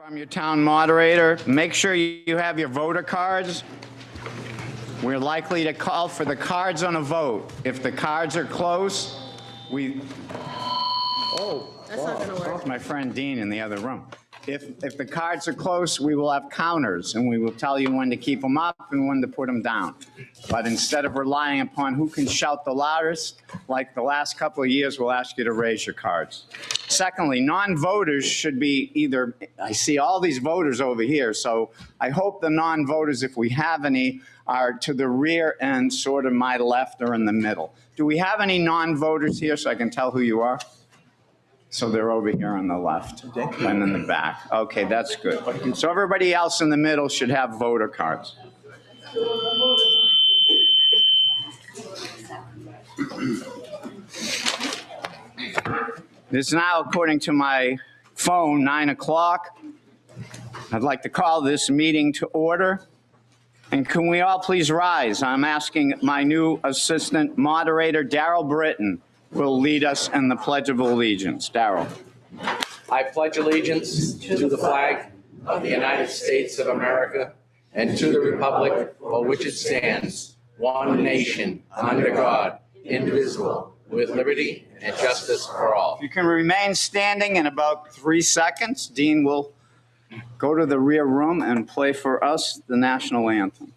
I'm your town moderator. Make sure you have your voter cards. We're likely to call for the cards on a vote. If the cards are close, That's not going to work. my friend Dean in the other room. If the cards are close, we will have counters, and we will tell you when to keep them up and when to put them down. But instead of relying upon who can shout the loudest, like the last couple of years, we'll ask you to raise your cards. Secondly, non-voters should be either, I see all these voters over here, so I hope the non-voters, if we have any, are to the rear and sort of my left or in the middle. Do we have any non-voters here so I can tell who you are? So they're over here on the left and in the back. Okay, that's good. So everybody else in the middle should have voter cards. It's now, according to my phone, 9 o'clock. I'd like to call this meeting to order. And can we all please rise? I'm asking my new assistant moderator, Darrell Britton, will lead us in the Pledge of Allegiance. Darrell. I pledge allegiance to the flag of the United States of America and to the republic for which it stands, one nation, under God, indivisible, with liberty and justice for all. You can remain standing in about 3 seconds. Dean will go to the rear room and play for us the national anthem.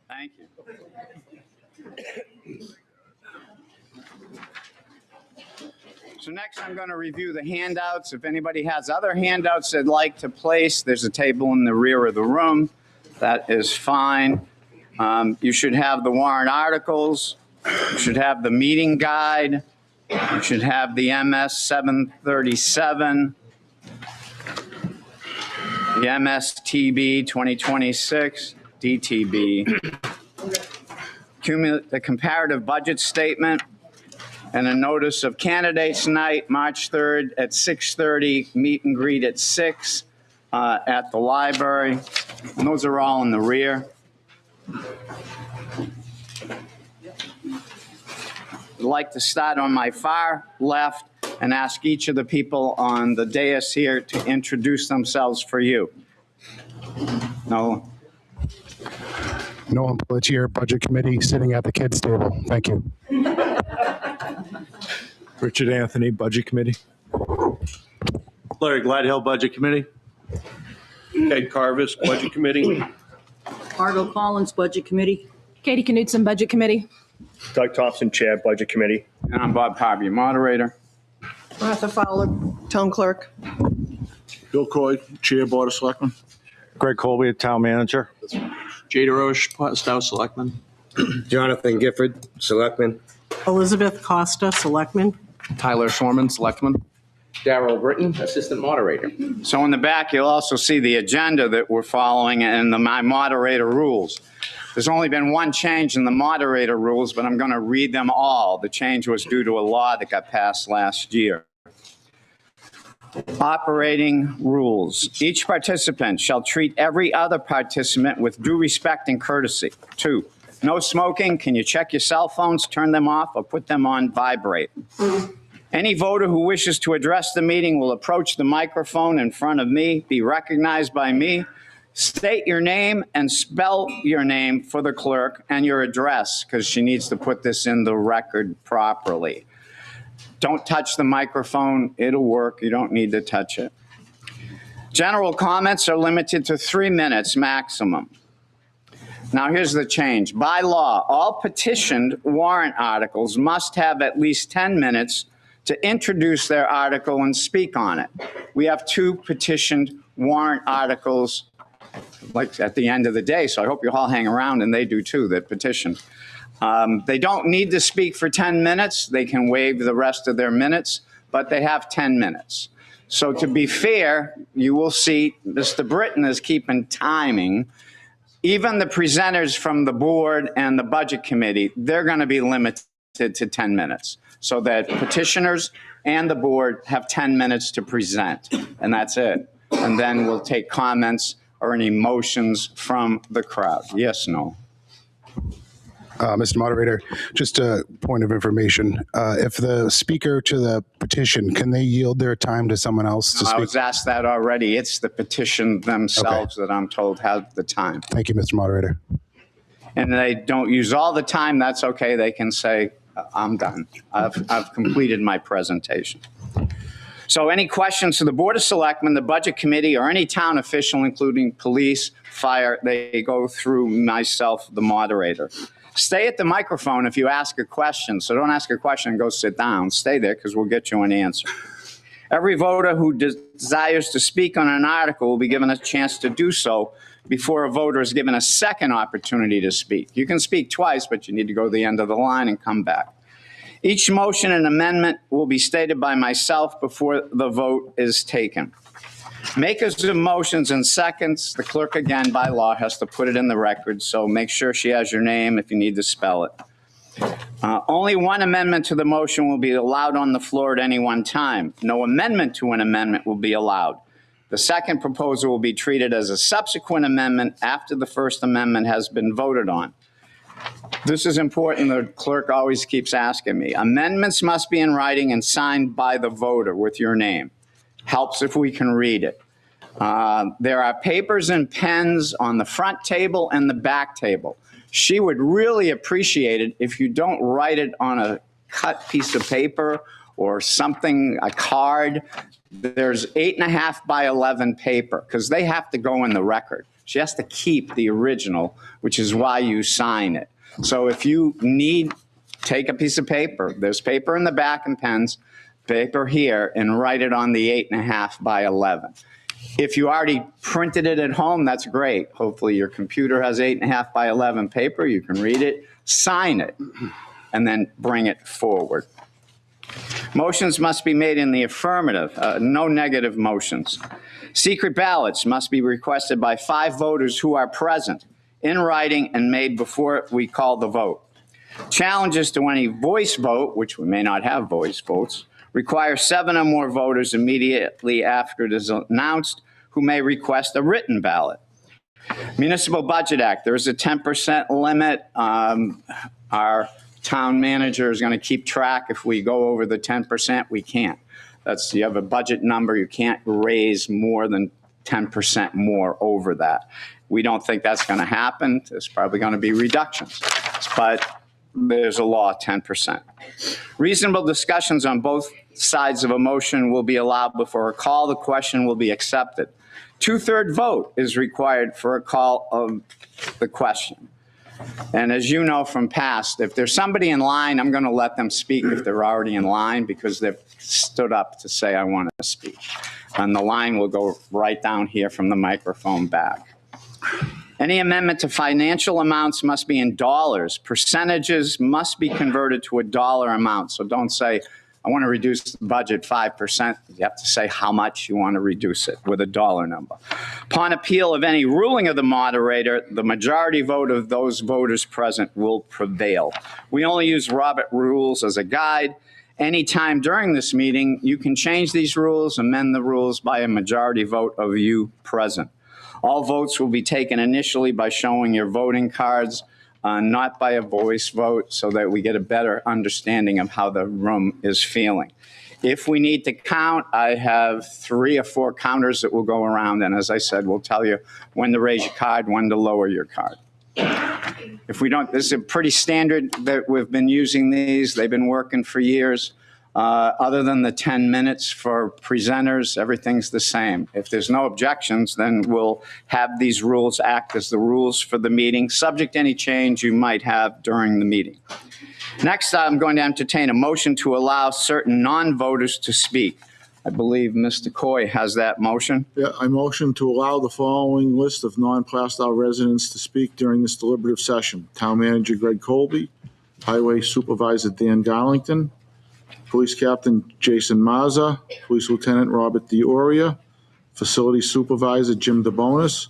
Thank you. So next I'm going to review the handouts. If anybody has other handouts they'd like to place, there's a table in the rear of the room. That is fine. You should have the warrant articles. You should have the meeting guide. You should have the MS 737, the MSTB 2026, DTB, the comparative budget statement, and a notice of candidates night, March 3rd at 6:30, meet and greet at 6 at the library. And those are all in the rear. I'd like to start on my far left and ask each of the people on the dais here to introduce themselves for you. No. Nolan Pelletier, Budget Committee, sitting at the kids' table. Thank you. Richard Anthony, Budget Committee. Larry Gladhill, Budget Committee. Ed Carvis, Budget Committee. Margot Collins, Budget Committee. Katie Knutson, Budget Committee. Doug Thompson, Chair, Budget Committee. And I'm Bob Harvey, moderator. Martha Fowler, Town Clerk. Bill Coy, Chair, Board of Selectmen. Greg Colby, Town Manager. Jada Roche, Pottstown Selectman. Jonathan Gifford, Selectman. Elizabeth Costa, Selectman. Tyler Schwarman, Selectman. Darrell Britton, Assistant Moderator. So in the back, you'll also see the agenda that we're following and my moderator rules. There's only been one change in the moderator rules, but I'm going to read them all. The change was due to a law that got passed last year. Operating rules. Each participant shall treat every other participant with due respect and courtesy. 2, no smoking. Can you check your cell phones, turn them off, or put them on vibrate? Any voter who wishes to address the meeting will approach the microphone in front of me, be recognized by me, state your name and spell your name for the clerk and your address, because she needs to put this in the record properly. Don't touch the microphone. It'll work. You don't need to touch it. General comments are limited to 3 minutes maximum. Now, here's the change. By law, all petitioned warrant articles must have at least 10 minutes to introduce their article and speak on it. We have 2 petitioned warrant articles like at the end of the day, so I hope you all hang around, and they do too, that petition. They don't need to speak for 10 minutes. They can waive the rest of their minutes, but they have 10 minutes. So to be fair, you will see Mr. Britton is keeping timing. Even the presenters from the board and the budget committee, they're going to be limited to 10 minutes so that petitioners and the board have 10 minutes to present, and that's it. And then we'll take comments or any motions from the crowd. Yes, no? Mr. Moderator, just a point of information. If the speaker to the petition, can they yield their time to someone else to speak? I was asked that already. It's the petition themselves that I'm told have the time. Thank you, Mr. Moderator. And they don't use all the time, that's okay. They can say, I'm done. I've completed my presentation. So any questions to the Board of Selectmen, the Budget Committee, or any town official, including police, fire, they go through myself, the moderator. Stay at the microphone if you ask a question. So don't ask a question and go sit down. Stay there because we'll get you an answer. Every voter who desires to speak on an article will be given a chance to do so before a voter is given a second opportunity to speak. You can speak twice, but you need to go to the end of the line and come back. Each motion and amendment will be stated by myself before the vote is taken. Makers of motions and seconds, the clerk again by law has to put it in the record, so make sure she has your name if you need to spell it. Only one amendment to the motion will be allowed on the floor at any one time. No amendment to an amendment will be allowed. The second proposal will be treated as a subsequent amendment after the first amendment has been voted on. This is important. The clerk always keeps asking me. Amendments must be in writing and signed by the voter with your name. Helps if we can read it. There are papers and pens on the front table and the back table. She would really appreciate it if you don't write it on a cut piece of paper or something, a card. There's 8.5 by 11 paper because they have to go in the record. She has to keep the original, which is why you sign it. So if you need, take a piece of paper. There's paper in the back and pens, paper here, and write it on the 8.5 by 11. If you already printed it at home, that's great. Hopefully your computer has 8.5 by 11 paper. You can read it, sign it, and then bring it forward. Motions must be made in the affirmative, no negative motions. Secret ballots must be requested by 5 voters who are present in writing and made before we call the vote. Challenges to any voice vote, which we may not have voice votes, require 7 or more voters immediately after it is announced who may request a written ballot. Municipal Budget Act, there is a 10% limit. Our town manager is going to keep track. If we go over the 10%, we can't. That's, you have a budget number, you can't raise more than 10% more over that. We don't think that's going to happen. There's probably going to be reductions, but there's a law, 10%. Reasonable discussions on both sides of a motion will be allowed before a call. The question will be accepted. 2/3 vote is required for a call of the question. And as you know from past, if there's somebody in line, I'm going to let them speak if they're already in line because they've stood up to say, I want to speak. And the line will go right down here from the microphone back. Any amendment to financial amounts must be in dollars. Percentages must be converted to a dollar amount. So don't say, I want to reduce the budget 5%. You have to say how much you want to reduce it with a dollar number. Upon appeal of any ruling of the moderator, the majority vote of those voters present will prevail. We only use Robert rules as a guide. Anytime during this meeting, you can change these rules, amend the rules by a majority vote of you present. All votes will be taken initially by showing your voting cards, not by a voice vote, so that we get a better understanding of how the room is feeling. If we need to count, I have 3 or 4 counters that will go around, and as I said, we'll tell you when to raise your card, when to lower your card. If we don't, this is a pretty standard that we've been using these. They've been working for years. Other than the 10 minutes for presenters, everything's the same. If there's no objections, then we'll have these rules act as the rules for the meeting, subject to any change you might have during the meeting. Next, I'm going to entertain a motion to allow certain non-voters to speak. I believe Mr. Coy has that motion. Yeah, I motion to allow the following list of non-Plastow residents to speak during this deliberative session. Town Manager Greg Colby, Highway Supervisor Dan Garlington, Police Captain Jason Mazza, Police Lieutenant Robert Dioria, Facility Supervisor Jim DeBonis,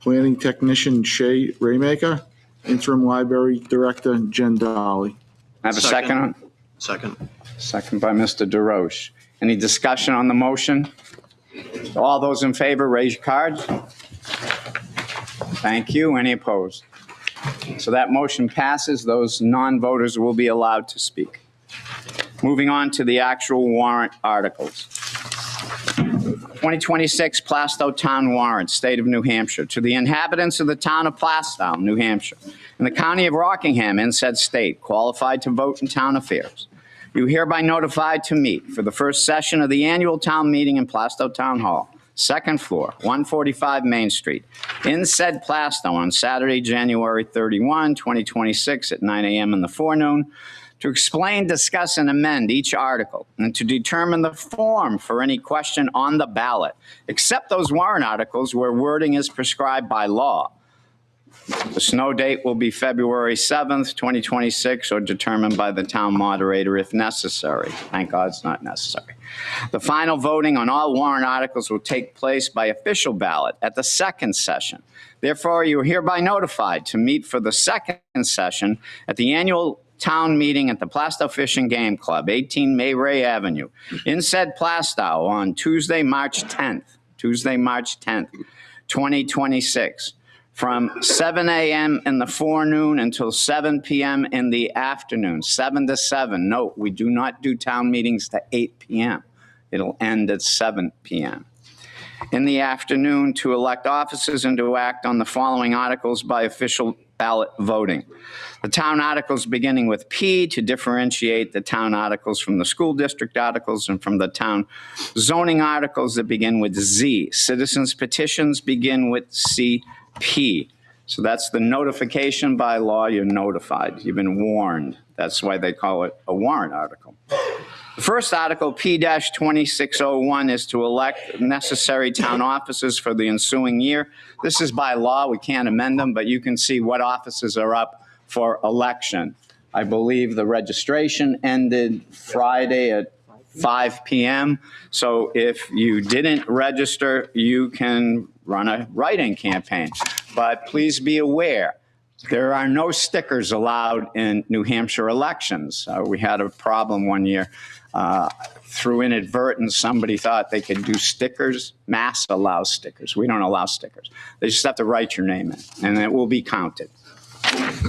Planning Technician Shay Raymaker, Interim Library Director Jen Dolly. I have a second. Second. Second by Mr. DeRoche. Any discussion on the motion? All those in favor, raise your cards. Thank you. Any opposed? So that motion passes. Those non-voters will be allowed to speak. Moving on to the actual warrant articles. 2026 Plastow Town Warrant, State of New Hampshire. To the inhabitants of the town of Plastow, New Hampshire, and the county of Rockingham in said state, qualified to vote in town affairs, you hereby notified to meet for the first session of the annual town meeting in Plastow Town Hall, second floor, 145 Main Street, in said Plastow on Saturday, January 31, 2026 at 9 a.m. in the forenoon, to explain, discuss, and amend each article, and to determine the form for any question on the ballot, except those warrant articles where wording is prescribed by law. The snow date will be February 7th, 2026, or determined by the town moderator if necessary. Thank God it's not necessary. The final voting on all warrant articles will take place by official ballot at the second session. Therefore, you are hereby notified to meet for the second session at the annual town meeting at the Plastow Fish and Game Club, 18 Mayray Avenue, in said Plastow on Tuesday, March 10th, 2026, from 7 a.m. in the forenoon until 7 p.m. in the afternoon, 7 to 7. Note, we do not do town meetings to 8 p.m. It'll end at 7 p.m. in the afternoon to elect officers and to act on the following articles by official ballot voting. The town articles beginning with P to differentiate the town articles from the school district articles and from the town zoning articles that begin with Z. Citizens petitions begin with CP. So that's the notification by law. You're notified. You've been warned. That's why they call it a warrant article. The first article, P-2601, is to elect necessary town officers for the ensuing year. This is by law. We can't amend them, but you can see what offices are up for election. I believe the registration ended Friday at 5 p.m. So if you didn't register, you can run a write-in campaign. But please be aware, there are no stickers allowed in New Hampshire elections. We had a problem one year. Through inadvertence, somebody thought they could do stickers. Mass allows stickers. We don't allow stickers. They just have to write your name in, and it will be counted.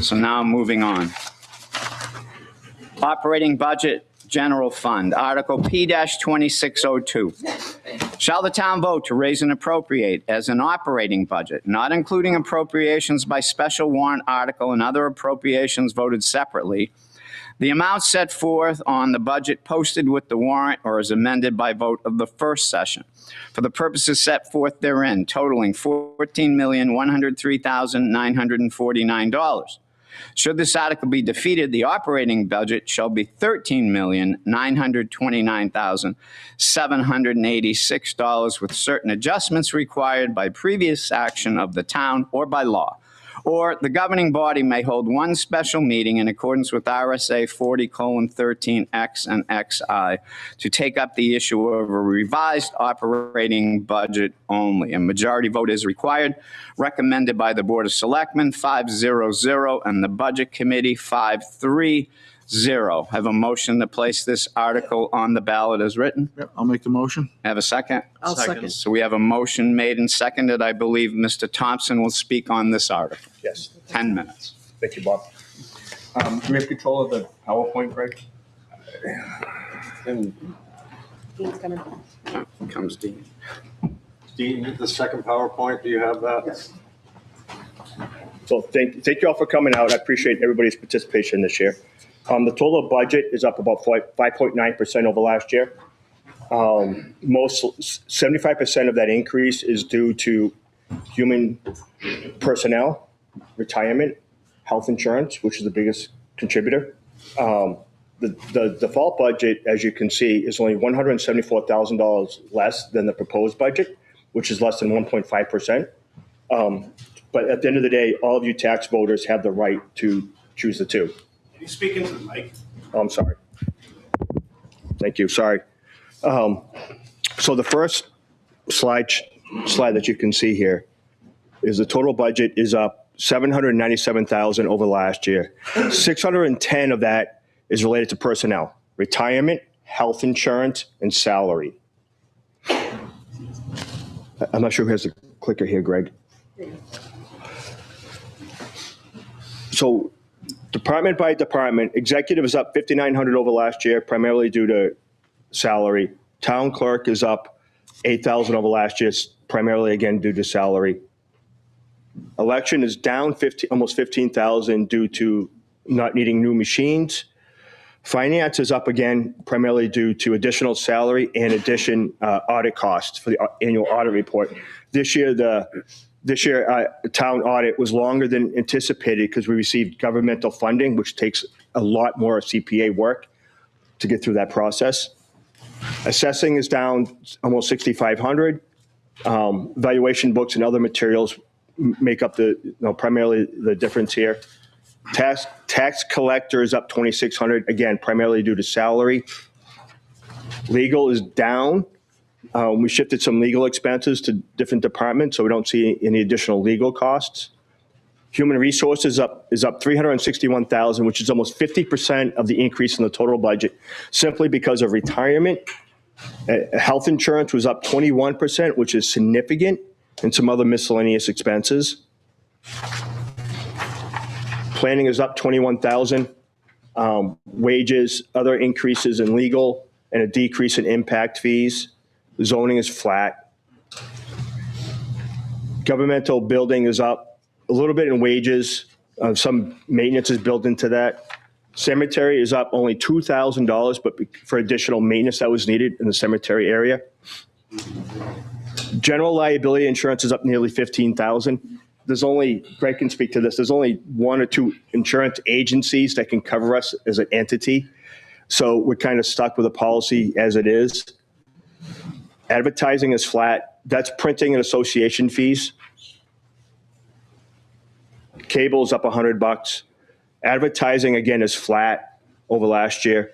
So now moving on. Operating budget, general fund, Article P-2602. Shall the town vote to raise and appropriate as an operating budget, not including appropriations by special warrant article and other appropriations voted separately, the amount set forth on the budget posted with the warrant or as amended by vote of the first session for the purposes set forth therein, totaling $14,103,949. Should this article be defeated, the operating budget shall be $13,929,786 with certain adjustments required by previous action of the town or by law. Or the governing body may hold one special meeting in accordance with RSA 40:13X and XI to take up the issue of a revised operating budget only. A majority vote is required, recommended by the Board of Selectmen 5-0-0 and the Budget Committee 5-3-0. Have a motion to place this article on the ballot as written. Yep, I'll make the motion. Have a second? I'll second. So we have a motion made and seconded. I believe Mr. Thompson will speak on this article. Yes. 10 minutes. Thank you, Bob. Do we have control of the PowerPoint, Greg? Comes Dean. Dean, the second PowerPoint, do you have that? Yes. So thank you all for coming out. I appreciate everybody's participation this year. The total budget is up about 5.9% over last year. 75% of that increase is due to human personnel, retirement, health insurance, which is the biggest contributor. The default budget, as you can see, is only $174,000 less than the proposed budget, which is less than 1.5%. But at the end of the day, all of you tax voters have the right to choose the two. Can you speak into the mic? Oh, I'm sorry. Thank you. Sorry. So the first slide that you can see here is the total budget is up $797,000 over last year. 610 of that is related to personnel, retirement, health insurance, and salary. I'm not sure who has the clicker here, Greg. So department by department, executive is up $5,900 over last year, primarily due to salary. Town clerk is up $8,000 over last year, primarily again due to salary. Election is down almost $15,000 due to not needing new machines. Finance is up again, primarily due to additional salary and audit costs for the annual audit report. This year, the town audit was longer than anticipated because we received governmental funding, which takes a lot more CPA work to get through that process. Assessing is down almost $6,500. Valuation books and other materials make up primarily the difference here. Tax collector is up $2,600, again, primarily due to salary. Legal is down. We shifted some legal expenses to different departments, so we don't see any additional legal costs. Human resources is up $361,000, which is almost 50% of the increase in the total budget, simply because of retirement. Health insurance was up 21%, which is significant, and some other miscellaneous expenses. Planning is up $21,000. Wages, other increases in legal, and a decrease in impact fees. Zoning is flat. Governmental building is up a little bit in wages. Some maintenance is built into that. Cemetery is up only $2,000, but for additional maintenance that was needed in the cemetery area. General liability insurance is up nearly $15,000. Greg can speak to this, there's only one or two insurance agencies that can cover us as an entity. So we're kind of stuck with a policy as it is. Advertising is flat. That's printing and association fees. Cable is up $100. Advertising, again, is flat over last year.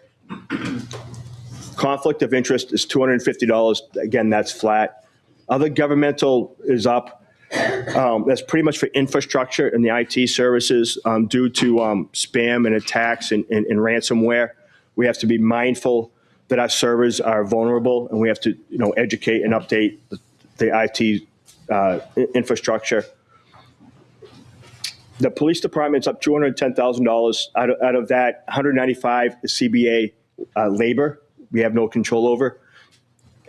Conflict of interest is $250. Again, that's flat. Other governmental is up. That's pretty much for infrastructure and the IT services due to spam and attacks and ransomware. We have to be mindful that our servers are vulnerable, and we have to, educate and update the IT infrastructure. The police department's up $210,000. Out of that, $195 is CBA labor. We have no control over,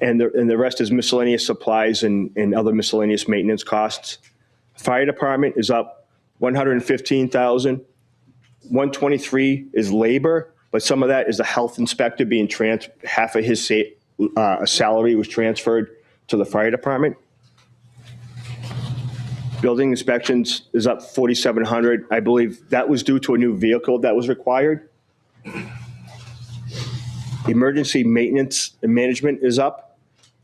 and the rest is miscellaneous supplies and other miscellaneous maintenance costs. Fire department is up $115,000. $123 is labor, but some of that is the health inspector being half of his salary was transferred to the fire department. Building inspections is up 4,700. I believe that was due to a new vehicle that was required. Emergency maintenance and management is up,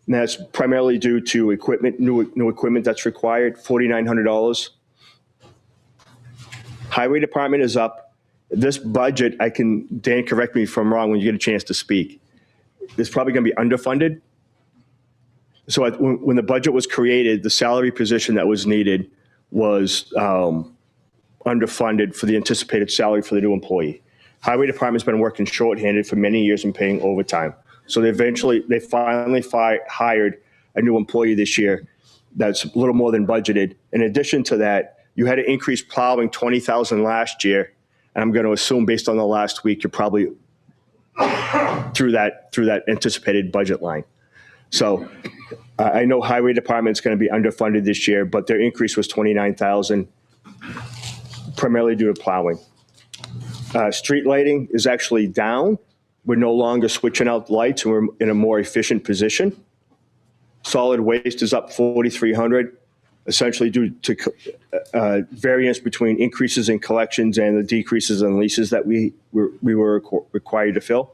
and that's primarily due to equipment, new equipment that's required, $4,900. Highway department is up. This budget, Dan, correct me if I'm wrong when you get a chance to speak. It's probably going to be underfunded. So when the budget was created, the salary position that was needed was underfunded for the anticipated salary for the new employee. Highway department's been working shorthanded for many years and paying overtime. So they finally hired a new employee this year that's a little more than budgeted. In addition to that, you had to increase plowing 20,000 last year, and I'm going to assume based on the last week, you're probably through that anticipated budget line. So I know highway department's going to be underfunded this year, but their increase was 29,000, primarily due to plowing. Street lighting is actually down. We're no longer switching out lights, and we're in a more efficient position. Solid waste is up 4,300, essentially due to variance between increases in collections and the decreases in leases that we were required to fill.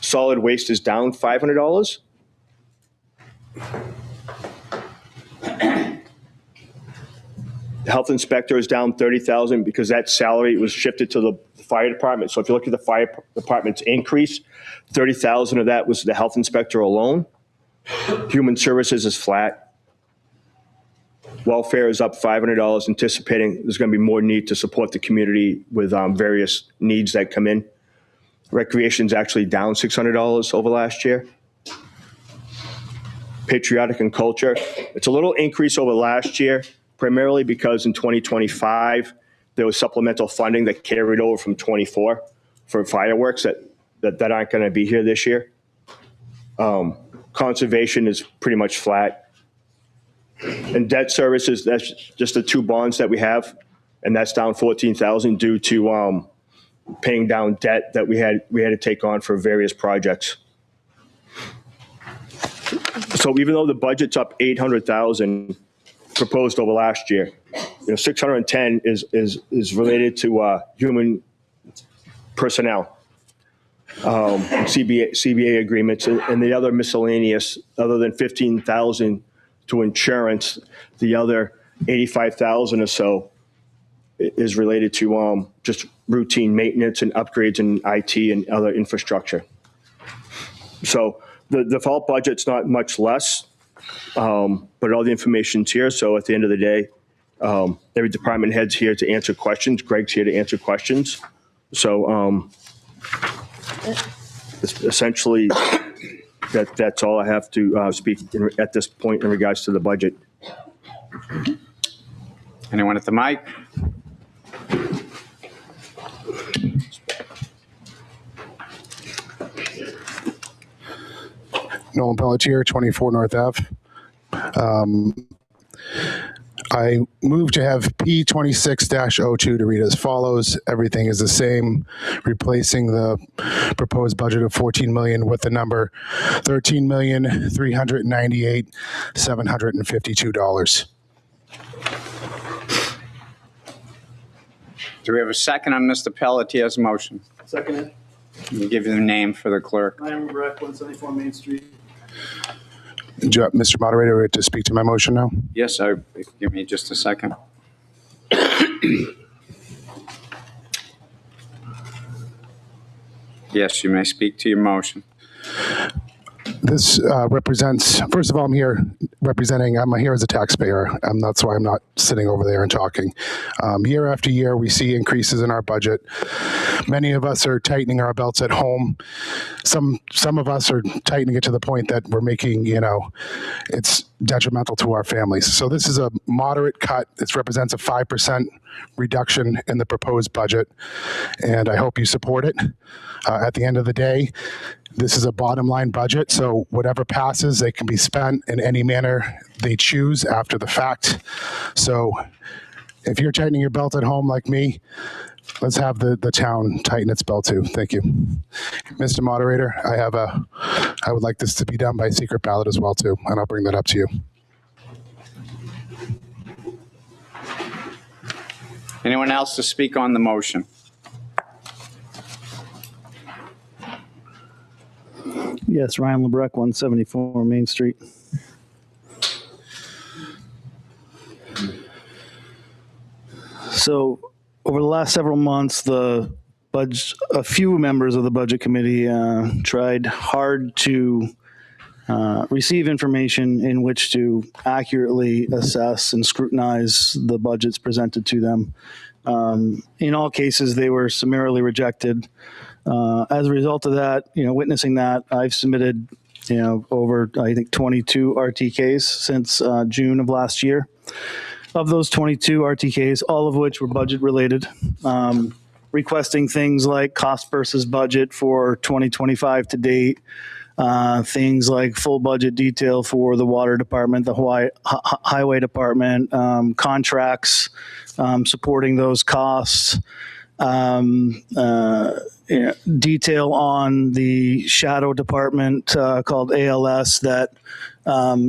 Solid waste is down $500. The health inspector is down 30,000 because that salary was shifted to the fire department. So if you look at the fire department's increase, 30,000 of that was the health inspector alone. Human services is flat. Welfare is up $500, anticipating there's going to be more need to support the community with various needs that come in. Recreation is actually down $600 over last year. Patriotic and culture, it's a little increase over last year, primarily because in 2025, there was supplemental funding that carried over from 24 for fireworks that aren't going to be here this year. Conservation is pretty much flat. And debt services, that's just the two bonds that we have, and that's down 14,000 due to paying down debt that we had to take on for various projects. So even though the budget's up 800,000 proposed over last year, 610 is related to human personnel, CBA agreements, and the other miscellaneous, other than 15,000 to insurance, the other 85,000 or so is related to just routine maintenance and upgrades in IT and other infrastructure. So the default budget's not much less, but all the information's here. So at the end of the day, every department head's here to answer questions. Greg's here to answer questions. So essentially, that's all I have to speak at this point in regards to the budget. Anyone at the mic? Nolan Pelletier, 24 North Ave. I move to have P26-02 to read as follows. Everything is the same, replacing the proposed budget of $14 million with the number $13,398,752. Do we have a second on Mr. Pelletier's motion? Second it. We'll give you the name for the clerk. I am Brett, 174 Main Street. Do you, Mr. Moderator, to speak to my motion now? Yes, give me just a second. Yes, you may speak to your motion. This represents, first of all, I'm here as a taxpayer. That's why I'm not sitting over there and talking. Year after year, we see increases in our budget. Many of us are tightening our belts at home. Some of us are tightening it to the point that we're making, it's detrimental to our families. So this is a moderate cut. This represents a 5% reduction in the proposed budget, and I hope you support it. At the end of the day, this is a bottom line budget, so whatever passes, they can be spent in any manner they choose after the fact. So if you're tightening your belt at home like me, let's have the town tighten its belt too. Thank you. Mr. Moderator, I would like this to be done by secret ballot as well too, and I'll bring that up to you. Anyone else to speak on the motion? Yes, Ryan LeBrecq, 174 Main Street. So over the last several months, a few members of the budget committee tried hard to receive information in which to accurately assess and scrutinize the budgets presented to them. In all cases, they were summarily rejected. As a result of that, witnessing that, I've submitted, over, I think, 22 RTKs since June of last year. Of those 22 RTKs, all of which were budget related, requesting things like cost versus budget for 2025 to date, things like full budget detail for the water department, the highway department, contracts supporting those costs, detail on the shadow department called ALS that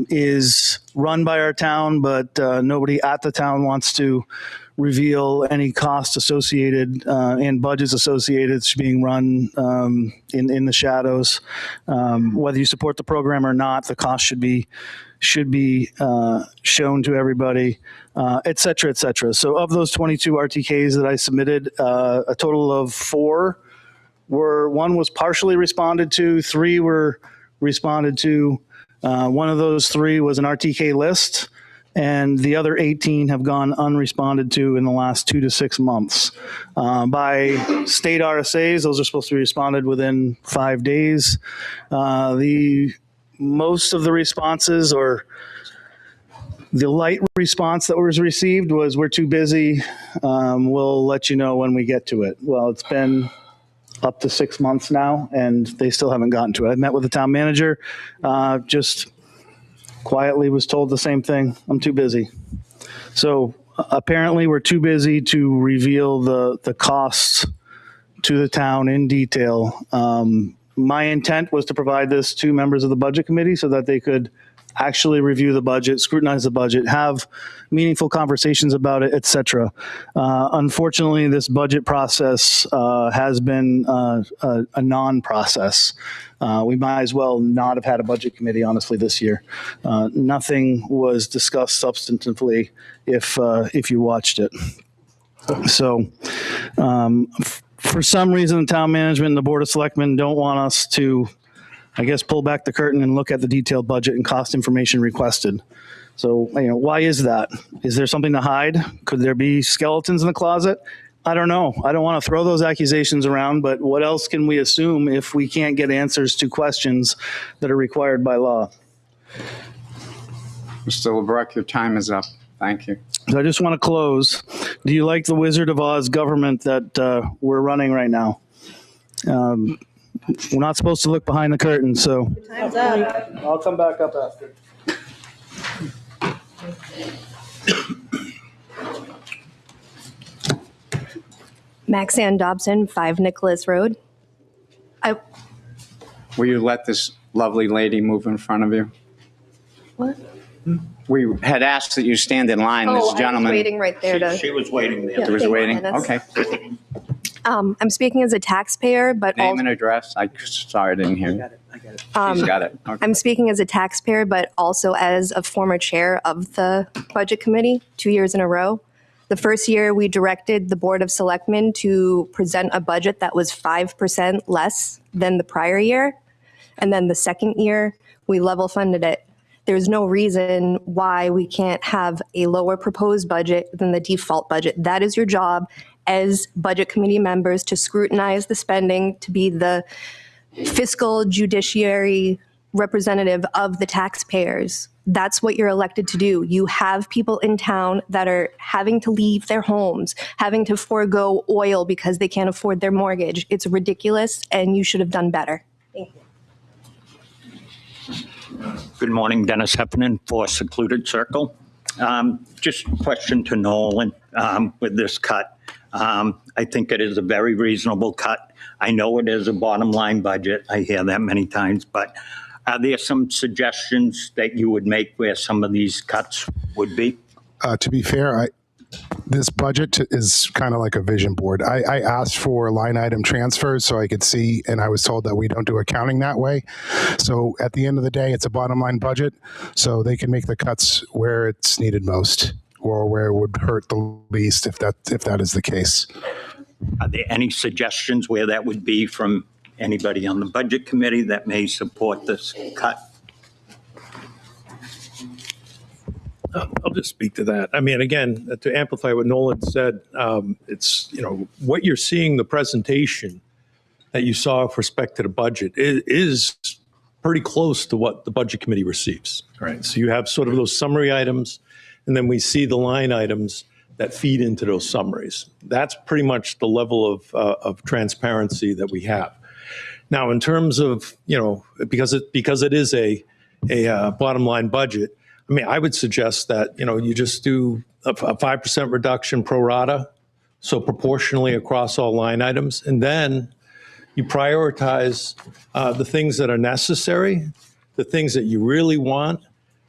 is run by our town, but nobody at the town wants to reveal any costs associated and budgets associated to being run in the shadows. Whether you support the program or not, the cost should be shown to everybody, et cetera, et cetera. So of those 22 RTKs that I submitted, a total of 4 one was partially responded to, 3 were responded to. One of those 3 was an RTK list, and the other 18 have gone unresponded to in the last 2 to 6 months. By state RSAs, those are supposed to be responded within 5 days. Most of the responses, or the light response that was received, was, "We're too busy. We'll let you know when we get to it." Well, it's been up to 6 months now, and they still haven't gotten to it. I met with the town manager, just quietly was told the same thing. "I'm too busy." So apparently we're too busy to reveal the costs to the town in detail. My intent was to provide this to members of the budget committee so that they could actually review the budget, scrutinize the budget, have meaningful conversations about it, et cetera. Unfortunately, this budget process has been a non-process. We might as well not have had a budget committee, honestly, this year. Nothing was discussed substantively if you watched it. So for some reason, the town management and the board of selectmen don't want us to, I guess, pull back the curtain and look at the detailed budget and cost information requested. So, why is that? Is there something to hide? Could there be skeletons in the closet? I don't know. I don't want to throw those accusations around, but what else can we assume if we can't get answers to questions that are required by law? Mr. LeBrecq, your time is up. Thank you. So I just want to close. Do you like the Wizard of Oz government that we're running right now? We're not supposed to look behind the curtain, so. Time's up. I'll come back up after. Maxanne Dobson, 5 Nicholas Road. Will you let this lovely lady move in front of you? What? We had asked that you stand in line. This I was gentleman. waiting right there to. She was waiting there. Yeah, She was thank waiting? goodness. Okay. I'm speaking as a taxpayer, but Name also, and address? Sorry, I didn't hear you. She's got it. Okay. I'm speaking as a taxpayer, but also as a former chair of the budget committee 2 years in a row. The first year, we directed the Board of Selectmen to present a budget that was 5% less than the prior year. And then the second year, we level funded it. There's no reason why we can't have a lower proposed budget than the default budget. That is your job as budget committee members, to scrutinize the spending, to be the fiscal judiciary representative of the taxpayers. That's what you're elected to do. You have people in town that are having to leave their homes, having to forego oil because they can't afford their mortgage. It's ridiculous, and you should have done better. Thank you. Good morning, Dennis Heffernan for Secluded Circle. Just a question to Nolan with this cut. I think it is a very reasonable cut. I know it is a bottom line budget. I hear that many times, but are there some suggestions that you would make where some of these cuts would be? To be fair, This budget is kind of like a vision board. I asked for line item transfers so I could see, and I was told that we don't do accounting that way. So at the end of the day, it's a bottom line budget, so they can make the cuts where it's needed most or where it would hurt the least if that is the case. Are there any suggestions where that would be from anybody on the budget committee that may support this cut? I'll just speak to that. I mean, again, to amplify what Nolan said, it's, what you're seeing, the presentation that you saw with respect to the budget is pretty close to what the budget committee receives. Right. So you have sort of those summary items, and then we see the line items that feed into those summaries. That's pretty much the level of transparency that we have. Now, in terms of, because it is a bottom line budget, I mean, I would suggest that, you just do a 5% reduction pro rata, so proportionally across all line items, and then you prioritize the things that are necessary, the things that you really want,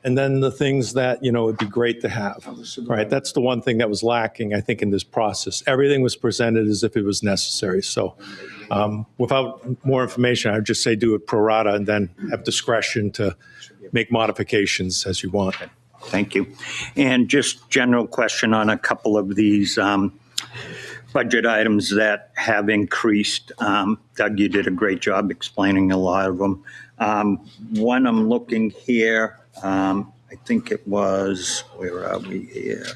and then the things that, it'd be great to have, right? That's the one thing that was lacking, I think, in this process. Everything was presented as if it was necessary. So without more information, I would just say do it pro rata and then have discretion to make modifications as you want. Thank you. And just general question on a couple of these budget items that have increased. Doug, you did a great job explaining a lot of them. One I'm looking here, I think it was, where are we here?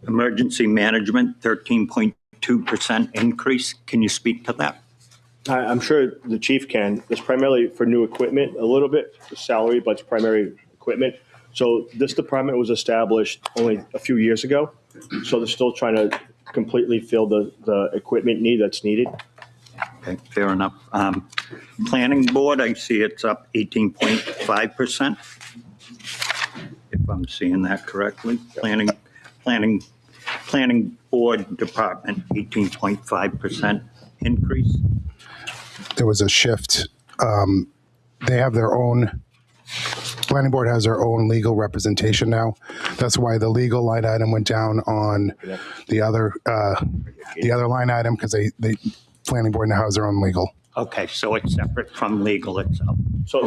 Emergency management, 13.2% increase. Can you speak to that? I'm sure the chief can. It's primarily for new equipment, a little bit for salary, but it's primarily equipment. So this department was established only a few years ago. So they're still trying to completely fill the equipment need that's needed. Okay, fair enough. Planning board, I see it's up 18.5%. If I'm seeing that correctly. Planning board department, 18.5% increase. There was a shift. They have their own, planning board has their own legal representation now. That's why the legal line item went down on the other line item, because they planning board now has their own legal. Okay, so it's separate from legal itself. So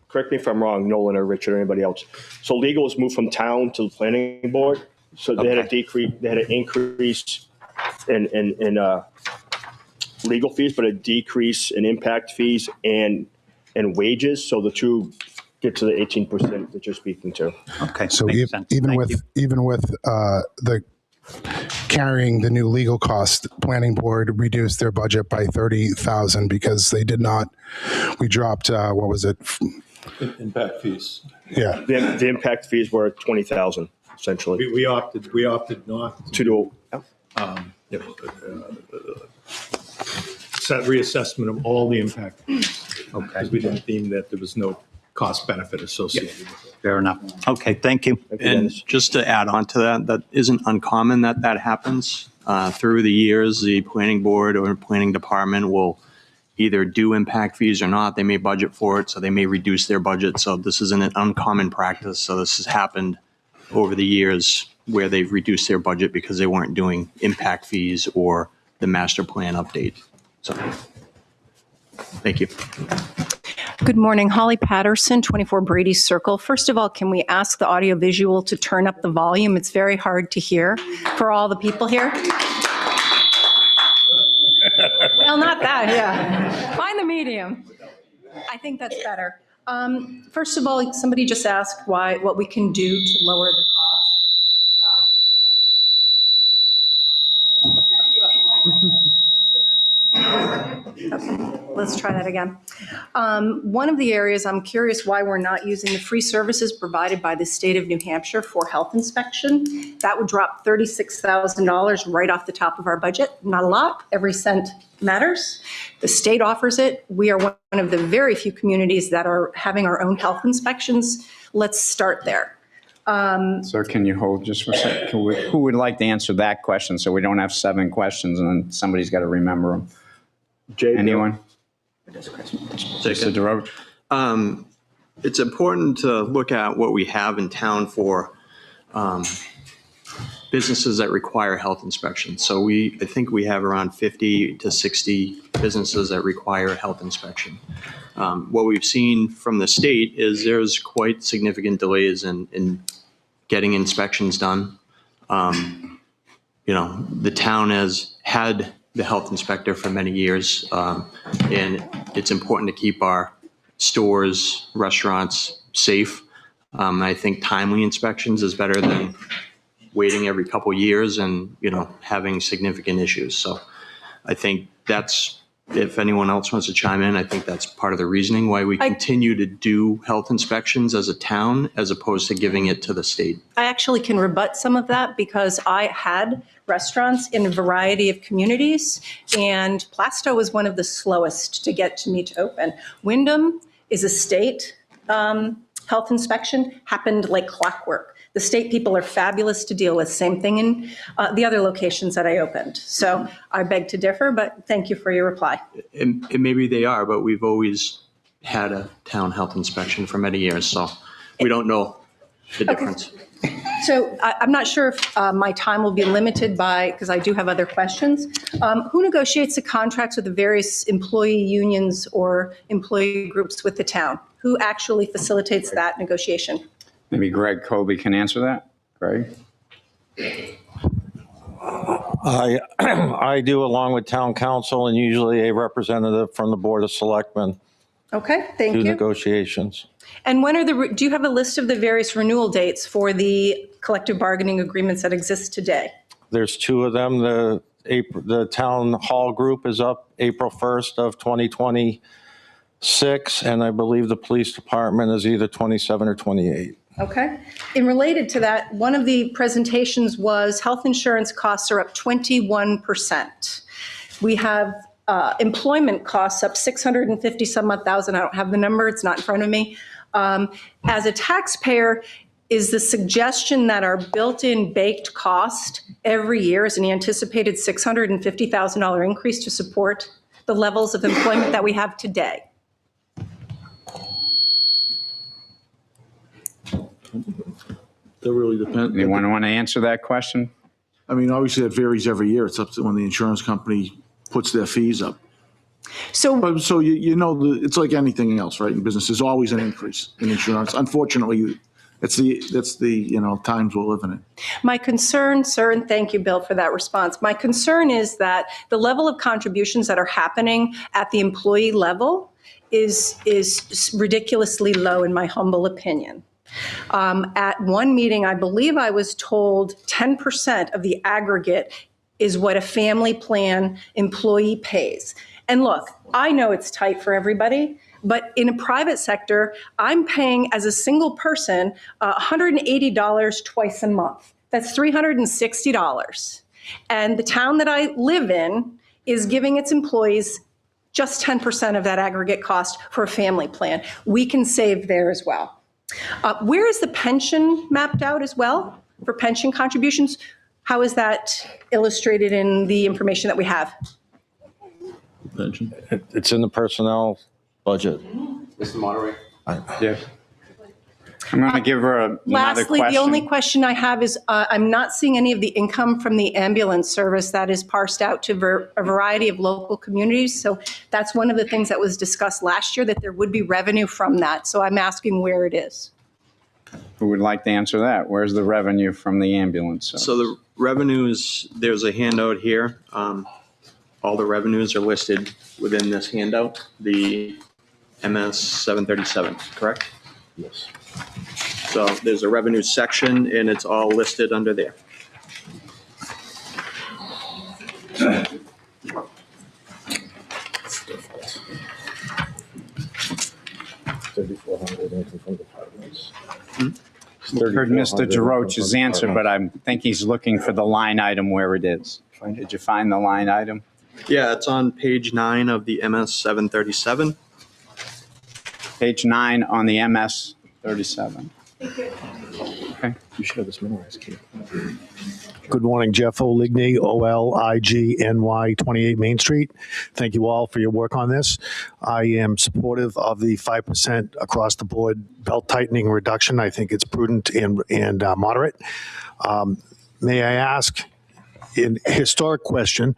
correct me if I'm wrong, Nolan or Richard or anybody else. So legal was moved from town to the planning board. So they had a decrease, they had an increase in legal fees, but a decrease in impact fees and wages. So the two get to the 18% that you're speaking to. Okay. So even with the carrying the new legal cost, planning board reduced their budget by $30,000 because they did not. We dropped what was it? Impact fees. Yeah. The impact fees were $20,000 essentially. We opted not to do. Reassessment of all the impact fees. Okay. Because we didn't deem that there was no cost benefit associated with it. Fair enough. Okay, thank you. And just to add on to that, that isn't uncommon that happens. Through the years, the planning board or planning department will either do impact fees or not. They may budget for it, so they may reduce their budget. So this isn't an uncommon practice. So this has happened over the years where they've reduced their budget because they weren't doing impact fees or the master plan update. So, thank you. Good morning, Holly Patterson, 24 Brady Circle. First of all, can we ask the audiovisual to turn up the volume? It's very hard to hear for all the people here. Well, not that, yeah. Find the medium. I think that's better. First of all, somebody just asked what we can do to lower the cost. Let's try that again. One of the areas I'm curious why we're not using the free services provided by the state of New Hampshire for health inspection. That would drop $36,000 right off the top of our budget. Not a lot. Every cent matters. The state offers it. We are one of the very few communities that are having our own health inspections. Let's start there. Sir, can you hold just for a second? Who would like to answer that question so we don't have 7 questions and then somebody's got to remember them? Anyone? Mr. DeRoche? it's important to look at what we have in town for businesses that require health inspections. So I think we have around 50 to 60 businesses that require a health inspection. What we've seen from the state is there's quite significant delays in getting inspections done. The town has had the health inspector for many years, and it's important to keep our stores, restaurants safe. I think timely inspections is better than waiting every couple years and, having significant issues. So I think that's, if anyone else wants to chime in, I think that's part of the reasoning why we continue to do health inspections as a town as opposed to giving it to the state. I actually can rebut some of that because I had restaurants in a variety of communities, and Plasto was one of the slowest to get me to open. Wyndham is a state health inspection, happened like clockwork. The state people are fabulous to deal with. Same thing in the other locations that I opened. So I beg to differ, but thank you for your reply. And maybe they are, but we've always had a town health inspection for many years, so we don't know the difference. So I'm not sure if my time will be limited because I do have other questions. Who negotiates the contracts with the various employee unions or employee groups with the town? Who actually facilitates that negotiation? Maybe Greg Colby can answer that. Greg? I do, along with town council and usually a representative from the Board of Selectmen. Okay, thank you. Do negotiations. And when are do you have a list of the various renewal dates for the collective bargaining agreements that exist today? There's two of them. The town hall group is up April 1st of 2026, and I believe the police department is either 27 or 28. Okay. And related to that, one of the presentations was health insurance costs are up 21%. We have employment costs up 650 some odd thousand. I don't have the number. It's not in front of me. As a taxpayer, is the suggestion that our built-in baked cost every year is an anticipated $650,000 increase to support the levels of employment that we have today? That really depends. Anyone want to answer that question? I mean, obviously that varies every year. It's up to when the insurance company puts their fees up. So it's like anything else, right? In business, there's always an increase in insurance. Unfortunately, that's the times we're living in. My concern, sir, and thank you, Bill, for that response. My concern is that the level of contributions that are happening at the employee level is ridiculously low, in my humble opinion. At one meeting, I believe I was told 10% of the aggregate is what a family plan employee pays. And look, I know it's tight for everybody, but in a private sector, I'm paying as a single person $180 twice a month. That's $360. And the town that I live in is giving its employees just 10% of that aggregate cost for a family plan. We can save there as well. Where is the pension mapped out as well for pension contributions? How is that illustrated in the information that we have? Pension. It's in the personnel budget. Mr. Moderator? Yeah. I'm going to give her another Lastly, question. the only question I have is I'm not seeing any of the income from the ambulance service that is parsed out to a variety of local communities. So that's one of the things that was discussed last year, that there would be revenue from that. So I'm asking where it is. Who would like to answer that? Where's the revenue from the ambulance? So the revenues, there's a handout here. All the revenues are listed within this handout, the MS 737, correct? Yes. So there's a revenue section and it's all listed under there. We heard Mr. DeRoche's answer, but I think he's looking for the line item where it is. Did you find the line item? Yeah, it's on page 9 of the MS 737. Page 9 on the MS 37. You should have this memorized, Keith. Good morning, Jeff Oligny, OLIGNY, 28 Main Street. Thank you all for your work on this. I am supportive of the 5% across the board belt tightening reduction. I think it's prudent and moderate. May I ask, in historic question,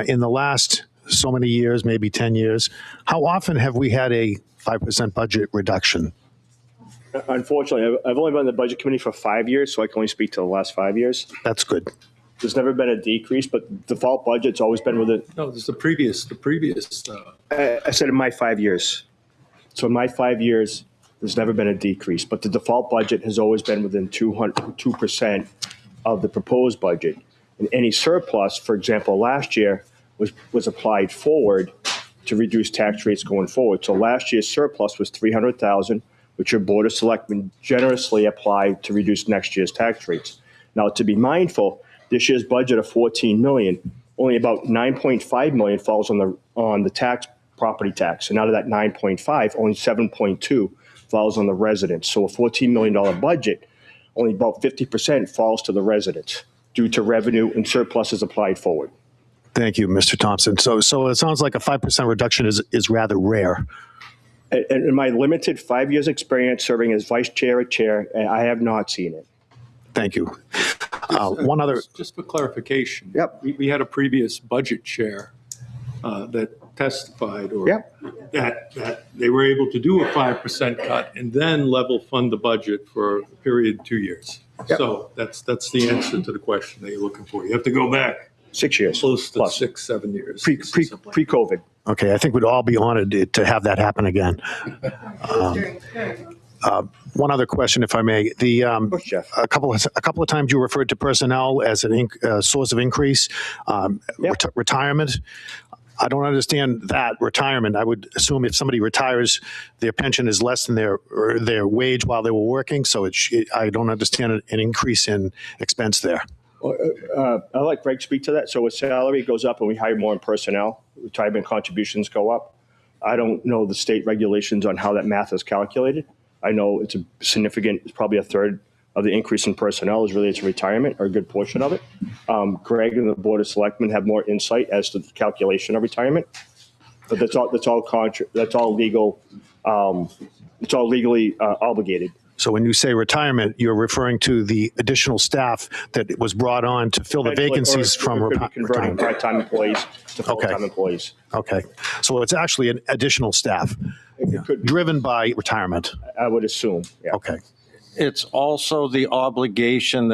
in the last so many years, maybe 10 years, how often have we had a 5% budget reduction? Unfortunately, I've only been on the budget committee for 5 years, so I can only speak to the last 5 years. That's good. There's never been a decrease, but default budget's always been within. No, there's the previous. I said in my 5 years. So in my 5 years, there's never been a decrease, but the default budget has always been within 2% of the proposed budget. And any surplus, for example, last year was applied forward to reduce tax rates going forward. So last year's surplus was $300,000, which your Board of Selectmen generously applied to reduce next year's tax rates. Now, to be mindful, this year's budget of $14 million, only about $9.5 million falls on the tax, property tax. And out of that 9.5, only 7.2 falls on the residents. So a $14 million budget, only about 50% falls to the residents due to revenue and surpluses applied forward. Thank you, Mr. Thompson. So it sounds like a 5% reduction is rather rare. In my limited 5 years experience serving as vice chair or chair, I have not seen it. Thank you. One other. Just for clarification. Yep. We had a previous budget chair that testified that they were able to do a 5% cut and then level fund the budget for a period of 2 years. Yep. So that's the answer to the question that you're looking for. You have to go back 6 years. close to plus. 6-7 years. Pre-COVID. Okay, I think we'd all be honored to have that happen again. One other question, if I may. course, Jeff. A couple of times you referred to personnel as a source of increase. Retirement. I don't understand that retirement. I would assume if somebody retires, their pension is less than their wage while they were working. So I don't understand an increase in expense there. I'll let Greg speak to that. So with salary goes up and we hire more in personnel, retirement contributions go up. I don't know the state regulations on how that math is calculated. I know it's it's probably a third of the increase in personnel is related to retirement, or a good portion of it. Greg and the Board of Selectmen have more insight as to the calculation of retirement. But that's all legal. It's all legally obligated. So when you say retirement, you're referring to the additional staff that was brought on to fill the vacancies from converting part-time employees to full-time employees. Okay. So it's actually an additional staff driven by retirement. I would assume. Yeah. Okay. It's also the obligation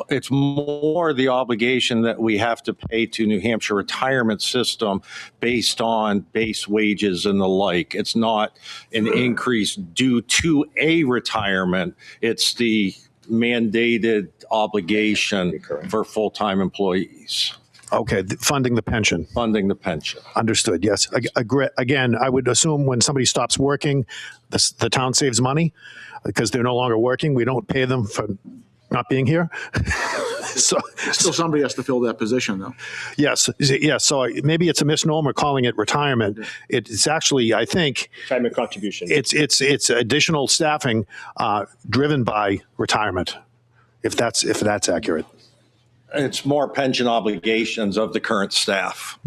it's more the obligation that we have to pay to New Hampshire retirement system based on base wages and the like. It's not an increase due to a retirement. It's the mandated obligation for full-time employees. Okay, funding the pension. Funding the pension. Understood, yes. Again, I would assume when somebody stops working, the town saves money because they're no longer working. We don't pay them for not being here. Still somebody has to fill that position, though. Yes. So maybe it's a misnomer calling it retirement. It's actually, I think, retirement contribution. It's additional staffing driven by retirement, if that's accurate. It's more pension obligations of the current staff.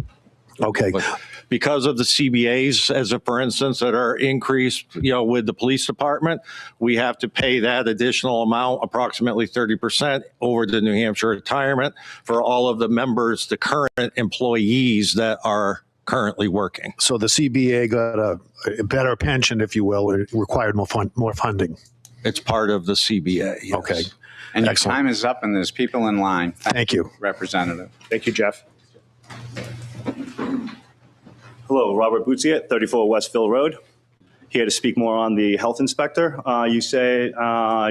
Okay. But because of the CBAs, as a, for instance, that are increased, with the police department, we have to pay that additional amount, approximately 30% over the New Hampshire retirement for all of the members, the current employees that are currently working. So the CBA got a better pension, if you will, and required more funding. It's part of the CBA. Yes. Okay. And your time is up, and there's people in line. Thank you. Representative. Thank you, Jeff. Hello, Robert Bootsiet, 34 Westville Road. Here to speak more on the health inspector. You say,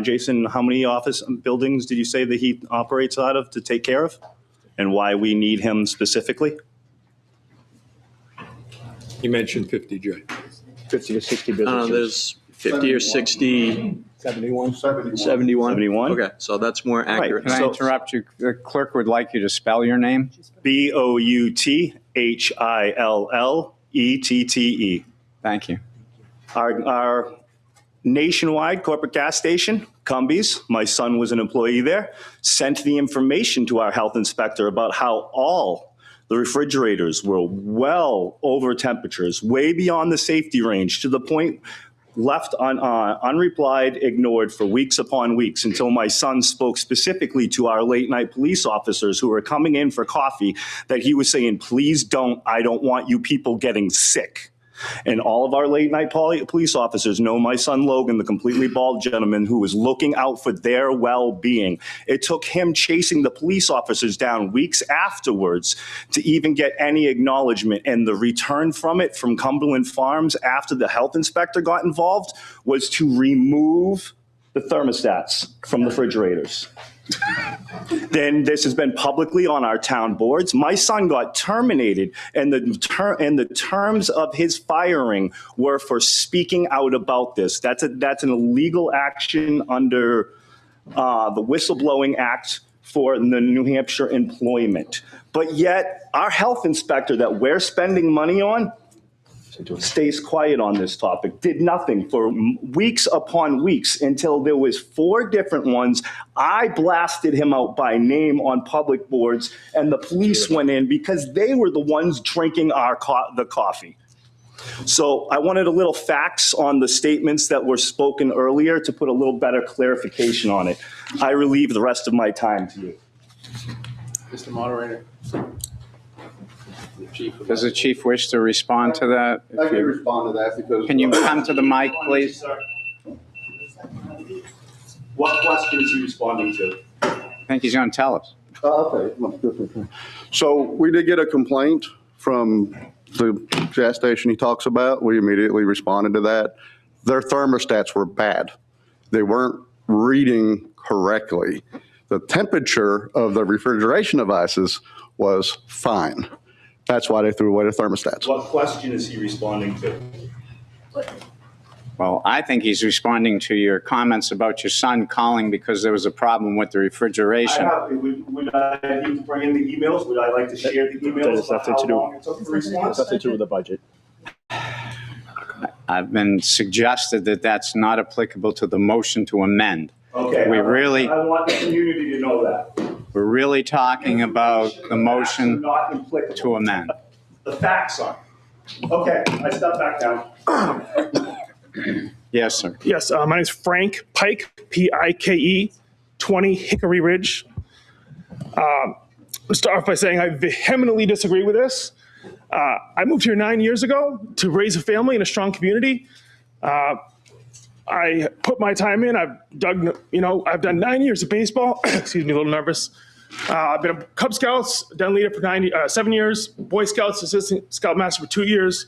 Jason, how many office buildings did you say that he operates out of to take care of? And why we need him specifically? You mentioned 50, Jay. 50 to 60 businesses. There's 50 or 60. 71. 71? Okay, so that's more accurate. Can I interrupt you? The clerk would like you to spell your name. Bouthillette. Thank you. Our nationwide corporate gas station Cumbies, my son was an employee there, sent the information to our health inspector about how all the refrigerators were well over temperatures, way beyond the safety range, to the point left unreplied, ignored for weeks upon weeks, until my son spoke specifically to our late night police officers who were coming in for coffee, that he was saying, please don't, I don't want you people getting sick. And all of our late night police officers know my son Logan, the completely bald gentleman who was looking out for their well-being. It took him chasing the police officers down weeks afterwards to even get any acknowledgement. And the return from it from Cumberland Farms after the health inspector got involved was to remove the thermostats from the refrigerators. Then this has been publicly on our town boards. My son got terminated, and the terms of his firing were for speaking out about this. That's an illegal action under the Whistleblowing Act for the New Hampshire employment. But yet, our health inspector that we're spending money on stays quiet on this topic, did nothing for weeks upon weeks until there was 4 different ones. I blasted him out by name on public boards, and the police went in because they were the ones drinking the coffee. So I wanted a little facts on the statements that were spoken earlier to put a little better clarification on it. I relieve the rest of my time to you. Mr. Moderator. Does the chief wish to respond to that? I can respond to that because. Can you come to the mic, please? What question is he responding to? I think he's going to tell us. Okay. So we did get a complaint from the gas station he talks about. We immediately responded to that. Their thermostats were bad. They weren't reading correctly. The temperature of the refrigeration devices was fine. That's why they threw away the thermostats. What question is he responding to? Well, I think he's responding to your comments about your son calling because there was a problem with the refrigeration. Would I need to bring in the emails? Would I like to share the emails? There's nothing to do. Response? Nothing to do with the budget. I've been suggested that that's not applicable to the motion to amend. Okay. I want the community to know that. We're really talking about the motion Not applicable. to amend. The facts are. Okay, I step back down. Yes, sir. Yes, my name is Frank Pike, P-I-K-E, 20 Hickory Ridge. Let's start off by saying I vehemently disagree with this. I moved here 9 years ago to raise a family in a strong community. I put my time in. I've done 9 years of baseball. Excuse me, a little nervous. I've been a Cub Scouts, done leader for 7 years, Boy Scouts, assistant scoutmaster for 2 years.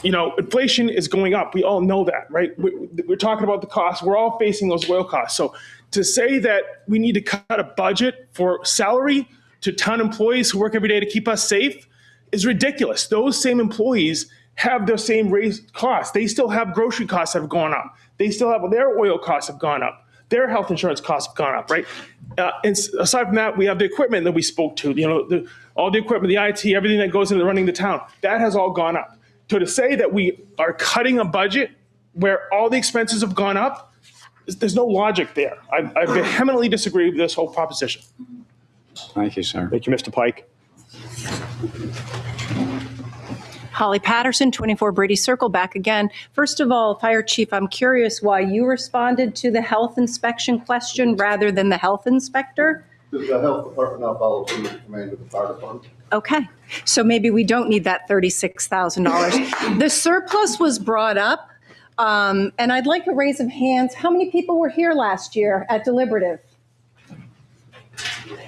Inflation is going up. We all know that, right? We're talking about the costs. We're all facing those oil costs. So to say that we need to cut a budget for salary to town employees who work every day to keep us safe is ridiculous. Those same employees have their same raised costs. They still have grocery costs that have gone up. They still have their oil costs have gone up. Their health insurance costs have gone up, right? And aside from that, we have the equipment that we spoke to, all the equipment, the IT, everything that goes into running the town, that has all gone up. So to say that we are cutting a budget where all the expenses have gone up, there's no logic there. I vehemently disagree with this whole proposition. Thank you, sir. Thank you, Mr. Pike. Holly Patterson, 24 Brady Circle, back again. First of all, Fire Chief, I'm curious why you responded to the health inspection question rather than the health inspector. The health department now follows the command of the fire department. Okay, so maybe we don't need that $36,000. The surplus was brought up, and I'd like a raise of hands. How many people were here last year at deliberative?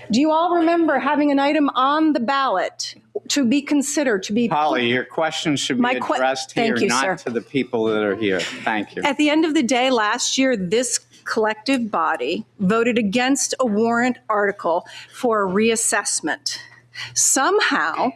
Do you all remember having an item on the ballot to be considered, to be... Holly, your question should be addressed here, Thank you, sir. not to the people that are here. Thank you. At the end of the day, last year, this collective body voted against a warrant article for a reassessment. Somehow,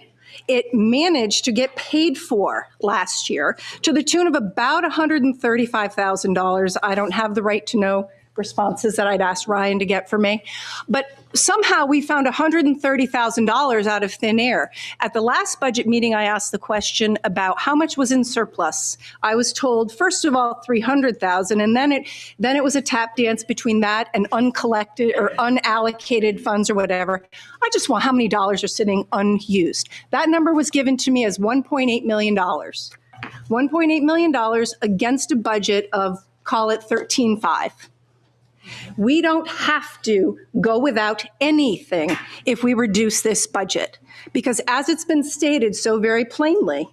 it managed to get paid for last year to the tune of about $135,000. I don't have the right to know responses that I'd asked Ryan to get for me. But somehow we found $130,000 out of thin air. At the last budget meeting, I asked the question about how much was in surplus. I was told, first of all, 300,000, and then it was a tap dance between that and uncollected or unallocated funds or whatever. I just want how many dollars are sitting unused. That number was given to me as $1.8 million. $1.8 million against a budget of, call it 13.5. We don't have to go without anything if we reduce this budget, because as it's been stated so very plainly,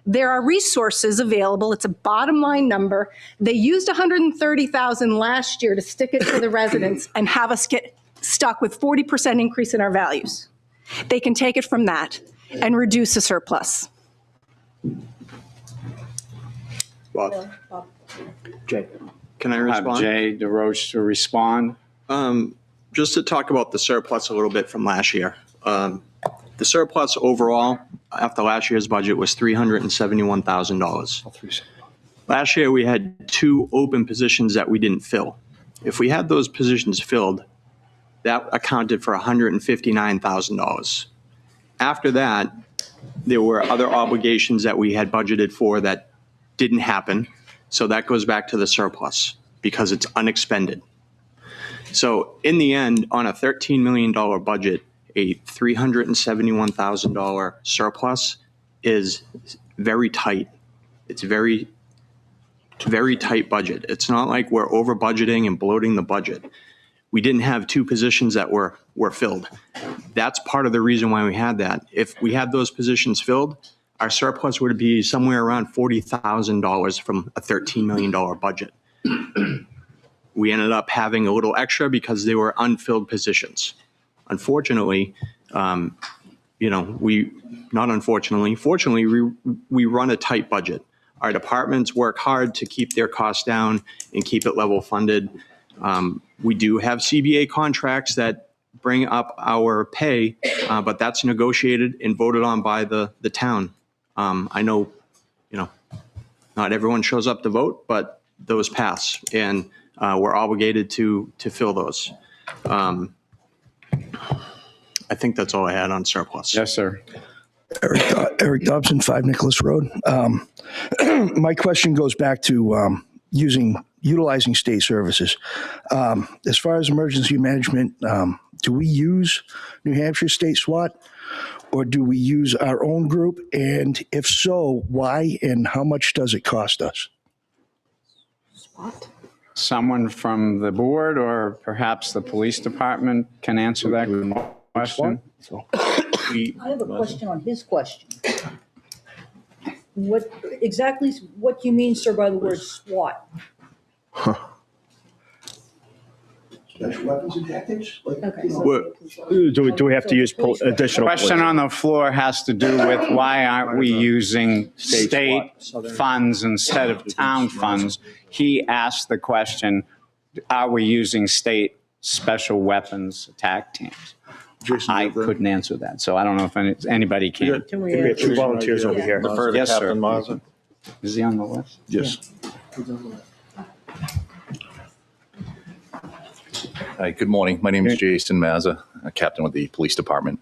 there are resources available. It's a bottom line number. They used $130,000 last year to stick it to the residents and have us get stuck with 40% increase in our values. They can take it from that and reduce the surplus. Well, Jay. can I respond? Have Jay DeRoche to respond. Just to talk about the surplus a little bit from last year. The surplus overall after last year's budget was $371,000. Last year we had 2 open positions that we didn't fill. If we had those positions filled, that accounted for $159,000. After that, there were other obligations that we had budgeted for that didn't happen. So that goes back to the surplus because it's unexpended. So in the end, on a $13 million budget, a $371,000 surplus is very tight. It's very, very tight budget. It's not like we're over budgeting and bloating the budget. We didn't have 2 positions that were filled. That's part of the reason why we had that. If we had those positions filled, our surplus would be somewhere around $40,000 from a $13 million budget. We ended up having a little extra because they were unfilled positions. Unfortunately, fortunately, we run a tight budget. Our departments work hard to keep their costs down and keep it level funded. We do have CBA contracts that bring up our pay, but that's negotiated and voted on by the town. I know, not everyone shows up to vote, but those pass, and we're obligated to fill those. I think that's all I had on surplus. Yes, sir. Eric Dobson, 5 Nicholas Road. My question goes back to utilizing state services. As far as emergency management, do we use New Hampshire State SWAT, or do we use our own group? And if so, why and how much does it cost us? Someone from the board or perhaps the police department can answer that question. I have a question on his question. What do you mean, sir, by the word SWAT? Special weapons and tactics? Do we have to use additional? Question on the floor has to do with why aren't we using state funds instead of town funds? He asked the question, are we using state special weapons attack teams? I couldn't answer that, so I don't know if anybody can. Can we have 2 volunteers over here? Yes, sir. Is he on the list? Yes. Hi, good morning. My name is Jason Mazza, a captain with the police department.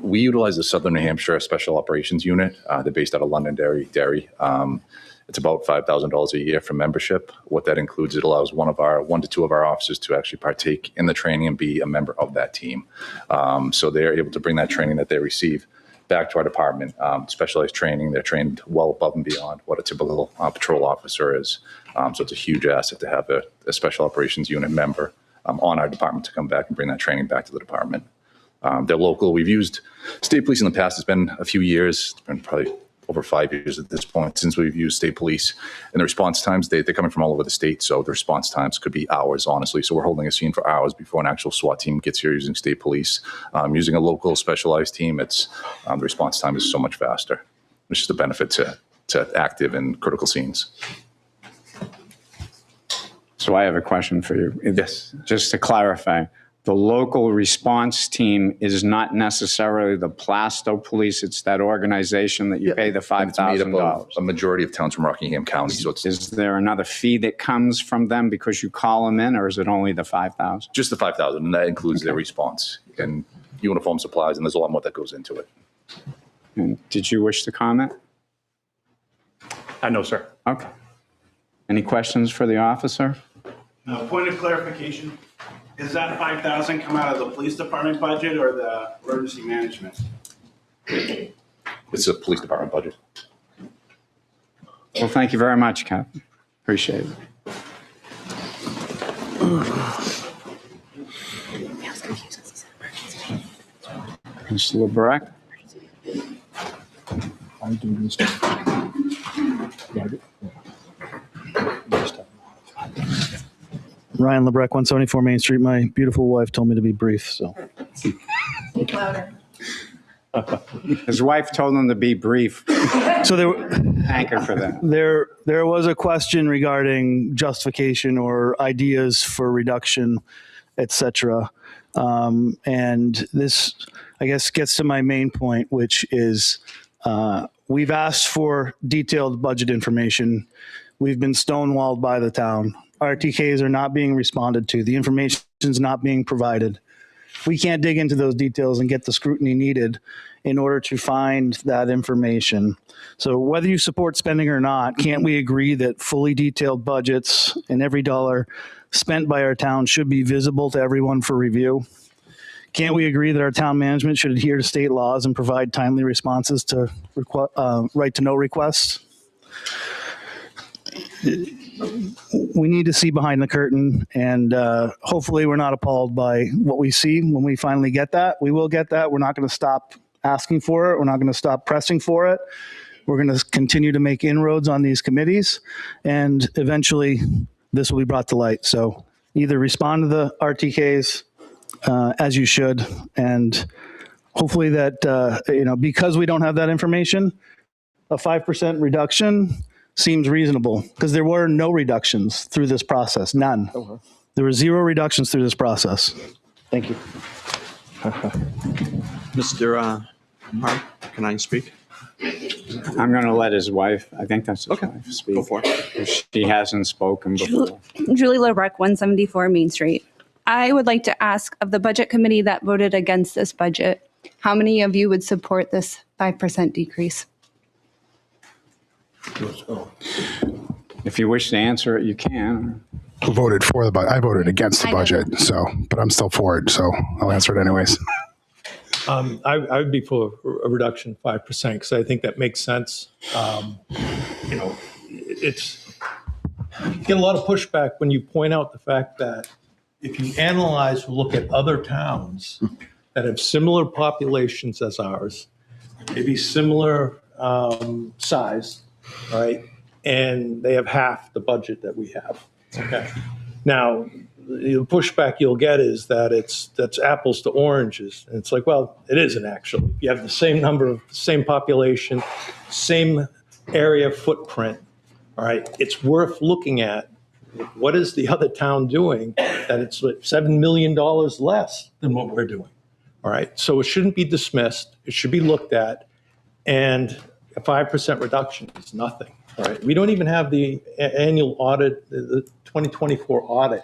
We utilize the Southern New Hampshire Special Operations Unit. They're based out of Londonderry, Derry. It's about $5,000 a year for membership. What that includes, it allows 1 to 2 of our officers to actually partake in the training and be a member of that team. So they're able to bring that training that they receive back to our department. Specialized training, they're trained well above and beyond what a typical patrol officer is. So it's a huge asset to have a Special Operations Unit member on our department to come back and bring that training back to the department. They're local. We've used state police in the past. It's been a few years, it's been probably over 5 years at this point since we've used state police. And the response times, they're coming from all over the state, so the response times could be hours, honestly. So we're holding a scene for hours before an actual SWAT team gets here using state police. Using a local specialized team, it's the response time is so much faster. It's just a benefit to active and critical scenes. So I have a question for you. Yes. Just to clarify, the local response team is not necessarily the Plastow Police. It's that organization that you pay the And it's made up $5,000. of a majority of towns from Rockingham County, so it's Is there another fee that comes from them because you call them in, or is it only the 5,000? just the 5,000, and that includes their response and uniform supplies, and there's a lot more that goes into it. And did you wish to comment? No, sir. Okay. Any questions for the officer? Point of clarification, does that 5,000 come out of the police department budget or the emergency management? It's a police department budget. Well, thank you very much, Captain. Appreciate it. Mr. LeBrecq? Ryan Lebrecq, 174 Main Street. My beautiful wife told me to be brief, so. His wife told him to be brief. So there, Thank her for that. there was a question regarding justification or ideas for reduction, et cetera. And this, I guess, gets to my main point, which is we've asked for detailed budget information. We've been stonewalled by the town. RTKs are not being responded to. The information is not being provided. We can't dig into those details and get the scrutiny needed in order to find that information. So whether you support spending or not, can't we agree that fully detailed budgets and every dollar spent by our town should be visible to everyone for review? Can't we agree that our town management should adhere to state laws and provide timely responses to right to know requests? We need to see behind the curtain, and hopefully we're not appalled by what we see when we finally get that. We will get that. We're not going to stop asking for it. We're not going to stop pressing for it. We're going to continue to make inroads on these committees, and eventually this will be brought to light. So either respond to the RTKs as you should, and hopefully that, because we don't have that information, a 5% reduction seems reasonable, because there were no reductions through this process, none. There were 0 reductions through this process. Thank you. Mr. Hart, can I speak? I'm going to let his wife, I think that's his wife, speak. Go for it. She hasn't spoken before. Julie Lebrecq, 174 Main Street. I would like to ask of the budget committee that voted against this budget, how many of you would support this 5% decrease? If you wish to answer it, you can. Who voted for the budget? I voted against the budget, so, but I'm still for it, so I'll answer it anyways. I would be for a reduction of 5% because I think that makes sense. It's you get a lot of pushback when you point out the fact that if you analyze or look at other towns that have similar populations as ours, maybe similar size, right, and they have half the budget that we have. Okay. Now, the pushback you'll get is that that's apples to oranges. And it's like, well, it isn't actually. You have the same number of, same population, same area footprint, all right? It's worth looking at. What is the other town doing that it's like $7 million less than what we're doing, all right? So it shouldn't be dismissed. It should be looked at. And a 5% reduction is nothing, all right? We don't even have the annual audit, the 2024 audit,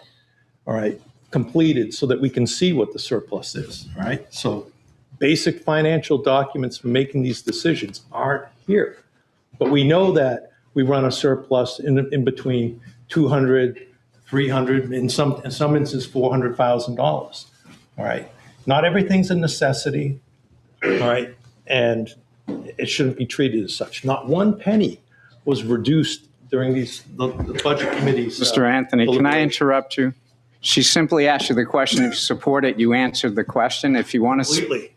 all right, completed so that we can see what the surplus is, all right? So basic financial documents for making these decisions aren't here. But we know that we run a surplus in between 200, 300, in some instances, $400,000, all right? Not everything's a necessity, all right? And it shouldn't be treated as such. Not one penny was reduced during the budget committees. Mr. Anthony, can I interrupt you? She simply asked you the question. If you support it, you answered the question. If you want to... Completely.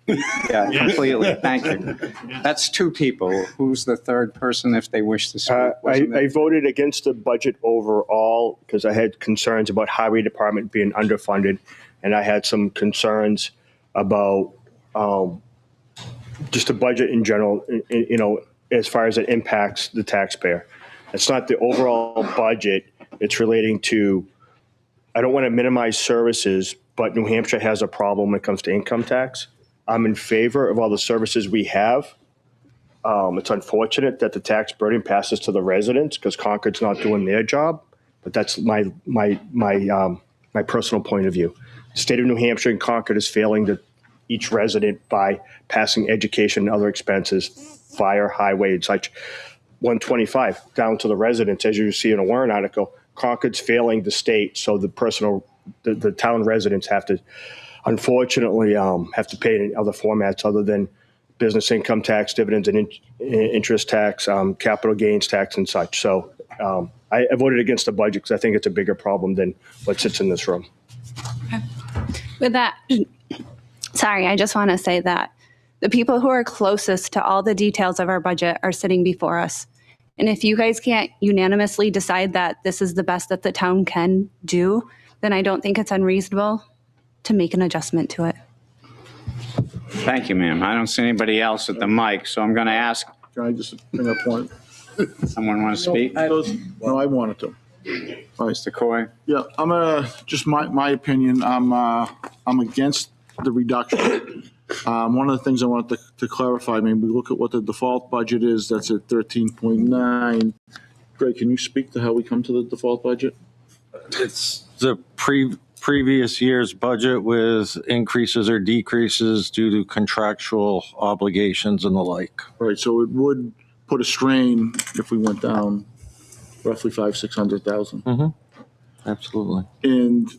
Yeah, completely. Thank you. That's 2 people. Who's the third person if they wish to speak? I voted against the budget overall because I had concerns about highway department being underfunded, and I had some concerns about just the budget in general, as far as it impacts the taxpayer. It's not the overall budget. It's relating to, I don't want to minimize services, but New Hampshire has a problem when it comes to income tax. I'm in favor of all the services we have. It's unfortunate that the tax burden passes to the residents because Concord's not doing their job, but that's my personal point of view. The state of New Hampshire and Concord is failing each resident by passing education and other expenses, fire, highway, and such. 125 down to the residents, as you see in a warrant article. Concord's failing the state, so the town residents have to, unfortunately, have to pay it in other formats other than business income tax, dividends and interest tax, capital gains tax, and such. So I voted against the budget because I think it's a bigger problem than what sits in this room. With that, sorry, I just want to say that the people who are closest to all the details of our budget are sitting before us. And if you guys can't unanimously decide that this is the best that the town can do, then I don't think it's unreasonable to make an adjustment to it. Thank you, ma'am. I don't see anybody else at the mic, so I'm going to ask. Can I just bring up one? Someone want to speak? No, I wanted to. Mr. Coy? Yeah, I'm just my opinion. I'm against the reduction. One of the things I wanted to clarify, I mean, we look at what the default budget is. That's at 13.9. Greg, can you speak to how we come to the default budget? It's the previous year's budget with increases or decreases due to contractual obligations and the like. Right, so it would put a strain if we went down roughly 500,000-600,000. Mm-hmm. Absolutely. And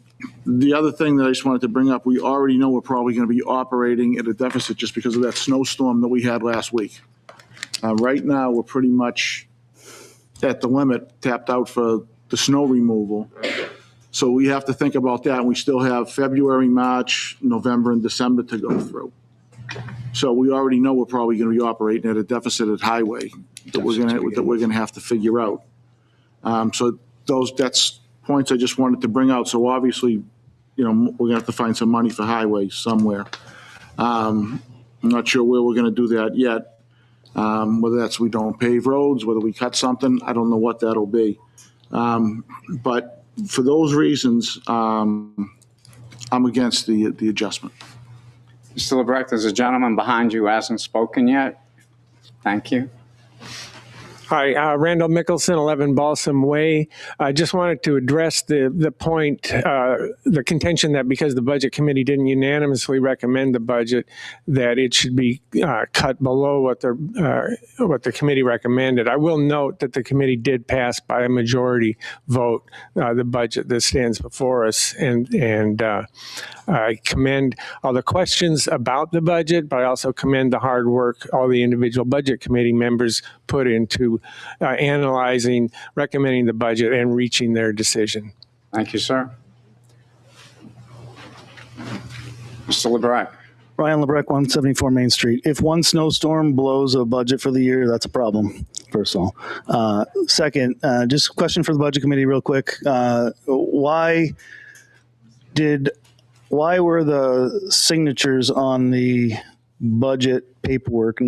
the other thing that I just wanted to bring up, we already know we're probably going to be operating at a deficit just because of that snowstorm that we had last week. Right now, we're pretty much at the limit, tapped out for the snow removal. So we have to think about that. We still have February, March, November, and December to go through. So we already know we're probably going to be operating at a deficit at highway that we're going to have to figure out. So that's points I just wanted to bring out. So obviously, we're going to have to find some money for highway somewhere. I'm not sure where we're going to do that yet. Whether that's we don't pave roads, whether we cut something, I don't know what that'll be. But for those reasons, I'm against the adjustment. Mr. LeBrecq, there's a gentleman behind you who hasn't spoken yet. Thank you. Hi, Randall Mickelson, 11 Balsam Way. I just wanted to address the point, the contention that because the Budget Committee didn't unanimously recommend the budget, that it should be cut below what the committee recommended. I will note that the committee did pass by a majority vote the budget that stands before us, and I commend all the questions about the budget, but I also commend the hard work all the individual Budget Committee members put into analyzing, recommending the budget, and reaching their decision. Thank you, sir. Mr. LeBrecq. Ryan LeBrecq, 174 Main Street. If one snowstorm blows a budget for the year, that's a problem, first of all. Second, just a question for the Budget Committee real quick. Why were the signatures on the budget paperwork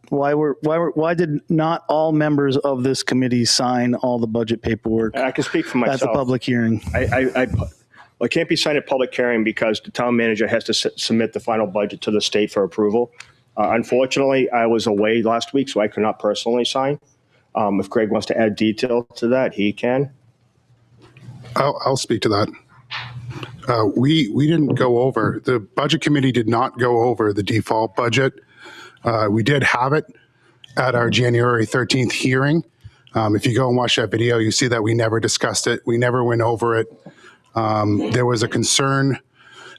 why did not all members of this committee sign all the budget paperwork? I can speak for myself. At the public hearing. It can't be signed at public hearing because the town manager has to submit the final budget to the state for approval. Unfortunately, I was away last week, so I could not personally sign. If Greg wants to add detail to that, he can. I'll speak to that. We didn't go over, the Budget Committee did not go over the default budget. We did have it at our January 13th hearing. If you go and watch that video, you see that we never discussed it. We never went over it. There was a concern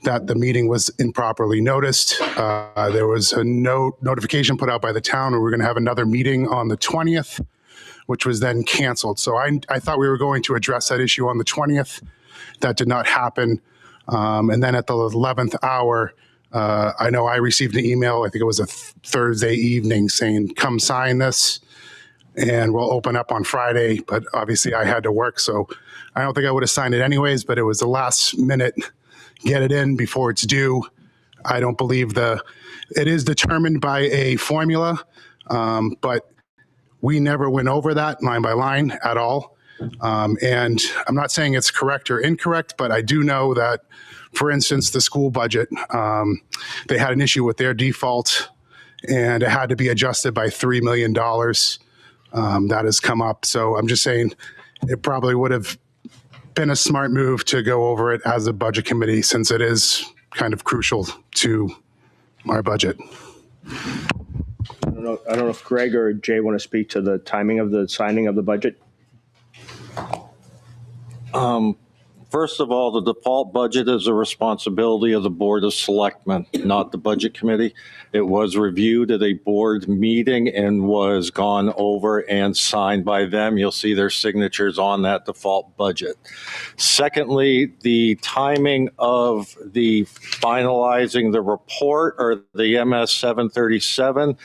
that the meeting was improperly noticed. There was a notification put out by the town, and we're going to have another meeting on the 20th, which was then canceled. So I thought we were going to address that issue on the 20th. That did not happen. And then at the 11th hour, I know I received an email, I think it was a Thursday evening, saying, come sign this and we'll open up on Friday. But obviously I had to work, so I don't think I would have signed it anyways, but it was the last minute, get it in before it's due. I don't believe it is determined by a formula, but we never went over that line by line at all. And I'm not saying it's correct or incorrect, but I do know that, for instance, the school budget, they had an issue with their default and it had to be adjusted by $3 million. That has come up. So I'm just saying it probably would have been a smart move to go over it as a budget committee, since it is kind of crucial to our budget. I don't know if Greg or Jay want to speak to the timing of the signing of the budget. First of all, the default budget is a responsibility of the Board of Selectmen, not the Budget Committee. It was reviewed at a board meeting and was gone over and signed by them. You'll see their signatures on that default budget. Secondly, the timing of the finalizing the report, or the MS 737,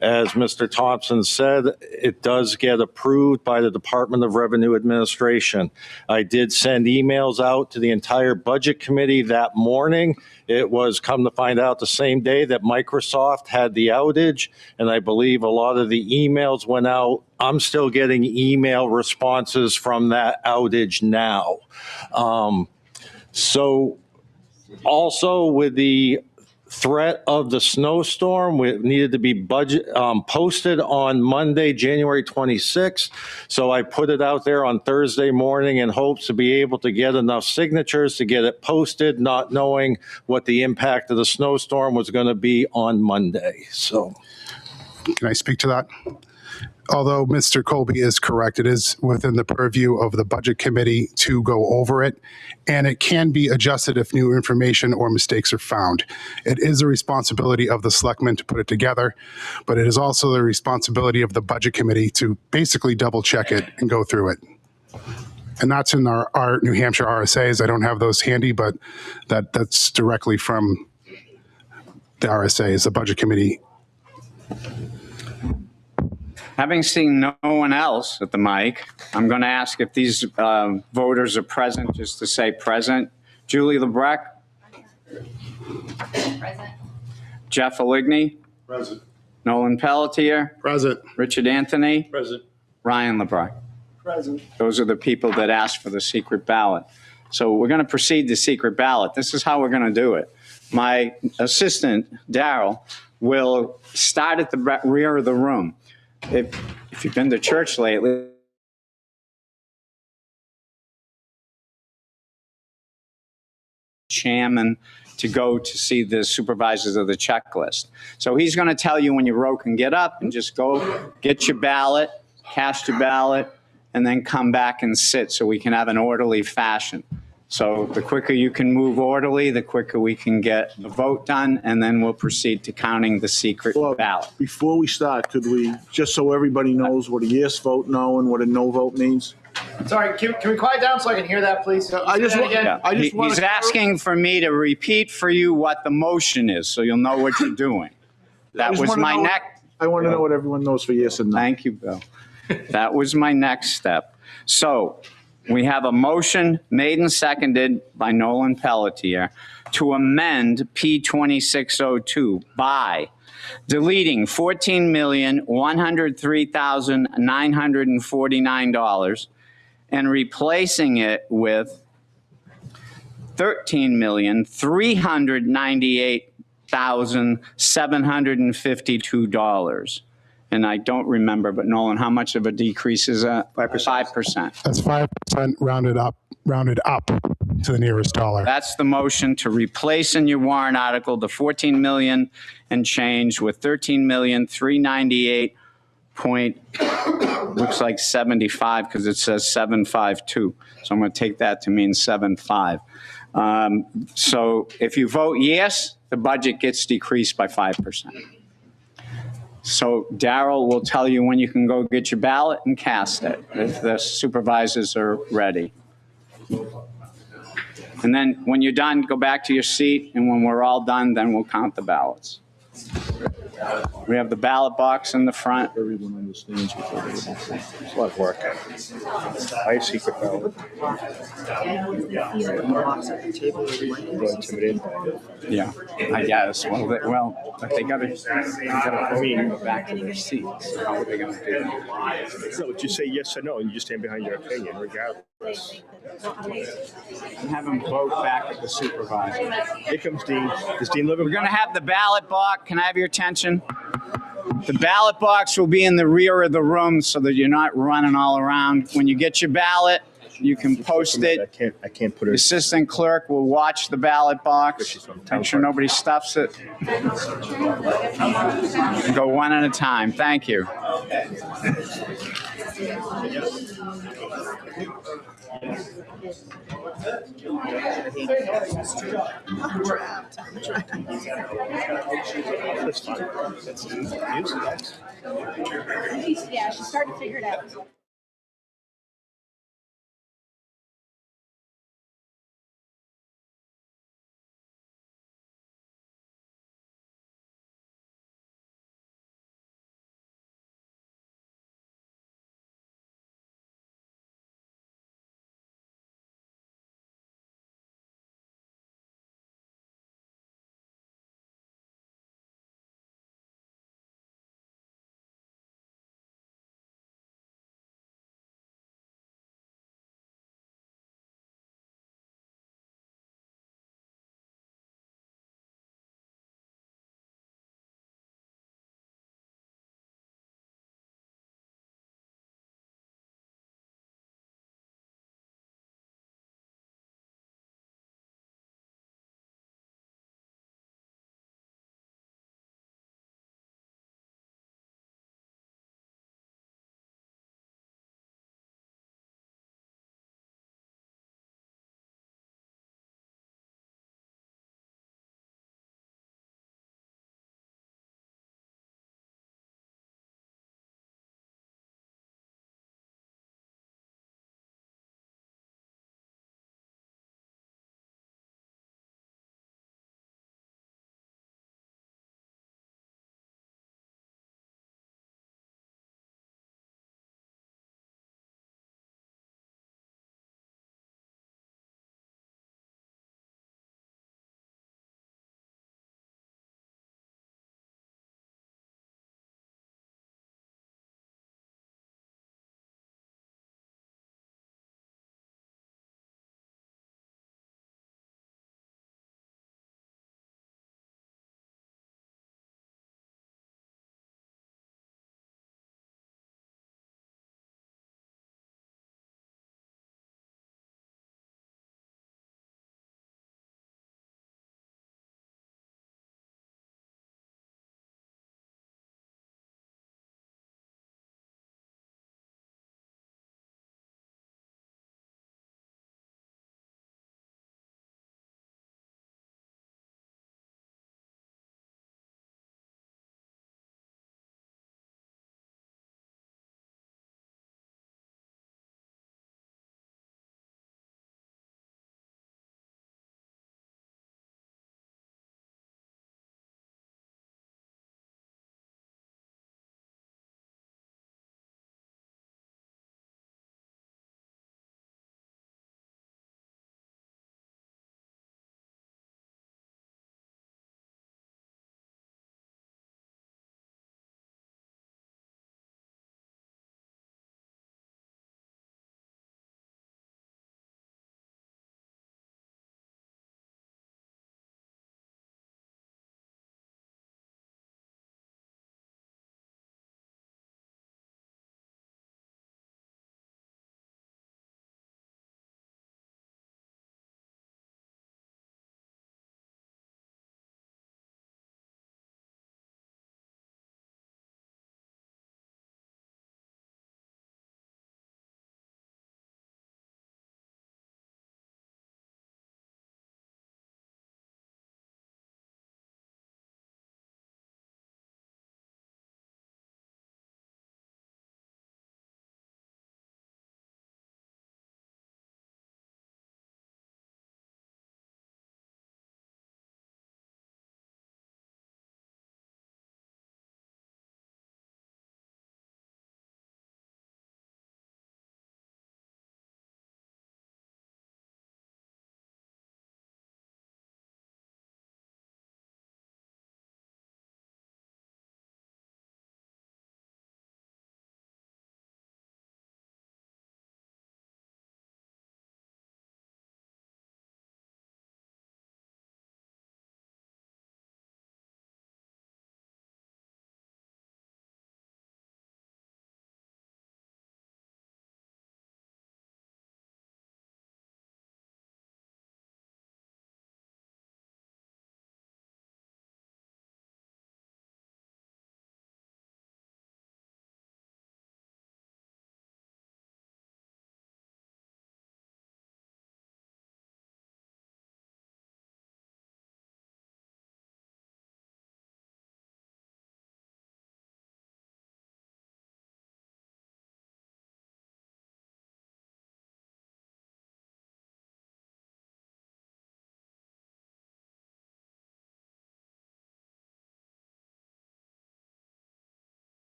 as Mr. Thompson said, it does get approved by the Department of Revenue Administration. I did send emails out to the entire Budget Committee that morning. It was, come to find out, the same day that Microsoft had the outage, and I believe a lot of the emails went out. I'm still getting email responses from that outage now. So also with the threat of the snowstorm, it needed to be posted on Monday, January 26th. So I put it out there on Thursday morning in hopes to be able to get enough signatures to get it posted, not knowing what the impact of the snowstorm was going to be on Monday. So, can I speak to that? Although Mr. Colby is correct, it is within the purview of the Budget Committee to go over it, and it can be adjusted if new information or mistakes are found. It is a responsibility of the selectmen to put it together, but it is also the responsibility of the Budget Committee to basically double check it and go through it. And that's in our New Hampshire RSAs. I don't have those handy, but that's directly from the RSAs, the Budget Committee. Having seen no one else at the mic, I'm going to ask if these voters are present, just to say present. Julie Lebrecht? Present. Jeff Aligny? Present. Nolan Pelletier? Present. Richard Anthony? Present. Ryan Lebrecht? Present. Those are the people that asked for the secret ballot. So we're going to proceed to secret ballot. This is how we're going to do it. My assistant, Daryl, will start at the rear of the room. If you've been to church lately, chairman to go to see the supervisors of the checklist. So he's going to tell you when you're broke and get up and just go get your ballot, cast your ballot, and then come back and sit so we can have an orderly fashion. So the quicker you can move orderly, the quicker we can get the vote done, and then we'll proceed to counting the secret ballot. Before we start, could we, just so everybody knows what a yes vote no and what a no vote means? Sorry, can we quiet down so I can hear that, please? He's asking for me to repeat for you what the motion is, so you'll know what you're doing. That was my next. I want to know what everyone knows for yes and no. Thank you, Bill. That was my next step. So we have a motion made and seconded by Nolan Pelletier to amend P2602 by deleting $14,103,949 and replacing it with $13,398,752. And I don't remember, but Nolan, how much of a decrease is that? 5%. That's 5% rounded up to the nearest dollar. That's the motion to replace in your warrant article the 14 million and change with 13,398 looks like 75 because it says 752. So I'm going to take that to mean 75. So if you vote yes, the budget gets decreased by 5%. So Daryl will tell you when you can go get your ballot and cast it if the supervisors are ready. And then when you're done, go back to your seat, and when we're all done, then we'll count the ballots. We have the ballot box in the front. Everyone understands what they're doing. It's a lot of work. I secret ballot. Intimidated. Yeah, I guess. If they gotta vote back in their seats, how are they gonna do that? No, just say yes or no, and you just stand behind your opinion, regardless. And have them vote back at the supervisor. Here comes Dean. Does Dean live in? We're gonna have the ballot box. Can I have your attention? The ballot box will be in the rear of the room so that you're not running all around. When you get your ballot, you can post it. I can't put The it. assistant clerk will watch the ballot box, make sure nobody stuffs it. Go one at a time. Thank you. That's fine. That's Yeah, she's starting to figure it out.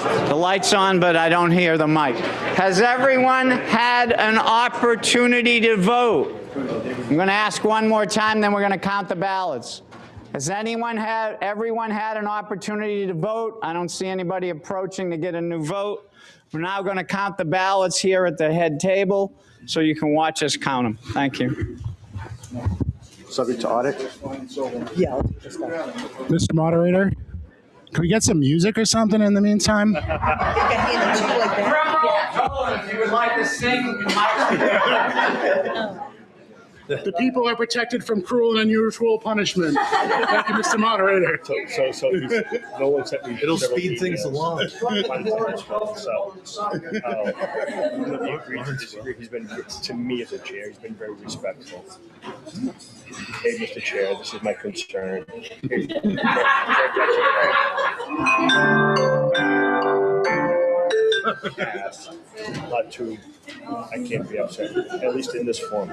The light's on, but I don't hear the mic. Has everyone had an opportunity to vote? I'm going to ask one more time, then we're going to count the ballots. Has everyone had an opportunity to vote? I don't see anybody approaching to get a new vote. We're now going to count the ballots here at the head table, so you can watch us count them. Thank you. Subject to audit? Yeah. Mr. Moderator, can we get some music or something in the meantime? If you would like to sing, The people are protected from cruel and unusual punishment. Thank you, Mr. Moderator. It'll speed things along. He's been, to me as a chair, he's been very respectful. Hey, Mr. Chair, this is my concern. Not too, I can't be upset, at least in this form.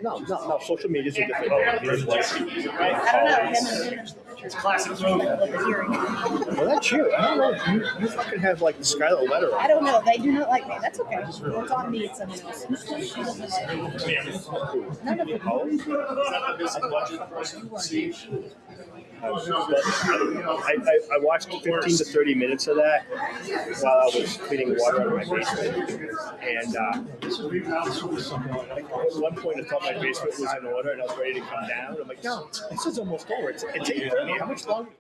No, social media is a different. It's classic hearing. Well, that's you. I don't know. You fucking have like the Scarlet Letter. I don't know. They do not like me. That's okay. It's on me. It's someone else. None of them. I watched 15 to 30 minutes of that while I was cleaning water out of my basement. And at one point I thought my basement was in order and I was ready to come down. I'm like, no, this is almost over. It's 8:30. How much longer?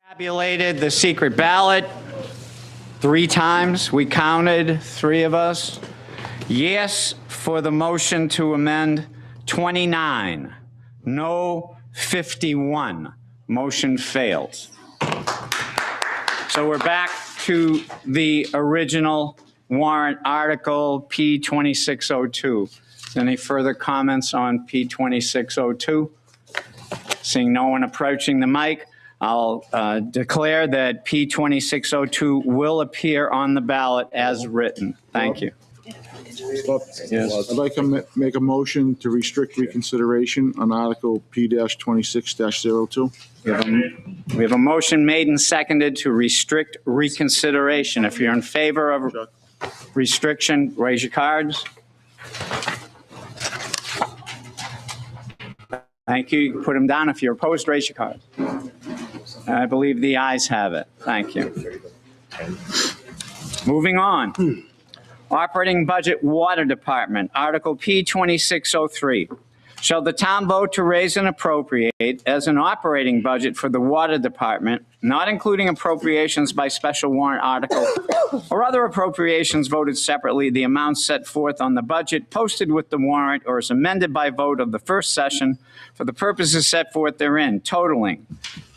Tabulated the secret ballot 3 times. We counted 3 of us. Yes for the motion to amend 29. No 51. Motion fails. So we're back to the original warrant article P2602. Any further comments on P2602? Seeing no one approaching the mic, I'll declare that P2602 will appear on the ballot as written. Thank you. Yes. I'd like to make a motion to restrict reconsideration on Article P-26-02. We have a motion made and seconded to restrict reconsideration. If you're in favor of restriction, raise your cards. Thank you. You can put them down. If you're opposed, raise your card. I believe the ayes have it. Thank you. Moving on. Operating Budget Water Department, Article P2603. Shall the town vote to raise and appropriate as an operating budget for the Water Department, not including appropriations by special warrant article or other appropriations voted separately, the amounts set forth on the budget posted with the warrant or as amended by vote of the first session for the purposes set forth therein, totaling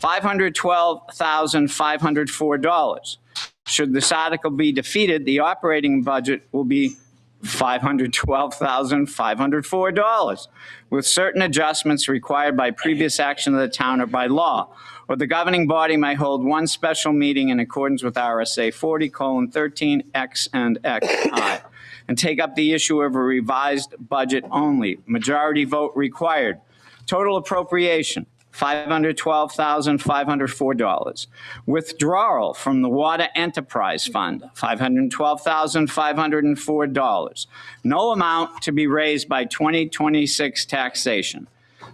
$512,504. Should this article be defeated, the operating budget will be $512,504, with certain adjustments required by previous action of the town or by law, or the governing body may hold one special meeting in accordance with RSA 40:13X and XI, and take up the issue of a revised budget only. Majority vote required. Total appropriation, $512,504. Withdrawal from the Water Enterprise Fund, $512,504. No amount to be raised by 2026 taxation.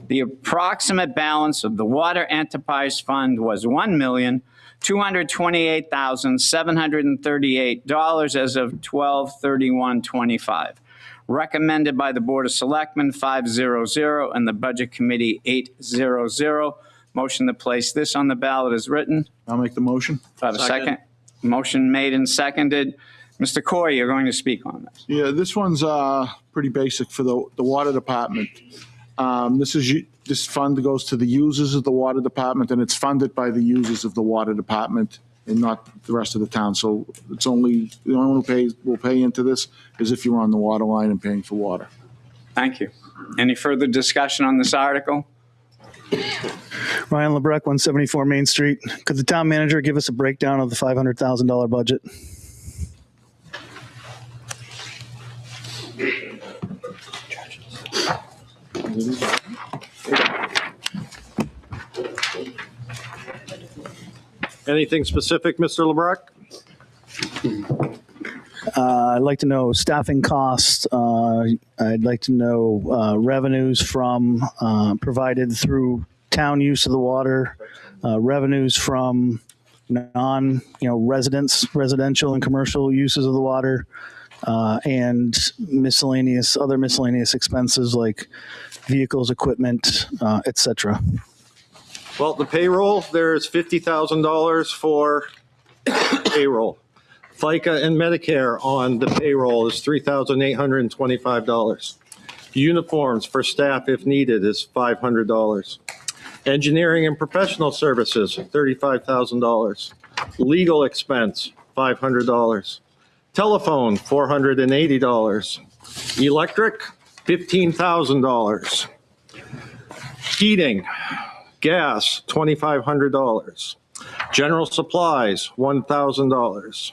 The approximate balance of the Water Enterprise Fund was $1,228,738 as of 12/31/25. Recommended by the Board of Selectmen 500 and the Budget Committee 800. Motion to place this on the ballot is written. I'll make the motion. Do I have a second? Motion made and seconded. Mr. Corey, you're going to speak on this. Yeah, this one's pretty basic for the Water Department. This fund goes to the users of the Water Department, and it's funded by the users of the Water Department and not the rest of the town. So it's only, the only one who will pay into this is if you're on the water line and paying for water. Thank you. Any further discussion on this article? Ryan LeBrecq, 174 Main Street. Could the town manager give us a breakdown of the $500,000 budget? Anything specific, Mr. LeBrecq? I'd like to know staffing costs. I'd like to know revenues from provided through town use of the water, revenues from residential and commercial uses of the water, and other miscellaneous expenses like vehicles, equipment, etc. Well, the payroll, there's $50,000 for payroll. FICA and Medicare on the payroll is $3,825. Uniforms for staff, if needed, is $500. Engineering and professional services, $35,000. Legal expense, $500. Telephone, $480. Electric, $15,000. Heating, gas, $2,500. General supplies, $1,000.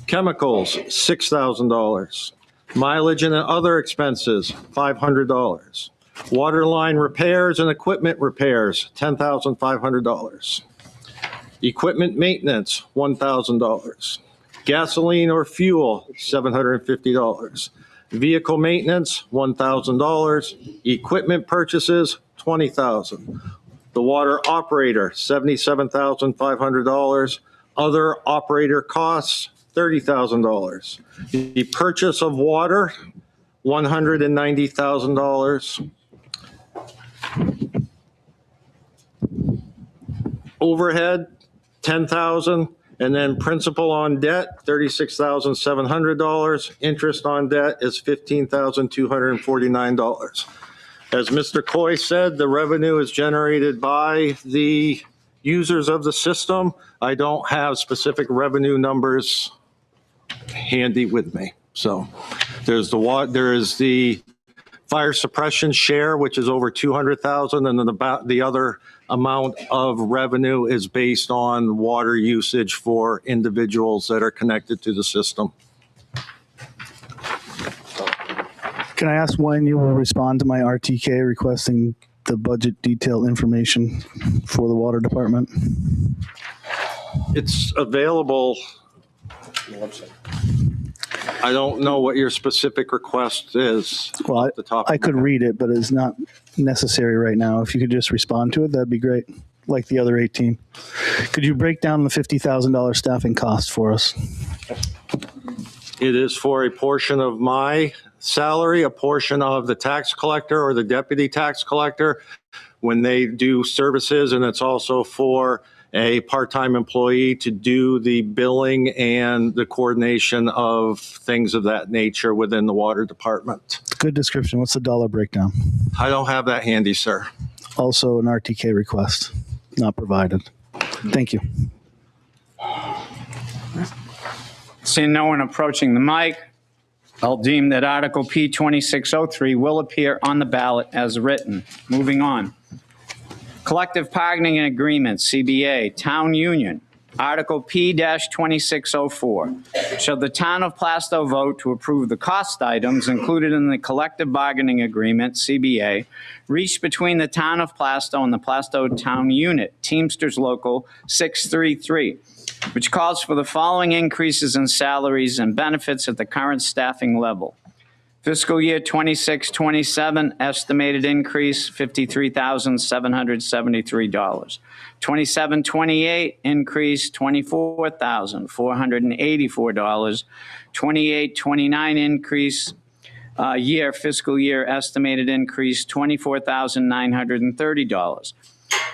Chemicals, $6,000. Mileage and other expenses, $500. Water line repairs and equipment repairs, $10,500. Equipment maintenance, $1,000. Gasoline or fuel, $750. Vehicle maintenance, $1,000. Equipment purchases, $20,000. The water operator, $77,500. Other operator costs, $30,000. The purchase of water, $190,000. Overhead, $10,000. And then principal on debt, $36,700. Interest on debt is $15,249. As Mr. Coy said, the revenue is generated by the users of the system. I don't have specific revenue numbers handy with me. So there is the fire suppression share, which is over 200,000, and then the other amount of revenue is based on water usage for individuals that are connected to the system. Can I ask when you will respond to my RTK requesting the budget detail information for the water department? It's available. I don't know what your specific request is. Well, I could read it, but it's not necessary right now. If you could just respond to it, that'd be great, like the other 18. Could you break down the $50,000 staffing cost for us? It is for a portion of my salary, a portion of the tax collector or the deputy tax collector when they do services, and it's also for a part-time employee to do the billing and the coordination of things of that nature within the water department. Good description. What's the dollar breakdown? I don't have that handy, sir. Also an RTK request, not provided. Thank you. Seeing no one approaching the mic, I'll deem that Article P 2603 will appear on the ballot as written. Moving on. Collective Bargaining Agreement, CBA, Town Union, Article P-2604. Shall the Town of Plastow vote to approve the cost items included in the Collective Bargaining Agreement, CBA, reached between the Town of Plastow and the Plastow Town Unit, Teamsters Local 633, which calls for the following increases in salaries and benefits at the current staffing level. Fiscal year 26-27, estimated increase $53,773. 27-28, increase $24,484. 28-29, increase fiscal year estimated increase $24,930.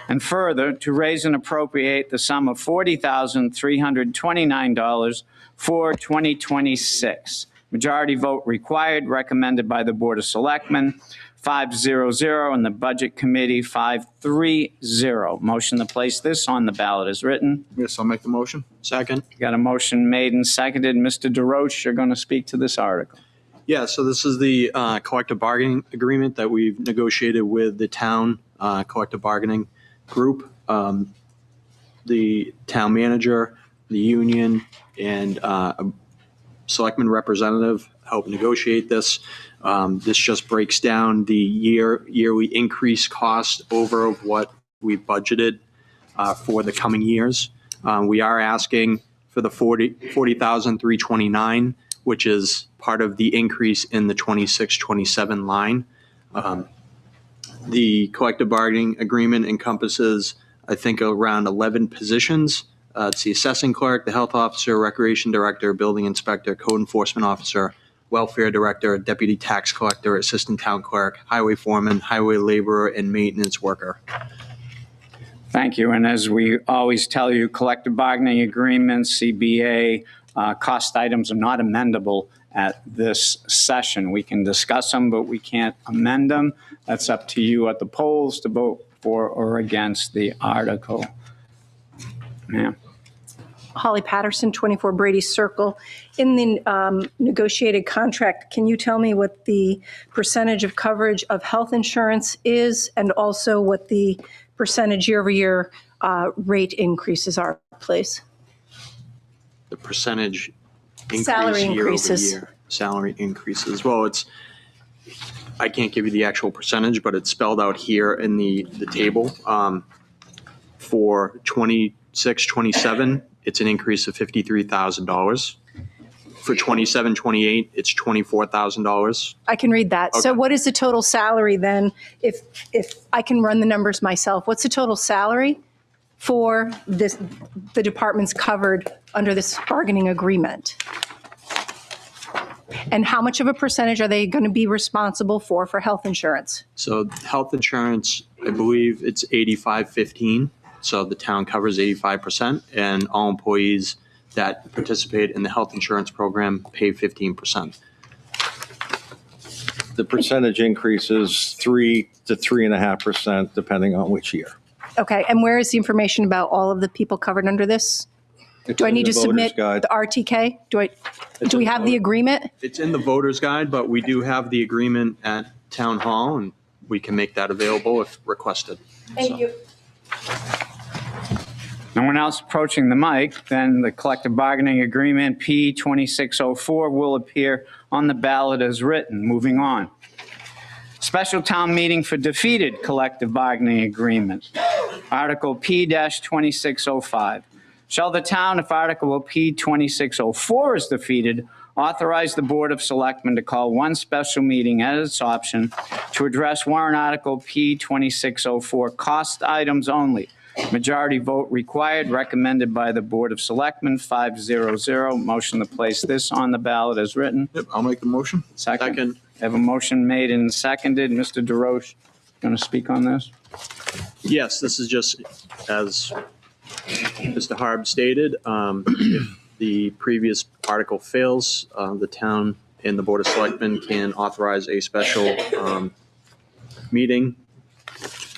And further, to raise and appropriate the sum of $40,329 for 2026. Majority vote required, recommended by the Board of Selectmen, 5-0-0, and the Budget Committee, 5-3-0. Motion to place this on the ballot is written. Yes, I'll make the motion. Second. Got a motion made and seconded. Mr. DeRoche, you're going to speak to this article. Yeah, so this is the collective bargaining agreement that we've negotiated with the town collective bargaining group, the town manager, the union, and a selectman representative helped negotiate this. This just breaks down the yearly increase cost over what we budgeted for the coming years. We are asking for the $40,329, which is part of the increase in the 26-27 line. The collective bargaining agreement encompasses, I think, around 11 positions. It's the assessing clerk, the health officer, recreation director, building inspector, code enforcement officer, welfare director, deputy tax collector, assistant town clerk, highway foreman, highway laborer, and maintenance worker. Thank you. And as we always tell you, collective bargaining agreements, CBA, cost items are not amendable at this session. We can discuss them, but we can't amend them. That's up to you at the polls to vote for or against the article. Ma'am. Holly Patterson, 24 Brady Circle. In the negotiated contract, can you tell me what the percentage of coverage of health insurance is, and also what the percentage year-over-year rate increases are, please? The percentage increase Salary increases. year-over-year. Salary increases. Well, I can't give you the actual percentage, but it's spelled out here in the table. For 26-27, it's an increase of $53,000. For 27-28, it's $24,000. I can read that. Okay. So what is the total salary then, if I can run the numbers myself? What's the total salary for the departments covered under this bargaining agreement? And how much of a percentage are they going to be responsible for health insurance? So health insurance, I believe it's 85-15. So the town covers 85%, and all employees that participate in the health insurance program pay 15%. The percentage increase is 3 to 3.5%, depending on which year. Okay, and where is the information about all of the people covered under this? Do I in need the to voter's submit guide. the RTK? Do we have the agreement? It's in the voter's guide, but we do have the agreement at town hall, and we can make that available if requested. Thank you. No one else approaching the mic, then the collective bargaining agreement P2604 will appear on the ballot as written. Moving on. Special town meeting for defeated collective bargaining agreement. Article P-2605. Shall the town, if Article P-2604 is defeated, authorize the Board of Selectmen to call one special meeting at its option to address warrant Article P-2604 cost items only. Majority vote required, recommended by the Board of Selectmen, 500. Motion to place this on the ballot as written. Yep, I'll make the motion. Second. I have a motion made and seconded. Mr. DeRoche, going to speak on this? Yes, this is just, as Mr. Harb stated, if the previous article fails, the town and the Board of Selectmen can authorize a special meeting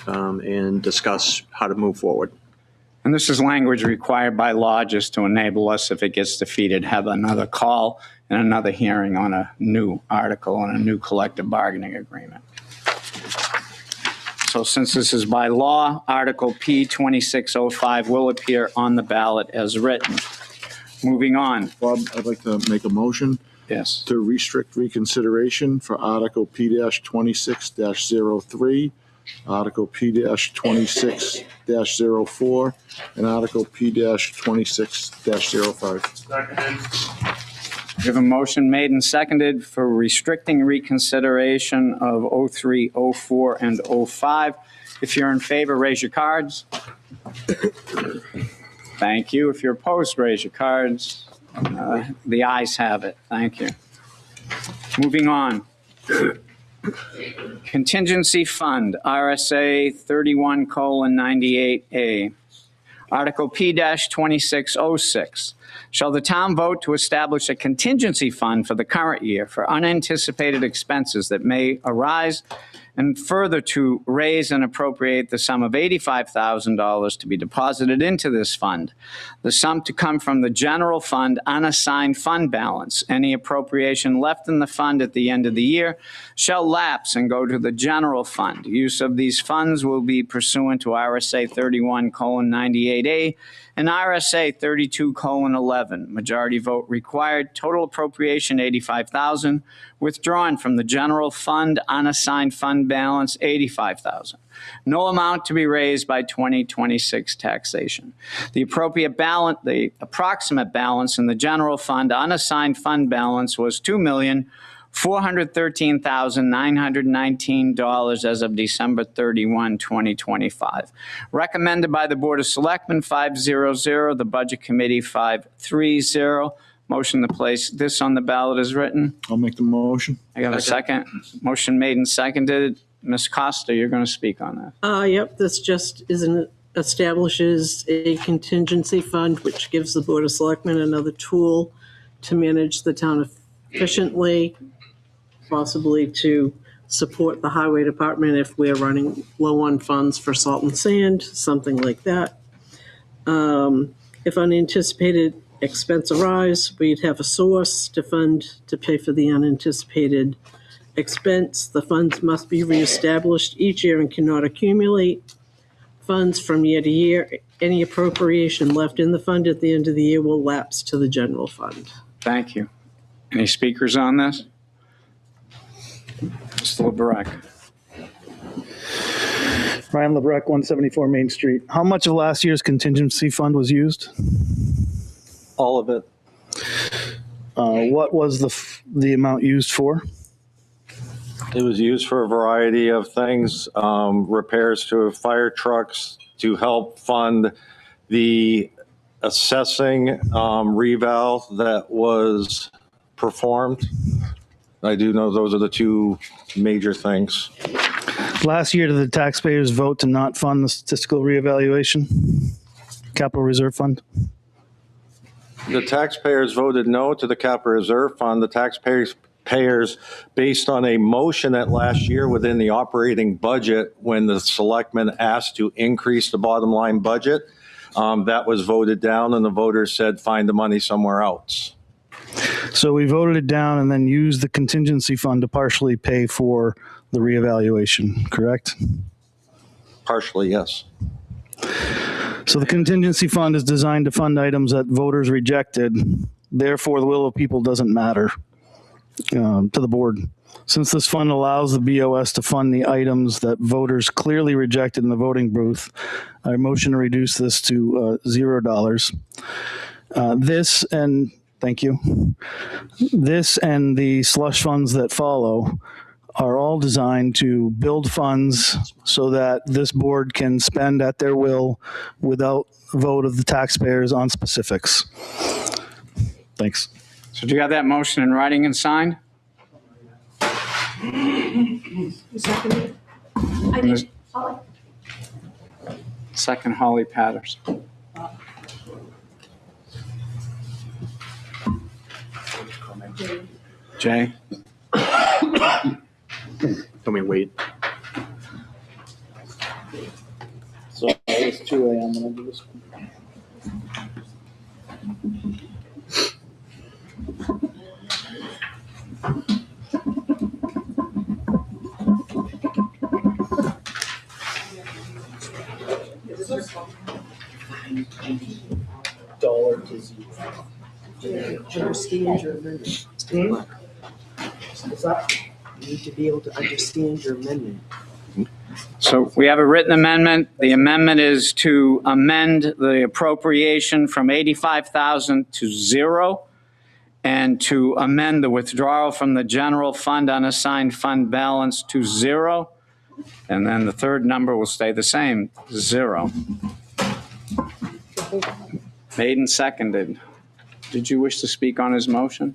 and discuss how to move forward. And this is language required by law just to enable us, if it gets defeated, have another call and another hearing on a new article and a new collective bargaining agreement. So since this is by law, Article P-2605 will appear on the ballot as written. Moving on. Bob, I'd like to make a motion. Yes. To restrict reconsideration for Article P-26-03, Article P-26-04, and Article P-26-05. We have a motion made and seconded for restricting reconsideration of 03, 04, and 05. If you're in favor, raise your cards. Thank you. If you're opposed, raise your cards. The ayes have it. Thank you. Moving on. Contingency Fund, RSA 31:98A. Article P-2606. Shall the town vote to establish a contingency fund for the current year for unanticipated expenses that may arise, and further to raise and appropriate the sum of $85,000 to be deposited into this fund. The sum to come from the general fund unassigned fund balance. Any appropriation left in the fund at the end of the year shall lapse and go to the general fund. Use of these funds will be pursuant to RSA 31:98A and RSA 32:11. Majority vote required. Total appropriation $85,000. Withdrawn from the general fund unassigned fund balance $85,000. No amount to be raised by 2026 taxation. The appropriate balance, the approximate balance in the general fund unassigned fund balance was $2,413,919 as of December 31, 2025. Recommended by the Board of Selectmen, 500, the Budget Committee, 530. Motion to place this on the ballot is written. I'll make the motion. I got a second. Motion made and seconded. Ms. Costa, you're going to speak on that. Yep, this just establishes a contingency fund, which gives the Board of Selectmen another tool to manage the town efficiently, possibly to support the highway department if we're running low on funds for salt and sand, something like that. If unanticipated expense arise, we'd have a source to fund to pay for the unanticipated expense. The funds must be reestablished each year and cannot accumulate funds from year to year. Any appropriation left in the fund at the end of the year will lapse to the general fund. Thank you. Any speakers on this? Mr. LeBrecq. Ryan LeBrecq, 174 Main Street. How much of last year's contingency fund was used? All of it. What was the amount used for? It was used for a variety of things, repairs to fire trucks, to help fund the assessing reval that was performed. I do know those are the two major things. Last year, did the taxpayers vote to not fund the statistical reevaluation? Capital Reserve Fund? The taxpayers voted no to the capital reserve fund. The taxpayers based on a motion that last year within the operating budget, when the selectmen asked to increase the bottom line budget, that was voted down and the voters said, find the money somewhere else. So we voted it down and then used the contingency fund to partially pay for the reevaluation, correct? Partially, yes. So the contingency fund is designed to fund items that voters rejected. Therefore, the will of people doesn't matter to the board. Since this fund allows the BOS to fund the items that voters clearly rejected in the voting booth, I motion to reduce this to $0. This and thank you. This and the slush funds that follow are all designed to build funds so that this board can spend at their will without vote of the taxpayers on specifics. Thanks. So do you have that motion in writing and signed? Second. I did. Holly. Second, Holly Patterson. Jay? Let me wait. So it's 2 a.m. when I do this. Dollar to zero. Understand your amendment. What's up? You need to be able to understand your amendment. So we have a written amendment. The amendment is to amend the appropriation from 85,000 to 0 and to amend the withdrawal from the general fund unassigned fund balance to 0. And then the third number will stay the same, 0. Made and seconded. Did you wish to speak on his motion?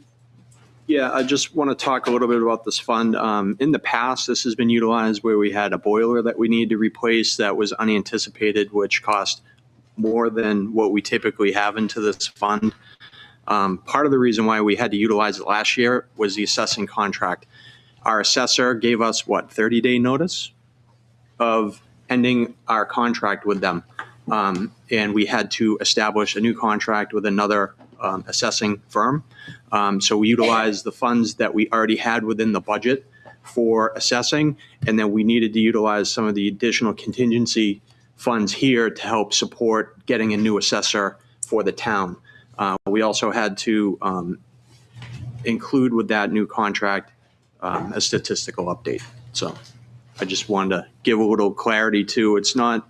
Yeah, I just want to talk a little bit about this fund. In the past, this has been utilized where we had a boiler that we needed to replace that was unanticipated, which cost more than what we typically have into this fund. Part of the reason why we had to utilize it last year was the assessing contract. Our assessor gave us, 30-day notice of ending our contract with them. And we had to establish a new contract with another assessing firm. So we utilized the funds that we already had within the budget for assessing, and then we needed to utilize some of the additional contingency funds here to help support getting a new assessor for the town. We also had to include with that new contract a statistical update. So I just wanted to give a little clarity too. It's not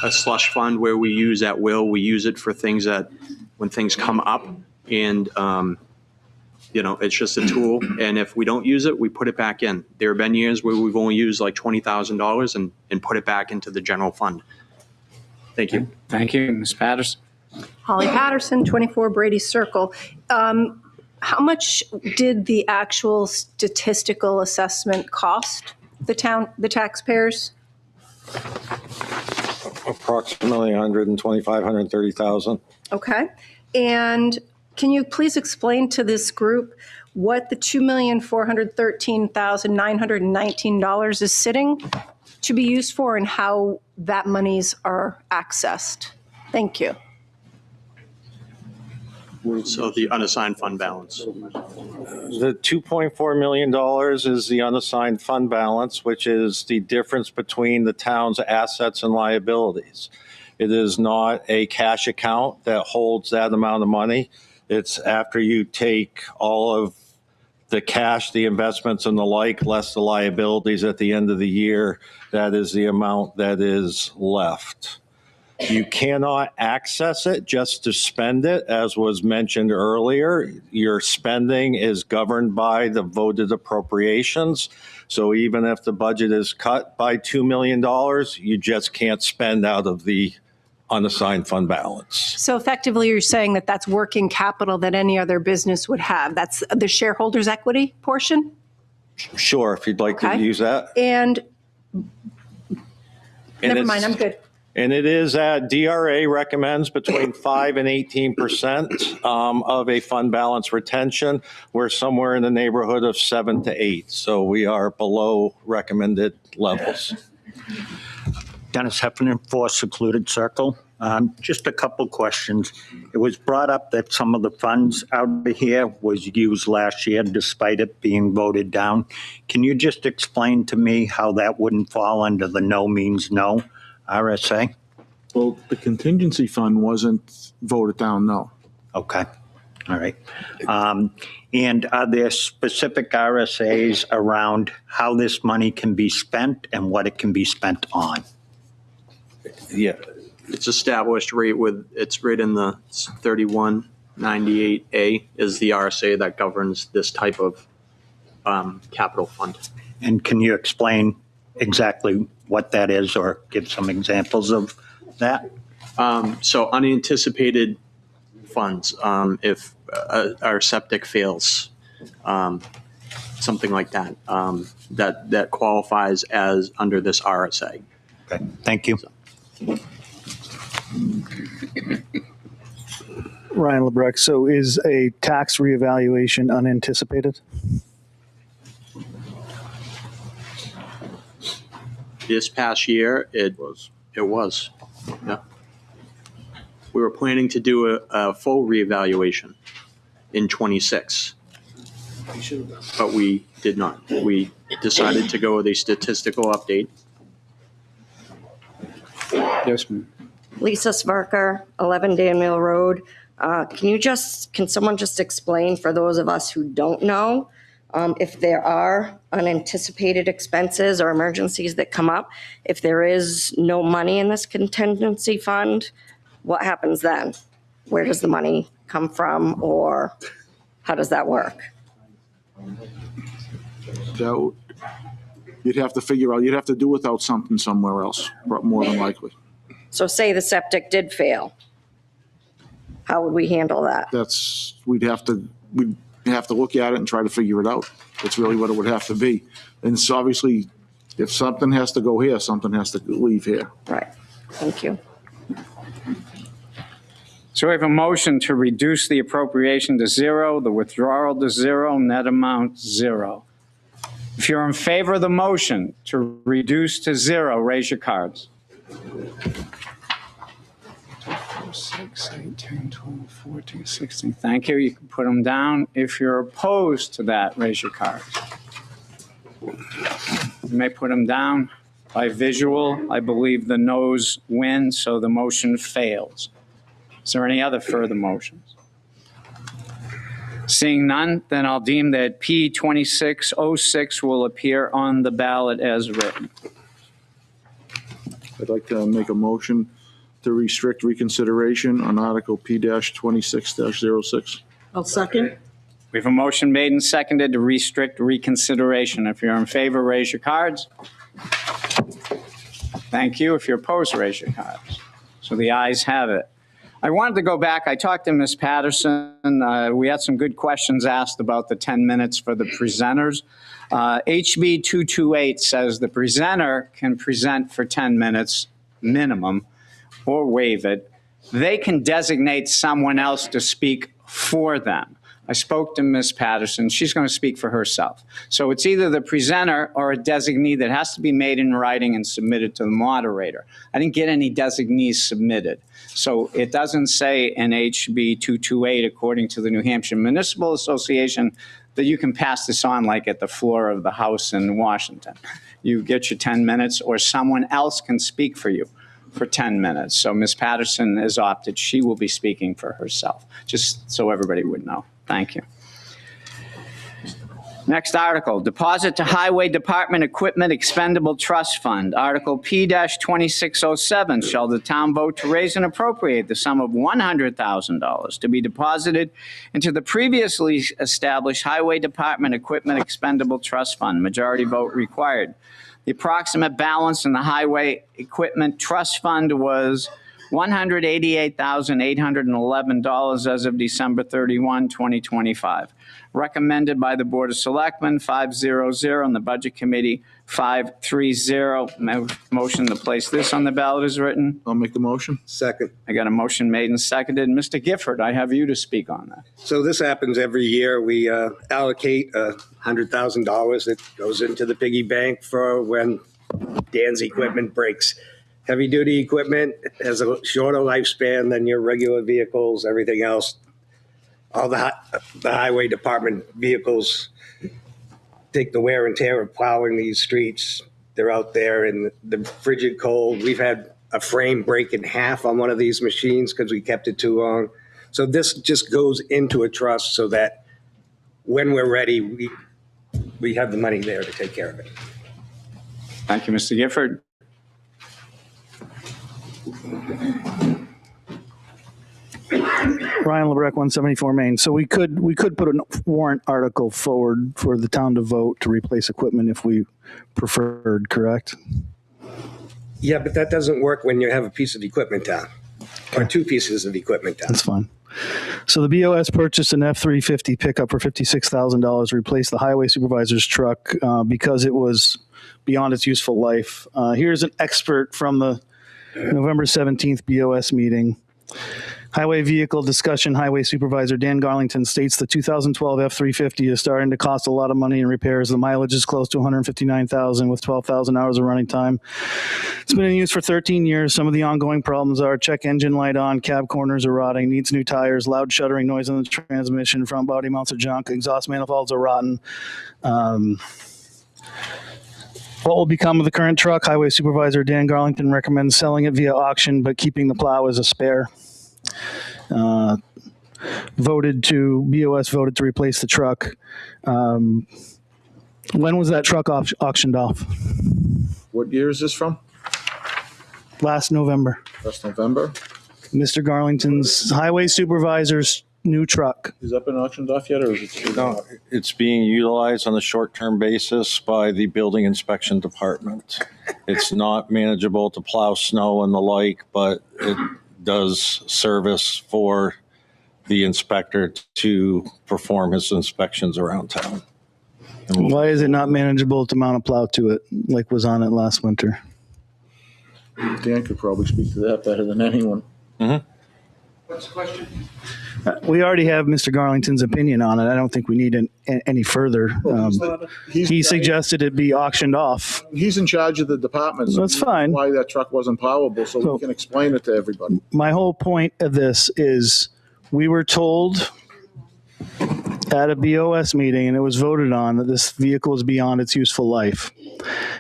a slush fund where we use at will. We use it for things that when things come up and it's just a tool. And if we don't use it, we put it back in. There have been years where we've only used like $20,000 and put it back into the general fund. Thank you. Thank you, Ms. Patterson. Holly Patterson, 24 Brady Circle. How much did the actual statistical assessment cost the taxpayers? Approximately 125, 130,000. Okay. And can you please explain to this group what the $2,413,919 is sitting to be used for and how that monies are accessed? Thank you. So the unassigned fund balance. The $2.4 million is the unassigned fund balance, which is the difference between the town's assets and liabilities. It is not a cash account that holds that amount of money. It's after you take all of the cash, the investments and the like, less the liabilities at the end of the year, that is the amount that is left. You cannot access it just to spend it, as was mentioned earlier. Your spending is governed by the voted appropriations. So even if the budget is cut by $2 million, you just can't spend out of the unassigned fund balance. So effectively, you're saying that that's working capital that any other business would have. That's the shareholders' equity portion? Sure, if you'd like to use that. And Never mind, I'm good. And it is DRA recommends between 5 and 18% of a fund balance retention. We're somewhere in the neighborhood of 7 to 8. So we are below recommended levels. Dennis Heffernan, 4 Secluded Circle. Just a couple questions. It was brought up that some of the funds out of here was used last year despite it being voted down. Can you just explain to me how that wouldn't fall under the no means no RSA? Well, the contingency fund wasn't voted down, no. Okay. All right. And are there specific RSAs around how this money can be spent and what it can be spent on? Yeah. It's established it's right in the 3198A is the RSA that governs this type of capital fund. And can you explain exactly what that is or give some examples of that? So unanticipated funds, if our septic fails, something like that, that qualifies as under this RSA. Okay, thank you. Ryan LeBrecq, so is a tax reevaluation unanticipated? This past year, it was. Yeah. We were planning to do a full reevaluation in 26, but we did not. We decided to go with a statistical update. Yes, ma'am. Lisa Svarker, 11 Danville Road. Can someone just explain for those of us who don't know, if there are unanticipated expenses or emergencies that come up, if there is no money in this contingency fund, what happens then? Where does the money come from, or how does that work? You'd have to figure out, you'd have to do without something somewhere else, more than likely. So say the septic did fail. How would we handle that? We'd have to look at it and try to figure it out. That's really what it would have to be. And so obviously, if something has to go here, something has to leave here. Right. Thank you. So we have a motion to reduce the appropriation to 0, the withdrawal to 0, net amount 0. If you're in favor of the motion to reduce to 0, raise your cards. 6, 8, 10, 12, 14, 16. Thank you. You can put them down. If you're opposed to that, raise your cards. You may put them down by visual. I believe the noes win, so the motion fails. Is there any other further motions? Seeing none, then I'll deem that P2606 will appear on the ballot as written. I'd like to make a motion to restrict reconsideration on Article P-26-06. I'll second. We have a motion made and seconded to restrict reconsideration. If you're in favor, raise your cards. Thank you. If you're opposed, raise your cards. So the ayes have it. I wanted to go back. I talked to Ms. Patterson. We had some good questions asked about the 10 minutes for the presenters. HB 228 says the presenter can present for 10 minutes minimum or waive it. They can designate someone else to speak for them. I spoke to Ms. Patterson. She's going to speak for herself. So it's either the presenter or a designee that has to be made in writing and submitted to the moderator. I didn't get any designees submitted. So it doesn't say in HB 228, according to the New Hampshire Municipal Association, that you can pass this on like at the floor of the House in Washington. You get your 10 minutes or someone else can speak for you for 10 minutes. So Ms. Patterson has opted. She will be speaking for herself, just so everybody would know. Thank you. Next article, deposit to Highway Department Equipment Expendable Trust Fund. Article P-2607, shall the town vote to raise and appropriate the sum of $100,000 to be deposited into the previously established Highway Department Equipment Expendable Trust Fund. Majority vote required. The approximate balance in the Highway Equipment Trust Fund was $188,811 as of December 31, 2025. Recommended by the Board of Selectmen, 500, and the Budget Committee, 530. Motion to place this on the ballot is written. I'll make the motion. Second. I got a motion made and seconded. Mr. Gifford, I have you to speak on that. So this happens every year. We allocate $100,000 that goes into the piggy bank for when Dan's equipment breaks. Heavy-duty equipment has a shorter lifespan than your regular vehicles, everything else. All the highway department vehicles take the wear and tear of plowing these streets. They're out there in the frigid cold. We've had a frame break in half on one of these machines because we kept it too long. So this just goes into a trust so that when we're ready, we have the money there to take care of it. Thank you, Mr. Gifford. Ryan LeBrecq, 174 Main. So we could put a warrant article forward for the town to vote to replace equipment if we preferred, correct? Yeah, but that doesn't work when you have a piece of equipment down or two pieces of equipment down. That's fine. So the BOS purchased an F-350 pickup for $56,000 to replace the highway supervisor's truck because it was beyond its useful life. Here's an expert from the November 17th BOS meeting. Highway vehicle discussion. Highway supervisor Dan Garlington states the 2012 F-350 is starting to cost a lot of money in repairs. The mileage is close to 159,000 with 12,000 hours of running time. It's been in use for 13 years. Some of the ongoing problems are check engine light on, cab corners are rotting, needs new tires, loud shuddering noise in the transmission, front body mounts are junk, exhaust manifolds are rotten. What will become of the current truck? Highway supervisor Dan Garlington recommends selling it via auction, but keeping the plow as a spare. BOS voted to replace the truck. When was that truck auctioned off? What year is this from? Last November. Last November. Mr. Garlington's highway supervisor's new truck. Has that been auctioned off yet, or is it? No, it's being utilized on a short-term basis by the building inspection department. It's not manageable to plow snow and the like, but it does service for the inspector to perform his inspections around town. Why is it not manageable to mount a plow to it like was on it last winter? Dan could probably speak to that better than anyone. Mm-hmm. What's the question? We already have Mr. Garlington's opinion on it. I don't think we need any further. He suggested it be auctioned off. He's in charge of the department. So That's fine. Why that truck wasn't plowable, so we can explain it to everybody. My whole point of this is we were told at a BOS meeting, and it was voted on, that this vehicle is beyond its useful life.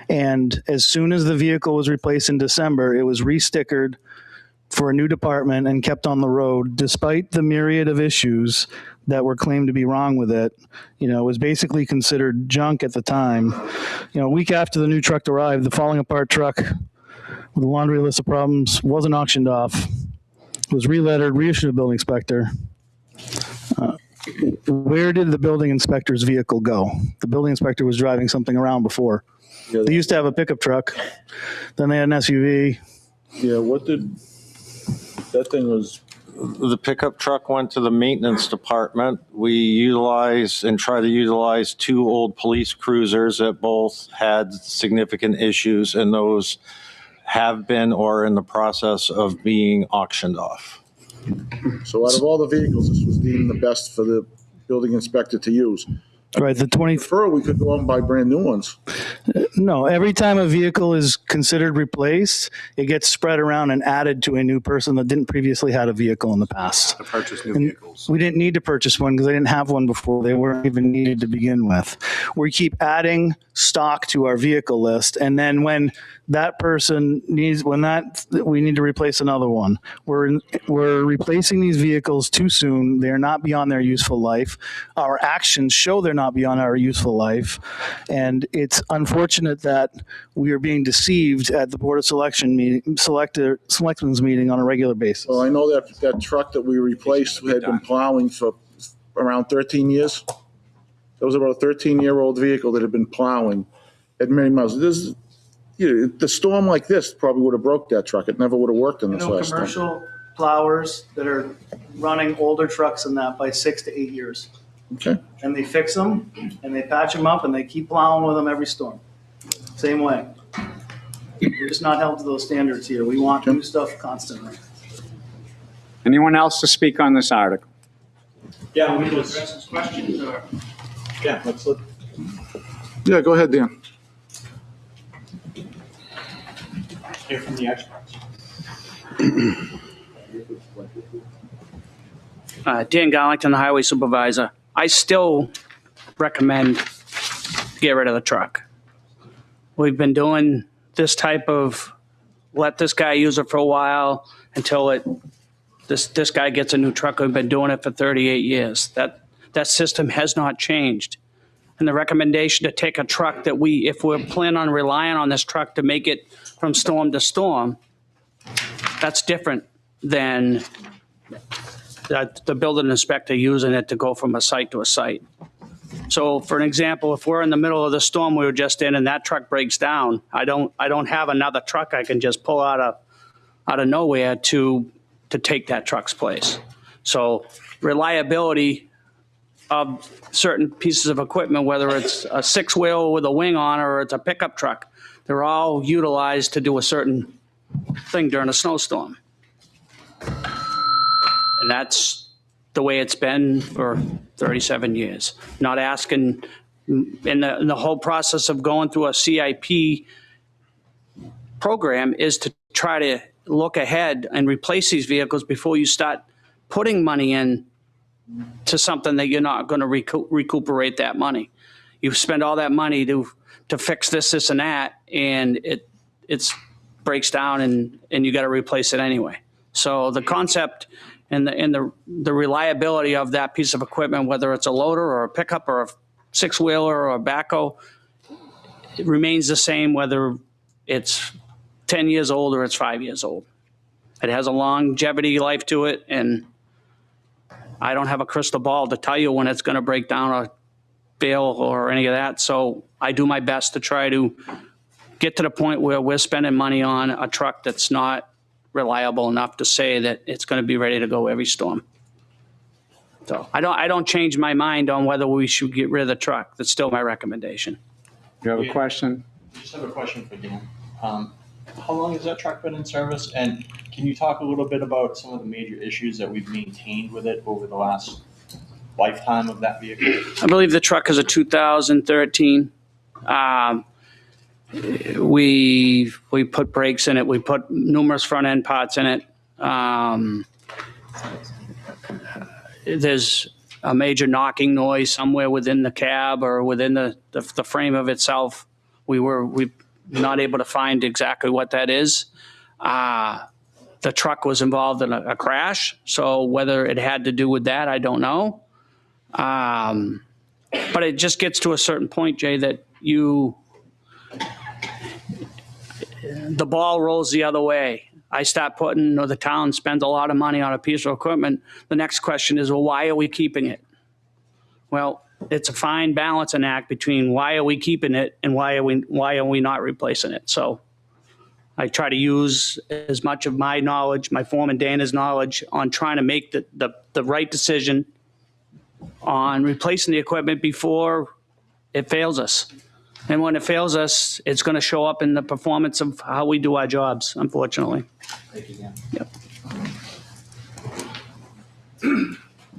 And as soon as the vehicle was replaced in December, it was re-stickered for a new department and kept on the road, despite the myriad of issues that were claimed to be wrong with it. You know, it was basically considered junk at the time. You know, a week after the new truck arrived, the falling apart truck with a laundry list of problems wasn't auctioned off. It was relettered, reissued to the building inspector. Where did the building inspector's vehicle go? The building inspector was driving something around before. Yeah, they used to have a pickup truck. Then they had an SUV. Yeah, what did that thing was? The pickup truck went to the maintenance department. We utilize and try to utilize two old police cruisers that both had significant issues, and those have been or are in the process of being auctioned off. So out of all the vehicles, this was deemed the best for the building inspector to use. Right, the 20. We could go out and buy brand new ones. No, every time a vehicle is considered replaced, it gets spread around and added to a new person that didn't previously had a vehicle in the past. To purchase new And vehicles. we didn't need to purchase one because they didn't have one before. They weren't even needed to begin with. We keep adding stock to our vehicle list, and then when that person needs, we need to replace another one. We're replacing these vehicles too soon. They're not beyond their useful life. Our actions show they're not beyond our useful life, and it's unfortunate that we are being deceived at the Board of Selectmen's meeting on a regular basis. Well, I know that truck that we replaced had been plowing for around 13 years. That was about a 13-year-old vehicle that had been plowing at many miles. The storm like this probably would have broke that truck. It never would have worked in You this know, last storm. commercial plowers that are running older trucks than that by 6 to 8 years. Okay. And they fix them and they patch them up and they keep plowing with them every storm. Same way. We're just not held to those standards here. We want new stuff constantly. Anyone else to speak on this article? Yeah, we can address his questions or? Yeah, let's look. Yeah, go ahead, Dan. Hear from the experts. Dan Garlington, the highway supervisor. I still recommend get rid of the truck. We've been doing this type of let this guy use it for a while until this guy gets a new truck. We've been doing it for 38 years. That system has not changed. And the recommendation to take a truck that if we're planning on relying on this truck to make it from storm to storm, that's different than the building inspector using it to go from a site to a site. So for an example, if we're in the middle of the storm we were just in and that truck breaks down, I don't have another truck I can just pull out of nowhere to take that truck's place. So reliability of certain pieces of equipment, whether it's a six-wheel with a wing on or it's a pickup truck, they're all utilized to do a certain thing during a snowstorm. And that's the way it's been for 37 years. Not asking, in the whole process of going through a CIP program is to try to look ahead and replace these vehicles before you start putting money in to something that you're not going to recuperate that money. You spend all that money to fix this, and that, and it breaks down and you got to replace it anyway. So the concept and the reliability of that piece of equipment, whether it's a loader or a pickup or a six-wheeler or a backhoe, it remains the same whether it's 10 years old or it's 5 years old. It has a longevity life to it, and I don't have a crystal ball to tell you when it's going to break down or fail or any of that. So I do my best to try to get to the point where we're spending money on a truck that's not reliable enough to say that it's going to be ready to go every storm. So I don't change my mind on whether we should get rid of the truck. That's still my recommendation. You have a question? I just have a question for Dan. How long has that truck been in service? And can you talk a little bit about some of the major issues that we've maintained with it over the last lifetime of that vehicle? I believe the truck is a 2013. We put brakes in it. We put numerous front end parts in it. There's a major knocking noise somewhere within the cab or within the frame of itself. We're not able to find exactly what that is. The truck was involved in a crash, so whether it had to do with that, I don't know. But it just gets to a certain point, Jay, that the ball rolls the other way. I start putting, or the town spends a lot of money on a piece of equipment. The next question is, well, why are we keeping it? Well, it's a fine balancing act between why are we keeping it and why are we not replacing it. So I try to use as much of my knowledge, my foreman Dana's knowledge, on trying to make the right decision on replacing the equipment before it fails us. And when it fails us, it's going to show up in the performance of how we do our jobs, unfortunately. Thank you, Dan. Yep.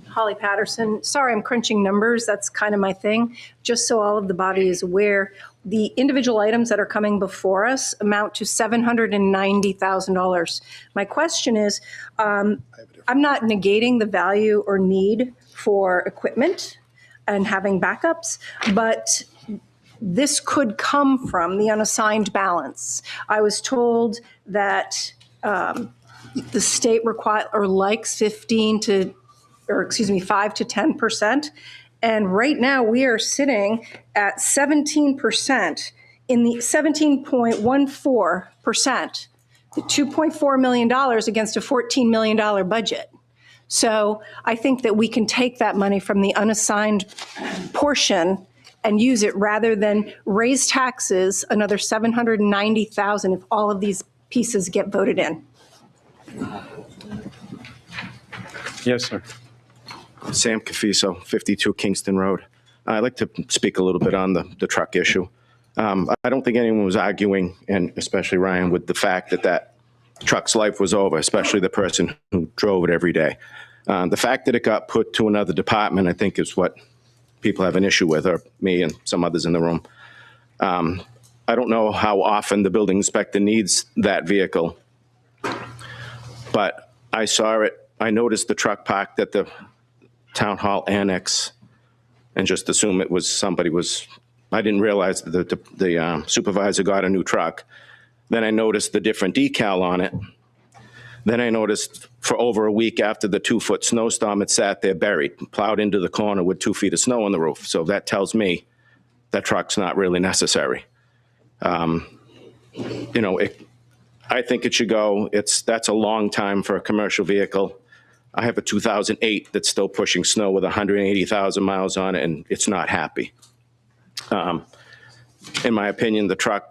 Holly Patterson. Sorry, I'm crunching numbers. That's kind of my thing. Just so all of the body is aware, the individual items that are coming before us amount to $790,000. My question is, I'm not negating the value or need for equipment and having backups, but this could come from the unassigned balance. I was told that the state likes 5 to 10%. And right now we are sitting at 17% in the 17.14%, $2.4 million against a $14 million budget. So I think that we can take that money from the unassigned portion and use it rather than raise taxes another $790,000 if all of these pieces get voted in? Yes, sir. Sam Cafiso, 52 Kingston Road. I'd like to speak a little bit on the truck issue. I don't think anyone was arguing, and especially Ryan, with the fact that that truck's life was over, especially the person who drove it every day. The fact that it got put to another department, I think, is what people have an issue with, or me and some others in the room. I don't know how often the building inspector needs that vehicle, but I saw it. I noticed the truck parked at the town hall annex and just assumed it was somebody was, I didn't realize that the supervisor got a new truck. Then I noticed the different decal on it. Then I noticed for over a week after the 2-foot snowstorm, it sat there buried, plowed into the corner with 2 feet of snow on the roof. So that tells me that truck's not really necessary. You know, I think it should go. That's a long time for a commercial vehicle. I have a 2008 that's still pushing snow with 180,000 miles on it, and it's not happy. In my opinion, the truck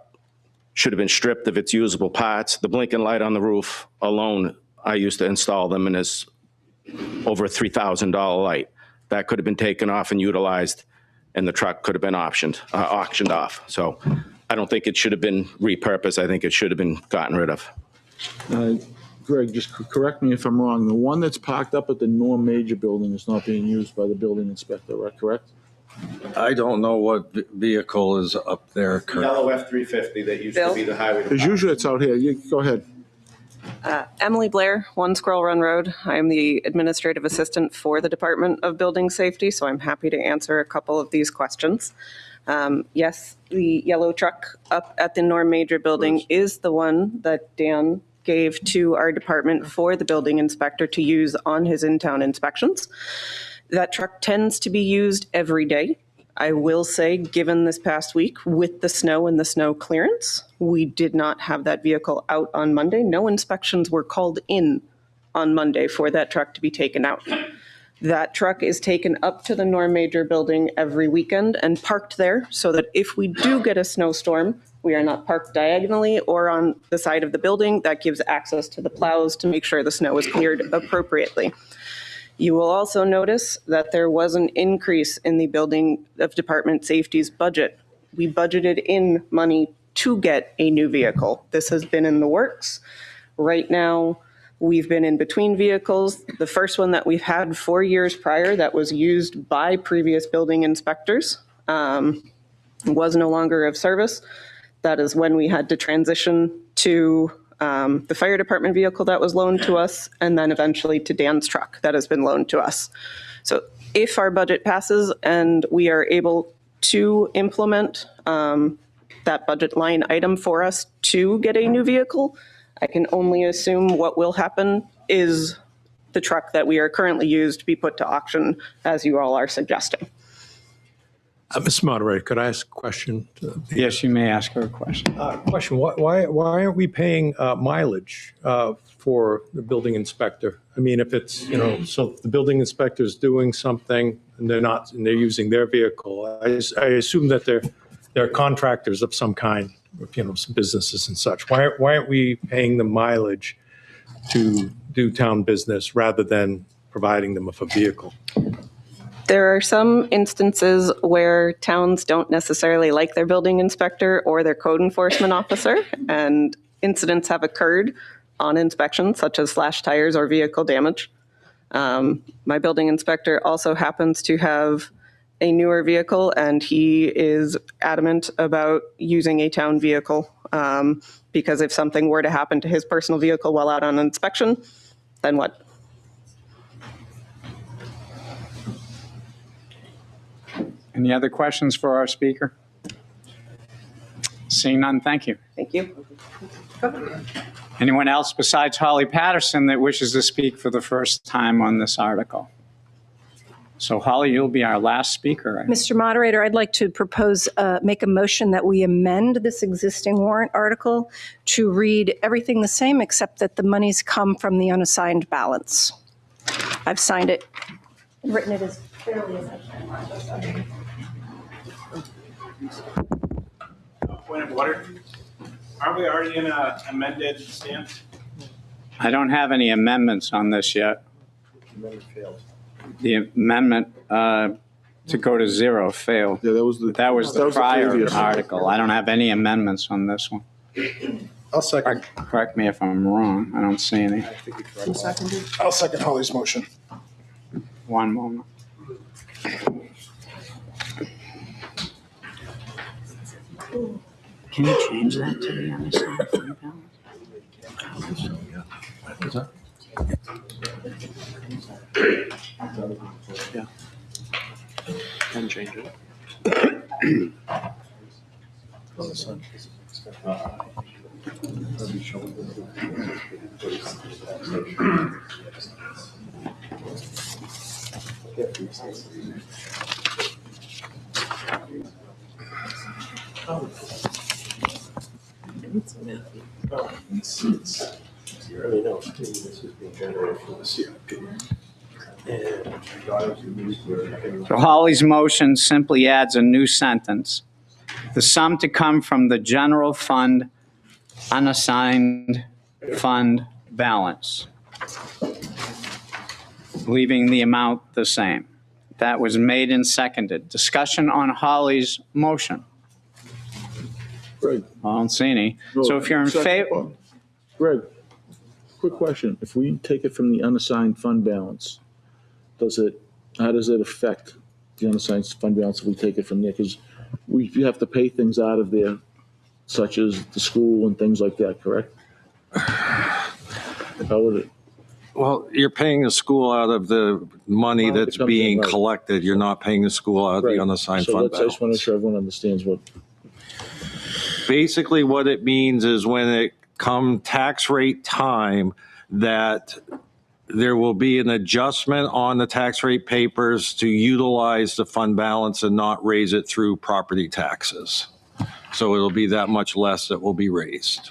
should have been stripped of its usable parts. The blinking light on the roof alone, I used to install them, and is over a $3,000 light. That could have been taken off and utilized, and the truck could have been auctioned off. So I don't think it should have been repurposed. I think it should have been gotten rid of. Greg, just correct me if I'm wrong. The one that's parked up at the Norm Major building is not being used by the building inspector, right? Correct? I don't know what vehicle is up there currently. Yellow F-350 that used to be the highway. Because usually it's out here. You go ahead. Emily Blair, 1 Squirrel Run Road. I'm the administrative assistant for the Department of Building Safety, so I'm happy to answer a couple of these questions. Yes, the yellow truck up at the Norm Major building is the one that Dan gave to our department for the building inspector to use on his in-town inspections. That truck tends to be used every day. I will say, given this past week with the snow and the snow clearance, we did not have that vehicle out on Monday. No inspections were called in on Monday for that truck to be taken out. That truck is taken up to the Norm Major building every weekend and parked there so that if we do get a snowstorm, we are not parked diagonally or on the side of the building. That gives access to the plows to make sure the snow is cleared appropriately. You will also notice that there was an increase in the Building of Department Safety's budget. We budgeted in money to get a new vehicle. This has been in the works. Right now, we've been in between vehicles. The first one that we've had 4 years prior that was used by previous building inspectors was no longer of service. That is when we had to transition to the fire department vehicle that was loaned to us, and then eventually to Dan's truck that has been loaned to us. So if our budget passes and we are able to implement that budget line item for us to get a new vehicle, I can only assume what will happen is the truck that we are currently used to be put to auction, as you all are suggesting. Mr. Moderator, could I ask a question? Yes, you may ask her a question. Question, why aren't we paying mileage for the building inspector? I mean, if it's, you know, so if the building inspector is doing something and they're using their vehicle, I assume that they're contractors of some kind, you know, some businesses and such. Why aren't we paying them mileage to do town business rather than providing them with a vehicle? There are some instances where towns don't necessarily like their building inspector or their code enforcement officer, and incidents have occurred on inspections, such as slashed tires or vehicle damage. My building inspector also happens to have a newer vehicle, and he is adamant about using a town vehicle because if something were to happen to his personal vehicle while out on inspection, then what? Any other questions for our speaker? Seeing none, thank you. Thank you. Anyone else besides Holly Patterson that wishes to speak for the first time on this article? So Holly, you'll be our last speaker. Mr. Moderator, I'd like to propose, make a motion that we amend this existing warrant article to read everything the same except that the monies come from the unassigned balance. I've signed it, written it as clearly as I can. Point of order. Aren't we already in a amended stance? I don't have any amendments on this yet. The amendment to go to zero failed. Yeah, that was the prior previous one. article. I don't have any amendments on this one. I'll second. Correct me if I'm wrong. I don't see any. I'll second Holly's motion. One moment. Can you change that to the unassigned fund balance? Yeah. Can change it. So Holly's motion simply adds a new sentence. The sum to come from the general fund unassigned fund balance, leaving the amount the same. That was made and seconded. Discussion on Holly's motion. Greg. I don't see any. So if you're in favor, Greg, quick question. If we take it from the unassigned fund balance, how does it affect the unassigned fund balance if we take it from there? Because we have to pay things out of there, such as the school and things like that, correct? How would it? Well, you're paying the school out of the money that's being collected. You're not paying the school out of the unassigned fund I just want to balance. make sure everyone understands what. Basically, what it means is when it come tax rate time, that there will be an adjustment on the tax rate papers to utilize the fund balance and not raise it through property taxes. So it'll be that much less that will be raised.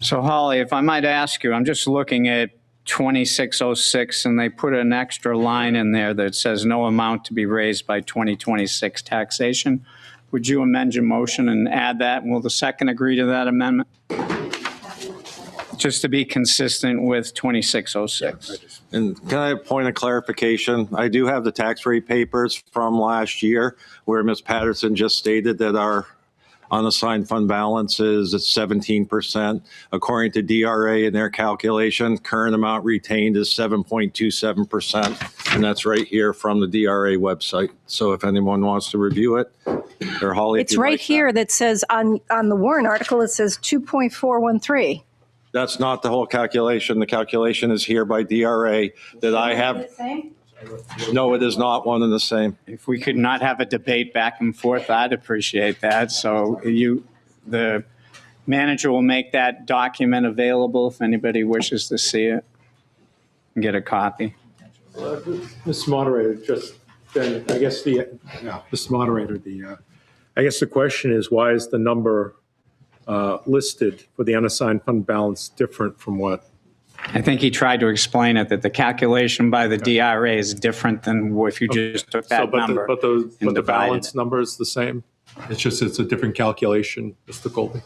so Holly, if I might ask you, I'm just looking at 2606 and they put an extra line in there that says no amount to be raised by 2026 taxation. Would you amend your motion and add that? And will the second agree to that amendment? Just to be consistent with 2606. And can I have a point of clarification? I do have the tax rate papers from last year where Ms. Patterson just stated that our unassigned fund balance is at 17%. According to DRA in their calculation, current amount retained is 7.27%. And that's right here from the DRA website. So if anyone wants to review it, or Holly, if It's you'd right like here that says on the warrant article, it says 2.413. That's not the whole calculation. The calculation is here by DRA that I have. No, it is not one and the same. If we could not have a debate back and forth, I'd appreciate that. So the manager will make that document available if anybody wishes to see it and get a copy. Mr. Moderator, I guess Mr. Moderator, I guess the question is, why is the number listed for the unassigned fund balance different from what? I think he tried to explain it, that the calculation by the DRA is different than if you just took that number. But and the divided balance it. number is the same? It's a different calculation, Mr. Colby?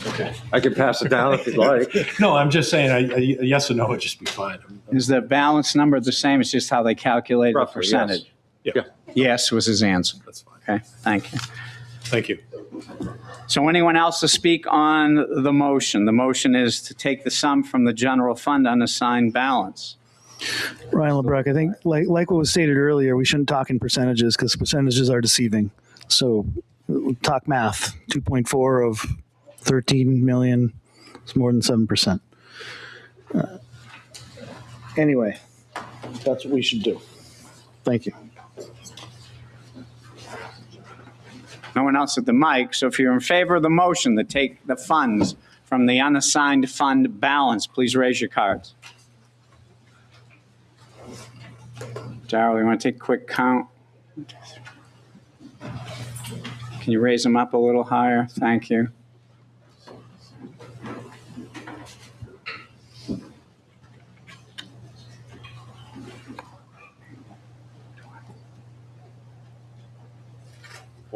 Okay. I can pass it down if you'd like. No, I'm just saying a yes or no would just be fine. Is the balance number the same? It's just how they calculate the Roughly, yes. percentage? Yeah. Yes was his answer. That's fine. Okay, thank you. Thank you. So anyone else to speak on the motion? The motion is to take the sum from the general fund unassigned balance. Ryan LeBruck, I think like what was stated earlier, we shouldn't talk in percentages because percentages are deceiving. So talk math, 2.4 of 13 million is more than 7%. Anyway, that's what we should do. Thank you. No one else at the mic, so if you're in favor of the motion to take the funds from the unassigned fund balance, please raise your cards. Darrell, you want to take a quick count? Can you raise them up a little higher? Thank you.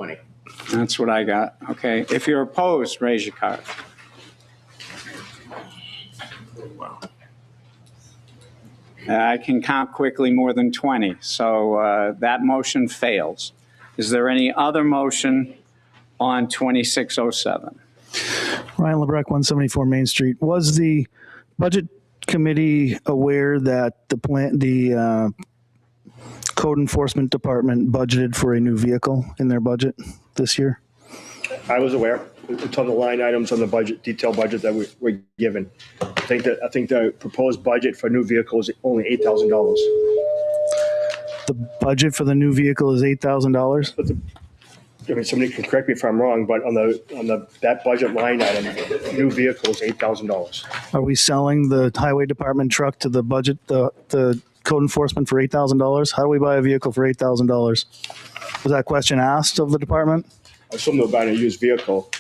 20. That's what I got. Okay. If you're opposed, raise your card. I can count quickly more than 20, so that motion fails. Is there any other motion on 2607? Ryan LeBrecq, 174 Main Street. Was the budget committee aware that the code enforcement department budgeted for a new vehicle in their budget this year? I was aware. It's on the line items on the budget, detailed budget that we're given. I think the proposed budget for new vehicle is only $8,000. The budget for the new vehicle is $8,000? I mean, somebody can correct me if I'm wrong, but on that budget line item, new vehicle is $8,000. Are we selling the highway department truck to the budget, the code enforcement for $8,000? How do we buy a vehicle for $8,000? Was that question asked of the department? I assume they're buying a used vehicle.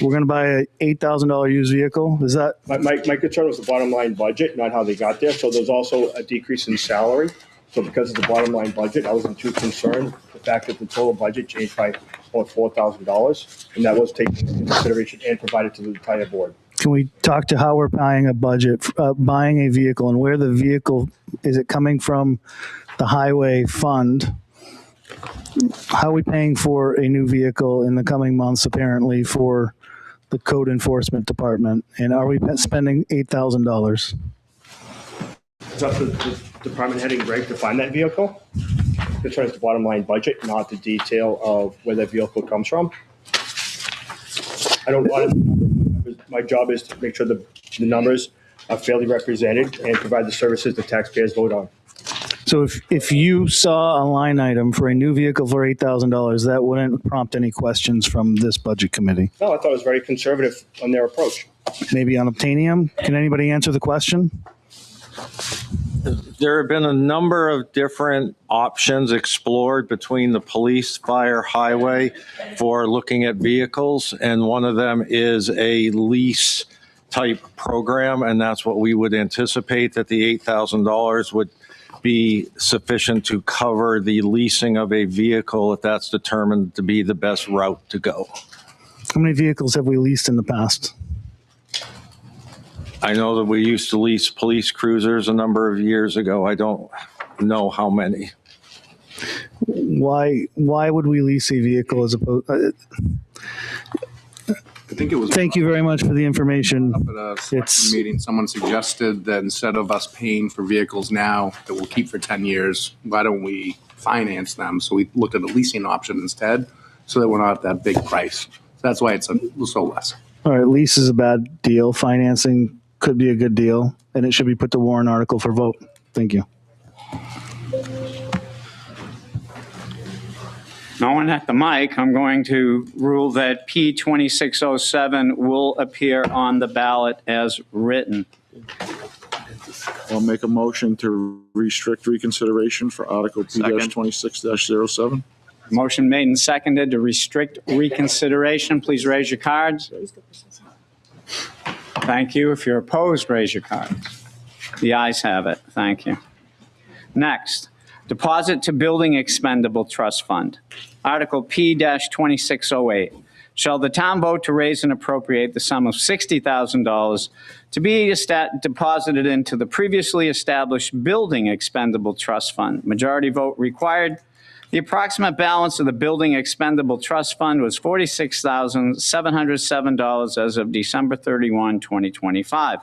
We're going to buy a $8,000 used vehicle? Is that? My concern was the bottom line budget, not how they got there. So there's also a decrease in salary. So because of the bottom line budget, I wasn't too concerned. The fact that the total budget changed by about $4,000, and that was taken into consideration and provided to the entire board. Can we talk to how we're buying a budget, buying a vehicle, and where the vehicle, is it coming from the highway fund? How are we paying for a new vehicle in the coming months, apparently, for the code enforcement department? And are we spending $8,000? It's up to the department head and Greg to find that vehicle. Concern is the bottom line budget, not the detail of where that vehicle comes from. I don't want it. My job is to make sure the numbers are fairly represented and provide the services the taxpayers vote on. So if you saw a line item for a new vehicle for $8,000, that wouldn't prompt any questions from this budget committee? No, I thought it was very conservative on their approach. Maybe on Obtainium? Can anybody answer the question? There have been a number of different options explored between the police, fire, highway for looking at vehicles, and one of them is a lease type program, and that's what we would anticipate, that the $8,000 would be sufficient to cover the leasing of a vehicle if that's determined to be the best route to go. How many vehicles have we leased in the past? I know that we used to lease police cruisers a number of years ago. I don't know how many. Why would we lease a vehicle as opposed? I think it was. Thank you very much for the information. At a selection meeting, someone suggested that instead of us paying for vehicles now that we'll keep for 10 years, why don't we finance them? So we looked at a leasing option instead, so that we're not at that big price. So that's why it's so less. All right, lease is a bad deal. Financing could be a good deal, and it should be put to warrant article for vote. Thank you. No one at the mic. I'm going to rule that P2607 will appear on the ballot as written. I'll make a motion to restrict reconsideration for Article P-26-07. Motion made and seconded to restrict reconsideration. Please raise your cards. Thank you. If you're opposed, raise your cards. The ayes have it. Thank you. Next, deposit to building expendable trust fund. Article P-2608. Shall the town vote to raise and appropriate the sum of $60,000 to be deposited into the previously established building expendable trust fund? Majority vote required. The approximate balance of the building expendable trust fund was $46,707 as of December 31, 2025.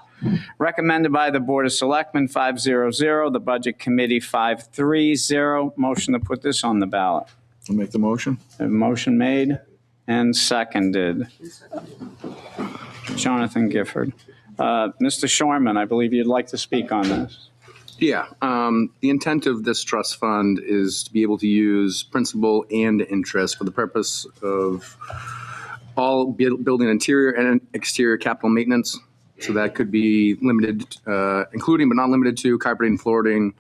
Recommended by the Board of Selectmen 500, the Budget Committee 530. Motion to put this on the ballot. I'll make the motion. A motion made and seconded. Jonathan Gifford. Mr. Shorman, I believe you'd like to speak on this. Yeah, the intent of this trust fund is to be able to use principal and interest for the purpose of all building interior and exterior capital maintenance. So that could be limited, including but not limited to carpeting, flooring,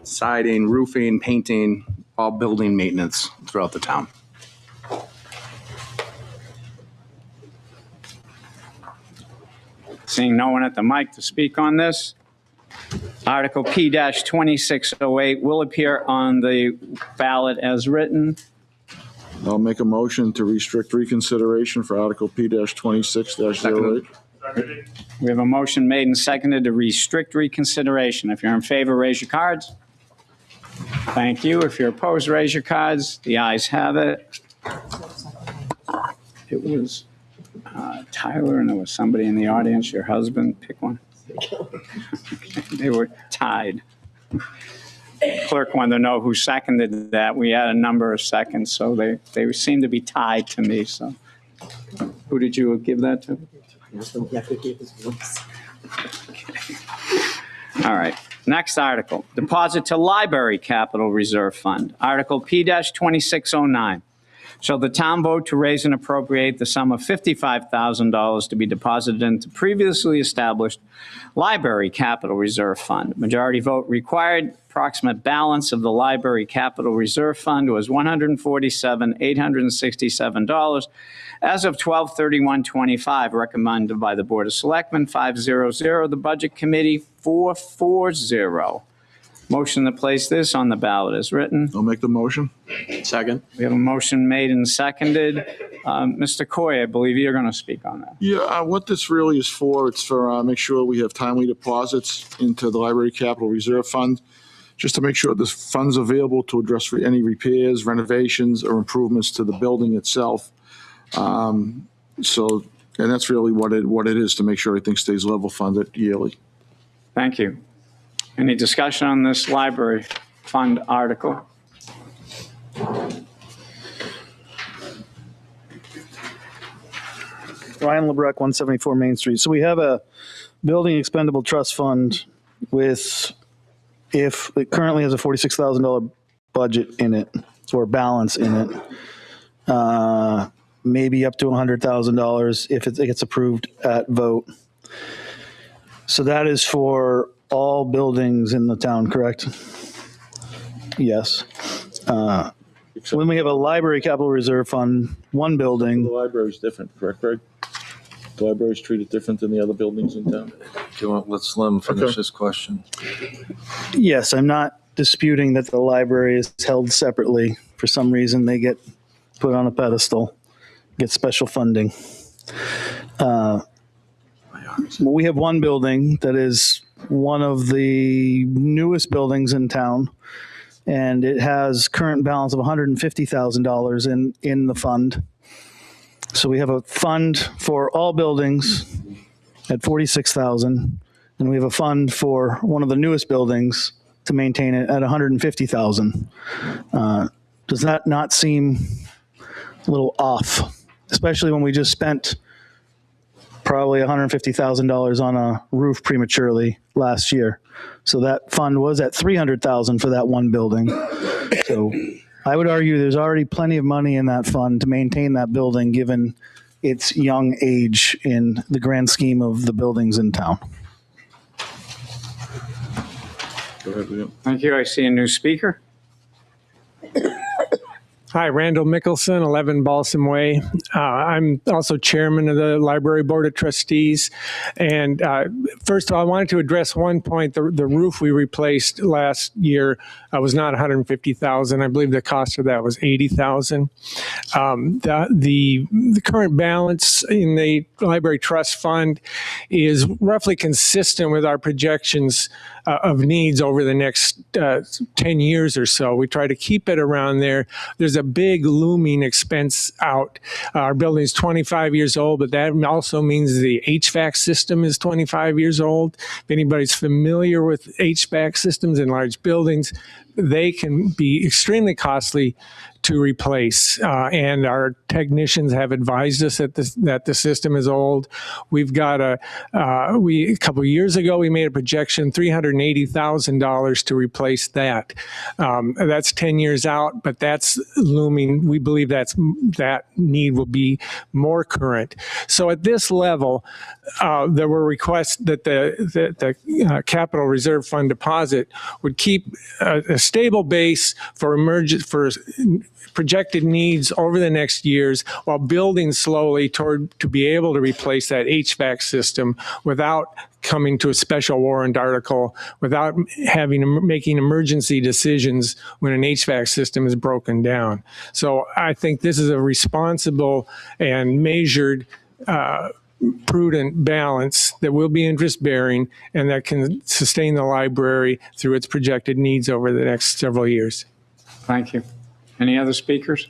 siding, roofing, painting, all building maintenance throughout the town. Seeing no one at the mic to speak on this, Article P-2608 will appear on the ballot as written. I'll make a motion to restrict reconsideration for Article P-26-08. We have a motion made and seconded to restrict reconsideration. If you're in favor, raise your cards. Thank you. If you're opposed, raise your cards. The ayes have it. It was Tyler, and there was somebody in the audience, your husband. Pick one. They were tied. Clerk wanted to know who seconded that. We had a number of seconds, so they seem to be tied to me. So, who did you give that to? All right. Next article, deposit to library capital reserve fund. Article P-2609. Shall the town vote to raise and appropriate the sum of $55,000 to be deposited into previously established library capital reserve fund? Majority vote required. Approximate balance of the library capital reserve fund was $147,867 as of 12/31/25, recommended by the Board of Selectmen, 500. The Budget Committee, 440. Motion to place this on the ballot is written. I'll make the motion. Second. We have a motion made and seconded. Mr. Coy, I believe you're going to speak on that. Yeah, what this really is for, it's for make sure we have timely deposits into the Library Capital Reserve Fund, just to make sure this fund's available to address any repairs, renovations, or improvements to the building itself. And that's really what it is, to make sure everything stays level funded yearly. Thank you. Any discussion on this library fund article? Ryan LeBrecq, 174 Main Street. So we have a building expendable trust fund if it currently has a $46,000 budget in it, or balance in it, maybe up to $100,000 if it gets approved at vote. So that is for all buildings in the town, correct? Yes. When we have a library capital reserve fund, one building. The library is different, correct, Greg? The library is treated different than the other buildings in town. Let's let him finish his question. Yes, I'm not disputing that the library is held separately. For some reason, they get put on a pedestal, get special funding. We have one building that is one of the newest buildings in town, and it has current balance of $150,000 in the fund. So we have a fund for all buildings at $46,000, and we have a fund for one of the newest buildings to maintain it at $150,000. Does that not seem a little off, especially when we just spent probably $150,000 on a roof prematurely last year? So that fund was at $300,000 for that one building. So I would argue there's already plenty of money in that fund to maintain that building, given its young age in the grand scheme of the buildings in town. Go ahead, Liam. Thank you. I see a new speaker. Hi, Randall Mickelson, 11 Balsam Way. I'm also chairman of the Library Board of Trustees. And first of all, I wanted to address one point. The roof we replaced last year was not $150,000. I believe the cost of that was $80,000. The current balance in the Library Trust Fund is roughly consistent with our projections of needs over the next 10 years or so. We try to keep it around there. There's a big looming expense out. Our building is 25 years old, but that also means the HVAC system is 25 years old. If anybody's familiar with HVAC systems in large buildings, they can be extremely costly to replace. And our technicians have advised us that the system is old. We've got a couple of years ago, we made a projection, $380,000 to replace that. That's 10 years out, but that's looming. We believe that need will be more current. So at this level, there were requests that the Capital Reserve Fund deposit would keep a stable base for projected needs over the next years, while building slowly to be able to replace that HVAC system without coming to a special warrant article without making emergency decisions when an HVAC system is broken down. So I think this is a responsible and measured, prudent balance that will be interest bearing and that can sustain the library through its projected needs over the next several years. Thank you. Any other speakers?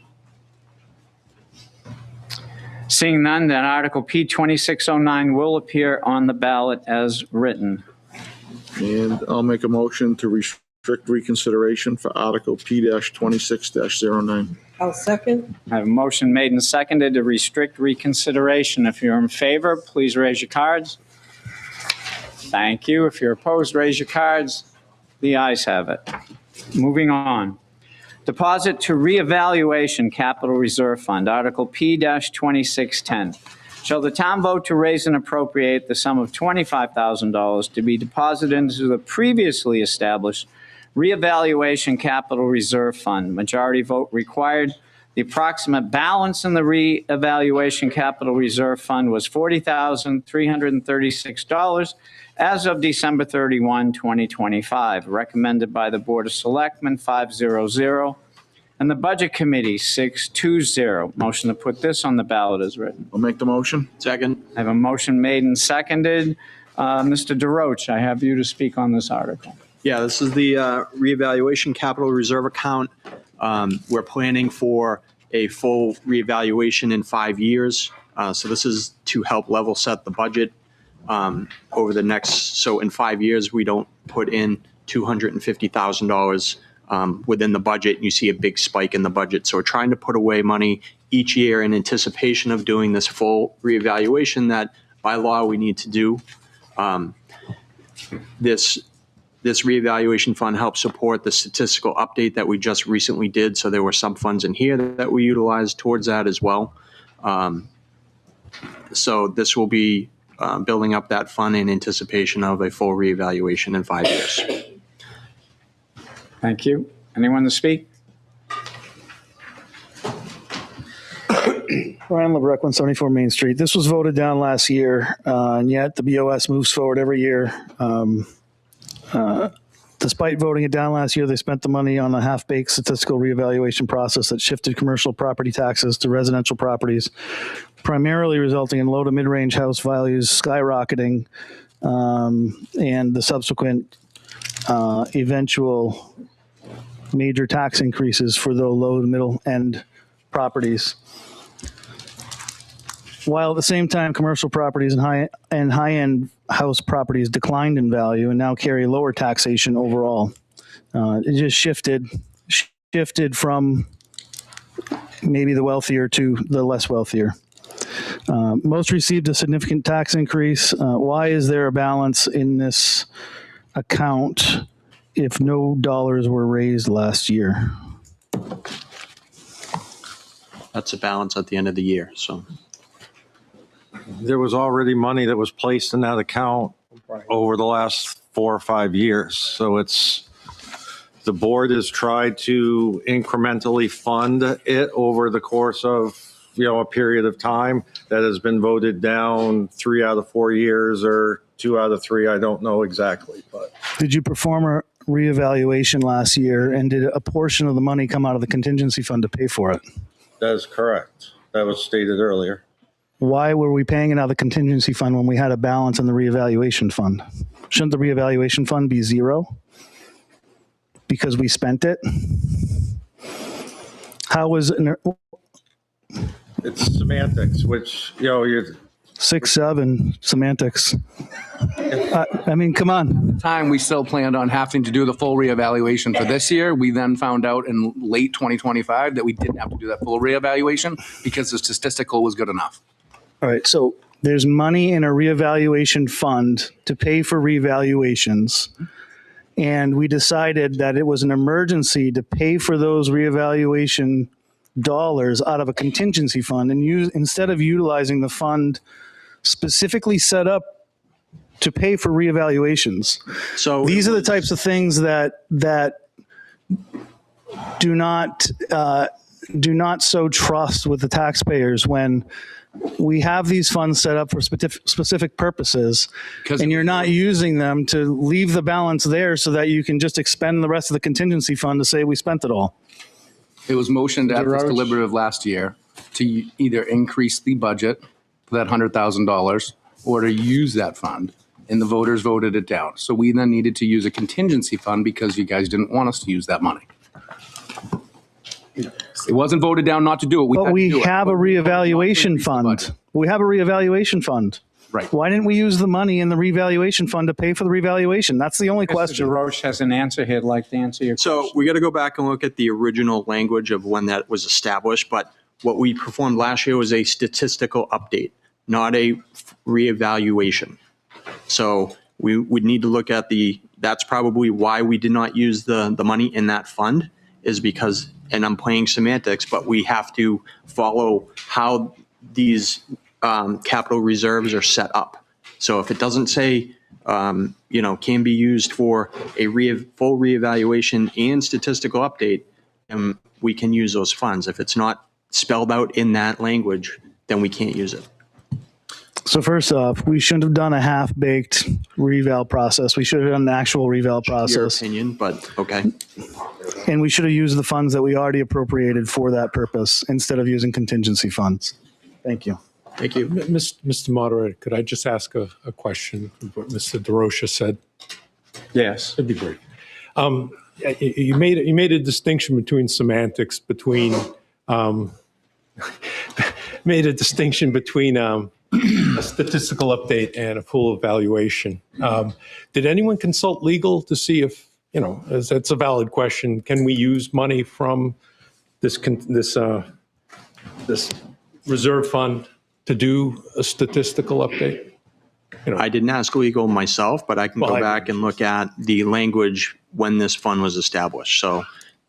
Seeing none, then Article P 2609 will appear on the ballot as written. And I'll make a motion to restrict reconsideration for Article P-26-09. I'll second. I have a motion made and seconded to restrict reconsideration. If you're in favor, please raise your cards. Thank you. If you're opposed, raise your cards. The ayes have it. Moving on. Deposit to reevaluation capital reserve fund, Article P-2610. Shall the town vote to raise and appropriate the sum of $25,000 to be deposited into the previously established reevaluation capital reserve fund? Majority vote required. The approximate balance in the reevaluation capital reserve fund was $40,336 as of December 31, 2025. Recommended by the Board of Selectmen 500 and the Budget Committee 620. Motion to put this on the ballot is written. I'll make the motion. Second. I have a motion made and seconded. Mr. DeRoche, I have you to speak on this article. Yeah, this is the reevaluation capital reserve account. We're planning for a full reevaluation in 5 years. So this is to help level set the budget over the next, so in 5 years, we don't put in $250,000 within the budget. You see a big spike in the budget. So we're trying to put away money each year in anticipation of doing this full reevaluation that by law we need to do. This reevaluation fund helps support the statistical update that we just recently did. So there were some funds in here that we utilized towards that as well. So this will be building up that fund in anticipation of a full reevaluation in 5 years. Thank you. Anyone to speak? Ryan LeBrecq, 174 Main Street. This was voted down last year, and yet the BOS moves forward every year. Despite voting it down last year, they spent the money on a half-baked statistical reevaluation process that shifted commercial property taxes to residential properties, primarily resulting in low to mid-range house values skyrocketing, and the subsequent eventual major tax increases for the low to middle end properties. While at the same time, commercial properties and high-end house properties declined in value and now carry lower taxation overall. It just shifted from maybe the wealthier to the less wealthier. Most received a significant tax increase. Why is there a balance in this account if no dollars were raised last year? That's a balance at the end of the year, so. There was already money that was placed in that account over the last 4 or 5 years. So the board has tried to incrementally fund it over the course of, a period of time that has been voted down 3 out of 4 years or 2 out of 3. I don't know exactly, but. Did you perform a reevaluation last year, and did a portion of the money come out of the contingency fund to pay for it? That is correct. That was stated earlier. Why were we paying it out of the contingency fund when we had a balance in the reevaluation fund? Shouldn't the reevaluation fund be zero because we spent it? How was it's semantics, which, you're 6-7 semantics. I mean, come on. At the time, we still planned on having to do the full reevaluation for this year. We then found out in late 2025 that we didn't have to do that full reevaluation because the statistical was good enough. All right, so there's money in a reevaluation fund to pay for reevaluations, and we decided that it was an emergency to pay for those reevaluation dollars out of a contingency fund, and instead of utilizing the fund specifically set up to pay for reevaluations. So these are the types of things that do not do not sow trust with the taxpayers when we have these funds set up for specific purposes and you're not using them to leave the balance there so that you can just expend the rest of the contingency fund to say we spent it all. It was motioned at this DeRoche. deliberative last year to either increase the budget for that $100,000 or to use that fund, and the voters voted it down. So we then needed to use a contingency fund because you guys didn't want us to use that money. It wasn't voted down not to do it. But we have a reevaluation fund. We have a reevaluation fund. Right. Why didn't we use the money in the revaluation fund to pay for the revaluation? That's the only question. Mr. DeRoche has an answer he'd like to answer your question. So we got to go back and look at the original language of when that was established. But what we performed last year was a statistical update, not a reevaluation. So we would need to look at that's probably why we did not use the money in that fund, is because, and I'm playing semantics, but we have to follow how these capital reserves are set up. So if it doesn't say, can be used for a full reevaluation and statistical update, we can use those funds. If it's not spelled out in that language, then we can't use it. So first off, we shouldn't have done a half-baked reval process. We should have done an actual reval process. Your opinion, but okay. And we should have used the funds that we already appropriated for that purpose instead of using contingency funds. Thank you. Thank you. Mr. Moderator, could I just ask a question of what Mr. DeRoche said? Yes. It'd be great. You made a distinction between semantics, between a statistical update and a full evaluation. Did anyone consult legal to see if, that's a valid question, can we use money from this reserve fund to do a statistical update? I didn't ask legal myself, but I can go back and look at the language when this fund was established. So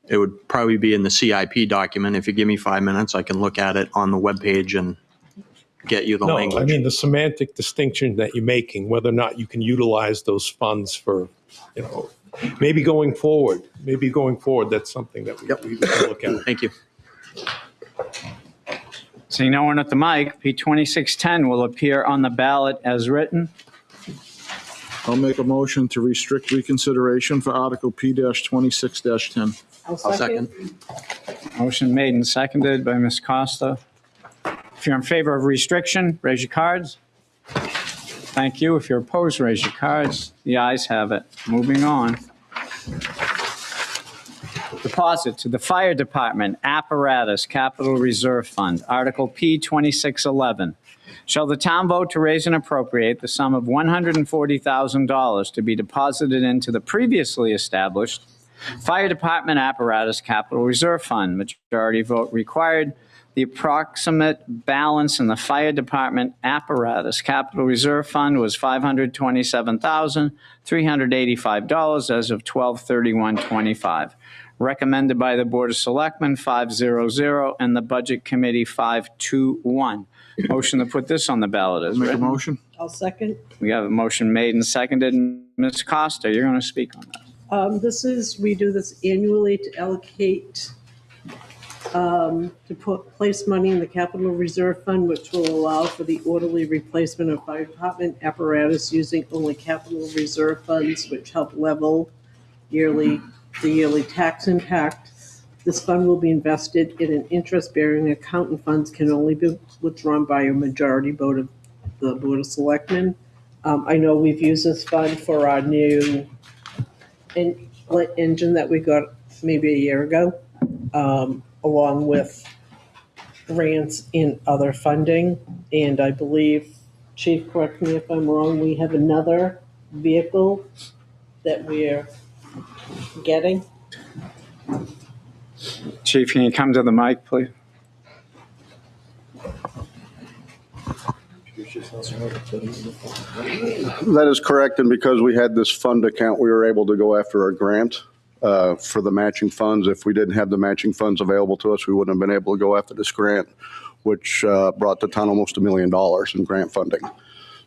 it would probably be in the CIP document. If you give me 5 minutes, I can look at it on the webpage and get you the language. I mean the semantic distinction that you're making, whether or not you can utilize those funds for, maybe going forward, that's something that we can look at. Thank you. Seeing no one at the mic, P 2610 will appear on the ballot as written. I'll make a motion to restrict reconsideration for Article P-26-10. I'll second. Motion made and seconded by Ms. Costa. If you're in favor of restriction, raise your cards. Thank you. If you're opposed, raise your cards. The ayes have it. Moving on. Deposit to the Fire Department Apparatus Capital Reserve Fund, Article P 2611. Shall the town vote to raise and appropriate the sum of $140,000 to be deposited into the previously established Fire Department Apparatus Capital Reserve Fund? Majority vote required. The approximate balance in the Fire Department Apparatus Capital Reserve Fund was $527,385 as of 12/31/25. Recommended by the Board of Selectmen, 5-0-0, and the Budget Committee, 5-2-1. Motion to put this on the ballot as Make a written. motion. I'll second. We have a motion made and seconded. Ms. Costa, you're going to speak on that. We do this annually to allocate, place money in the capital reserve fund, which will allow for the orderly replacement of fire department apparatus using only capital reserve funds, which help level the yearly tax impact. This fund will be invested in an interest-bearing account, and funds can only be withdrawn by a majority vote of the Board of Selectmen. I know we've used this fund for our new engine that we got maybe a year ago, along with grants and other funding. And I believe, Chief, correct me if I'm wrong, we have another vehicle that we're getting. Chief, can you come to the mic, please? That is correct, and because we had this fund account, we were able to go after a grant for the matching funds. If we didn't have the matching funds available to us, we wouldn't have been able to go after this grant, which brought the town almost $1 million in grant funding.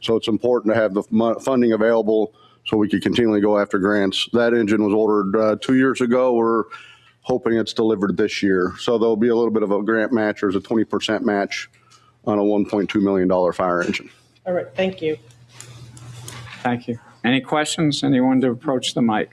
So it's important to have the funding available so we could continually go after grants. That engine was ordered 2 years ago. We're hoping it's delivered this year. So there'll be a little bit of a grant match. There's a 20% match on a $1.2 million fire engine. All right, thank you. Thank you. Any questions? Anyone to approach the mic?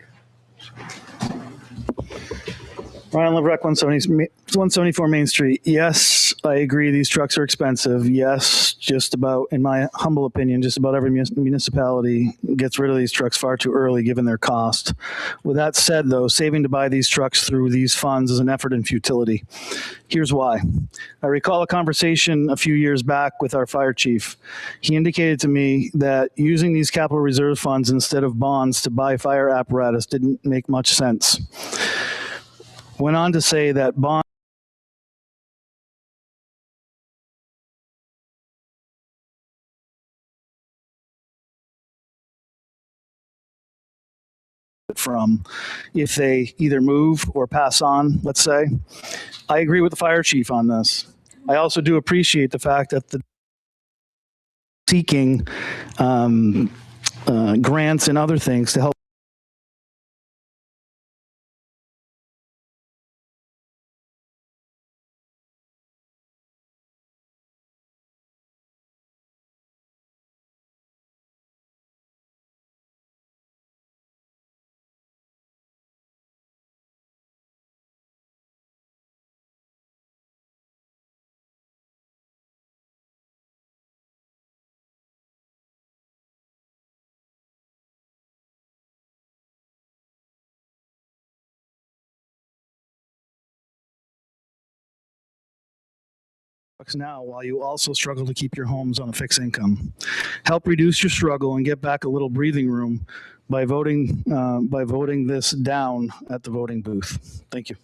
Ryan Levesque, 174 Main Street. Yes, I agree these trucks are expensive. Yes, just about, in my humble opinion, just about every municipality gets rid of these trucks far too early given their cost. With that said, though, saving to buy these trucks through these funds is an effort in futility. Here's why. I recall a conversation a few years back with our fire chief. He indicated to me that using these capital reserve funds instead of bonds to buy fire apparatus didn't make much sense. Went on to say that bond from if they either move or pass on, let's say. I agree with the fire chief on this. I also do appreciate the fact that the seeking grants and other things to help now while you also struggle to keep your homes on a fixed income. Help reduce your struggle and get back a little breathing room by voting this down at the voting booth. Thank you.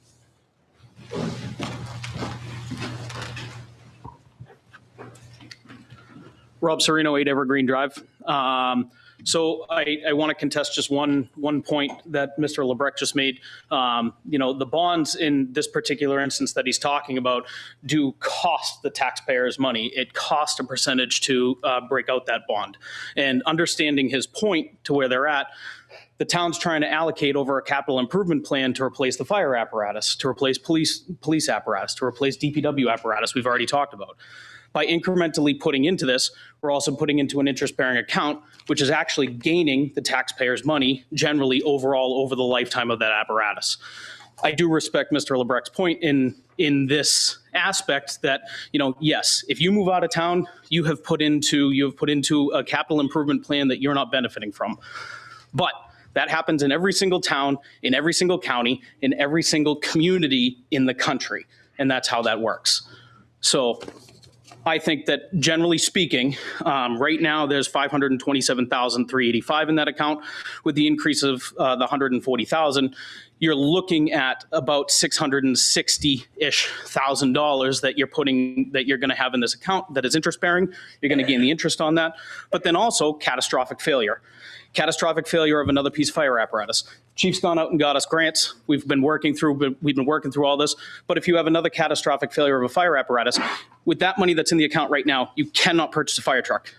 Rob Serino, 8 Evergreen Drive. So I want to contest just one point that Mr. Lebrecht just made. The bonds in this particular instance that he's talking about do cost the taxpayers money. It costs a percentage to break out that bond. And understanding his point to where they're at, the town's trying to allocate over a capital improvement plan to replace the fire apparatus, to replace police apparatus, to replace DPW apparatus we've already talked about. By incrementally putting into this, we're also putting into an interest-bearing account, which is actually gaining the taxpayers' money generally overall over the lifetime of that apparatus. I do respect Mr. Lebrecht's point in this aspect that, yes, if you move out of town, you have put into a capital improvement plan that you're not benefiting from. But that happens in every single town, in every single county, in every single community in the country, and that's how that works. So I think that generally speaking, right now there's $527,385 in that account. With the increase of the $140,000, you're looking at about $660-ish thousand that you're going to have in this account that is interest bearing. You're going to gain the interest on that, but then also catastrophic failure of another piece of fire apparatus. Chief's gone out and got us grants. We've been working through all this. But if you have another catastrophic failure of a fire apparatus, with that money that's in the account right now, you cannot purchase a fire truck.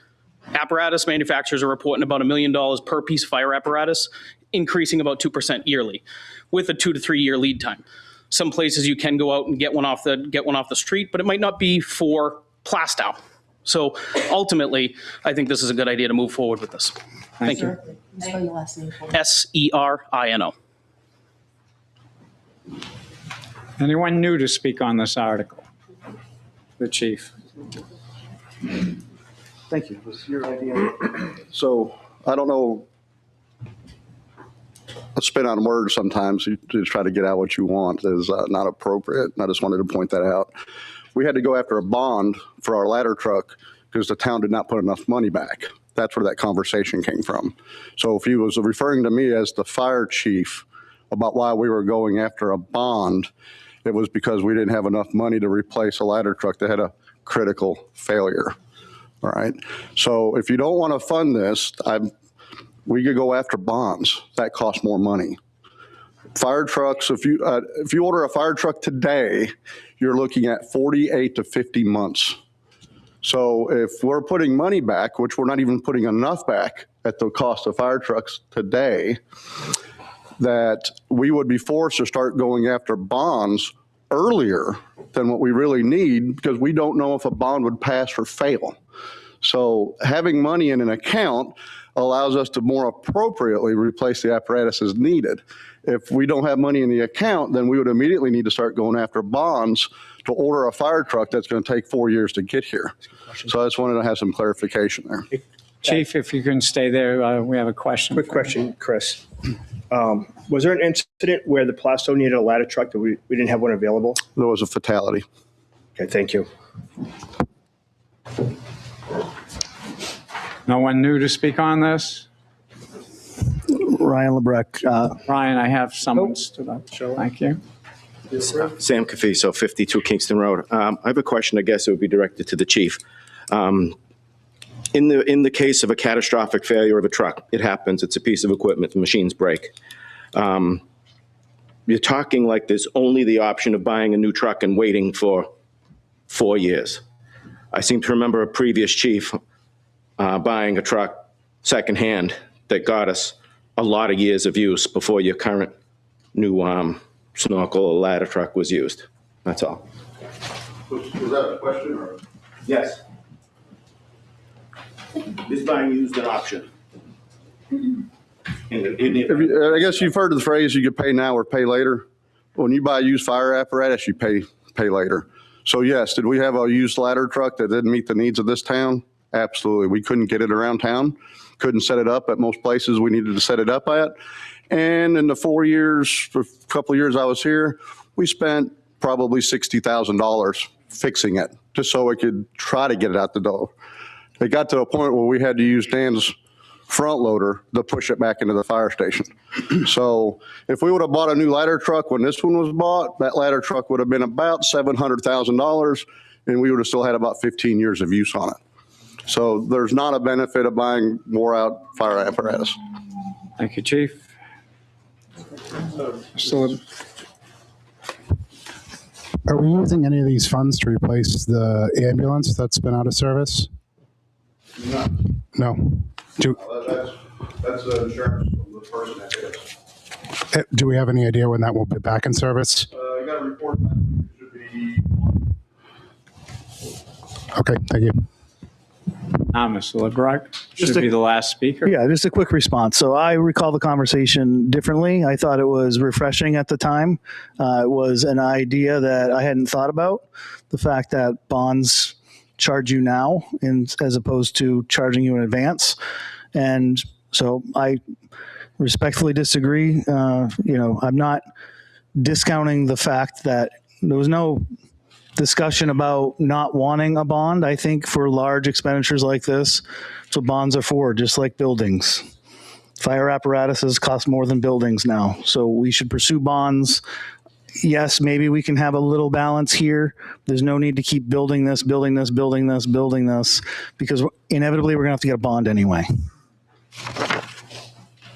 Apparatus manufacturers are reporting about $1 million per piece of fire apparatus, increasing about 2% yearly, with a 2 to 3 year lead time. Some places you can go out and get one off the street, but it might not be for Plastow. So ultimately, I think this is a good idea to move forward with this. Thank you. Spell your last name for me. Serino. Anyone new to speak on this article? The chief. Thank you. It was your idea. So I don't know, a spin on words sometimes to try to get out what you want is not appropriate. I just wanted to point that out. We had to go after a bond for our ladder truck because the town did not put enough money back. That's where that conversation came from. So if he was referring to me as the fire chief about why we were going after a bond, it was because we didn't have enough money to replace a ladder truck that had a critical failure. All right. So if you don't want to fund this, we could go after bonds. That costs more money. Fire trucks, if you order a fire truck today, you're looking at 48 to 50 months. So if we're putting money back, which we're not even putting enough back at the cost of fire trucks today, that we would be forced to start going after bonds earlier than what we really need because we don't know if a bond would pass or fail. So having money in an account allows us to more appropriately replace the apparatus as needed. If we don't have money in the account, then we would immediately need to start going after bonds to order a fire truck that's going to take 4 years to get here. So I just wanted to have some clarification there. Chief, if you can stay there, we have a question. Quick question, Chris. Was there an incident where the Plasto needed a ladder truck that we didn't have one available? There was a fatality. Okay, thank you. No one new to speak on this? Ryan Lebrecht. Ryan, I have someone stood up. Thank you. Sam Cafiso, 52 Kingston Road. I have a question, I guess it would be directed to the chief. In the case of a catastrophic failure of a truck, it happens, it's a piece of equipment, the machines break. You're talking like there's only the option of buying a new truck and waiting for 4 years. I seem to remember a previous chief buying a truck secondhand that got us a lot of years of use before your current new snorkel or ladder truck was used. That's all. Was that a question or? Yes. Is buying used an option? I guess you've heard of the phrase, you could pay now or pay later. When you buy a used fire apparatus, you pay later. So yes, did we have a used ladder truck that didn't meet the needs of this town? Absolutely. We couldn't get it around town, couldn't set it up at most places we needed to set it up at. And in the 4 years, a couple of years I was here, we spent probably $60,000 fixing it just so we could try to get it out the door. It got to a point where we had to use Dan's front loader to push it back into the fire station. So if we would have bought a new ladder truck when this one was bought, that ladder truck would have been about $700,000 and we would have still had about 15 years of use on it. So there's not a benefit of buying wore out fire apparatus. Thank you, Chief. Are we using any of these funds to replace the ambulance that's been out of service? No. That's the insurance of the person that is. Do we have any idea when that will be back in service? I got a report that should be. Okay, thank you. Now, Mr. Lebrecht, should be the last speaker. Yeah, just a quick response. So I recall the conversation differently. I thought it was refreshing at the time. It was an idea that I hadn't thought about. The fact that bonds charge you now as opposed to charging you in advance. And so I respectfully disagree. I'm not discounting the fact that there was no discussion about not wanting a bond. I think for large expenditures like this, that's what bonds are for, just like buildings. Fire apparatuses cost more than buildings now. So we should pursue bonds. Yes, maybe we can have a little balance here. There's no need to keep building this, because inevitably we're going to have to get a bond anyway.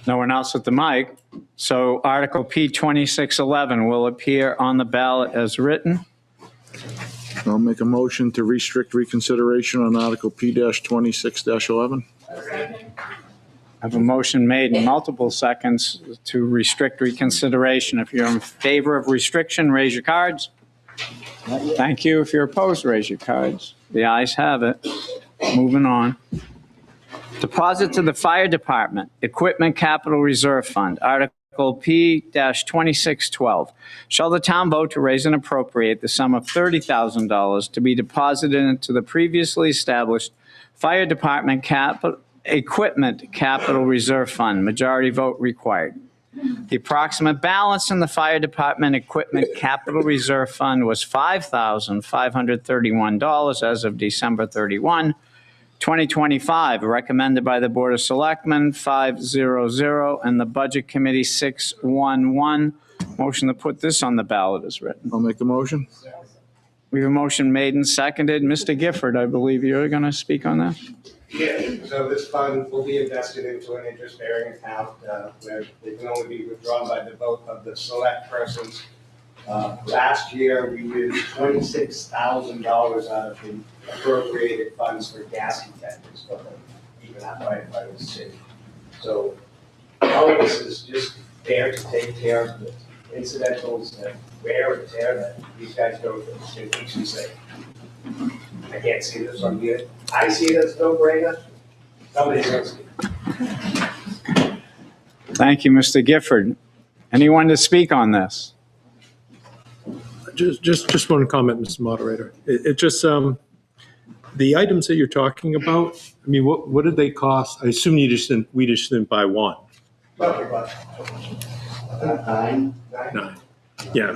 No one else at the mic. So Article P 2611 will appear on the ballot as written. I'll make a motion to restrict reconsideration on Article P-26-11. I have a motion made in multiple seconds to restrict reconsideration. If you're in favor of restriction, raise your cards. Thank you. If you're opposed, raise your cards. The ayes have it. Moving on. Deposit to the Fire Department, Equipment Capital Reserve Fund, Article P-2612. Shall the town vote to raise and appropriate the sum of $30,000 to be deposited into the previously established Fire Department Equipment Capital Reserve Fund? Majority vote required. The approximate balance in the Fire Department Equipment Capital Reserve Fund was $5,531 as of December 31, 2025, recommended by the Board of Selectmen 500 and the Budget Committee 611. Motion to put this on the ballot is written. I'll make the motion. We have a motion made and seconded. Mr. Gifford, I believe you're going to speak on that. Yeah, so this fund will be invested into an interest-bearing account where it can only be withdrawn by the vote of the select persons. Last year, we used $26,000 out of the appropriated funds for gas detectors for the even out firefighters city. So all of this is just there to take care of the incidentals and wear and tear that these guys go through and keeps you safe. I can't see this from here. I see it as no brainer. Somebody else see it. Thank you, Mr. Gifford. Anyone to speak on this? Just one comment, Mr. Moderator. It just, the items that you're talking about, I mean, what did they cost? I assume we just didn't buy one. Nine. Yeah,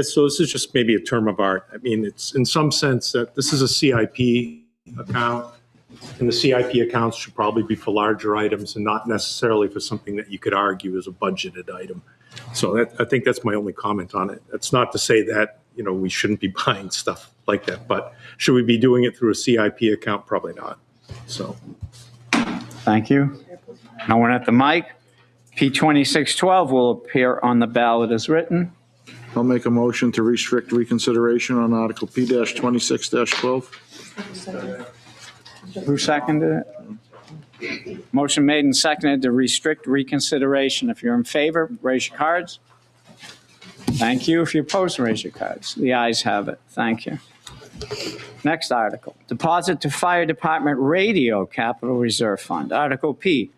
so this is just maybe a term of art. I mean, it's in some sense that this is a CIP account, and the CIP accounts should probably be for larger items and not necessarily for something that you could argue is a budgeted item. So I think that's my only comment on it. That's not to say that, we shouldn't be buying stuff like that, but should we be doing it through a CIP account? Probably not. So. Thank you. No one at the mic. P2612 will appear on the ballot as written. I'll make a motion to restrict reconsideration on Article P-26-12. Who seconded it? Motion made and seconded to restrict reconsideration. If you're in favor, raise your cards. Thank you. If you're opposed, raise your cards. The ayes have it. Thank you. Next article, deposit to Fire Department Radio Capital Reserve Fund. Article P,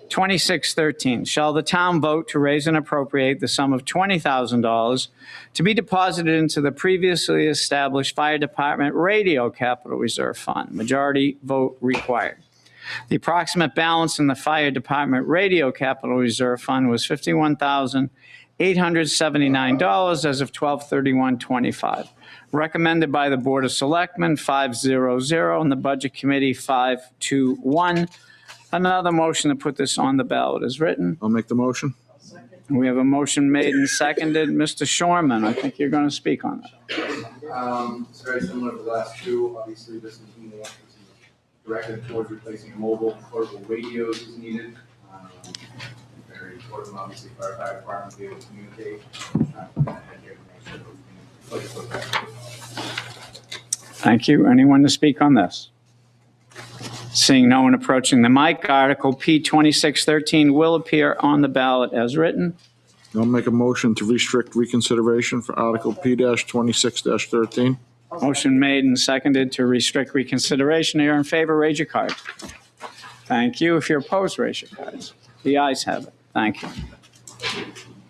2613. Shall the town vote to raise and appropriate the sum of $20,000 to be deposited into the previously established Fire Department Radio Capital Reserve Fund? Majority vote required. The approximate balance in the Fire Department Radio Capital Reserve Fund was $51,879 as of 12/31/25. Recommended by the Board of Selectmen, 5-0-0, and the Budget Committee, 5-2-1. Another motion to put this on the ballot is written. I'll make the motion. We have a motion made and seconded. Mr. Shorman, I think you're going to speak on that. It's very similar to the last two. Obviously, this is more directed towards replacing mobile portable radios as needed. Very important, obviously, for our fire department to be able to communicate. Thank you. Anyone to speak on this? Seeing no one approaching the mic, Article P2613 will appear on the ballot as written. I'll make a motion to restrict reconsideration for Article P-26-13. Motion made and seconded to restrict reconsideration. If you're in favor, raise your card. Thank you. If you're opposed, raise your cards. The ayes have it. Thank you.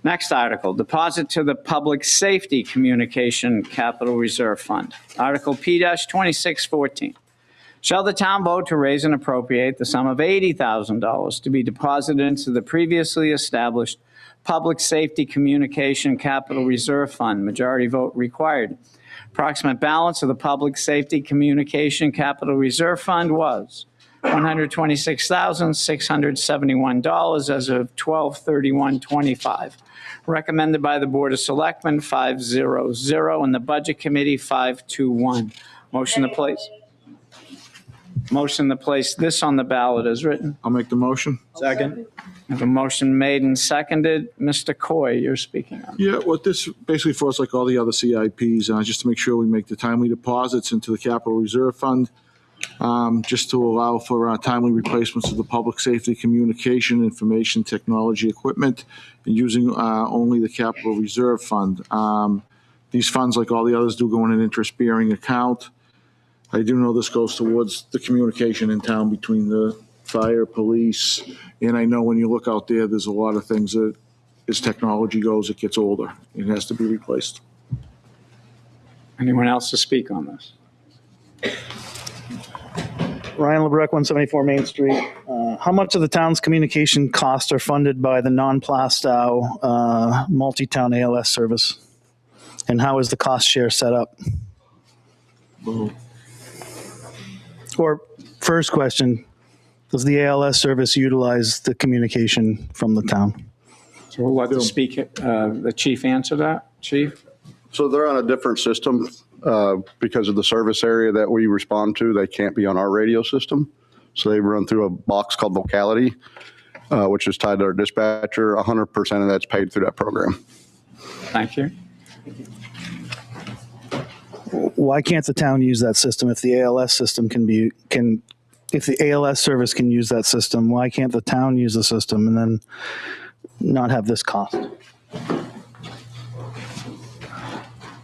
Next article, deposit to the Public Safety Communication Capital Reserve Fund. Article P-2614. Shall the town vote to raise and appropriate the sum of $80,000 to be deposited into the previously established Public Safety Communication Capital Reserve Fund? Majority vote required. Approximate balance of the Public Safety Communication Capital Reserve Fund was $126,671 as of 12/31/25. Recommended by the Board of Selectmen, 5-0-0, and the Budget Committee, 5-2-1. Motion to place this on the ballot as written. I'll make the motion. Second. I have a motion made and seconded. Mr. Coy, you're speaking on. Yeah, well, this basically for us, like all the other CIPs, just to make sure we make the timely deposits into the Capital Reserve Fund, just to allow for timely replacements of the public safety communication, information technology equipment, and using only the Capital Reserve Fund. These funds, like all the others, do go in an interest-bearing account. I do know this goes towards the communication in town between the fire, police, and I know when you look out there, there's a lot of things that, as technology goes, it gets older. It has to be replaced. Anyone else to speak on this? Ryan LeBrecq, 174 Main Street. How much of the town's communication costs are funded by the non-Plastow multi-town ALS service? And how is the cost share set up? Or first question, does the ALS service utilize the communication from the town? So we'll let the chief answer that. Chief? So they're on a different system because of the service area that we respond to. They can't be on our radio system. So they run through a box called Vocality, which is tied to our dispatcher. 100% of that's paid through that program. Thank you. Why can't the town use that system if the ALS system if the ALS service can use that system? Why can't the town use the system? And then not have this cost.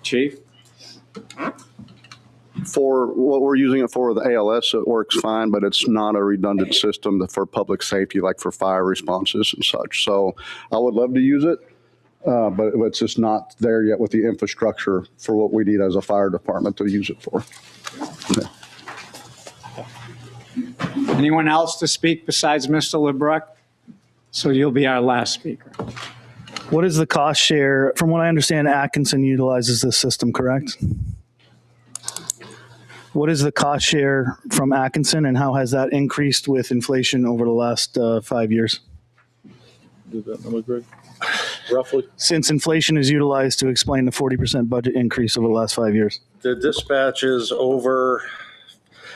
Chief? For what we're using it for, the ALS, it works fine, but it's not a redundant system for public safety, like for fire responses and such. So I would love to use it, but it's just not there yet with the infrastructure for what we need as a fire department to use it for. Anyone else to speak besides Mr. LeBruck? So you'll be our last speaker. What is the cost share? From what I understand, Atkinson utilizes this system, correct? What is the cost share from Atkinson, and how has that increased with inflation over the last 5 years? Do that number, Greg? Roughly. Since inflation is utilized to explain the 40% budget increase over the last 5 years. The dispatch is over,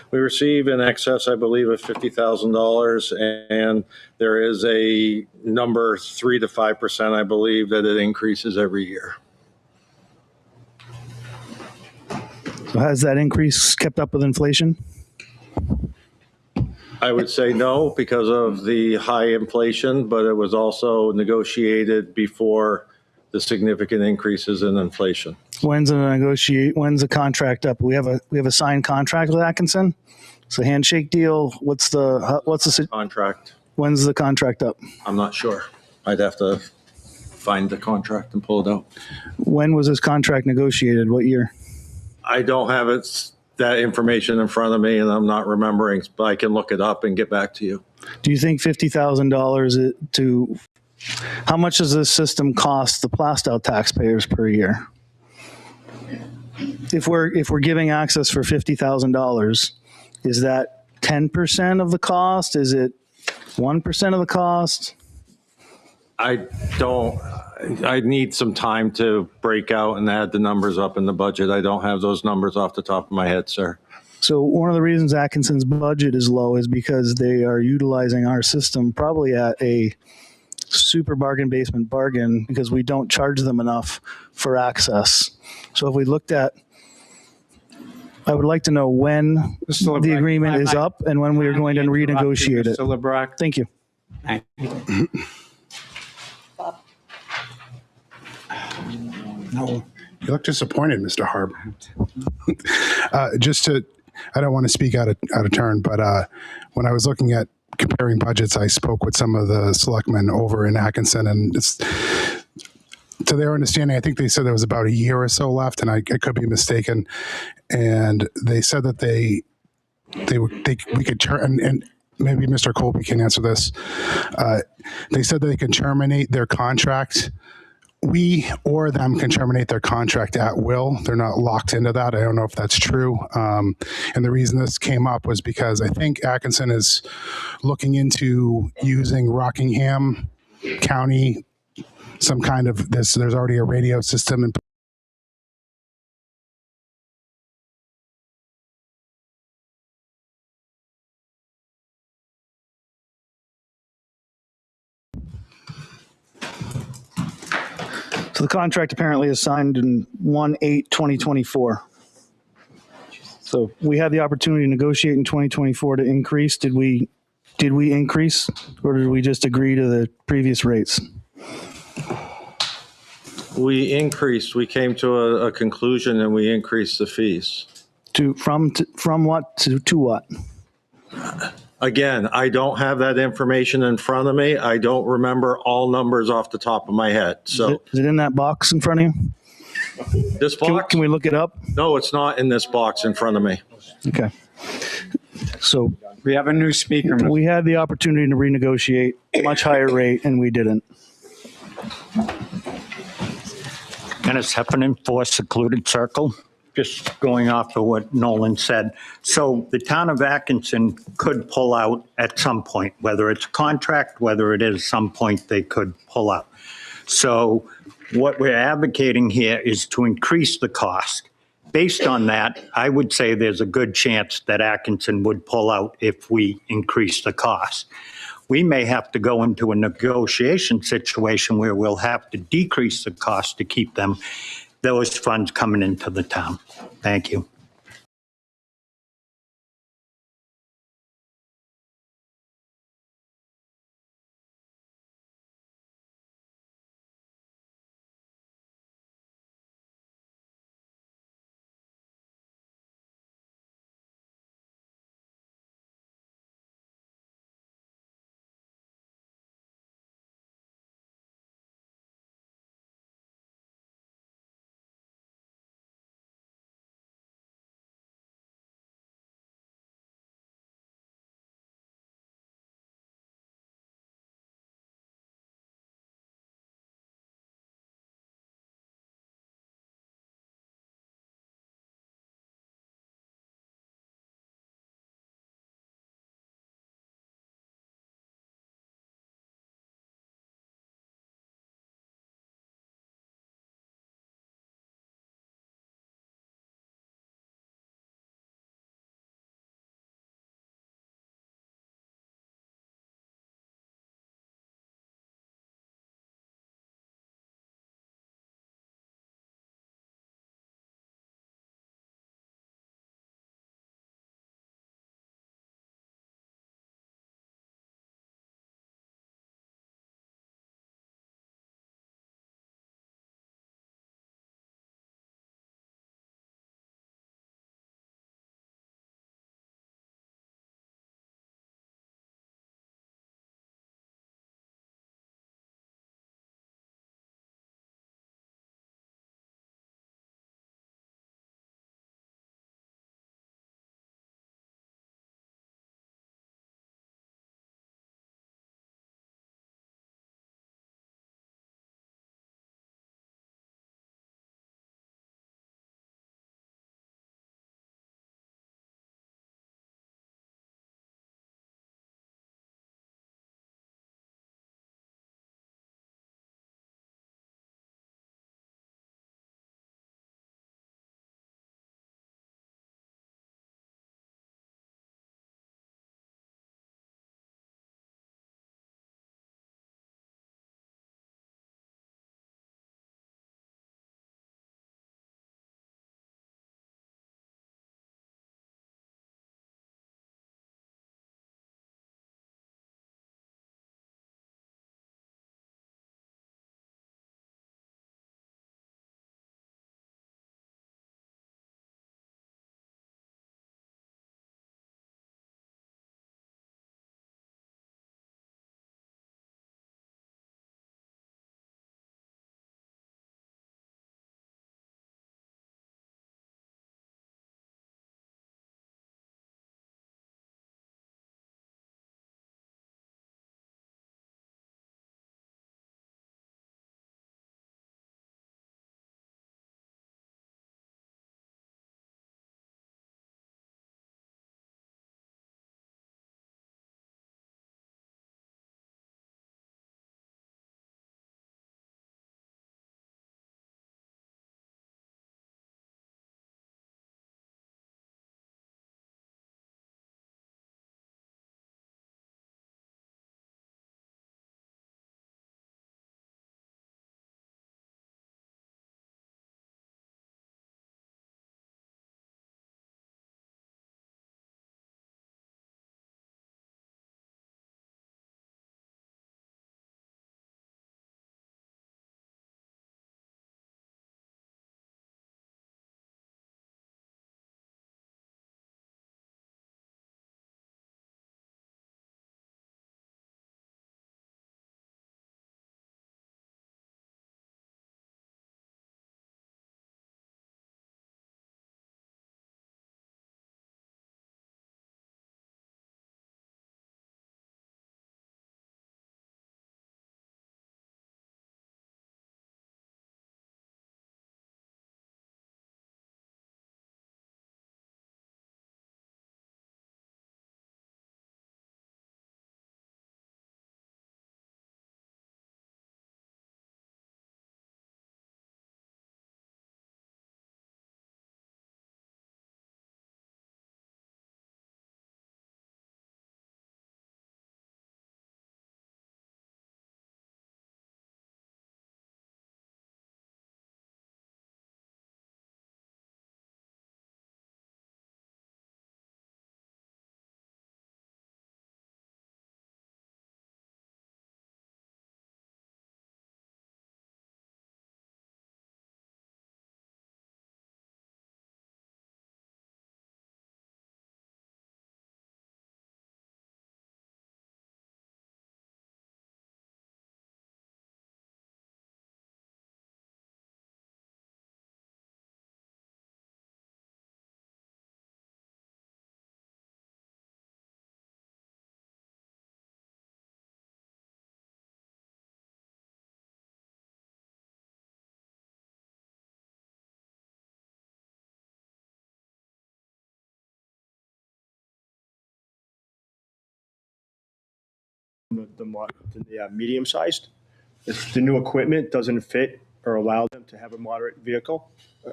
we receive in excess, I believe, of $50,000, and there is a number 3 to 5%, I believe, that it increases every year. So has that increase kept up with inflation? I would say no because of the high inflation, but it was also negotiated before the significant increases in inflation. When's the contract up? We have a signed contract with Atkinson. It's a handshake deal. What's the contract? When's the contract up? I'm not sure. I'd have to find the contract and pull it out. When was this contract negotiated? What year? I don't have that information in front of me, and I'm not remembering, but I can look it up and get back to you. Do you think $50,000 to, how much does this system cost the Plastow taxpayers per year? If we're giving access for $50,000, is that 10% of the cost? Is it 1% of the cost? I need some time to break out and add the numbers up in the budget. I don't have those numbers off the top of my head, sir. So one of the reasons Atkinson's budget is low is because they are utilizing our system probably at a super bargain basement bargain because we don't charge them enough for access. So if we looked at, I would like to know when the agreement is up and when we are going to renegotiate it. Mr. LeBruck. Thank you. Thank you. No, you look disappointed, Mr. Harb. I don't want to speak out of turn, but when I was looking at comparing budgets, I spoke with some of the selectmen over in Atkinson, and it's, to their understanding, I think they said there was about a year or so left, and I could be mistaken. And they said that we could turn, and maybe Mr. Colby can answer this. They said that they can terminate their contract. We or them can terminate their contract at will. They're not locked into that. I don't know if that's true. And the reason this came up was because I think Atkinson is looking into using Rockingham County, some kind of this. There's already a radio system in. So the contract apparently is signed in 1/8/2024. So we had the opportunity to negotiate in 2024 to increase. Did we increase, or did we just agree to the previous rates? We increased. We came to a conclusion and we increased the fees. From what to what? Again, I don't have that information in front of me. I don't remember all numbers off the top of my head. So Is it in that box in front of you? this box? Can we look it up? No, it's not in this box in front of me. Okay. So we have a new speaker. We had the opportunity to renegotiate a much higher rate, and we didn't. Dennis Heffernan, 4 Secluded Circle. Just going off of what Nolan said. So the town of Atkinson could pull out at some point, whether it's a contract, whether it is some point they could pull out. So what we're advocating here is to increase the cost. Based on that, I would say there's a good chance that Atkinson would pull out if we increase the cost. We may have to go into a negotiation situation where we'll have to decrease the cost to keep those funds coming into the town. Thank you. the medium sized. If the new equipment doesn't fit or allow them to have a moderate vehicle.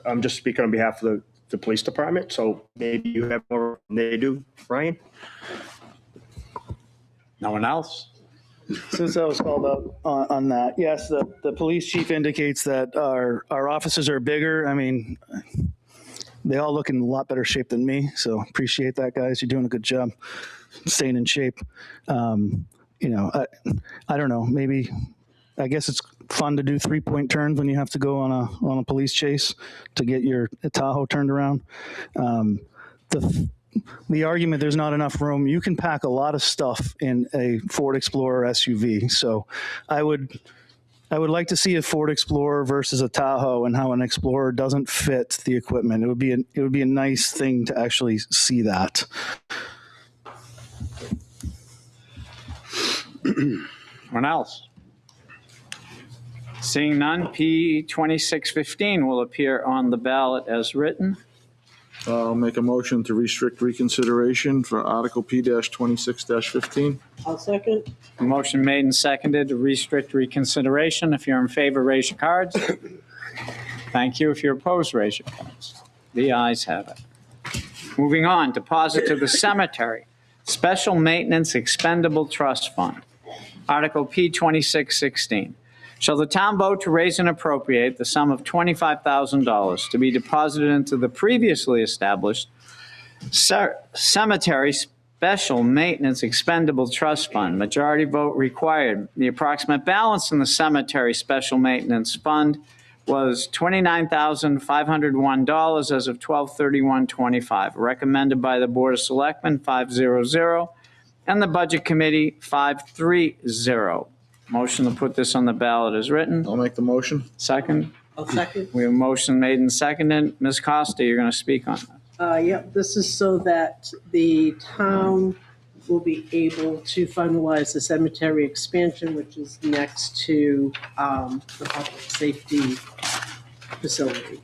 I'm just speaking on behalf of the police department, so maybe you have more than they do, Ryan? No one else? Since I was called out on that, yes, the police chief indicates that our officers are bigger. I mean, they all look in a lot better shape than me, so appreciate that, guys. You're doing a good job staying in shape. You know, I don't know, maybe, I guess it's fun to do 3-point turns when you have to go on a police chase to get your Tahoe turned around. The argument there's not enough room, you can pack a lot of stuff in a Ford Explorer SUV. So I would like to see a Ford Explorer versus a Tahoe and how an Explorer doesn't fit the equipment. It would be a nice thing to actually see that. Anyone else? Seeing none, P 2615 will appear on the ballot as written. I'll make a motion to restrict reconsideration for Article P-26-15. I'll second. A motion made and seconded to restrict reconsideration. If you're in favor, raise your cards. Thank you. If you're opposed, raise your cards. The ayes have it. Moving on, deposit to the cemetery, Special Maintenance Expendable Trust Fund. Article P 2616. Shall the town vote to raise and appropriate the sum of $25,000 to be deposited into the previously established Cemetery Special Maintenance Expendable Trust Fund? Majority vote required. The approximate balance in the Cemetery Special Maintenance Fund was $29,501 as of 12/31/25. Recommended by the Board of Selectmen, 5-0-0, and the Budget Committee, 5-3-0. Motion to put this on the ballot is written. I'll make the motion. Second. I'll second. We have a motion made and seconded. Ms. Costa, you're going to speak on that. Yep, this is so that the town will be able to finalize the cemetery expansion, which is next to the public safety facility.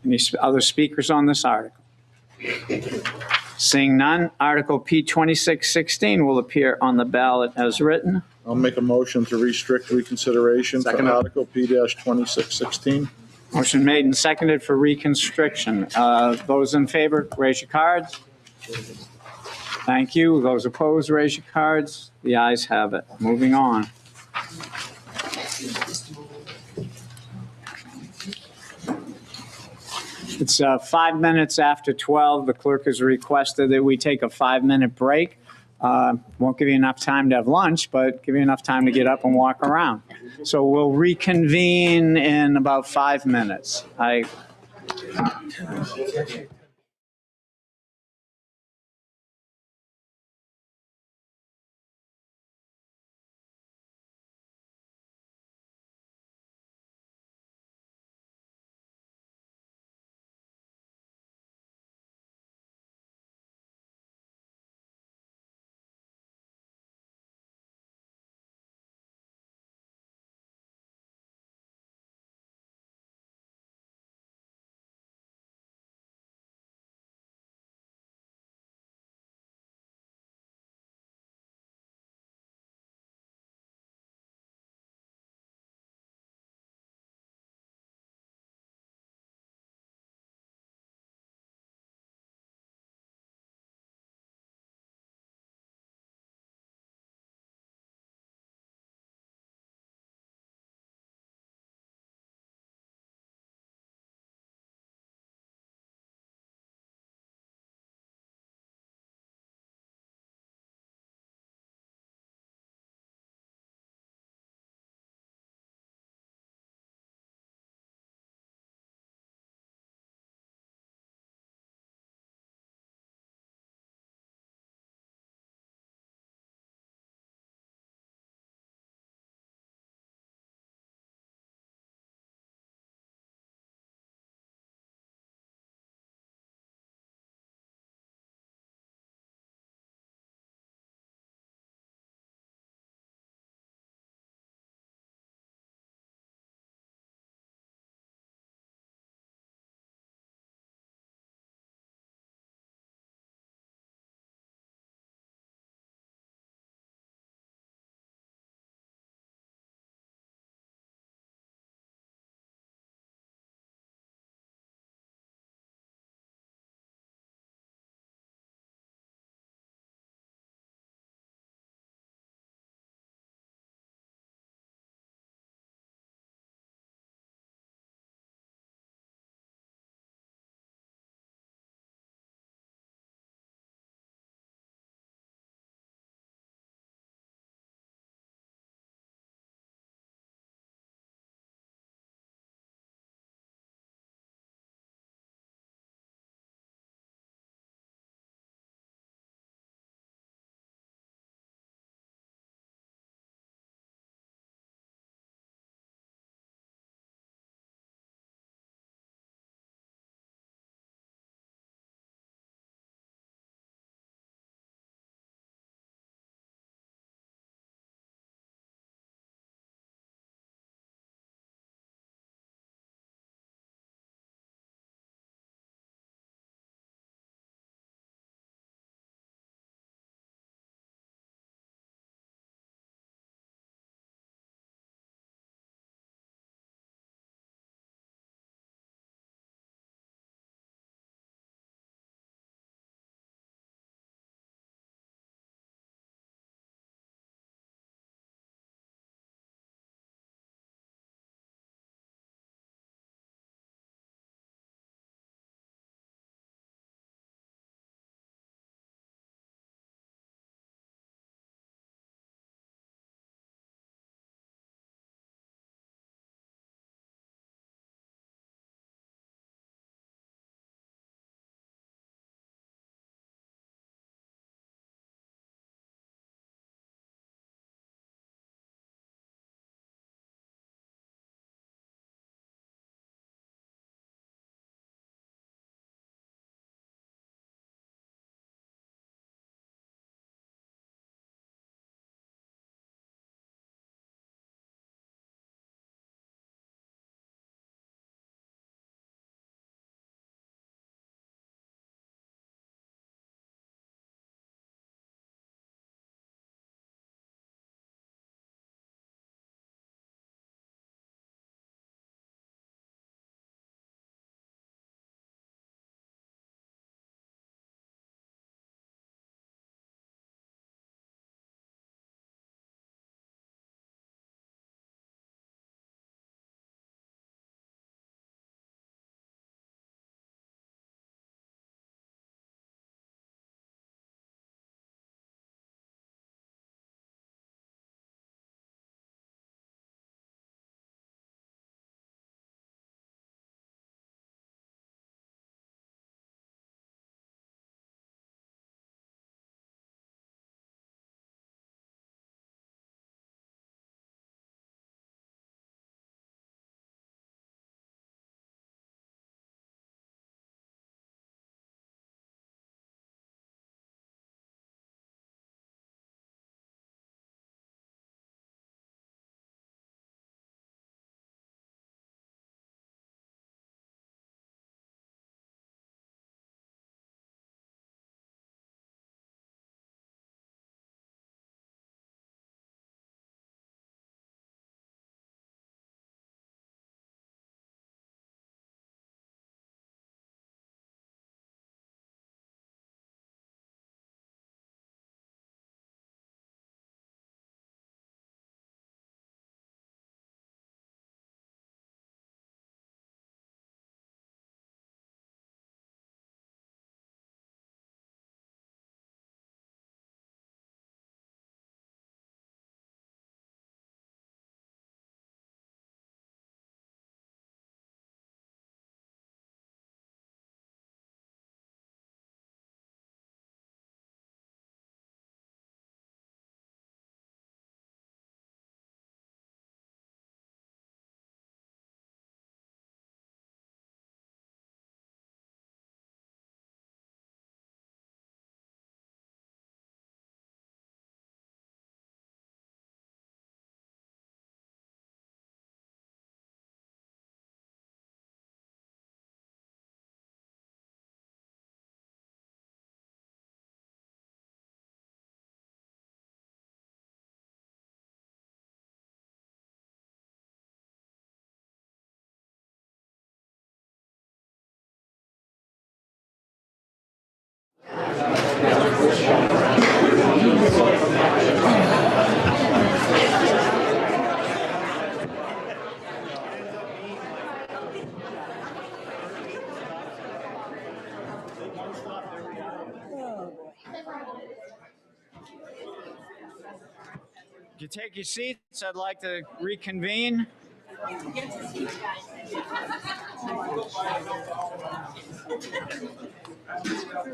Any other speakers on this article? Seeing none, Article P 2616 will appear on the ballot as written. I'll make a motion to restrict reconsideration for Article P-2616. Motion made and seconded for reconstruction. Those in favor, raise your cards. Thank you. Those opposed, raise your cards. The ayes have it. Moving on. It's 5 minutes after 12. The clerk has requested that we take a 5-minute break. Won't give you enough time to have lunch, but give you enough time to get up and walk around. So we'll reconvene in about 5 minutes. You take your seats. I'd like to reconvene.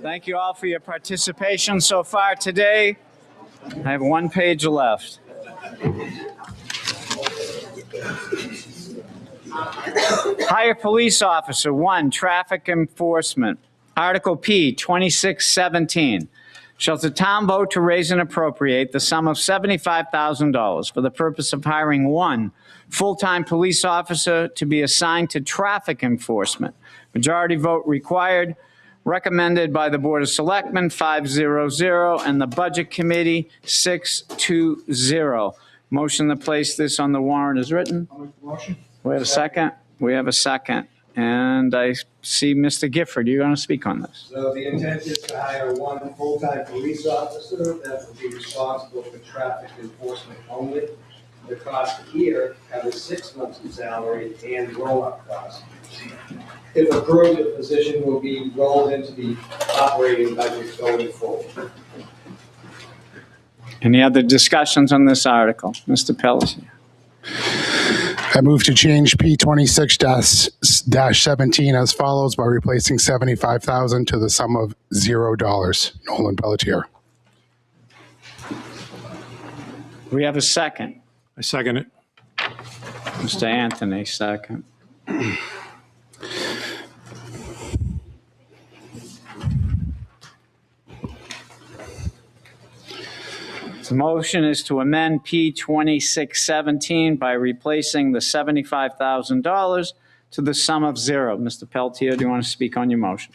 Thank you all for your participation so far today. I have one page left. Hire police officer, 1, traffic enforcement. Article P, 2617. Shall the town vote to raise and appropriate the sum of $75,000 for the purpose of hiring 1 full-time police officer to be assigned to traffic enforcement? Majority vote required. Recommended by the Board of Selectmen, 500, and the Budget Committee, 620. Motion to place this on the warrant is written. Motion. We have a second? We have a second. And I see Mr. Gifford, you're going to speak on this. So the intent is to hire 1 full-time police officer that will be responsible for traffic enforcement only. The cost here covers 6 months of salary and roll-up costs. If approved, the position will be rolled into the operating budget going forward. Any other discussions on this article? Mr. Pellissier. I move to change P26-17 as follows by replacing 75,000 to the sum of $0. Nolan Pelletier. We have a second. I second it. Mr. Anthony, second. The motion is to amend P 2617 by replacing the $75,000 to the sum of 0. Mr. Pelletier, do you want to speak on your motion?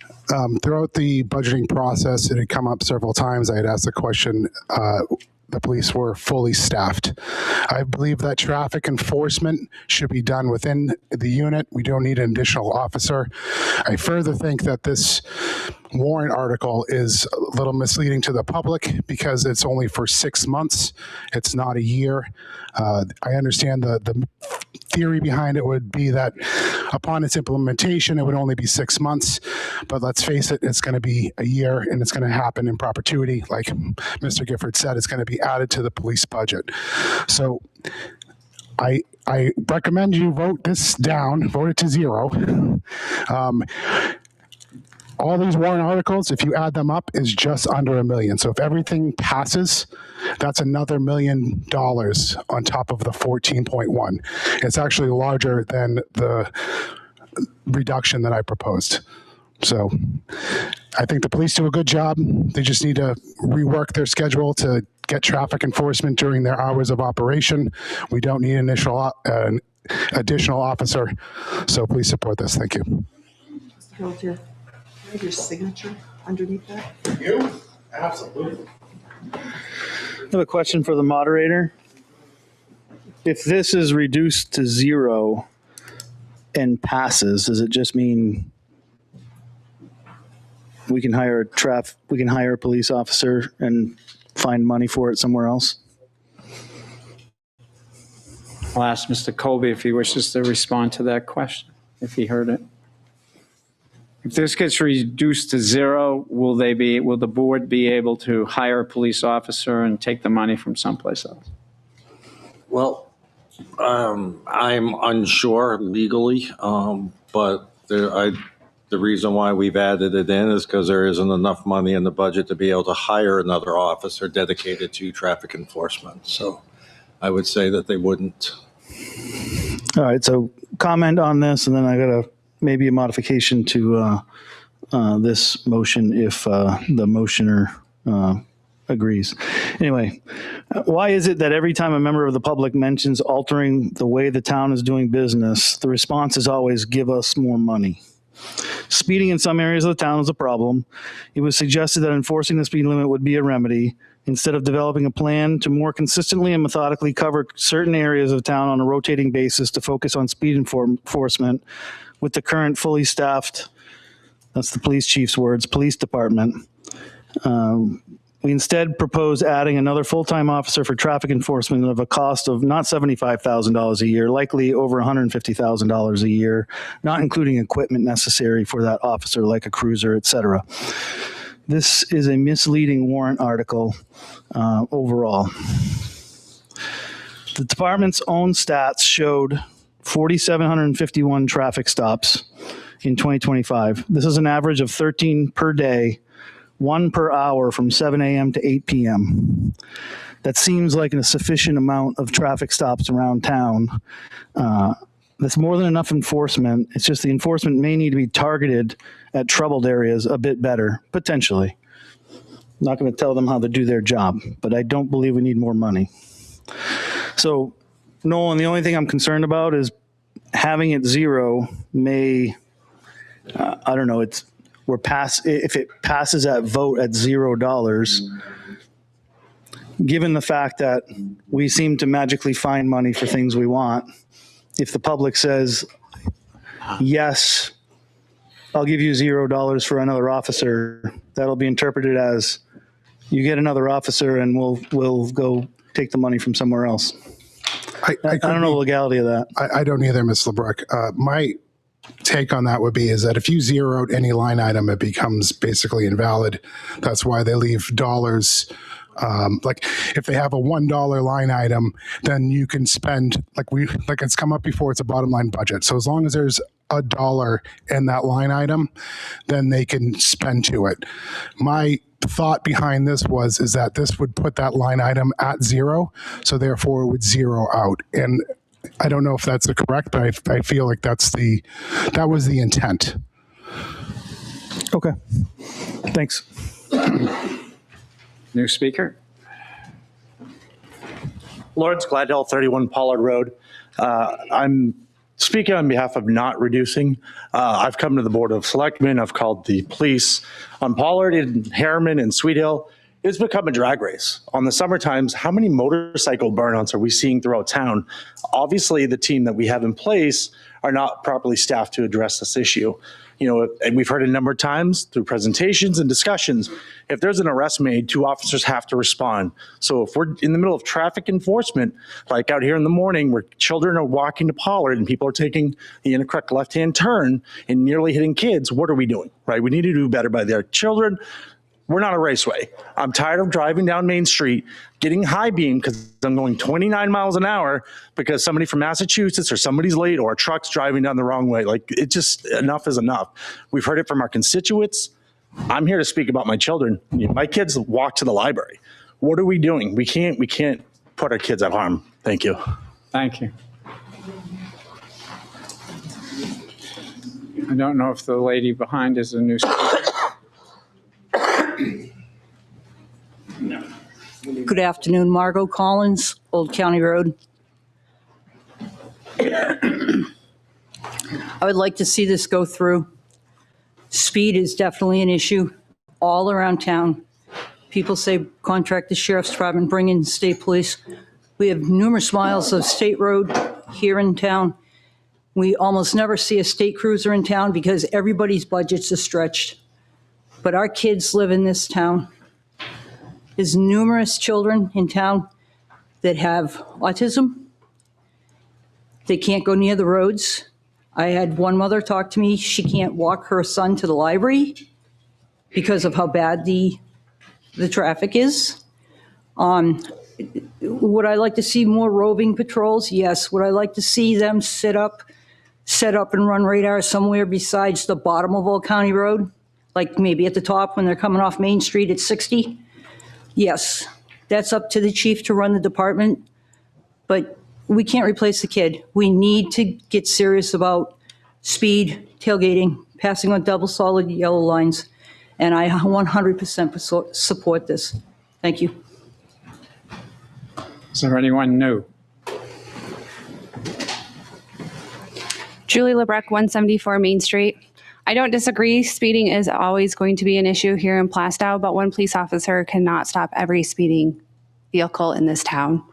Throughout the budgeting process, it had come up several times. I had asked the question, the police were fully staffed. I believe that traffic enforcement should be done within the unit. We don't need an additional officer. I further think that this warrant article is a little misleading to the public because it's only for 6 months. It's not a year. I understand the theory behind it would be that upon its implementation, it would only be 6 months. But let's face it, it's going to be a year, and it's going to happen in perpetuity. Like Mr. Gifford said, it's going to be added to the police budget. So I recommend you vote this down, vote it to 0. All these warrant articles, if you add them up, is just under $1 million. So if everything passes, that's another $1 million on top of the 14.1. It's actually larger than the reduction that I proposed. So I think the police do a good job. They just need to rework their schedule to get traffic enforcement during their hours of operation. We don't need an additional officer. So please support this. Thank you. Mr. Pelletier, can I have your signature underneath that? You? Absolutely. I have a question for the moderator. If this is reduced to 0 and passes, does it just mean we can hire a police officer and find money for it somewhere else? I'll ask Mr. Colby if he wishes to respond to that question, if he heard it. If this gets reduced to 0, will the board be able to hire a police officer and take the money from someplace else? Well, I'm unsure legally, but the reason why we've added it in is because there isn't enough money in the budget to be able to hire another officer dedicated to traffic enforcement. So I would say that they wouldn't. All right, so comment on this, and then I got maybe a modification to this motion if the motioner agrees. Anyway, why is it that every time a member of the public mentions altering the way the town is doing business, the response is always give us more money? Speeding in some areas of the town is a problem. It was suggested that enforcing the speed limit would be a remedy. Instead of developing a plan to more consistently and methodically cover certain areas of town on a rotating basis to focus on speed enforcement with the current fully staffed, that's the police chief's words, police department, We instead propose adding another full-time officer for traffic enforcement of a cost of not $75,000 a year, likely over $150,000 a year, not including equipment necessary for that officer like a cruiser, et cetera. This is a misleading warrant article overall. The department's own stats showed 4,751 traffic stops in 2025. This is an average of 13 per day, 1 per hour from 7 a.m. to 8 p.m. That seems like a sufficient amount of traffic stops around town. That's more than enough enforcement. It's just the enforcement may need to be targeted at troubled areas a bit better, potentially. I'm not going to tell them how to do their job, but I don't believe we need more money. So, Nolan, the only thing I'm concerned about is having it zero may, I don't know, if it passes that vote at $0, given the fact that we seem to magically find money for things we want, if the public says, yes, I'll give you $0 for another officer, that'll be interpreted as you get another officer and we'll go take the money from somewhere else. I don't know the legality of that. I don't either, Ms. LeBruck. My take on that would be is that if you zero out any line item, it becomes basically invalid. That's why they leave dollars. Like if they have a $1 line item, then you can spend like it's come up before. It's a bottom line budget. So as long as there's $1 in that line item, then they can spend to it. My thought behind this is that this would put that line item at 0, so therefore it would zero out. And I don't know if that's correct, but I feel like that was the intent. Okay, thanks. New speaker. Lawrence Gladhill, 31 Pollard Road. I'm speaking on behalf of not reducing. I've come to the Board of Selectmen. I've called the police on Pollard and Harriman and Sweet Hill. It's become a drag race. On the summer times, how many motorcycle burnouts are we seeing throughout town? Obviously, the team that we have in place are not properly staffed to address this issue. You know, and we've heard a number of times through presentations and discussions, if there's an arrest made, 2 officers have to respond. So if we're in the middle of traffic enforcement, like out here in the morning where children are walking to Pollard and people are taking the incorrect left-hand turn and nearly hitting kids, what are we doing, right? We need to do better by their children. We're not a raceway. I'm tired of driving down Main Street, getting high beam because I'm going 29 miles an hour because somebody from Massachusetts or somebody's late or a truck's driving down the wrong way. Like, it just, enough is enough. We've heard it from our constituents. I'm here to speak about my children. You know, my kids walk to the library. What are we doing? We can't put our kids at harm. Thank you. Thank you. I don't know if the lady behind is a new speaker. Good afternoon, Margot Collins, Old County Road. I would like to see this go through. Speed is definitely an issue all around town. People say contract the sheriff's department, bring in state police. We have numerous miles of state road here in town. We almost never see a state cruiser in town because everybody's budgets are stretched. But our kids live in this town. There's numerous children in town that have autism. They can't go near the roads. I had one mother talk to me. She can't walk her son to the library because of how bad the traffic is. Would I like to see more roving patrols? Yes. Would I like to see them set up and run radar somewhere besides the bottom of Old County Road? Like maybe at the top when they're coming off Main Street at 60? Yes, that's up to the chief to run the department, but we can't replace the kid. We need to get serious about speed, tailgating, passing on double solid yellow lines, and I 100% support this. Thank you. Is there anyone new? Julie LeBruck, 174 Main Street. I don't disagree. Speeding is always going to be an issue here in Plastow, but one police officer cannot stop every speeding vehicle in this town.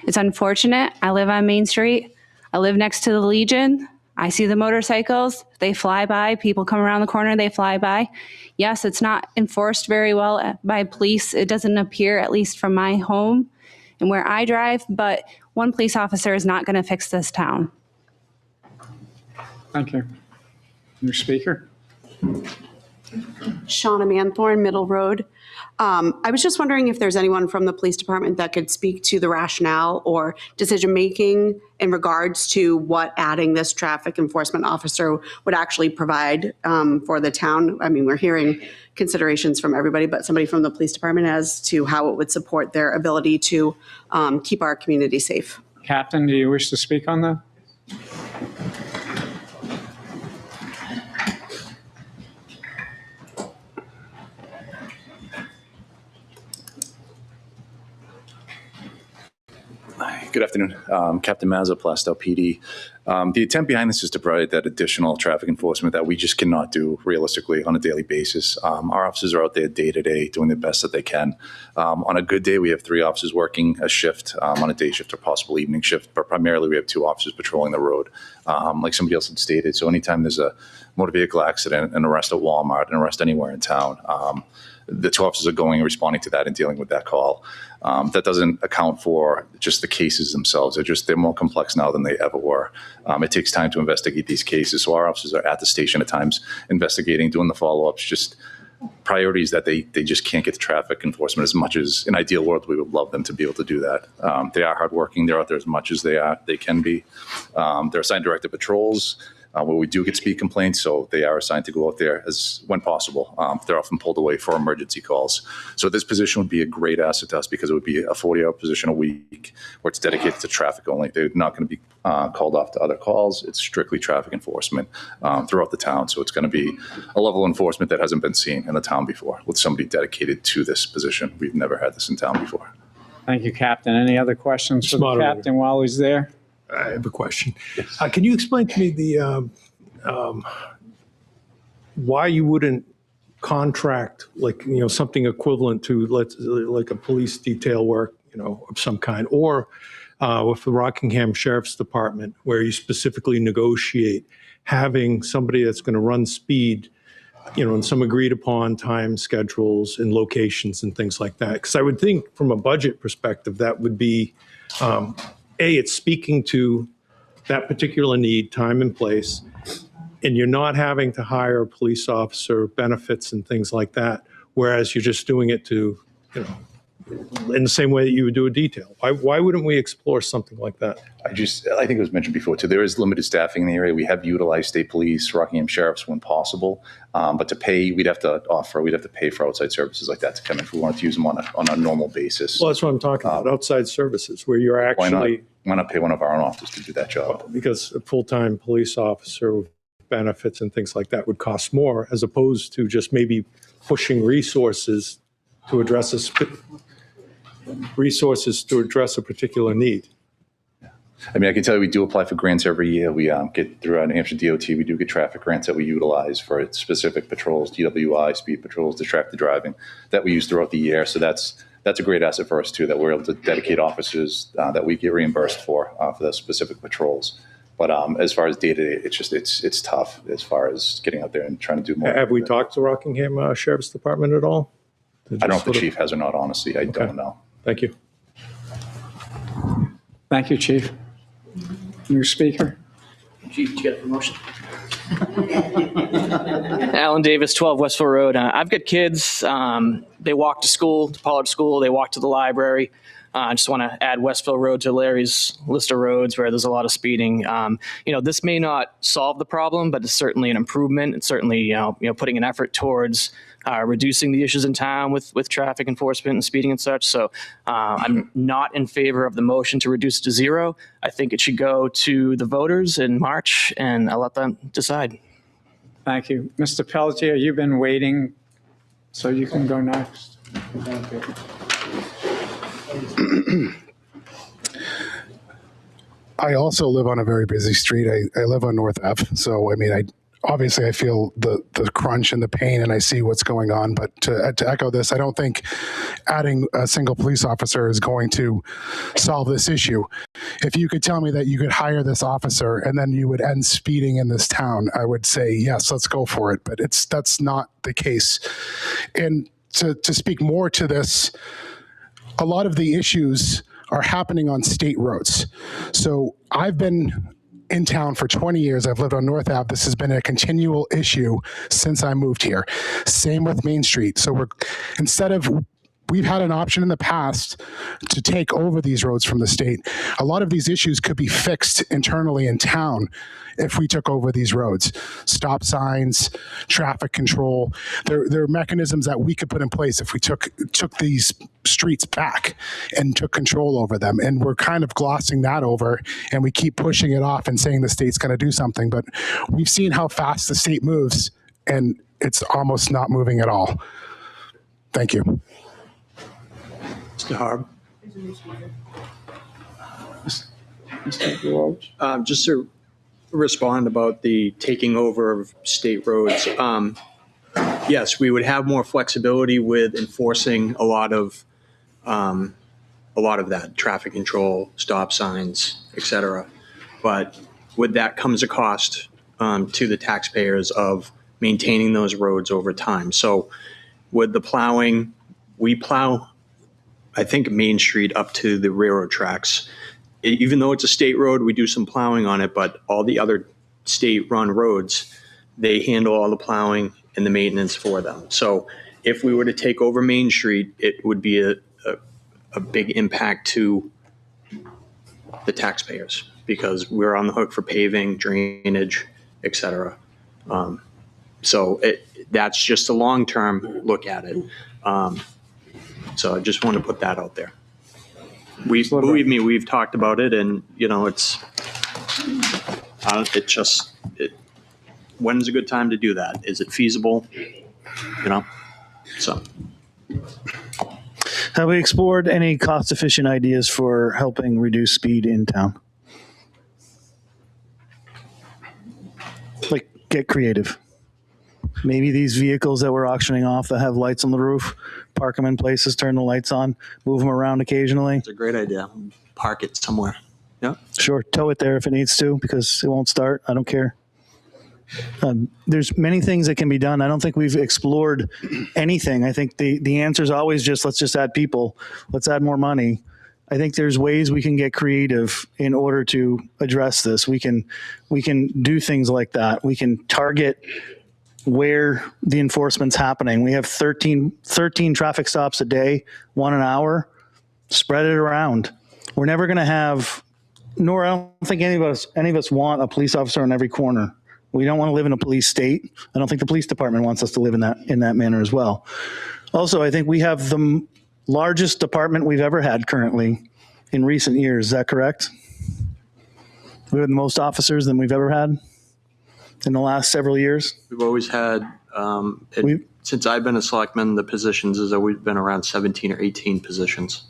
It's unfortunate. I live on Main Street. I live next to the Legion. I see the motorcycles, they fly by, people come around the corner, they fly by. Yes, it's not enforced very well by police. It doesn't appear, at least from my home and where I drive, but one police officer is not going to fix this town. Thank you. New speaker. Shauna Manthorn, Middle Road. I was just wondering if there's anyone from the police department that could speak to the rationale or decision-making in regards to what adding this traffic enforcement officer would actually provide for the town. I mean, we're hearing considerations from everybody, but somebody from the police department as to how it would support their ability to keep our community safe. Captain, do you wish to speak on that? Good afternoon. Captain Mazza, Plastow PD. The intent behind this is to provide that additional traffic enforcement that we just cannot do realistically on a daily basis. Our officers are out there day to day doing the best that they can. On a good day, we have 3 officers working a shift, on a day shift or possible evening shift, but primarily we have 2 officers patrolling the road, like somebody else had stated. So anytime there's a motor vehicle accident, an arrest at Walmart, an arrest anywhere in town, the 2 officers are going and responding to that and dealing with that call. That doesn't account for just the cases themselves. They're more complex now than they ever were. It takes time to investigate these cases. So our officers are at the station at times investigating, doing the follow-ups, just priorities that they just can't get to traffic enforcement as much as in an ideal world we would love them to be able to do that. They are hardworking. They're out there as much as they can be. They're assigned directed patrols. Where we do get speed complaints, so they are assigned to go out there as when possible. They're often pulled away for emergency calls. So this position would be a great asset to us because it would be a 40-hour position a week where it's dedicated to traffic only. They're not going to be called off to other calls. It's strictly traffic enforcement throughout the town. So it's going to be a level of enforcement that hasn't been seen in the town before with somebody dedicated to this position. We've never had this in town before. Thank you, Captain. Any other questions for the captain while he's there? I have a question. Can you explain to me the why you wouldn't contract something equivalent to like a police detail work, of some kind, or with the Rockingham Sheriff's Department, where you specifically negotiate having somebody that's going to run speed, in some agreed upon time schedules and locations and things like that? Because I would think from a budget perspective, that would be it's speaking to that particular need, time and place, and you're not having to hire a police officer, benefits and things like that, whereas you're just doing it to, in the same way that you would do a detail. Why wouldn't we explore something like that? I think it was mentioned before too. There is limited staffing in the area. We have utilized state police, Rockingham Sheriffs when possible, but to pay, we'd have to pay for outside services like that to come in if we wanted to use them on a normal basis. Well, that's what I'm talking about, outside services, where you're actually... Why not pay one of our own officers to do that job? Because a full-time police officer with benefits and things like that would cost more, as opposed to just maybe pushing resources to address a particular need. I mean, I can tell you we do apply for grants every year. We get through our New Hampshire DOT, we do get traffic grants that we utilize for specific patrols, DWI, speed patrols, distracted driving, that we use throughout the year. So that's a great asset for us too, that we're able to dedicate officers that we get reimbursed for those specific patrols. But as far as day-to-day, it's tough as far as getting out there and trying to do more. Have we talked to Rockingham Sheriff's Department at all? I don't know if the chief has or not, honestly. I don't know. Thank you. Thank you, Chief. New speaker. Chief, did you get a promotion? Alan Davis, 12 Westville Road. I've got kids. They walk to school, to Pollard School. They walk to the library. I just want to add Westville Road to Larry's list of roads where there's a lot of speeding. This may not solve the problem, but it's certainly an improvement. It's certainly putting an effort towards reducing the issues in town with traffic enforcement and speeding and such. So I'm not in favor of the motion to reduce it to 0. I think it should go to the voters in March, and I'll let them decide. Thank you. Mr. Pelletier, you've been waiting, so you can go next. Thank you. I also live on a very busy street. I live on North F, so I mean, obviously I feel the crunch and the pain, and I see what's going on. But to echo this, I don't think adding a single police officer is going to solve this issue. If you could tell me that you could hire this officer and then you would end speeding in this town, I would say, yes, let's go for it. But that's not the case. And to speak more to this, a lot of the issues are happening on state roads. So I've been in town for 20 years. I've lived on North Ave. This has been a continual issue since I moved here. Same with Main Street. So we've had an option in the past to take over these roads from the state. A lot of these issues could be fixed internally in town if we took over these roads. Stop signs, traffic control. There are mechanisms that we could put in place if we took these streets back and took control over them. And we're kind of glossing that over, and we keep pushing it off and saying the state's going to do something. But we've seen how fast the state moves, and it's almost not moving at all. Thank you. Mr. Harb. Mr. George? Just to respond about the taking over of state roads. Yes, we would have more flexibility with enforcing a lot of that traffic control, stop signs, et cetera. But with that comes a cost to the taxpayers of maintaining those roads over time. So with the plowing, we plow, I think, Main Street up to the railroad tracks. Even though it's a state road, we do some plowing on it, but all the other state-run roads, they handle all the plowing and the maintenance for them. So if we were to take over Main Street, it would be a big impact to the taxpayers because we're on the hook for paving, drainage, et cetera. So that's just a long-term look at it. So I just want to put that out there. Believe me, we've talked about it, and when's a good time to do that? Is it feasible? So. Have we explored any cost-efficient ideas for helping reduce speed in town? Like, get creative. Maybe these vehicles that we're auctioning off that have lights on the roof, park them in places, turn the lights on, move them around occasionally. It's a great idea. Park it somewhere. Yeah. Sure. Tow it there if it needs to because it won't start. I don't care. There's many things that can be done. I don't think we've explored anything. I think the answer is always let's just add people. Let's add more money. I think there's ways we can get creative in order to address this. We can do things like that. We can target where the enforcement's happening. We have 13 traffic stops a day, 1 an hour. Spread it around. We're never going to have, nor I don't think any of us want a police officer in every corner. We don't want to live in a police state. I don't think the police department wants us to live in that manner as well. Also, I think we have the largest department we've ever had currently in recent years. Is that correct? We have the most officers than we've ever had in the last several years. We've always had, since I've been a selectman, the positions has always been around 17 or 18 positions.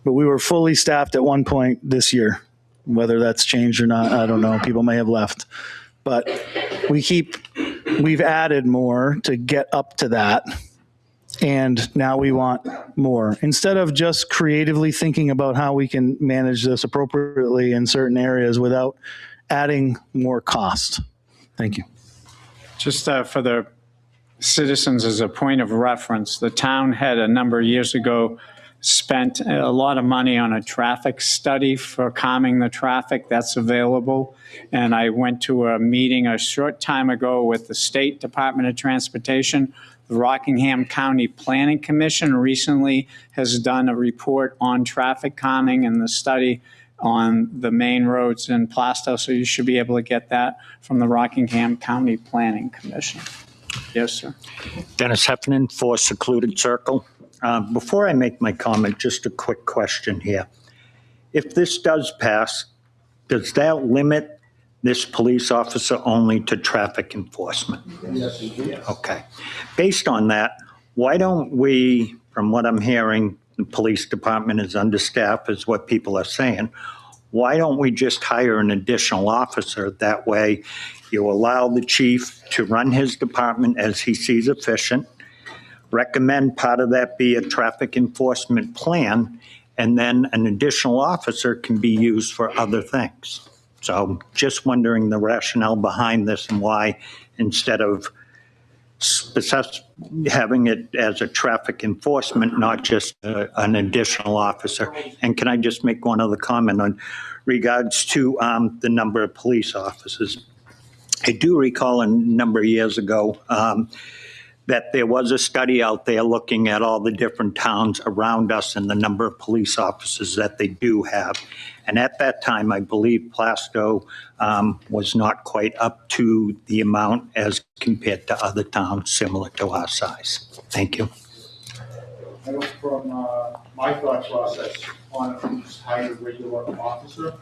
But we were fully staffed at one point this year. Whether that's changed or not, I don't know. People may have left. But we've added more to get up to that. And now we want more. Instead of just creatively thinking about how we can manage this appropriately in certain areas without adding more cost. Thank you. Just for the citizens as a point of reference, the town had a number of years ago spent a lot of money on a traffic study for calming the traffic. That's available. And I went to a meeting a short time ago with the State Department of Transportation. The Rockingham County Planning Commission recently has done a report on traffic calming and the study on the main roads in Plastow, so you should be able to get that from the Rockingham County Planning Commission. Yes, sir. Dennis Heffernan for Secluded Circle. Before I make my comment, just a quick question here. If this does pass, does that limit this police officer only to traffic enforcement? Yes. Okay. Based on that, why don't we, from what I'm hearing, the police department is understaffed, is what people are saying. why don't we just hire an additional officer? That way you allow the chief to run his department as he sees efficient, recommend part of that be a traffic enforcement plan, and then an additional officer can be used for other things. So just wondering the rationale behind this and why, instead of having it as a traffic enforcement, not just an additional officer. And can I just make one other comment on regards to the number of police officers? I do recall a number of years ago that there was a study out there looking at all the different towns around us and the number of police officers that they do have. And at that time, I believe Plastow was not quite up to the amount as compared to other towns similar to our size. Thank you. I know from my thought process on just hire a regular officer,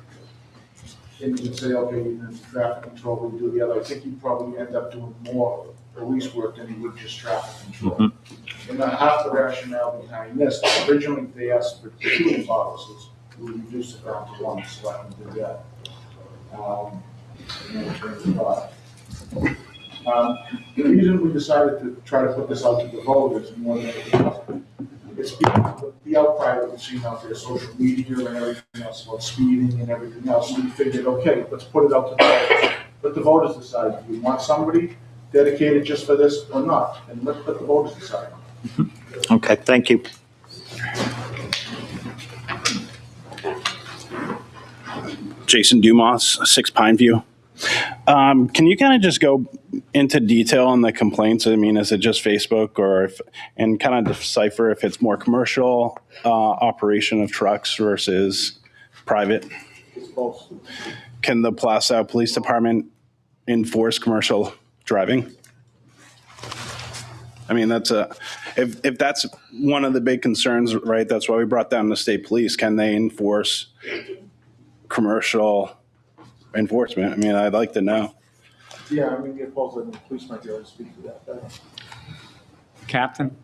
and you can say, okay, you can do traffic control, we do the other. I think you probably end up doing more police work than you would just traffic control. Mm-hmm. And half the rationale behind this, originally they asked for 2 officers. We reduced it down to 1, so I can do that. The reason we decided to try to put this out to the vote is more than it's the outcry that we've seen out there, social media and everything else about speeding and everything else. So we figured, okay, let's put it out to the voters. Let the voters decide. Do we want somebody dedicated just for this or not? And let the voters decide. Mm-hmm. Okay, thank you. Jason Dumas, 6 Pineview. Can you kind of just go into detail on the complaints? I mean, is it just Facebook, or and kind of decipher if it's more commercial operation of trucks versus private? It's both. Can the Plastow Police Department enforce commercial driving? I mean, that's if that's one of the big concerns, right? That's why we brought down the state police. Can they enforce commercial enforcement? I mean, I'd like to know. Yeah, I mean, both of the police might be able to speak to that better. Captain?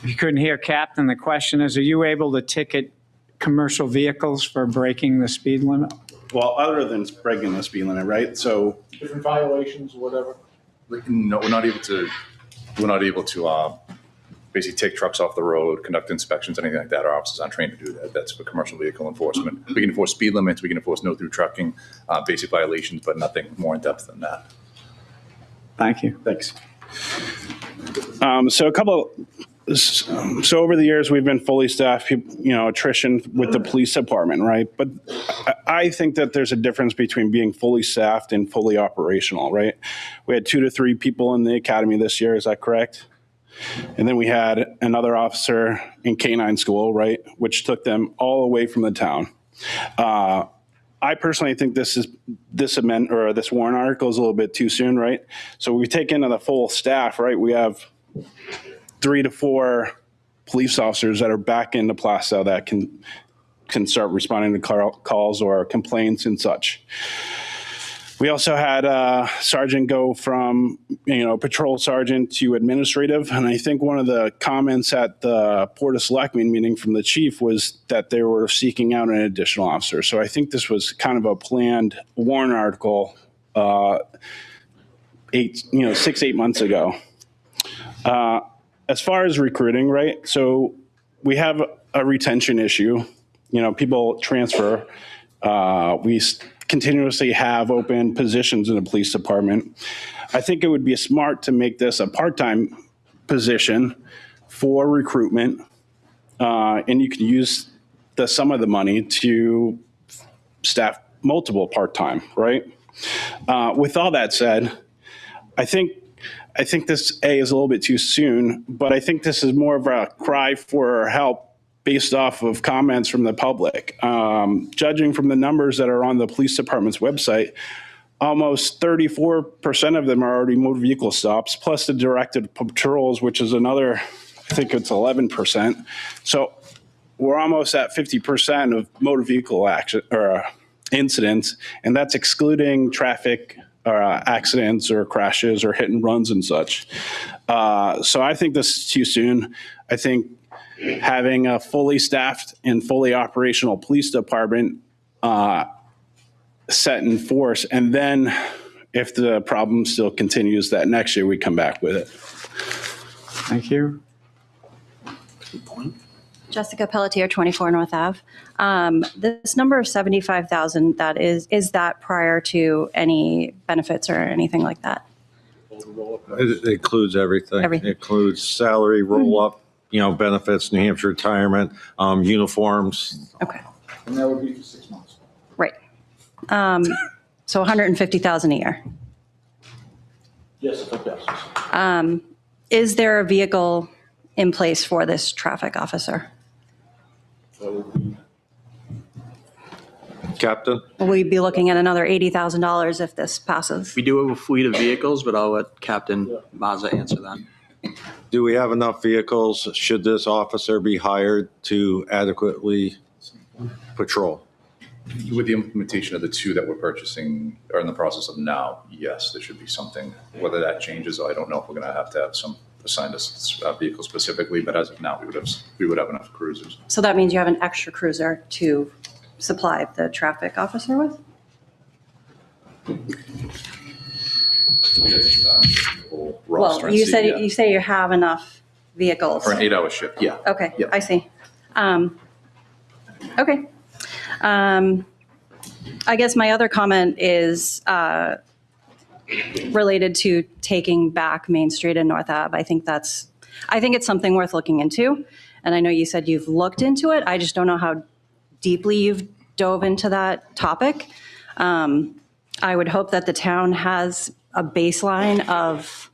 If you couldn't hear Captain, the question is, are you able to ticket commercial vehicles for breaking the speed limit? Well, other than breaking the speed limit, right? So different violations or whatever? No, we're not able to basically take trucks off the road, conduct inspections, anything like that. Our officers aren't trained to do that. That's for commercial vehicle enforcement. We can enforce speed limits. We can enforce no-through trucking, basic violations, but nothing more in depth than that. Thank you. Thanks. So over the years, we've been fully staffed, attrition with the police department, right? But I think that there's a difference between being fully staffed and fully operational, right? We had 2 to 3 people in the academy this year. Is that correct? And then we had another officer in canine school, right, which took them all away from the town. I personally think this warrant article is a little bit too soon, right? So we take into the full staff, right? We have 3 to 4 police officers that are back into Plastow that can start responding to calls or complaints and such. We also had a sergeant go from, patrol sergeant to administrative. And I think one of the comments at the Board of Selectmen meeting from the chief was that they were seeking out an additional officer. So I think this was kind of a planned warrant article 6-8 months ago. As far as recruiting, right? So we have a retention issue. People transfer. We continuously have open positions in the police department. I think it would be smart to make this a part-time position for recruitment, and you can use some of the money to staff multiple part-time, right? With all that said, I think this is a little bit too soon, but I think this is more of a cry for help based off of comments from the public. Judging from the numbers that are on the police department's website, almost 34% of them are already motor vehicle stops, plus the directed patrols, which is another, I think it's 11%. So we're almost at 50% of motor vehicle incidents, and that's excluding traffic accidents or crashes or hit and runs and such. So I think this is too soon. I think having a fully staffed and fully operational police department set in force. And then if the problem still continues, that next year we come back with it. Thank you. Jessica Pelletier, 24 North Ave. This number of 75,000, that is that prior to any benefits or anything like that? It includes everything. Everything. It includes salary, roll-up, benefits, New Hampshire retirement, uniforms. Okay. And that would be for 6 months. Right. So 150,000 a year. Yes, I think yes. Is there a vehicle in place for this traffic officer? Captain? Will we be looking at another $80,000 if this passes? We do have a fleet of vehicles, but I'll let Captain Mazza answer that. Do we have enough vehicles? Should this officer be hired to adequately patrol? With the implementation of the two that we're purchasing or in the process of now, yes, there should be something. Whether that changes, I don't know if we're going to have some assigned us vehicle specifically, but as of now, we would have enough cruisers. So that means you have an extra cruiser to supply the traffic officer with? Well, you say you have enough vehicles. For an 8-hour shift, yeah. Okay, Yeah. I see. Okay. I guess my other comment is related to taking back Main Street and North Ave. I think it's something worth looking into. And I know you said you've looked into it. I just don't know how deeply you've dove into that topic. I would hope that the town has a baseline of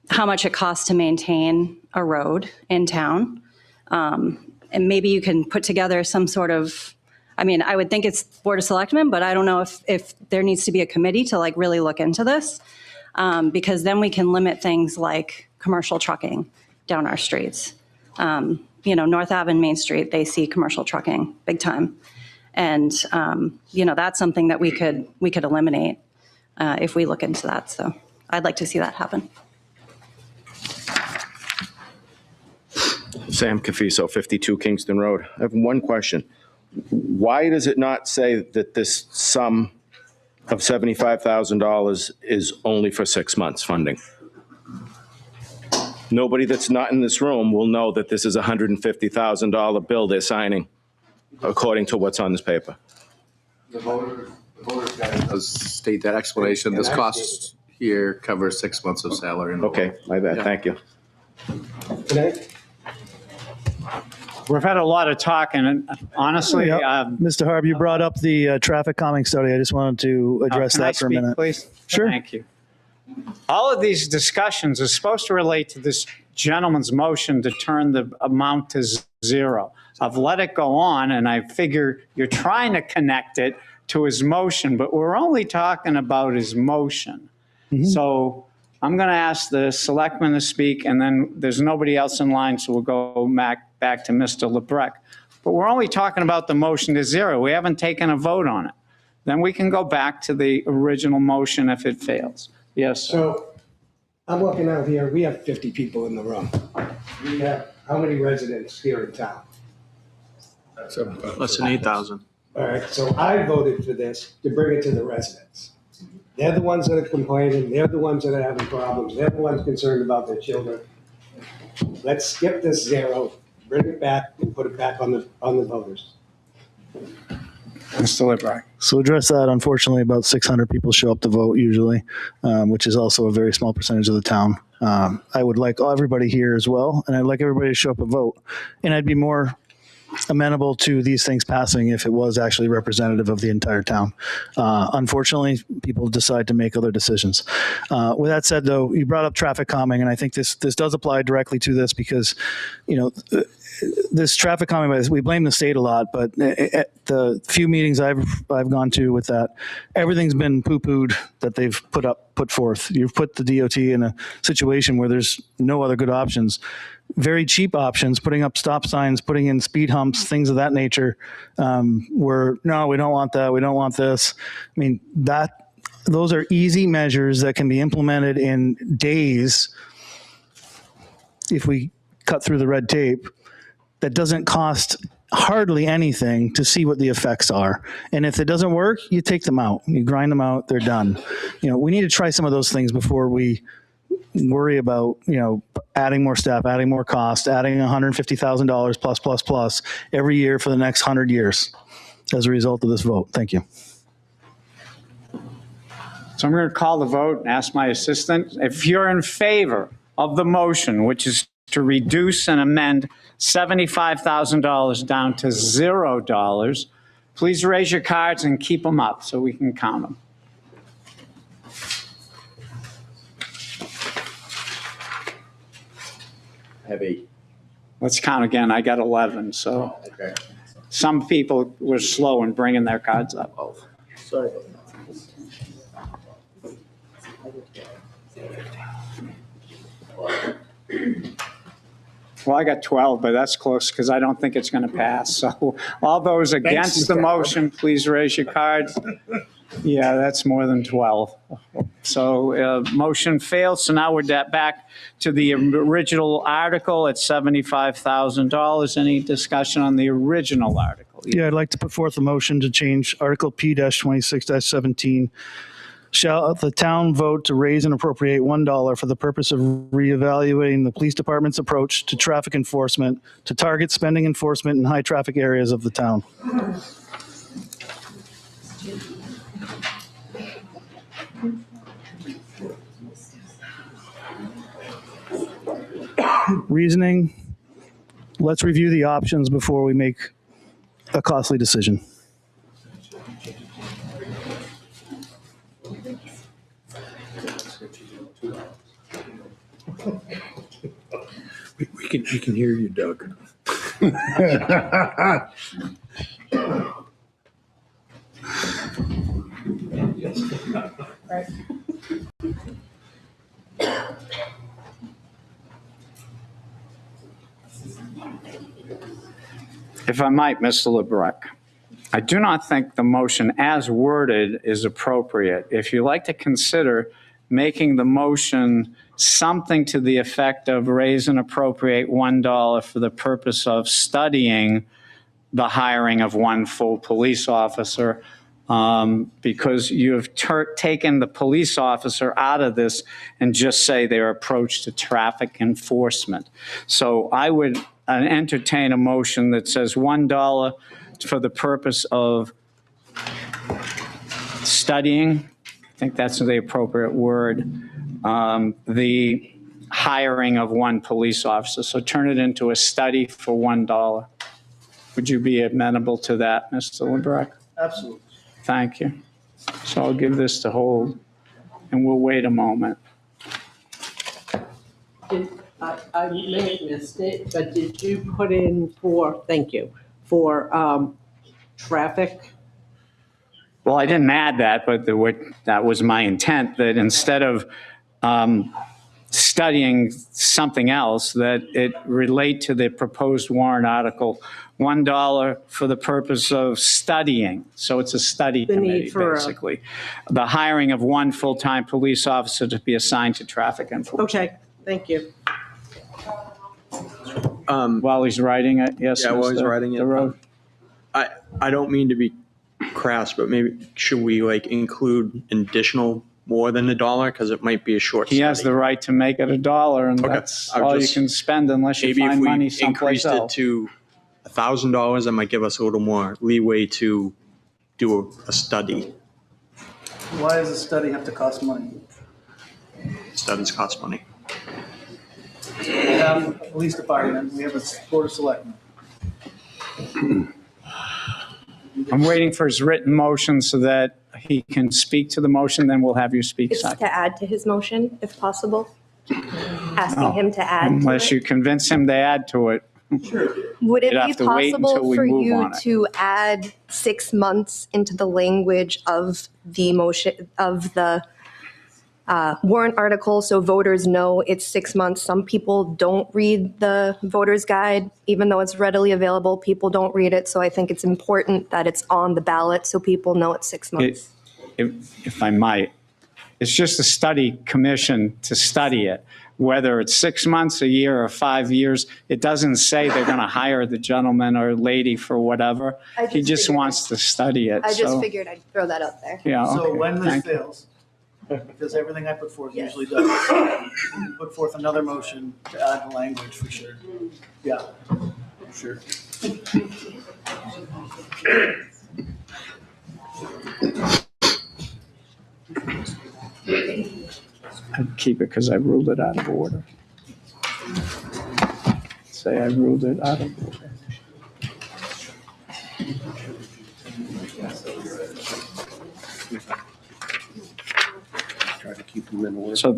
how much it costs to maintain a road in town. And maybe you can put together some sort of, I would think it's Board of Selectmen, but I don't know if there needs to be a committee to like really look into this. Because then we can limit things like commercial trucking down our streets. North Ave and Main Street, they see commercial trucking big time. And, that's something that we could eliminate if we look into that. So I'd like to see that happen. Sam Cafiso, 52 Kingston Road. I have one question. Why does it not say that this sum of $75,000 is only for 6 months funding? Nobody that's not in this room will know that this is a $150,000 bill they're signing, according to what's on this paper. The voter's guide does state that explanation. This cost here covers 6 months of salary. Okay, my bad. Yeah. Thank you. We've had a lot of talk, and honestly, Mr. Harb, you brought up the traffic calming study. I just wanted to address can I that for a speak, minute. Please? Sure. Thank you. All of these discussions are supposed to relate to this gentleman's motion to turn the amount to zero. I've let it go on, and I figure you're trying to connect it to his motion, but we're only talking about his motion. So I'm going to ask the selectman to speak, and then there's nobody else in line, so we'll go back to Mr. LeBrecq. But we're only talking about the motion to zero. We haven't taken a vote on it. Then we can go back to the original motion if it fails. Yes, sir. So I'm looking out here, we have 50 people in the room. We have how many residents here in town? Less than 8,000. All right, so I voted for this to bring it to the residents. They're the ones that are complaining, they're the ones that are having problems, they're the ones concerned about their children. Let's skip this zero, bring it back and put it back on the voters. Mr. LeBrecq. So address that, unfortunately, about 600 people show up to vote usually, which is also a very small percentage of the town. I would like everybody here as well, and I'd like everybody to show up and vote. And I'd be more amenable to these things passing if it was actually representative of the entire town. Unfortunately, people decide to make other decisions. With that said, though, you brought up traffic calming, and I think this does apply directly to this because, this traffic calming, we blame the state a lot, but at the few meetings I've gone to with that, everything's been poo-pooed that they've put forth. You've put the DOT in a situation where there's no other good options. Very cheap options, putting up stop signs, putting in speed humps, things of that nature, where, no, we don't want that, we don't want this. Those are easy measures that can be implemented in days if we cut through the red tape that doesn't cost hardly anything to see what the effects are. And if it doesn't work, you take them out. You grind them out, they're done. We need to try some of those things before we worry about, adding more staff, adding more cost, adding $150,000 plus every year for the next 100 years as a result of this vote. Thank you. So I'm going to call the vote and ask my assistant. If you're in favor of the motion, which is to reduce and amend $75,000 down to $0, please raise your cards and keep them up so we can count them. Heavy. Let's count again. I got 11, so Okay. some people were slow in bringing their cards up. Sorry. Well, I got 12, but that's close because I don't think it's going to pass. So all those against the motion, please raise your cards. Yeah, that's more than 12. So motion failed. So now we're back to the original article at $75,000. Any discussion on the original article? Yeah, I'd like to put forth a motion to change Article P-26-17. Shall the town vote to raise and appropriate $1 for the purpose of reevaluating the police department's approach to traffic enforcement to target spending enforcement in high traffic areas of the town? Reasoning, let's review the options before we make a costly decision. We can hear you, Doug. If I might, Mr. LeBrecq, I do not think the motion as worded is appropriate. If you like to consider making the motion something to the effect of raise and appropriate $1 for the purpose of studying the hiring of one full police officer, because you have taken the police officer out of this and just say their approach to traffic enforcement. So I would entertain a motion that says $1 for the purpose of studying, I think that's the appropriate word, the hiring of one police officer. So turn it into a study for $1. Would you be amenable to that, Mr. LeBrecq? Absolutely. Thank you. So I'll give this to hold, and we'll wait a moment. I may have missed it, but did you put in for, thank you, for traffic? Well, I didn't add that, but that was my intent, that instead of studying something else, that it relate to the proposed warrant article, $1 for the purpose of studying. So it's a study committee, basically. The hiring of one full-time police officer to be assigned to traffic enforcement. Okay, thank you. While he's writing it, yes. Yeah, while he's writing it. Road. I don't mean to be crass, but maybe should we include an additional more than $1 because it might be a short He study. has the right to make it $1, and Okay. that's I'm all just- you can spend unless you Maybe if find we money someplace increased it else. to $1,000, that might give us a little more leeway to do a study. Why does a study have to cost money? Studies cost money. We have a police department, we have a board of selectmen. I'm waiting for his written motion so that he can speak to the motion, then we'll have you speak It's second. to add to his motion, if possible. Asking Oh, him to add to Unless it. you convince him to add to it. Would it You'd be have to wait until possible we for move you on it. to add 6 months into the language of the motion, of the warrant article, so voters know it's 6 months? Some people don't read the voter's guide, even though it's readily available. People don't read it, so I think it's important that it's on the ballot so people know it's 6 months. If I might, it's just a study commission to study it. whether it's 6 months, a year, or 5 years. It doesn't say they're going to hire the gentleman or lady for whatever. He just wants to study it. I just so- figured I'd throw that out there. Yeah, So okay. when this Thank you. fails, because everything I put forth usually does, put forth another motion to add the language for sure. Yeah, sure. I'd keep it because I ruled it out of order. Say I ruled it out of order. So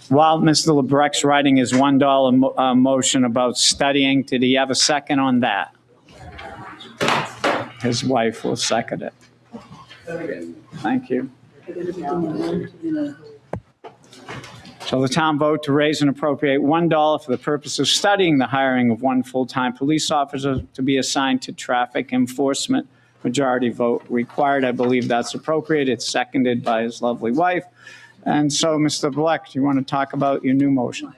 while Mr. LeBrec's writing his $1 motion about studying, did he have a second on that? His wife will second it. Thank you. Shall the town vote to raise and appropriate $1 for the purpose of studying the hiring of one full-time police officer to be assigned to traffic enforcement? Majority vote required. I believe that's appropriate. It's seconded by his lovely wife. And so, Mr. Bleck, do you want to talk about your new motion?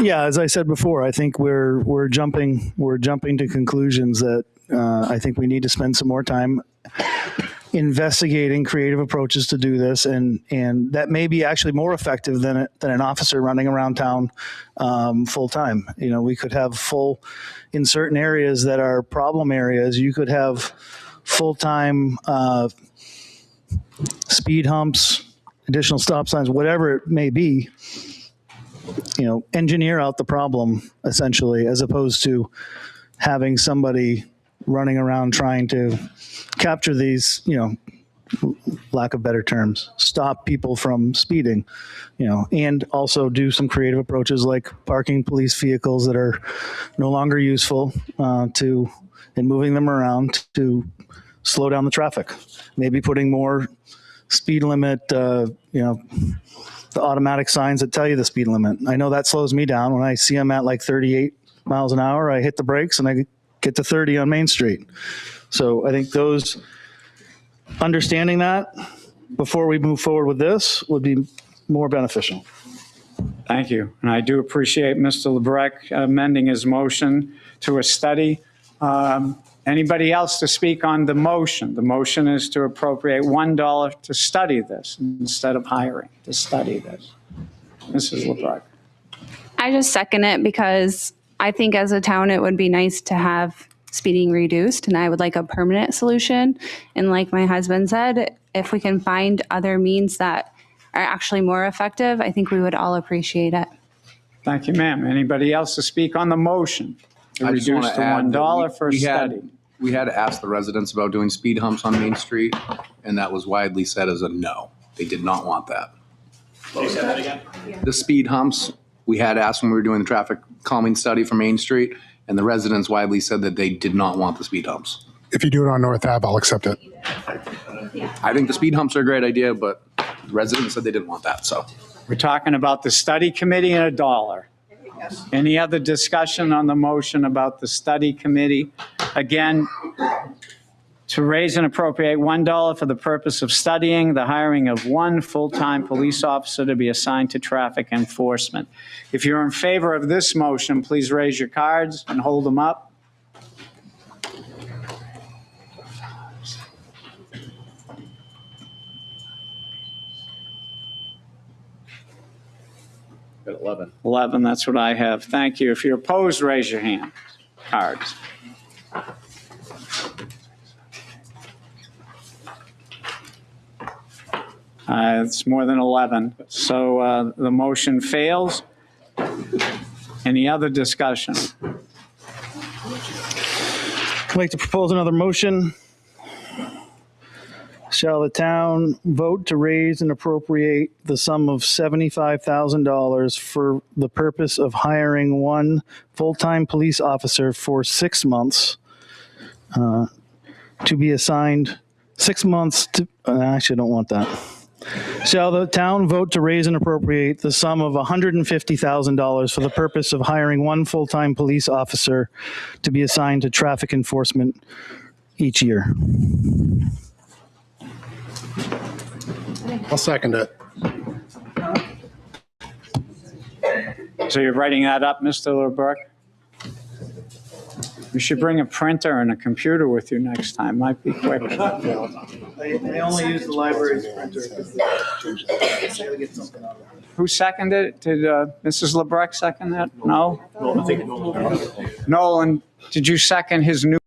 Yeah, as I said before, I think we're jumping to conclusions that I think we need to spend some more time investigating creative approaches to do this, and that may be actually more effective than an officer running around town full time. You know, we could have in certain areas that are problem areas, you could have full time speed humps, additional stop signs, whatever it may be. You know, engineer out the problem essentially, as opposed to having somebody running around trying to capture these, you know, lack of better terms, stop people from speeding, you know, and also do some creative approaches like parking police vehicles that are no longer useful and moving them around to slow down the traffic. Maybe putting more speed limit, you know, the automatic signs that tell you the speed limit. I know that slows me down. When I see them at like 38 miles an hour, I hit the brakes and I get to 30 on Main Street. So I think understanding that before we move forward with this would be more beneficial. Thank you. And I do appreciate Mr. LeBrec amending his motion to a study. Anybody else to speak on the motion? The motion is to appropriate $1 to study this instead of hiring, to study this. Mrs. LeBrec. I just second it because I think as a town, it would be nice to have speeding reduced, and I would like a permanent solution. And like my husband said, if we can find other means that are actually more effective, I think we would all appreciate it. Thank you, ma'am. Anybody else to speak on the motion to I just reduce want to to add that $1 for we had- study? We had to ask the residents about doing speed humps on Main Street, and that was widely said as a no. They did not want that. Can you say that again? The speed humps, we had asked when we were doing the traffic calming study for Main Street, and the residents widely said that they did not want the speed humps. If you do it on North Ave, I'll accept it. I think the speed humps are a great idea, but the residents said they didn't want that, so. We're talking about the study committee and $1. Any other discussion on the motion about the study committee? Again, to raise and appropriate $1 for the purpose of studying the hiring of one full-time police officer to be assigned to traffic enforcement. If you're in favor of this motion, please raise your cards and hold them up. At 11. 11, that's what I have. Thank you. If you're opposed, raise your hand. Cards. It's more than 11. So the motion fails. Any other discussion? I'd like to propose another motion. Shall the town vote to raise and appropriate the sum of $75,000 for the purpose of hiring one full-time police officer for 6 months to be assigned 6 months to, actually I don't want that. Shall the town vote to raise and appropriate the sum of $150,000 for the purpose of hiring one full-time police officer to be assigned to traffic enforcement each year? I'll second it. So you're writing that up, Mr. LeBruck? You should bring a printer and a computer with you next time. Might be quicker. I only use the library's printer because I gotta get something out of it. Who seconded it? Did Mrs. LeBruck second that? No? Nolan, did you second his new?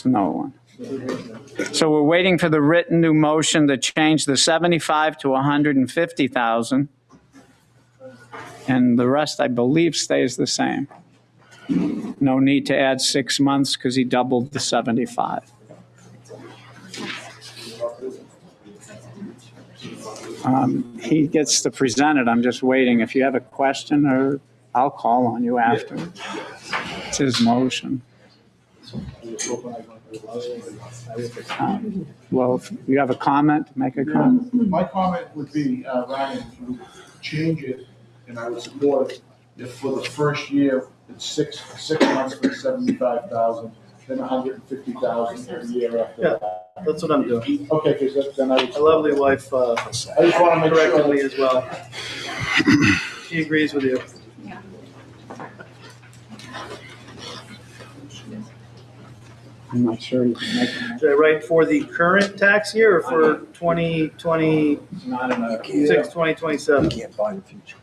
Nolan. So we're waiting for the written new motion to change the 75 to 150,000. And the rest, I believe, stays the same. No need to add 6 months because he doubled the 75. He gets to present it. I'm just waiting. If you have a question, or I'll call on you after. It's his motion. Well, if you have a comment, make a comment. My comment would be, Ryan, if you change it, and I would support it, if for the first year, it's six months for 75,000, then 150,000 for the year after Yeah, that. that's what I'm doing. Okay, because then I would. My lovely wife I just want to make corrected sure. me as well. She agrees with you. I'm not sure you can make it. Should I write for the current tax year or for 2026, Not in a. 2027? Can't buy the future.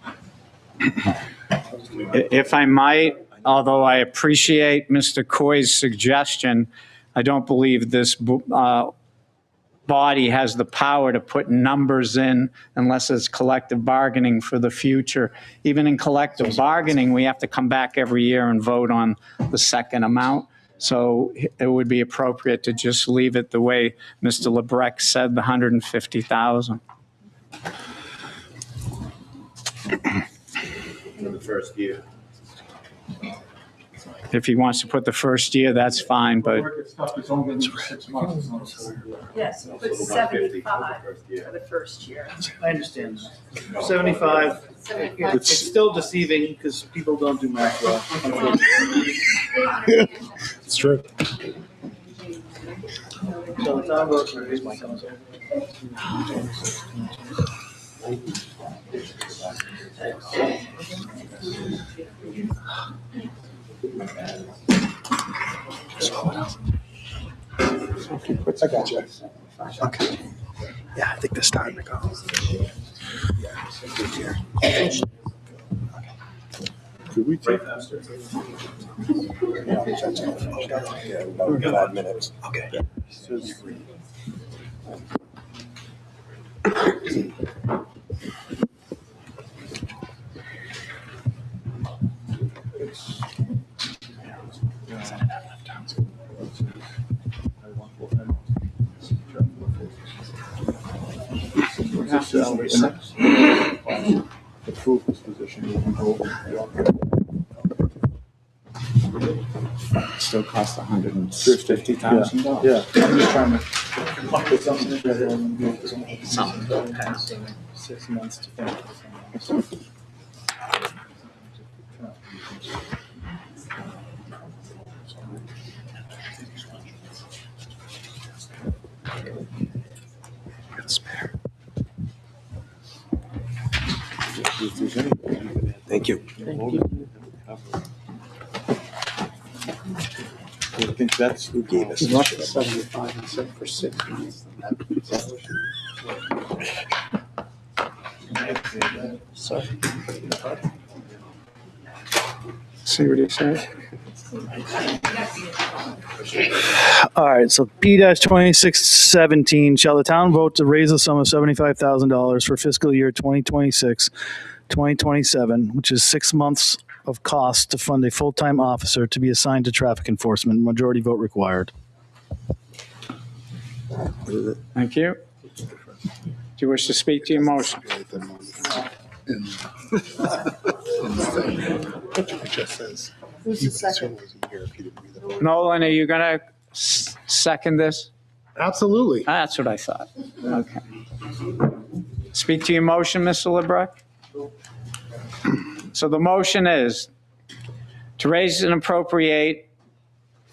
If I might, although I appreciate Mr. Coy's suggestion, I don't believe this body has the power to put numbers in unless it's collective bargaining for the future. Even in collective bargaining, we have to come back every year and vote on the second amount. So it would be appropriate to just leave it the way Mr. LeBrecq said, the 150,000. For the first year. If he wants to put the first year, that's fine, but It's tough, it's only going to be 6 months. It's not- Yes, put 75 for the first year. I understand. 75. It's still deceiving because people don't do math well. It's true. So the town votes for raise my I got you. Okay. Yeah, I think they're starting to go. Could we take? Yeah, about 5 minutes. Okay. Approve this position. still costs $150,000. Yeah, I'm just trying to put something together and do Something don't pass. 6 months to finish. Thank you. I think that's who gave us. Not 75, I said for 6 months. Sorry. See what he said? All right, so P-2617, shall the town vote to raise the sum of $75,000 for fiscal year 2026, 2027, which is 6 months of cost to fund a full-time officer to be assigned to traffic enforcement, majority vote required. Thank you. Do you wish to speak to your motion? Who's the second? Nolan, are you going to second this? Absolutely. That's what I thought. Okay. Speak to your motion, Mr. LeBrecq. So the motion is to raise and appropriate,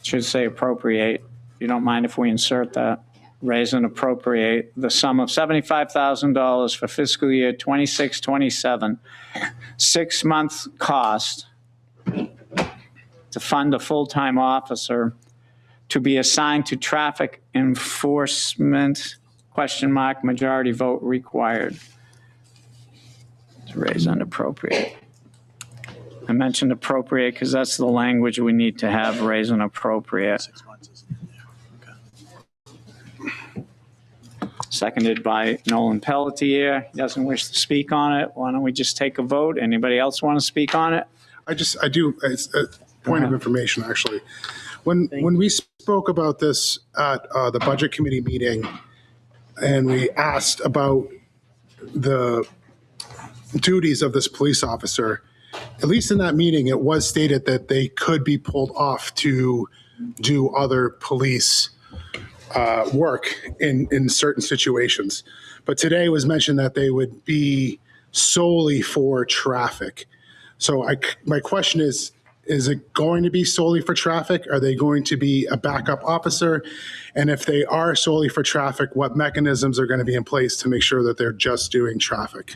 should say appropriate. You don't mind if we insert that? raise and appropriate the sum of $75,000 for fiscal year 26-27, 6-month cost to fund a full-time officer to be assigned to traffic enforcement, ? Majority vote required. To raise and appropriate. I mentioned appropriate because that's the language we need to have, raise and appropriate. 6 months isn't there. Okay. Seconded by Nolan Pelletier. He doesn't wish to speak on it. Why don't we just take a vote? Anybody else want to speak on it? I do, it's a point of information, actually. When we spoke about this at the Budget Committee meeting, and we asked about the duties of this police officer, at least in that meeting, it was stated that they could be pulled off to do other police work in certain situations. But today was mentioned that they would be solely for traffic. So my question is it going to be solely for traffic? Are they going to be a backup officer? And if they are solely for traffic, what mechanisms are going to be in place to make sure that they're just doing traffic?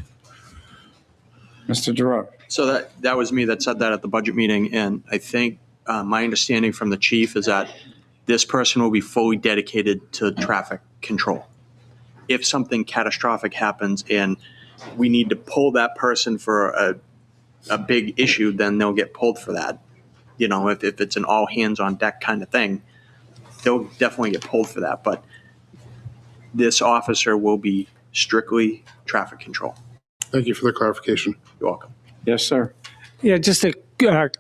Mr. Giroux. So that was me that said that at the budget meeting, and I think my understanding from the chief is that this person will be fully dedicated to traffic control. If something catastrophic happens and we need to pull that person for a big issue, then they'll get pulled for that. You know, if it's an all hands on deck kind of thing, they'll definitely get pulled for that. But this officer will be strictly traffic control. Thank you for the clarification. You're welcome. Yes, sir. Yeah, just a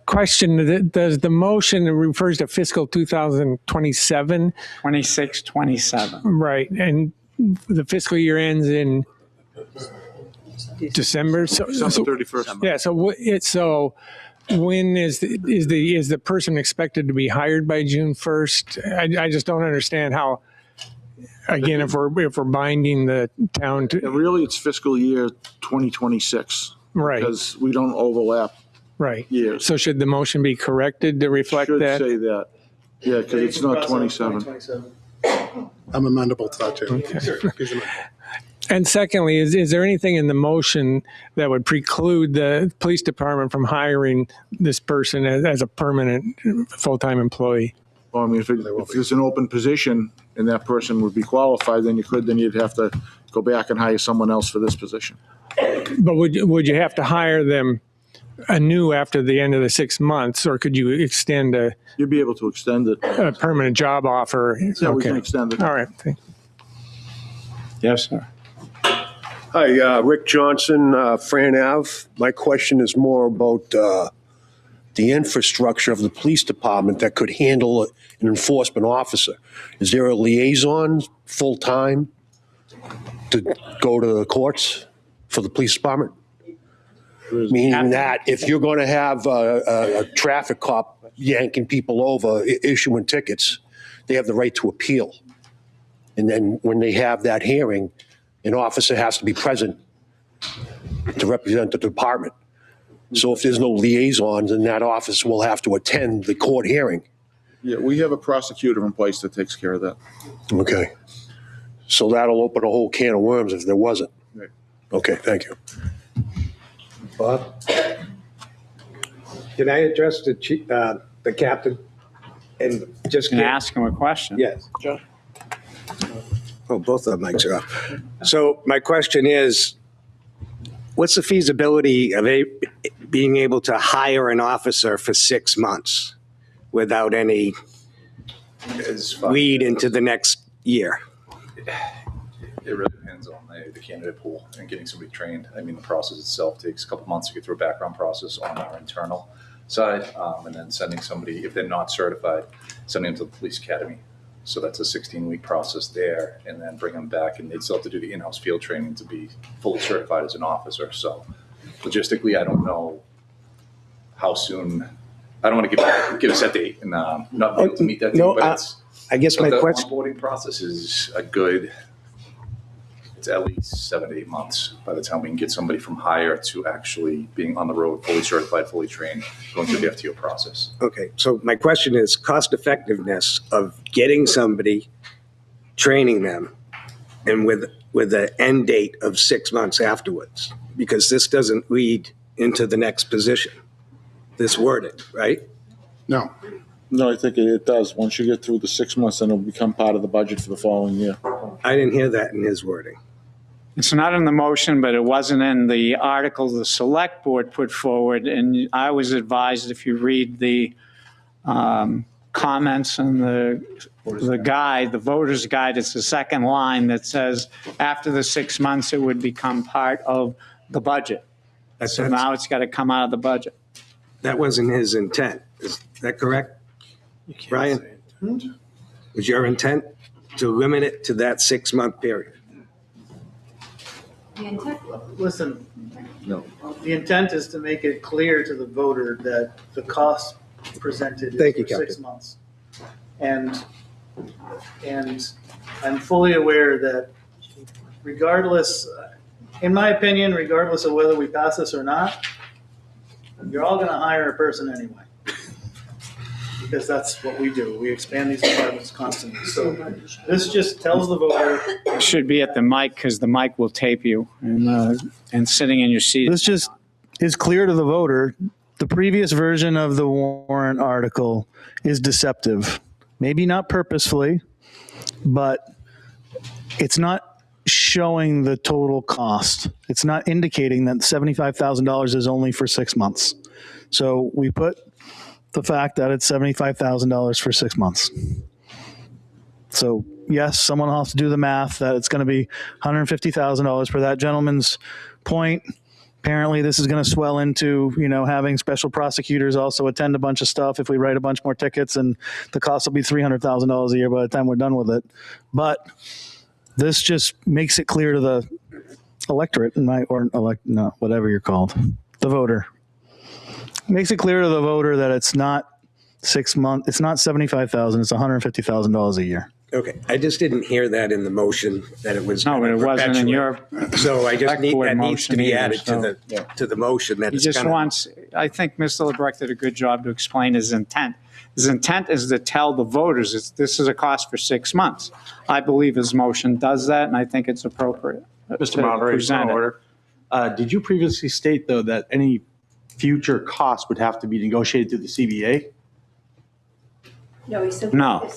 question. Does the motion refers to fiscal 2027? 26-27. Right. And the fiscal year ends in December. So, December 31st. Yeah. So when is the person expected to be hired by June 1st? I just don't understand how. Again, if we're binding the town to Really, it's fiscal year 2026. Right. Because we don't overlap right years. So should the motion be corrected to reflect Should that? say that. Yeah, because it's not 27. I'm amendable to that too. Okay. And secondly, is there anything in the motion that would preclude the police department from hiring this person as a permanent full-time employee? Well, I mean, if there's an open position and that person would be qualified, then you'd have to go back and hire someone else for this position. But would you have to hire them anew after the end of the 6 months, or could you extend You'd be able to extend it. a permanent job offer? Yeah, we can extend it. All right. Yes, sir. Hi, Rick Johnson, Fran Ave. My question is more about the infrastructure of the police department that could handle an enforcement officer. Is there a liaison full-time to go to the courts for the police department? Meaning that if you're going to have a traffic cop yanking people over, issuing tickets, they have the right to appeal. And then when they have that hearing, an officer has to be present to represent the department. So if there's no liaison, then that officer will have to attend the court hearing. Yeah, we have a prosecutor in place that takes care of that. Okay. So that'll open a whole can of worms if there wasn't. Right. Okay, thank you. Bob? Can I address the captain? And just Can I ask him a question? Yes. Sure. Oh, both of the mics are up. So my question is, what's the feasibility of being able to hire an officer for 6 months without any lead into the next year? It really depends on the candidate pool and getting somebody trained. I mean, the process itself takes a couple months to get through a background process on our internal side, and then sending somebody, if they're not certified, sending them to the police academy. So that's a 16-week process there, and then bring them back, and they'd still have to do the in-house field training to be fully certified as an officer. So logistically, I don't know how soon. I don't want to give a set date and not be able to meet that date. No, but I guess my question. The onboarding process is a good. It's at least 7 to 8 months by the time we can get somebody from hire to actually being on the road, fully certified, fully trained, going through the FTO process. Okay, so my question is cost effectiveness of getting somebody training them and with an end date of 6 months afterwards, because this doesn't lead into the next position, this wording, right? No. No, I think it does. Once you get through the 6 months, then it'll become part of the budget for the following year. I didn't hear that in his wording. It's not in the motion, but it wasn't in the article the select board put forward. And I was advised, if you read the comments and the guide, the voter's guide, it's the second line that says after the 6 months, it would become part of the budget. So now it's got to come out of the budget. That wasn't his intent. Is that correct? Brian? Was your intent to limit it to that 6 month period? Listen, No. the intent is to make it clear to the voter that the cost presented is Thank you, for 6 Captain. months. And I'm fully aware that regardless, in my opinion, regardless of whether we pass this or not, you're all going to hire a person anyway. Because that's what we do. We expand these departments constantly. So this just tells the voter. It should be at the mic because the mic will tape you and sitting in your seat. This just is clear to the voter. The previous version of the warrant article is deceptive. Maybe not purposefully, but it's not showing the total cost. It's not indicating that $75,000 is only for 6 months. So we put the fact that it's $75,000 for 6 months. So yes, someone will have to do the math that it's going to be $150,000 for that gentleman's point. Apparently this is going to swell into, having special prosecutors also attend a bunch of stuff if we write a bunch more tickets, and the cost will be $300,000 a year by the time we're done with it. But this just makes it clear to the electorate, whatever you're called, the voter. Makes it clear to the voter that it's not 6 months, it's not $75,000, it's $150,000 a year. Okay, I just didn't hear that in the motion that it was. No, but it wasn't in your. So I just needs to be added either, to the motion that He it's just gonna. wants, I think Mr. LeBrecq did a good job to explain his intent. His intent is to tell the voters this is a cost for 6 months. I believe his motion does that, and I think it's appropriate. Mr. Moderator, did you previously state, though, that any future costs would have to be negotiated through the CBA? No, he said. No.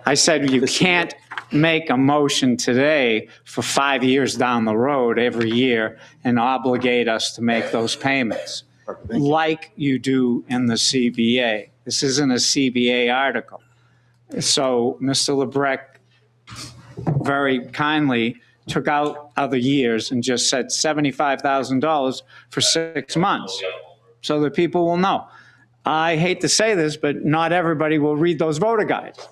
I said you can't make a motion today for 5 years down the road every year and obligate us to make those payments like you do in the CBA. This isn't a CBA article. So Mr. LeBrecq very kindly took out other years and just said $75,000 for 6 months so that people will know. I hate to say this, but not everybody will read those voter guides.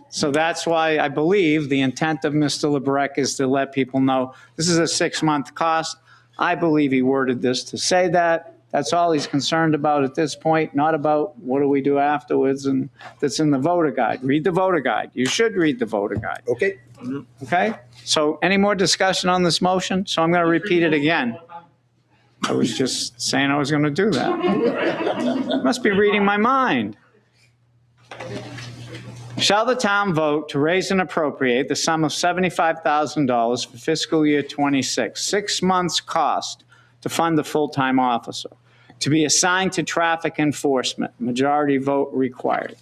So that's why I believe the intent of Mr. LeBrecq is to let people know this is a 6 month cost. I believe he worded this to say that. That's all he's concerned about at this point, not about what do we do afterwards, and that's in the voter guide. Read the voter guide. You should read the voter guide. Okay. Okay? So any more discussion on this motion? So I'm going to repeat it again. I was just saying I was going to do that. Must be reading my mind. Shall the town vote to raise and appropriate the sum of $75,000 for fiscal year 26, 6 months cost to fund the full-time officer, to be assigned to traffic enforcement, majority vote required?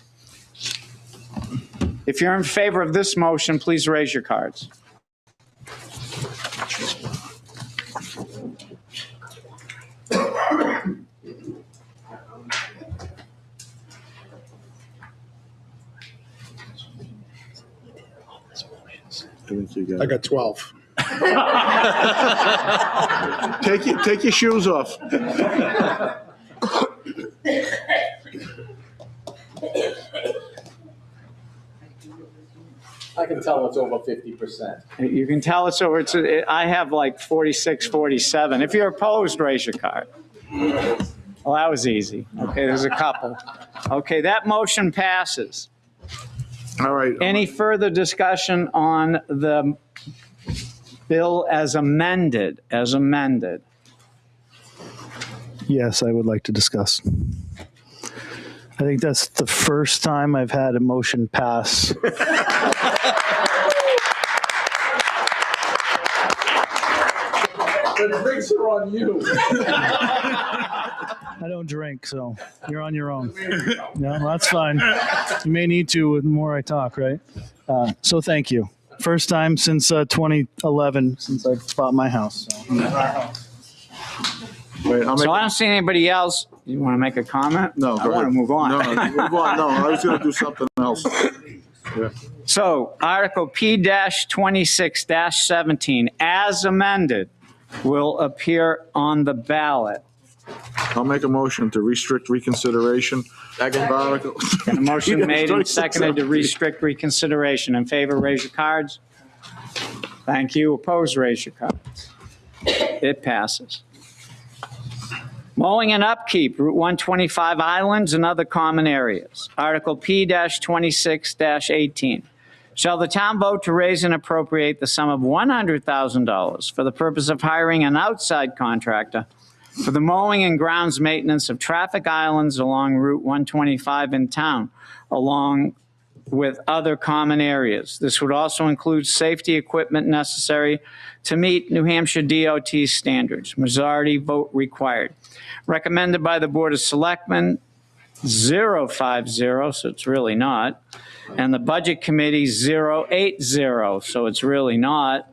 If you're in favor of this motion, please raise your cards. I got 12. Take your shoes off. I can tell it's over 50%. You can tell it's over. I have like 46, 47. If you're opposed, raise your card. Well, that was easy. Okay, there's a couple. Okay, that motion passes. All right. Any further discussion on the bill as amended? As amended. Yes, I would like to discuss. I think that's the first time I've had a motion pass The drinks are on you. I don't drink, so you're on your own. No, that's fine. You may need to the more I talk, right? So thank you. First time since 2011 since I bought my house. So. Wait, So I don't see anybody else. You want to make a comment? No, I want to move on. No, move on. No, I was going to do something else. Yeah. So Article P-26-17, as amended, will appear on the ballot. I'll make a motion to restrict reconsideration. Second. Article. And a motion made and 26, seconded to restrict reconsideration. In favor, raise your cards. Thank you. Opposed, raise your cards. It passes. Mowing and upkeep, Route 125 islands and other common areas. Article P-26-18. Shall the town vote to raise and appropriate the sum of $100,000 for the purpose of hiring an outside contractor for the mowing and grounds maintenance of traffic islands along Route 125 in town, along with other common areas. This would also include safety equipment necessary to meet New Hampshire DOT standards. Majority vote required. Recommended by the Board of Selectmen, 050, so it's really not. And the Budget Committee, 080, so it's really not.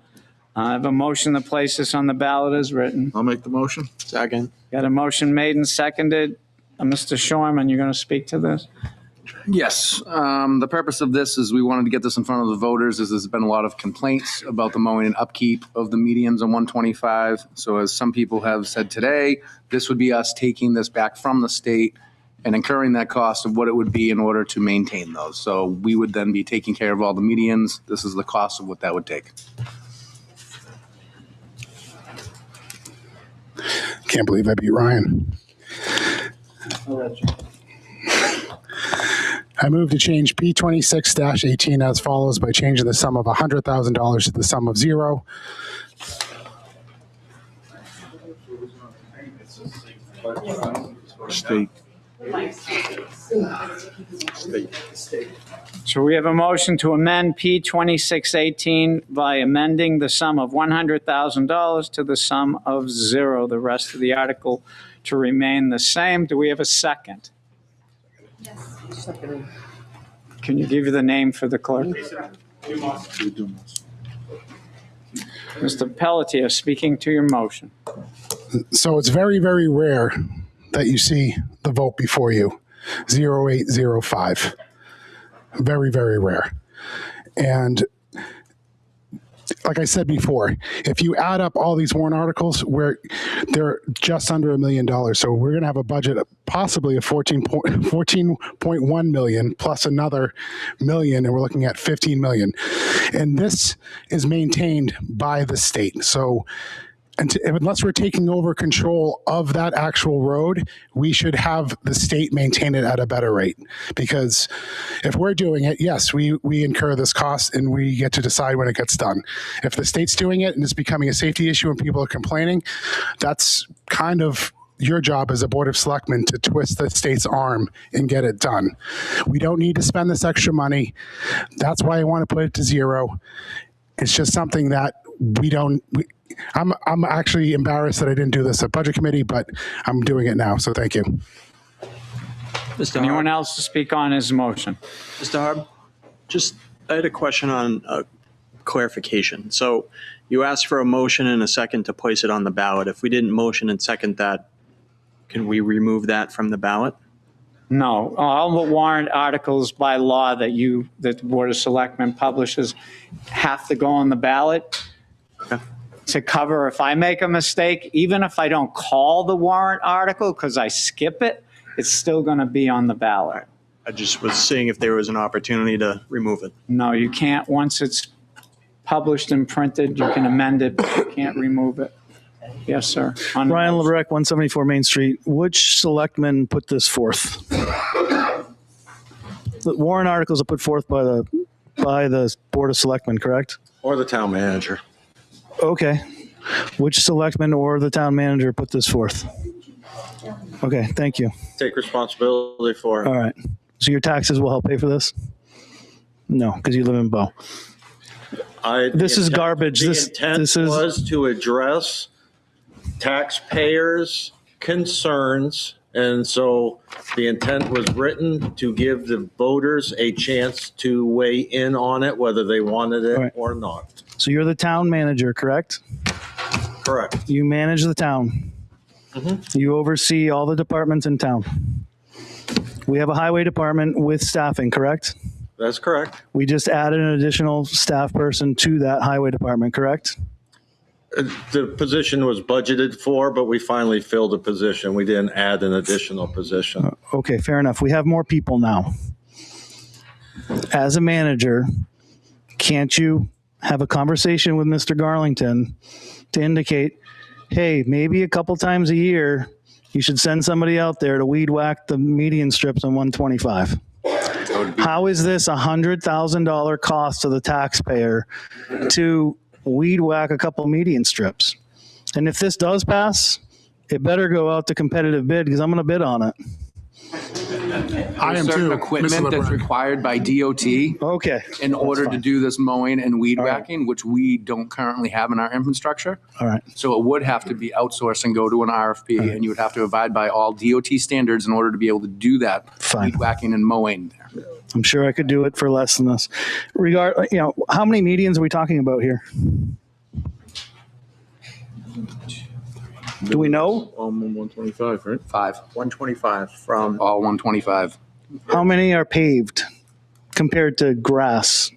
I have a motion to place this on the ballot as written. I'll make the motion. Second. Got a motion made and seconded. Mr. Shorman, you're going to speak to this? Yes. The purpose of this is we wanted to get this in front of the voters as there's been a lot of complaints about the mowing and upkeep of the medians on 125. So as some people have said today, this would be us taking this back from the state and incurring that cost of what it would be in order to maintain those. So we would then be taking care of all the medians. This is the cost of what that would take. Can't believe I beat Ryan. I move to change P-26-18 as follows by changing the sum of $100,000 to the sum of zero. State. So we have a motion to amend P-26-18 by amending the sum of $100,000 to the sum of zero. The rest of the article to remain the same. Do we have a second? Yes. Can you give you the name for the clerk? Mr. Pelletier, speaking to your motion. So it's very, very rare that you see the vote before you, 0805. Very, very rare. And like I said before, if you add up all these warrant articles, they're just under $1 million. So we're going to have a budget of possibly of 14.1 million plus another million, and we're looking at 15 million. And this is maintained by the state. So unless we're taking over control of that actual road, we should have the state maintain it at a better rate. Because if we're doing it, yes, we incur this cost and we get to decide when it gets done. If the state's doing it and it's becoming a safety issue and people are complaining, that's kind of your job as a Board of Selectmen to twist the state's arm and get it done. We don't need to spend this extra money. That's why I want to put it to zero. It's just something that I'm actually embarrassed that I didn't do this at Budget Committee, but I'm doing it now, so thank you. Anyone else to speak on his motion? Mr. Harb, I had a question on clarification. So you asked for a motion and a second to place it on the ballot. If we didn't motion and second that, can we remove that from the ballot? No, all the warrant articles by law that the Board of Selectmen publishes have to go on the ballot. Okay. To cover if I make a mistake, even if I don't call the warrant article because I skip it, it's still going to be on the ballot. I just was seeing if there was an opportunity to remove it. No, you can't. Once it's published and printed, you can amend it, but you can't remove it. Yes, sir. Ryan Lebrec, 174 Main Street. Which selectman put this forth? The warrant articles are put forth by the Board of Selectmen, correct? Or the town manager. Okay. Which selectman or the town manager put this forth? Okay, thank you. Take responsibility for it. All right. So your taxes will help pay for this? No, because you live in Bow. This is garbage. The intent was to address taxpayers' concerns. And so the intent was written to give the voters a chance to weigh in on it, whether they wanted it or not. So you're the town manager, correct? Correct. You manage the town. You oversee all the departments in town. We have a highway department with staffing, correct? That's correct. We just added an additional staff person to that highway department, correct? The position was budgeted for, but we finally filled a position. We didn't add an additional position. Okay, fair enough. We have more people now. As a manager, can't you have a conversation with Mr. Garlington to indicate, hey, maybe a couple times a year, you should send somebody out there to weed whack the median strips on 125? How is this $100,000 cost to the taxpayer to weed whack a couple median strips? And if this does pass, it better go out to competitive bid because I'm going to bid on it. I am certain equipment that's required by DOT. Okay. In order to do this mowing and weed whacking, which we don't currently have in our infrastructure. All right. So it would have to be outsourced and go to an RFP, and you would have to abide by all DOT standards in order to be able to do that weed whacking and mowing there. I'm sure I could do it for less than this. How many medians are we talking about here? Do we know? 125, right? 125 from all 125. How many are paved compared to grass?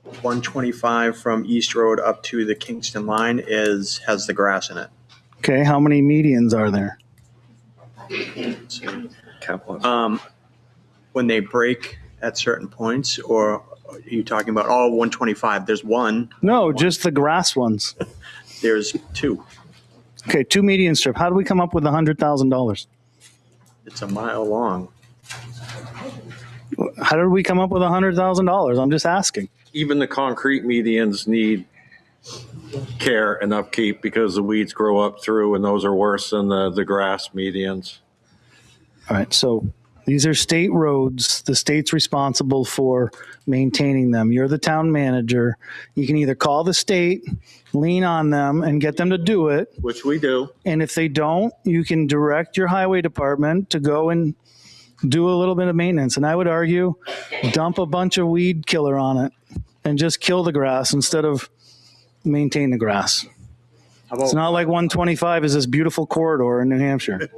125 from East Road up to the Kingston line has the grass in it. Okay, how many medians are there? When they break at certain points, or are you talking about all 125? There's one. No, just the grass ones. There's two. Okay, 2 median strip. How do we come up with $100,000? It's a mile long. How did we come up with $100,000? I'm just asking. Even the concrete medians need care and upkeep because the weeds grow up through, and those are worse than the grass medians. All right, so these are state roads. The state's responsible for maintaining them. You're the town manager. You can either call the state, lean on them, and get them to do it. Which we do. And if they don't, you can direct your highway department to go and do a little bit of maintenance. And I would argue, dump a bunch of weed killer on it and just kill the grass instead of maintain the grass. It's not like 125 is this beautiful corridor in New Hampshire.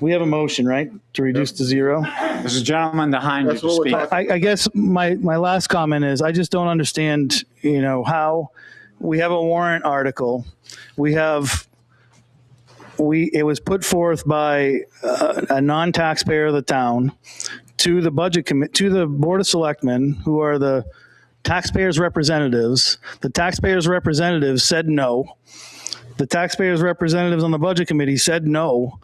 We have a motion, right, to reduce to zero? There's a gentleman behind you to speak. I guess my last comment is I just don't understand, how we have a warrant article. It was put forth by a non-taxpayer of the town to the budget to the Board of Selectmen, who are the taxpayers' representatives. The taxpayers' representatives said no. The taxpayers' representatives on the budget committee said no.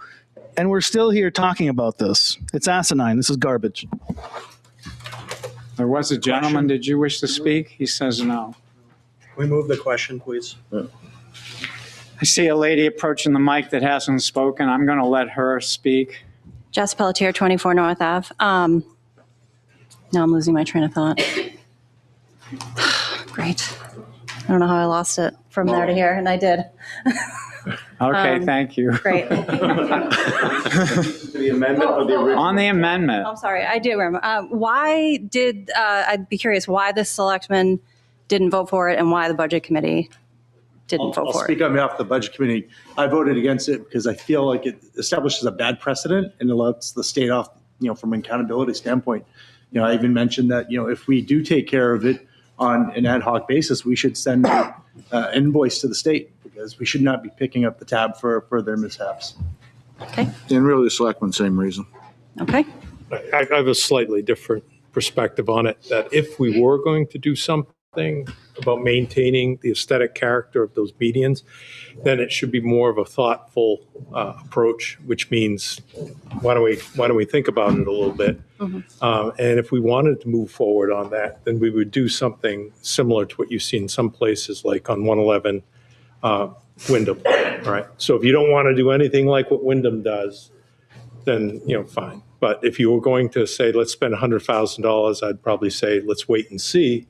And we're still here talking about this. It's asinine. This is garbage. There was a gentleman. Did you wish to speak? He says no. Can we move the question, please? I see a lady approaching the mic that hasn't spoken. I'm going to let her speak. Jess Pelletier, 24 North Ave. Now I'm losing my train of thought. Great. I don't know how I lost it from there to here, and I did. Okay, thank you. Great. The amendment or the original? On the amendment. I'm sorry, I do remember. I'd be curious why the selectmen didn't vote for it and why the budget committee didn't vote I'll for speak it. on behalf of the budget committee. I voted against it because I feel like it establishes a bad precedent and it lets the state off, from an accountability standpoint. I even mentioned that, if we do take care of it on an ad hoc basis, we should send an invoice to the state because we should not be picking up the tab for their mishaps. Okay. And really the selectmen, same reason. Okay. I have a slightly different perspective on it, that if we were going to do something about maintaining the aesthetic character of those medians, then it should be more of a thoughtful approach, which means why don't we think about it a little bit? And if we wanted to move forward on that, then we would do something similar to what you see in some places, like on 111 Wyndham. All right. So if you don't want to do anything like what Wyndham does, then fine. But if you were going to say let's spend $100,000, I'd probably say let's wait and see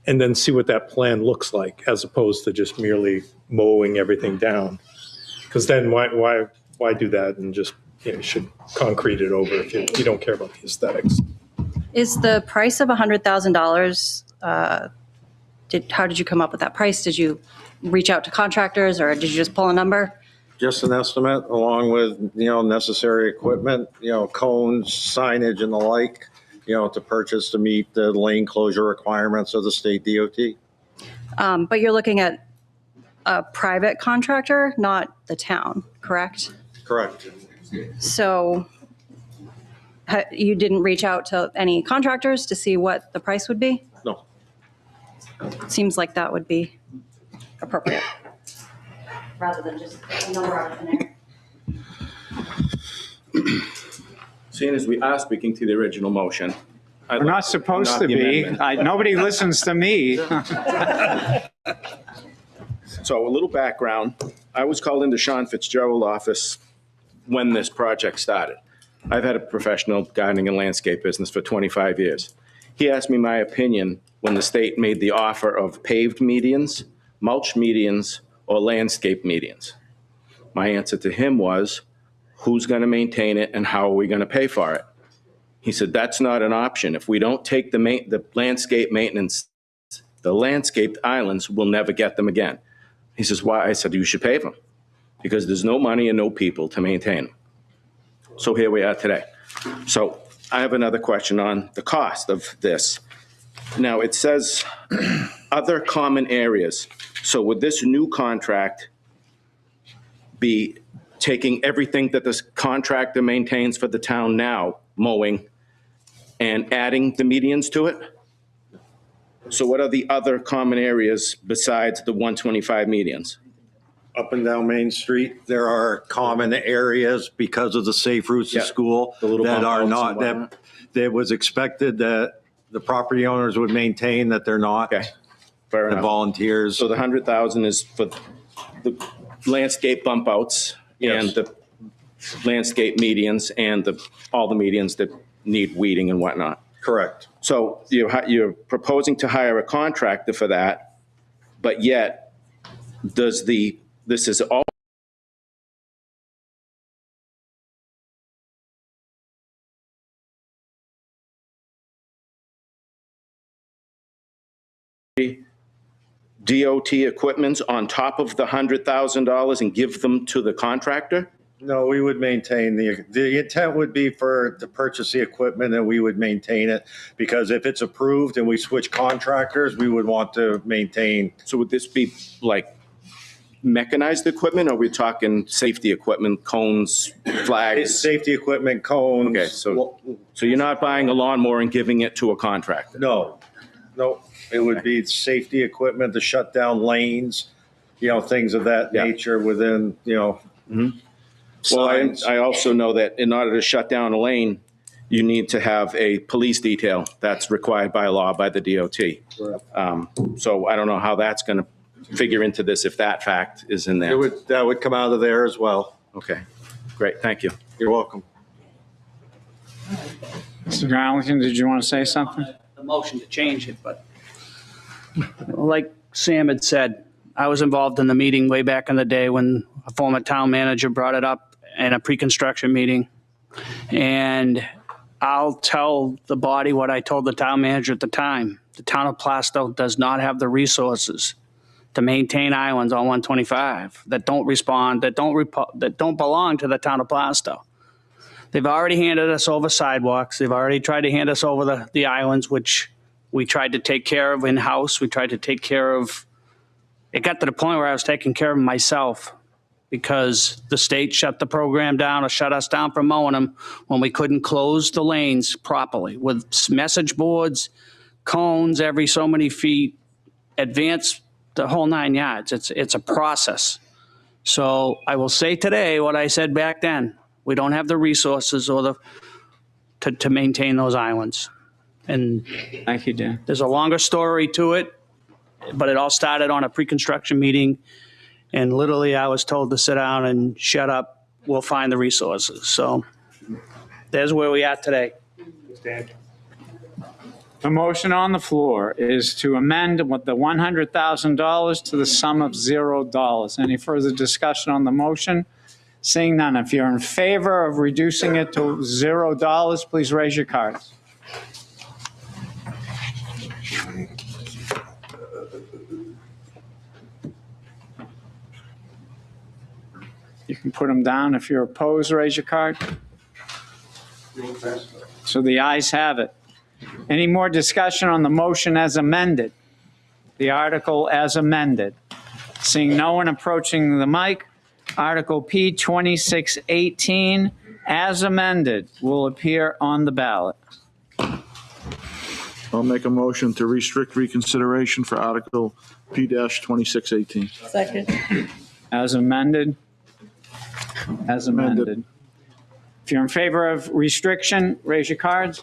and then see what that plan looks like, as opposed to just merely mowing everything down. Because then why do that and just, you should concrete it over if you don't care about the aesthetics. Is the price of $100,000, how did you come up with that price? Did you reach out to contractors or did you just pull a number? Just an estimate, along with, necessary equipment, cones, signage and the like, to purchase to meet the lane closure requirements of the state DOT. But you're looking at a private contractor, not the town, correct? Correct. So you didn't reach out to any contractors to see what the price would be? No. Seems like that would be appropriate, rather than just a number out of thin air. Seeing as we are speaking to the original motion. We're not supposed to be. Nobody listens to me. So a little background. I was called into Sean Fitzgerald's office when this project started. I've had a professional gardening and landscape business for 25 years. He asked me my opinion when the state made the offer of paved medians, mulch medians, or landscape medians. My answer to him was, who's going to maintain it and how are we going to pay for it? He said, that's not an option. If we don't take the landscape maintenance, the landscaped islands, we'll never get them again. He says, why? I said, you should pave them because there's no money and no people to maintain them. So here we are today. So I have another question on the cost of this. Now it says other common areas. So would this new contract be taking everything that this contractor maintains for the town now, mowing, and adding the medians to it? So what are the other common areas besides the 125 medians? Up and down Main Street, there are common areas because of the safe routes to school that are not, that was expected that the property owners would maintain, that they're not. Okay, fair enough. The volunteers. So the 100,000 is for the landscape bump outs and the landscape medians and all the medians that need weeding and whatnot. Correct. So you're proposing to hire a contractor for that, but yet this is all DOT equipments on top of the $100,000 and give them to the contractor? No, we would maintain the intent would be to purchase the equipment and we would maintain it because if it's approved and we switch contractors, we would want to maintain. So would this be like mechanized equipment or are we talking safety equipment, cones, flags? Safety equipment, cones. Okay, so you're not buying a lawnmower and giving it to a contractor? No, it would be safety equipment to shut down lanes, things of that nature within, Well, I also know that in order to shut down a lane, you need to have a police detail. That's required by law by the DOT. So I don't know how that's going to figure into this if that fact is in there. That would come out of there as well. Okay, great, thank you. You're welcome. Mr. Garlington, did you want to say something? The motion to change it, but like Sam had said, I was involved in the meeting way back in the day when a former town manager brought it up in a pre-construction meeting. And I'll tell the body what I told the town manager at the time. The town of Plastow does not have the resources to maintain islands on 125 that don't respond, that don't belong to the town of Plastow. They've already handed us over sidewalks. They've already tried to hand us over the islands, which we tried to take care of in-house. We tried to take care of. It got to the point where I was taking care of myself because the state shut the program down or shut us down from mowing them when we couldn't close the lanes properly with message boards, cones every so many feet, advance the whole 9 yards. It's a process. So I will say today what I said back then. We don't have the resources or to maintain those islands. And thank you, Dan. There's a longer story to it, but it all started on a pre-construction meeting. And literally I was told to sit down and shut up. We'll find the resources. So there's where we are today. The motion on the floor is to amend with the $100,000 to the sum of $0. Any further discussion on the motion? Seeing none, if you're in favor of reducing it to $0, please raise your cards. You can put them down. If you're opposed, raise your card. So the ayes have it. Any more discussion on the motion as amended? The article as amended. Seeing no one approaching the mic, Article P 2618 as amended will appear on the ballot. I'll make a motion to restrict reconsideration for Article P-2618. Second. As amended. As amended. If you're in favor of restriction, raise your cards.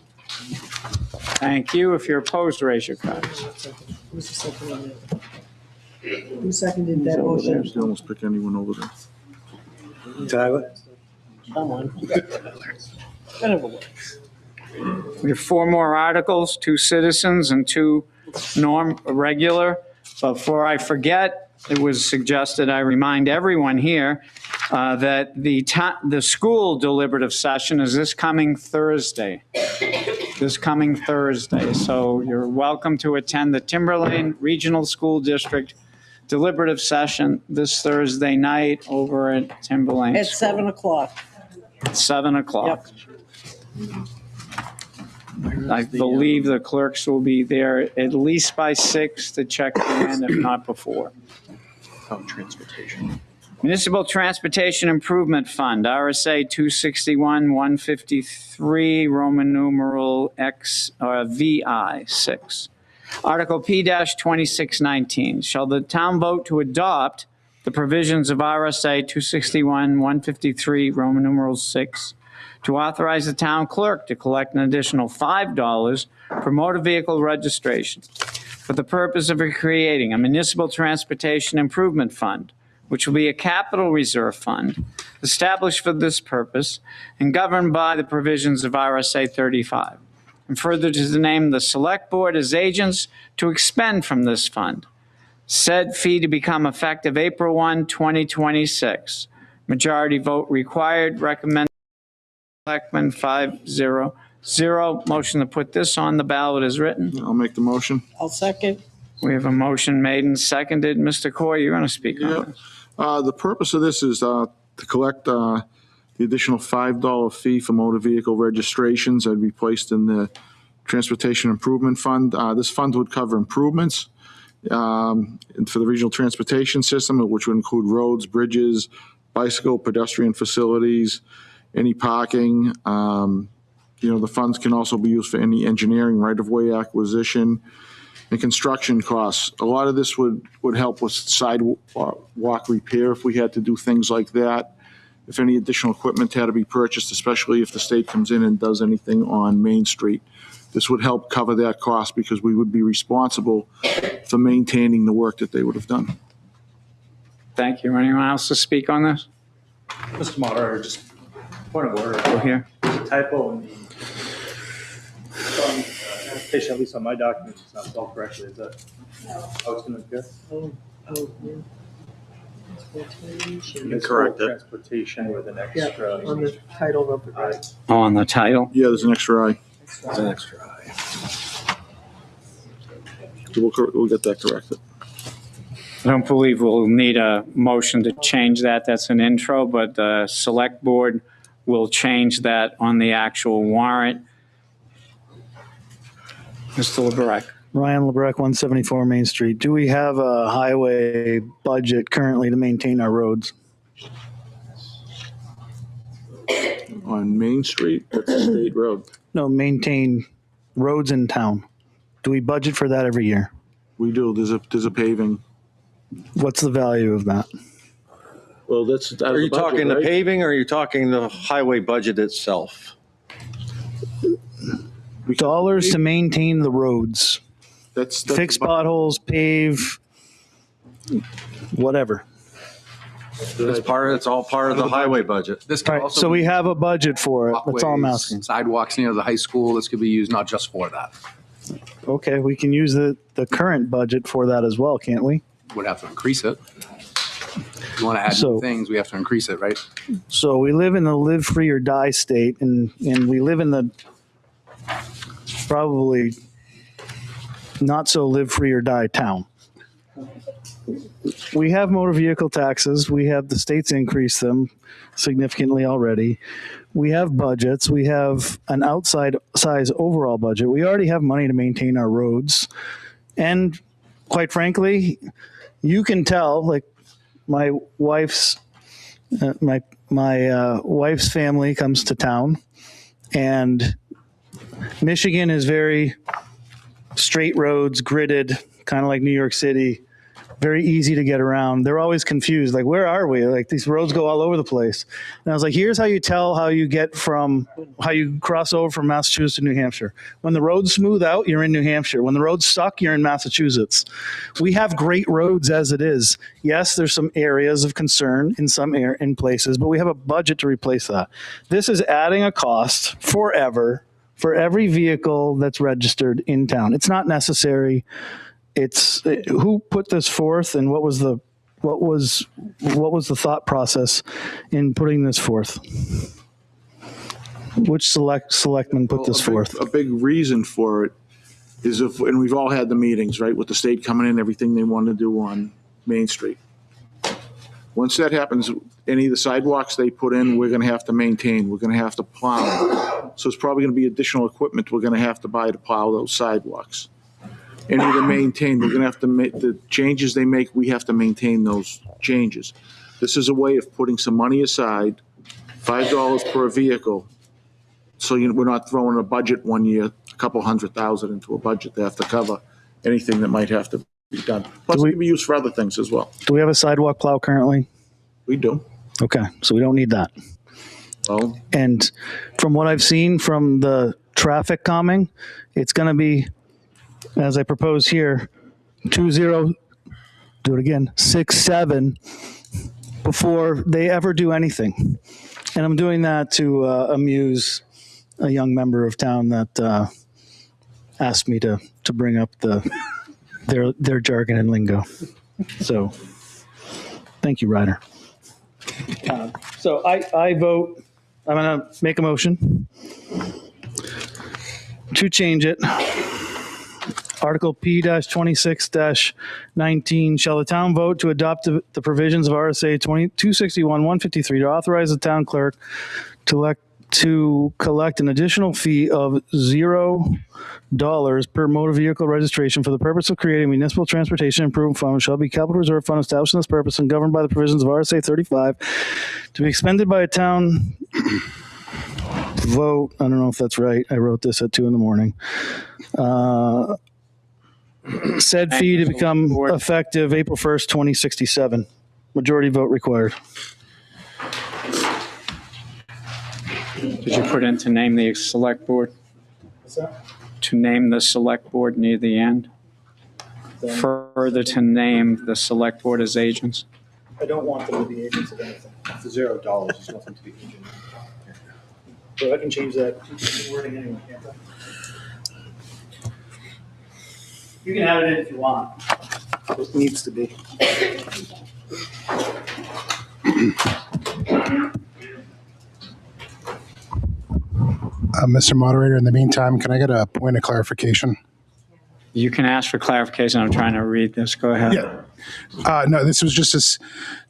Thank you. If you're opposed, raise your cards. Who seconded that motion? You almost pick anyone over there. Tyler? Someone. Whatever works. We have 4 more articles, 2 citizens and 2 regular. But before I forget, it was suggested I remind everyone here that the school deliberative session is this coming Thursday. So you're welcome to attend the Timberlane Regional School District deliberative session this Thursday night over at Timberlane. At 7 o'clock. 7 o'clock. I believe the clerks will be there at least by 6 to check in, if not before. Transportation. Municipal Transportation Improvement Fund, RSA 261-153, Roman numeral X or VI 6. Article P-2619, shall the town vote to adopt the provisions of RSA 261-153, Roman numeral 6, to authorize the town clerk to collect an additional $5 for motor vehicle registration for the purpose of creating a municipal transportation improvement fund, which will be a capital reserve fund established for this purpose and governed by the provisions of RSA 35. And further to name the select board as agents to expend from this fund. Said fee to become effective April 1, 2026. Majority vote required. Recommended. Selectmen 5-0. Motion to put this on the ballot is written. I'll make the motion. I'll second. We have a motion made and seconded. Mr. Coy, you're going to speak on this. The purpose of this is to collect the additional $5 fee for motor vehicle registrations that would be placed in the Transportation Improvement Fund. This fund would cover improvements for the regional transportation system, which would include roads, bridges, bicycle, pedestrian facilities, any parking. The funds can also be used for any engineering, right-of-way acquisition, and construction costs. A lot of this would help with sidewalk repair if we had to do things like that. If any additional equipment had to be purchased, especially if the state comes in and does anything on Main Street. This would help cover that cost because we would be responsible for maintaining the work that they would have done. Thank you. Anyone else to speak on this? Mr. Moderator, just point of order. Go here. There's a typo in the transportation, at least on my documents, it's not spelled correctly. Is that how it's going to appear? You correct it. Transportation with an extra. On the title of the right. Oh, on the title? Yeah, there's an extra I. There's an extra I. We'll get that corrected. I don't believe we'll need a motion to change that. That's an intro, but the select board will change that on the actual warrant. Mr. LeBrecq. Ryan LeBrecq, 174 Main Street. Do we have a highway budget currently to maintain our roads? On Main Street, that's a state road. No, maintain roads in town. Do we budget for that every year? We do. There's a paving. What's the value of that? Well, that's. Are you talking the paving or are you talking the highway budget itself? Dollars to maintain the roads. That's fix potholes, pave, whatever. It's all part of the highway budget. This can also So be we have a budget for it. That's all I'm walkways, asking. Sidewalks near the high school, this could be used not just for that. Okay, we can use the current budget for that as well, can't we? Would have to increase it. If you want to add So- new things, we have to increase it, right? So we live in the live free or die state, and we live in the probably not so live free or die town. We have motor vehicle taxes. We have the states increase them significantly already. We have budgets. We have an outside size overall budget. We already have money to maintain our roads. And quite frankly, you can tell, like my wife's wife's family comes to town, and Michigan is very straight roads, gridded, kind of like New York City, very easy to get around. They're always confused, like, where are we? Like, these roads go all over the place. And I was like, here's how you tell how you cross over from Massachusetts to New Hampshire. When the roads smooth out, you're in New Hampshire. When the roads suck, you're in Massachusetts. We have great roads as it is. Yes, there's some areas of concern in places, but we have a budget to replace that. This is adding a cost forever for every vehicle that's registered in town. It's not necessary. It's who put this forth, and what was the thought process in putting this forth? Which selectman put this forth? A big reason for it is and we've all had the meetings, right, with the state coming in, everything they want to do on Main Street. Once that happens, any of the sidewalks they put in, we're going to have to maintain. We're going to have to plow. So it's probably going to be additional equipment we're going to have to buy to plow those sidewalks. And either maintain, we're going to have to make the changes they make, we have to maintain those changes. This is a way of putting some money aside, $5 per vehicle. So we're not throwing a budget one year, a couple $100,000 into a budget to have to cover anything that might have to be done. Plus, it can be used for other things as well. Do we have a sidewalk plow currently? We do. Okay, so we don't need that. Well, and from what I've seen from the traffic calming, it's going to be, as I propose here, 67 before they ever do anything. And I'm doing that to amuse a young member of town that asked me to bring up their jargon and lingo. So thank you, Ryder. So I vote, I'm going to make a motion to change it. Article P-26-19, shall the town vote to adopt the provisions of RSA 261-153 to authorize the town clerk to collect an additional fee of $0 per motor vehicle registration for the purpose of creating a municipal transportation improvement fund, which shall be capital reserve fund established in this purpose and governed by the provisions of RSA 35 to be expended by a town vote. I don't know if that's right. I wrote this at 2 a.m. Said fee to become effective April 1st, 2067. Majority vote required. Did you put in to name the select board? What's that? To name the select board near the end? Further to name the select board as agents? I don't want them to be agents of anything. It's $0. There's nothing to be agent. So I can change that wording anyway, can't I? You can add it in if you want. It needs to be. Mr. Moderator, in the meantime, can I get a point of clarification? You can ask for clarification. I'm trying to read this. Go ahead. Yeah. No, this was just this.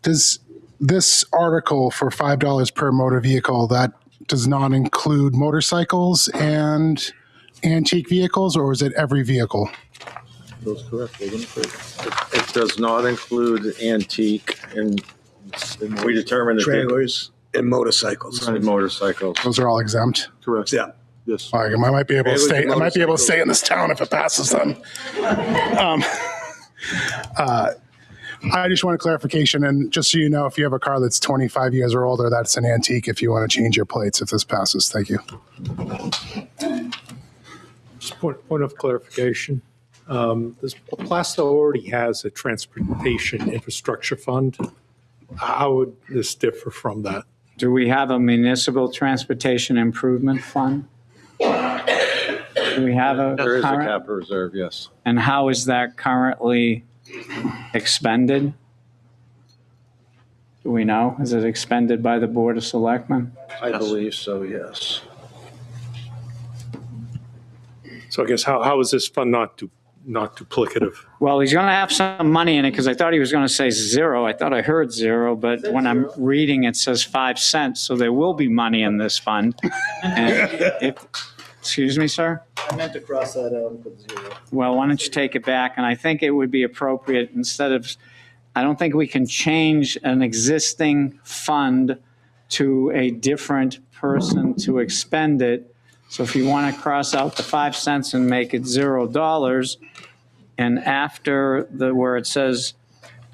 Does this article for $5 per motor vehicle, that does not include motorcycles and antique vehicles, or is it every vehicle? That's correct. It does not include antique, and we determined that trailers and motorcycles. And motorcycles. Those are all exempt. Correct. Yeah. Yes. I might be able to stay. I might be able to stay in this town if it passes them. I just want a clarification, and just so you know, if you have a car that's 25 years or older, that's an antique. If you want to change your plates, if this passes, thank you. Just point of clarification. Plasto already has a transportation infrastructure fund. How would this differ from that? Do we have a municipal transportation improvement fund? Do we have a There is a current? capital reserve, yes. And how is that currently expended? Do we know? Is it expended by the Board of Selectmen? I believe so, yes. So I guess how is this fund not duplicative? Well, he's going to have some money in it because I thought he was going to say zero. I thought I heard zero, but when I'm reading, it says 5 cents. So there will be money in this fund. And excuse me, sir? I meant to cross that out and put zero. Well, why don't you take it back? And I think it would be appropriate instead of, I don't think we can change an existing fund to a different person to expend it. So if you want to cross out the 5 cents and make it $0, and after where it says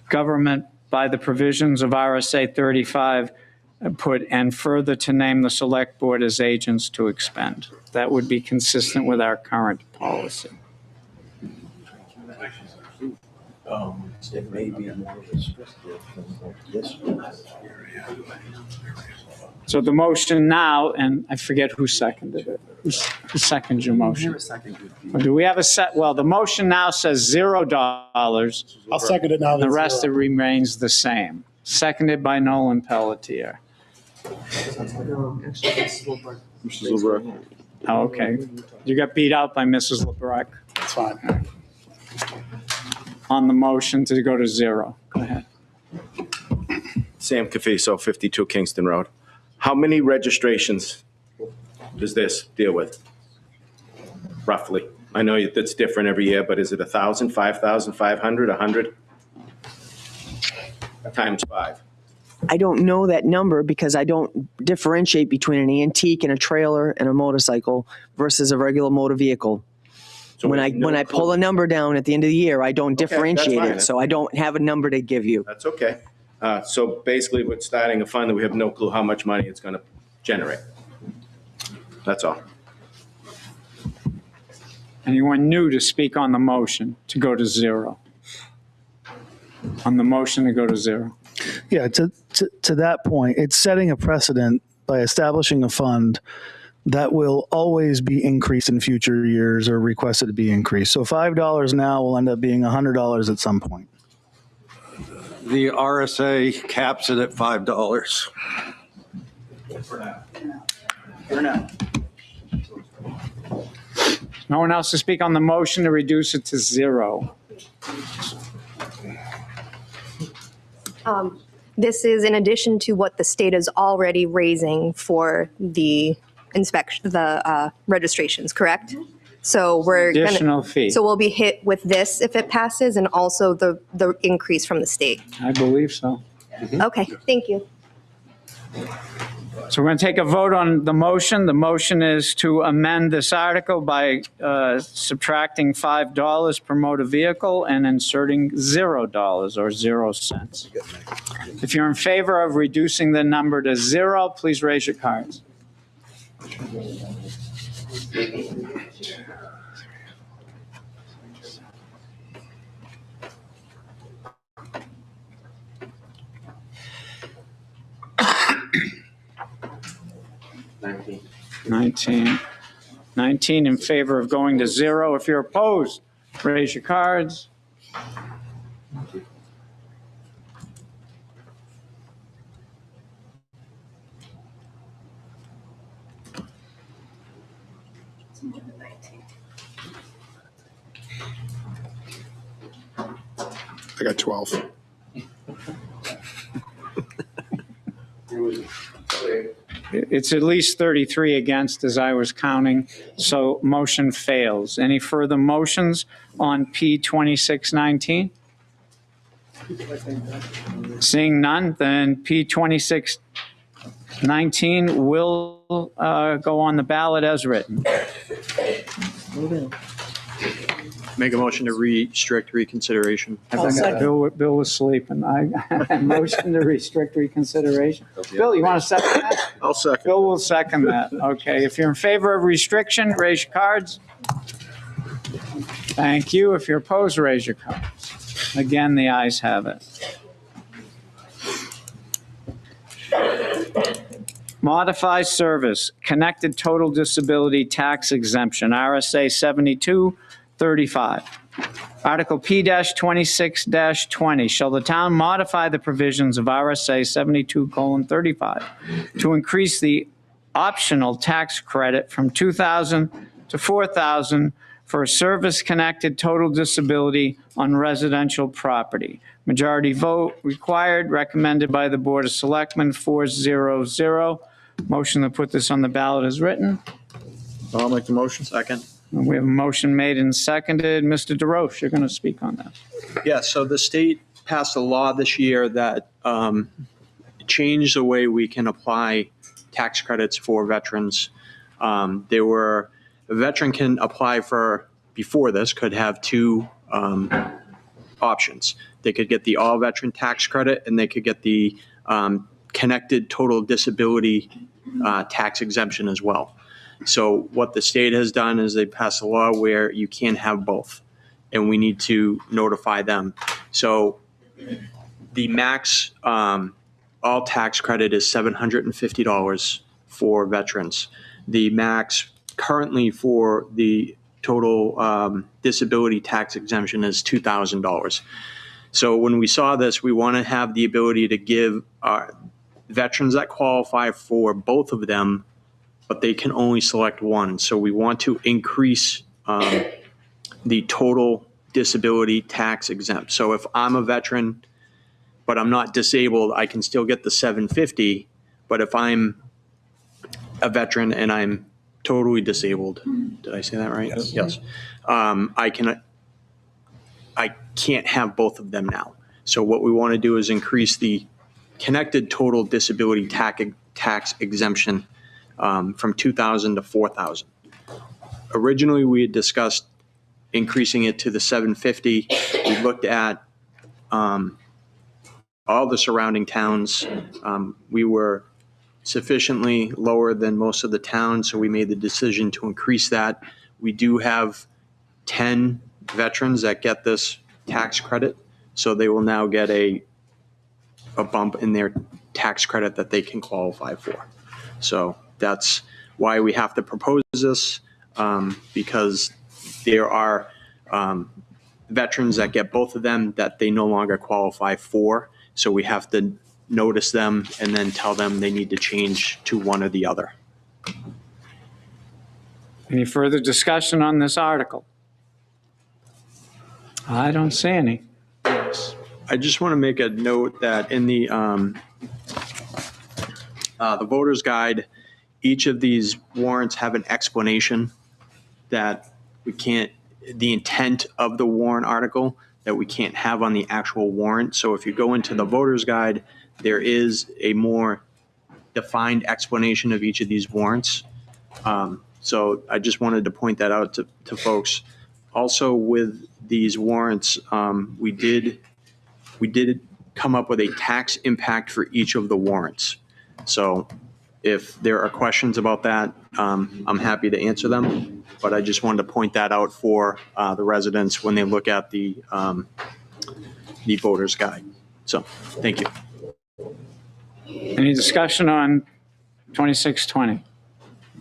government by the provisions of RSA 35, put and further to name the select board as agents to expend. That would be consistent with our current policy. It may be more restrictive than this one. So the motion now, and I forget who seconded it. Who seconds your motion? Or do we have a set? Well, the motion now says $0. I'll second it now. The rest, it remains the same. Seconded by Nolan Pelletier. Mrs. LeBrecq. Oh, okay. You got beat out by Mrs. LeBrecq. That's fine. On the motion to go to 0. Go ahead. Sam Cafiso, 52 Kingston Road. How many registrations does this deal with? Roughly. I know that's different every year, but is it 1,000, 5,000, 500, 100? Times 5. I don't know that number because I don't differentiate between an antique and a trailer and a motorcycle versus a regular motor vehicle. So when I pull a number down at the end of the year, I don't differentiate fine. it, so I don't have a number to give you. That's okay. So basically, we're starting a fund that we have no clue how much money it's going to generate. That's all. Anyone new to speak on the motion to go to 0? On the motion to go to 0. Yeah, to that point, it's setting a precedent by establishing a fund that will always be increased in future years or requested to be increased. So $5 now will end up being $100 at some point. The RSA caps it at $5. For now. No one else to speak on the motion to reduce it to 0. This is in addition to what the state is already raising for the inspection, the registrations, correct? So we're Additional fee. So we'll be hit with this if it passes, and also the increase from the state. I believe so. Okay, thank you. So we're going to take a vote on the motion. The motion is to amend this article by subtracting $5 per motor vehicle and inserting $0 or 0 cents. If you're in favor of reducing the number to 0, please raise your cards. Nineteen in favor of going to 0. If you're opposed, raise your cards. I got 12. It's at least 33 against as I was counting, so motion fails. Any further motions on P 2619? Seeing none, then P 2619 will go on the ballot as written. Make a motion to restrict reconsideration. Bill was sleeping. I motion to restrict reconsideration. Bill, you want to second that? I'll second. Bill will second that. Okay, if you're in favor of restriction, raise your cards. Thank you. If you're opposed, raise your cards. Again, the ayes have it. Modify service, connected total disability tax exemption, RSA 7235. Article P-26-20, shall the town modify the provisions of RSA 72:35 to increase the optional tax credit from $2,000 to $4,000 for a service-connected total disability on residential property. Majority vote required, recommended by the Board of Selectmen, 4-0-0. Motion to put this on the ballot is written. I'll make the motion. Second. We have a motion made and seconded. Mr. DeRoche, you're going to speak on that. Yeah, so the state passed a law this year that changed the way we can apply tax credits for veterans. A veteran can apply for, before this, could have two options. They could get the all-veteran tax credit, and they could get the connected total disability tax exemption as well. So what the state has done is they passed a law where you can't have both, and we need to notify them. So the max all tax credit is $750 for veterans. The max currently for the total disability tax exemption is $2,000. So when we saw this, we want to have the ability to give veterans that qualify for both of them, but they can only select one. So we want to increase the total disability tax exempt. So if I'm a veteran, but I'm not disabled, I can still get the $750. But if I'm a veteran and I'm totally disabled, did I say that right? Yes. I can't have both of them now. So what we want to do is increase the connected total disability tax exemption from $2,000 to $4,000. Originally, we had discussed increasing it to the $750. We looked at all the surrounding towns. We were sufficiently lower than most of the towns, so we made the decision to increase that. We do have 10 veterans that get this tax credit, so they will now get a bump in their tax credit that they can qualify for. So that's why we have to propose this, because there are veterans that get both of them that they no longer qualify for. So we have to notice them and then tell them they need to change to one or the other. Any further discussion on this article? I don't see any. I just want to make a note that in the voter's guide, each of these warrants have an explanation that we can't, the intent of the warrant article that we can't have on the actual warrant. So if you go into the voter's guide, there is a more defined explanation of each of these warrants. So I just wanted to point that out to folks. Also with these warrants, we did come up with a tax impact for each of the warrants. So if there are questions about that, I'm happy to answer them, but I just wanted to point that out for the residents when they look at the voter's guide. So thank you. Any discussion on 2620?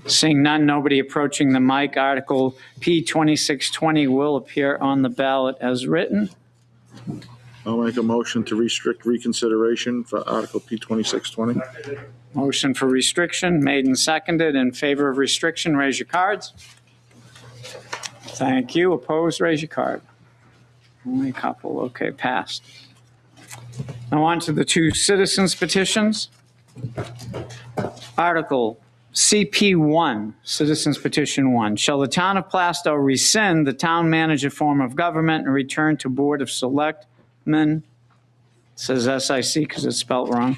Seeing none, nobody approaching the mic, Article P-2620 will appear on the ballot as written. I'll make a motion to restrict reconsideration for Article P-2620. Motion for restriction made and seconded. In favor of restriction, raise your cards. Thank you. Opposed, raise your card. Only a couple. Okay, passed. Now on to the two citizens petitions. Article CP1, Citizens Petition 1. Shall the town of Plastow rescind the town manager form of government and return to Board of Selectmen? It says SIC because it's spelled wrong.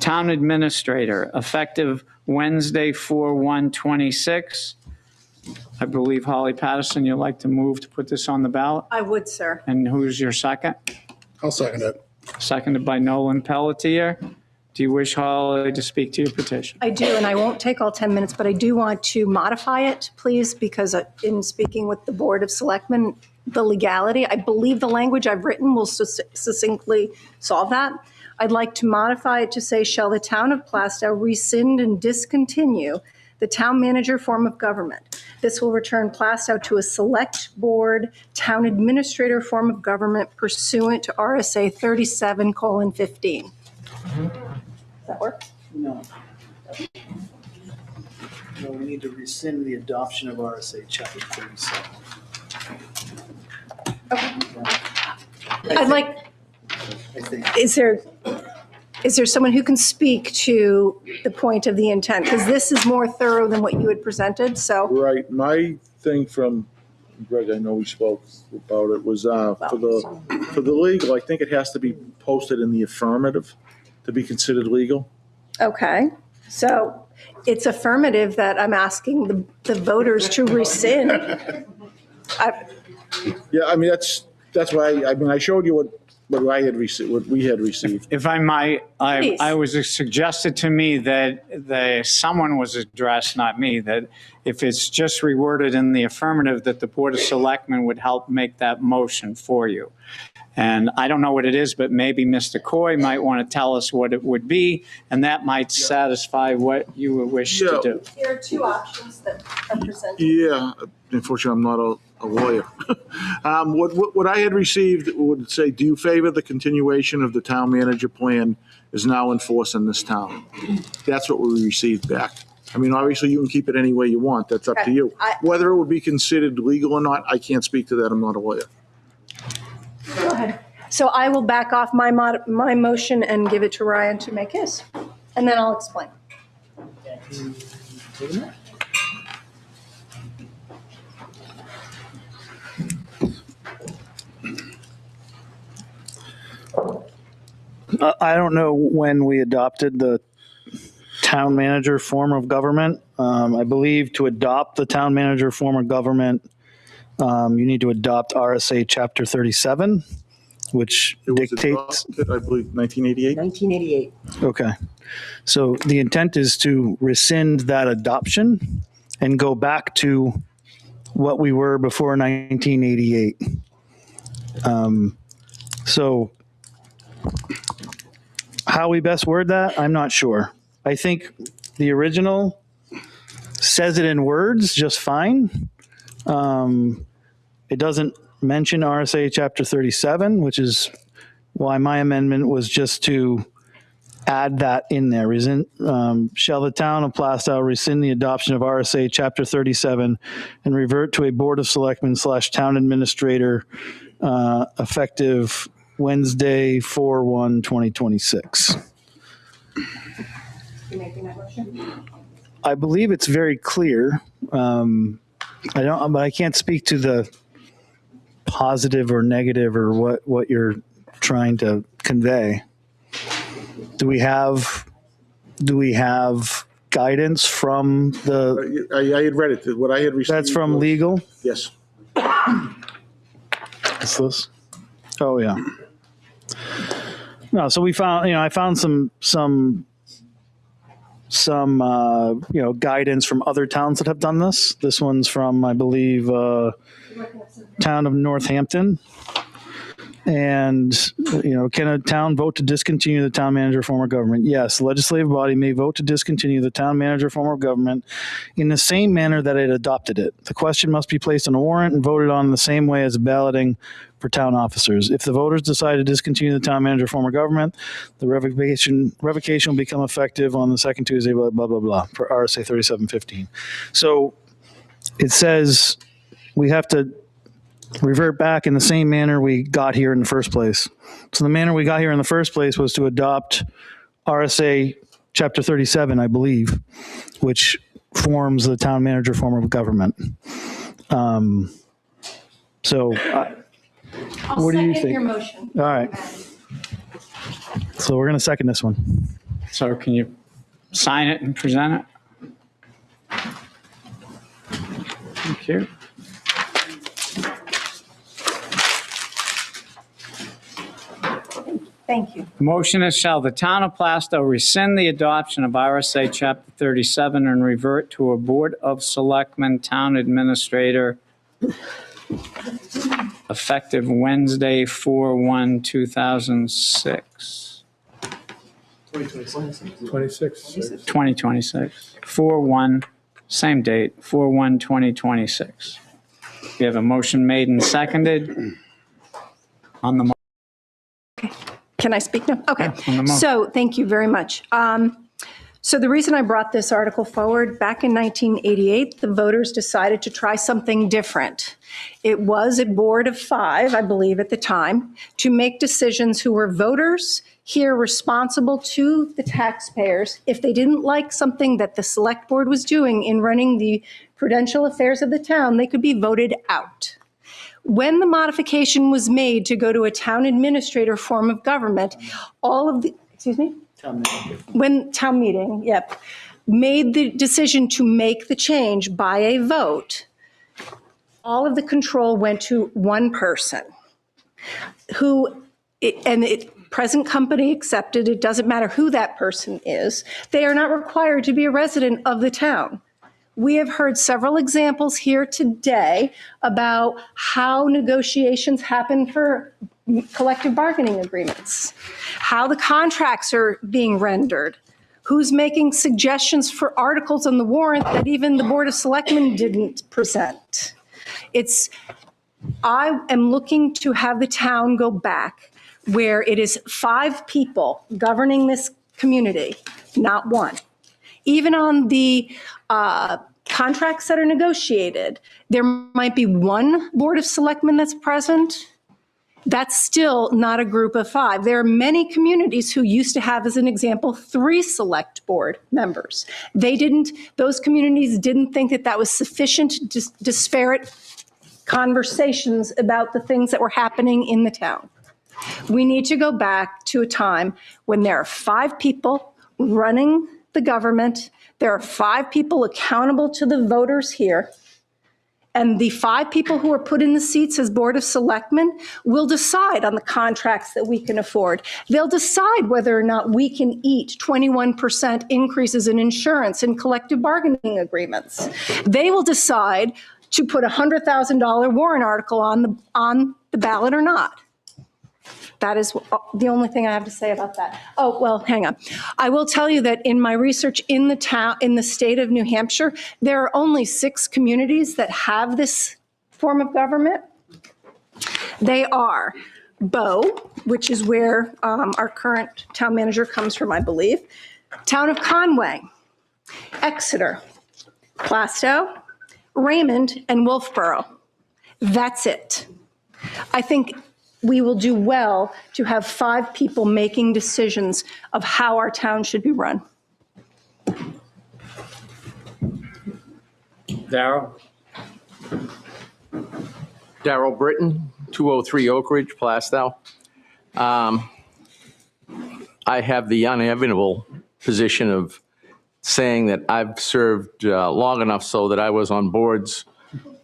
Town administrator, effective Wednesday, 4/1/26. I believe Holly Patterson, you'd like to move to put this on the ballot? I would, sir. And who's your second? I'll second it. Seconded by Nolan Pelletier. Do you wish Holly to speak to your petition? I do, and I won't take all 10 minutes, but I do want to modify it, please, because in speaking with the Board of Selectmen, the legality, I believe the language I've written will succinctly solve that. I'd like to modify it to say, shall the town of Plastow rescind and discontinue the town manager form of government? This will return Plastow to a select board town administrator form of government pursuant to RSA 37:15. Does that work? No. No, we need to rescind the adoption of RSA Chapter 37. I'd like, I think. is there someone who can speak to the point of the intent? Because this is more thorough than what you had presented, so. Right, my thing from Greg, I know we spoke about it, was for the legal, I think it has to be posted in the affirmative to be considered legal. Okay, so it's affirmative that I'm asking the voters to rescind. Yeah, I mean, that's why, I mean, I showed you what I had received, what we had received. If I might, Please. I was suggested to me that someone was addressed, not me, that if it's just reworded in the affirmative, that the Board of Selectmen would help make that motion for you. And I don't know what it is, but maybe Mr. Coy might want to tell us what it would be, and that might satisfy what you wish to do. There are two options that are presented. Yeah, unfortunately, I'm not a lawyer. What I had received would say, do you favor the continuation of the town manager plan is now in force in this town? That's what we received back. I mean, obviously, you can keep it any way you want. That's up to you. Whether it would be considered legal or not, I can't speak to that. I'm not a lawyer. Go ahead. So I will back off my motion and give it to Ryan to make his, and then I'll explain. I don't know when we adopted the town manager form of government. I believe to adopt the town manager form of government, you need to adopt RSA Chapter 37, which dictates. I believe 1988. 1988. Okay. So the intent is to rescind that adoption and go back to what we were before 1988. So how we best word that, I'm not sure. I think the original says it in words just fine. It doesn't mention RSA Chapter 37, which is why my amendment was just to add that in there. Shall the town of Plastow rescind the adoption of RSA Chapter 37 and revert to a Board of Selectmen / town administrator effective Wednesday, 4/1/2026. You making that motion? I believe it's very clear. But I can't speak to the positive or negative or what you're trying to convey. Do we have guidance from the? I had read it. What I had received. That's from legal? Yes. What's this? Oh, yeah. No, so we found, I found some guidance from other towns that have done this. This one's from, I believe, town of Northampton. And, can a town vote to discontinue the town manager form of government? Yes, the legislative body may vote to discontinue the town manager form of government in the same manner that it adopted it. The question must be placed on a warrant and voted on in the same way as balloting for town officers. If the voters decide to discontinue the town manager form of government, the revocation will become effective on the second Tuesday, blah, blah, blah, blah, for RSA 3715. So it says we have to revert back in the same manner we got here in the first place. So the manner we got here in the first place was to adopt RSA Chapter 37, I believe, which forms the town manager form of government. What do you think? Your motion. All right. So we're going to second this one. So can you sign it and present it? Thank you. Thank you. The motion is, shall the town of Plastow rescind the adoption of RSA Chapter 37 and revert to a Board of Selectmen town administrator effective Wednesday, 4/1/2006. 26. 2026. 4/1, same date, 4/1/2026. We have a motion made and seconded on the. Can I speak now? Okay. on the motion. So thank you very much. So the reason I brought this article forward, back in 1988, the voters decided to try something different. It was a board of 5, I believe at the time, to make decisions who were voters here responsible to the taxpayers. If they didn't like something that the select board was doing in running the prudential affairs of the town, they could be voted out. When the modification was made to go to a town administrator form of government, all of the, excuse me? When town meeting, yep, made the decision to make the change by a vote, all of the control went to one person who, present company accepted, it doesn't matter who that person is, they are not required to be a resident of the town. We have heard several examples here today about how negotiations happen for collective bargaining agreements, how the contracts are being rendered, who's making suggestions for articles on the warrant that even the Board of Selectmen didn't present. I am looking to have the town go back where it is 5 people governing this community, not 1. Even on the contracts that are negotiated, there might be 1 Board of Selectmen that's present. That's still not a group of 5. There are many communities who used to have, as an example, 3 select board members. Those communities didn't think that that was sufficient disparate conversations about the things that were happening in the town. We need to go back to a time when there are 5 people running the government, there are 5 people accountable to the voters here, and the 5 people who are put in the seats as Board of Selectmen will decide on the contracts that we can afford. They'll decide whether or not we can eat 21% increases in insurance and collective bargaining agreements. They will decide to put a $100,000 warrant article on the ballot or not. That is the only thing I have to say about that. Oh, well, hang on. I will tell you that in my research in the state of New Hampshire, there are only 6 communities that have this form of government. They are Bow, which is where our current town manager comes from, I believe, Town of Conway, Exeter, Plastow, Raymond, and Wolfboro. That's it. I think we will do well to have 5 people making decisions of how our town should be run. Darrell? Darrell Britton, 203 Oak Ridge, Plastow. I have the unenviable position of saying that I've served long enough so that I was on boards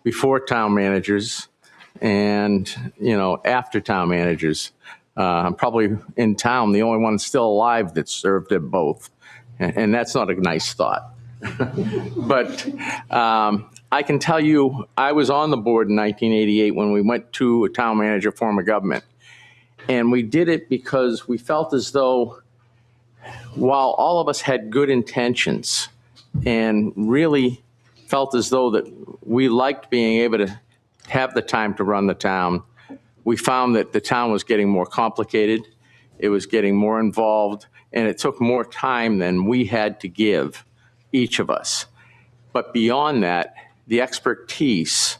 before town managers and, after town managers. I'm probably in town the only one still alive that served at both. And that's not a nice thought. But I can tell you, I was on the board in 1988 when we went to a town manager form of government. And we did it because we felt as though, while all of us had good intentions and really felt as though that we liked being able to have the time to run the town, we found that the town was getting more complicated, it was getting more involved, and it took more time than we had to give, each of us. But beyond that, the expertise,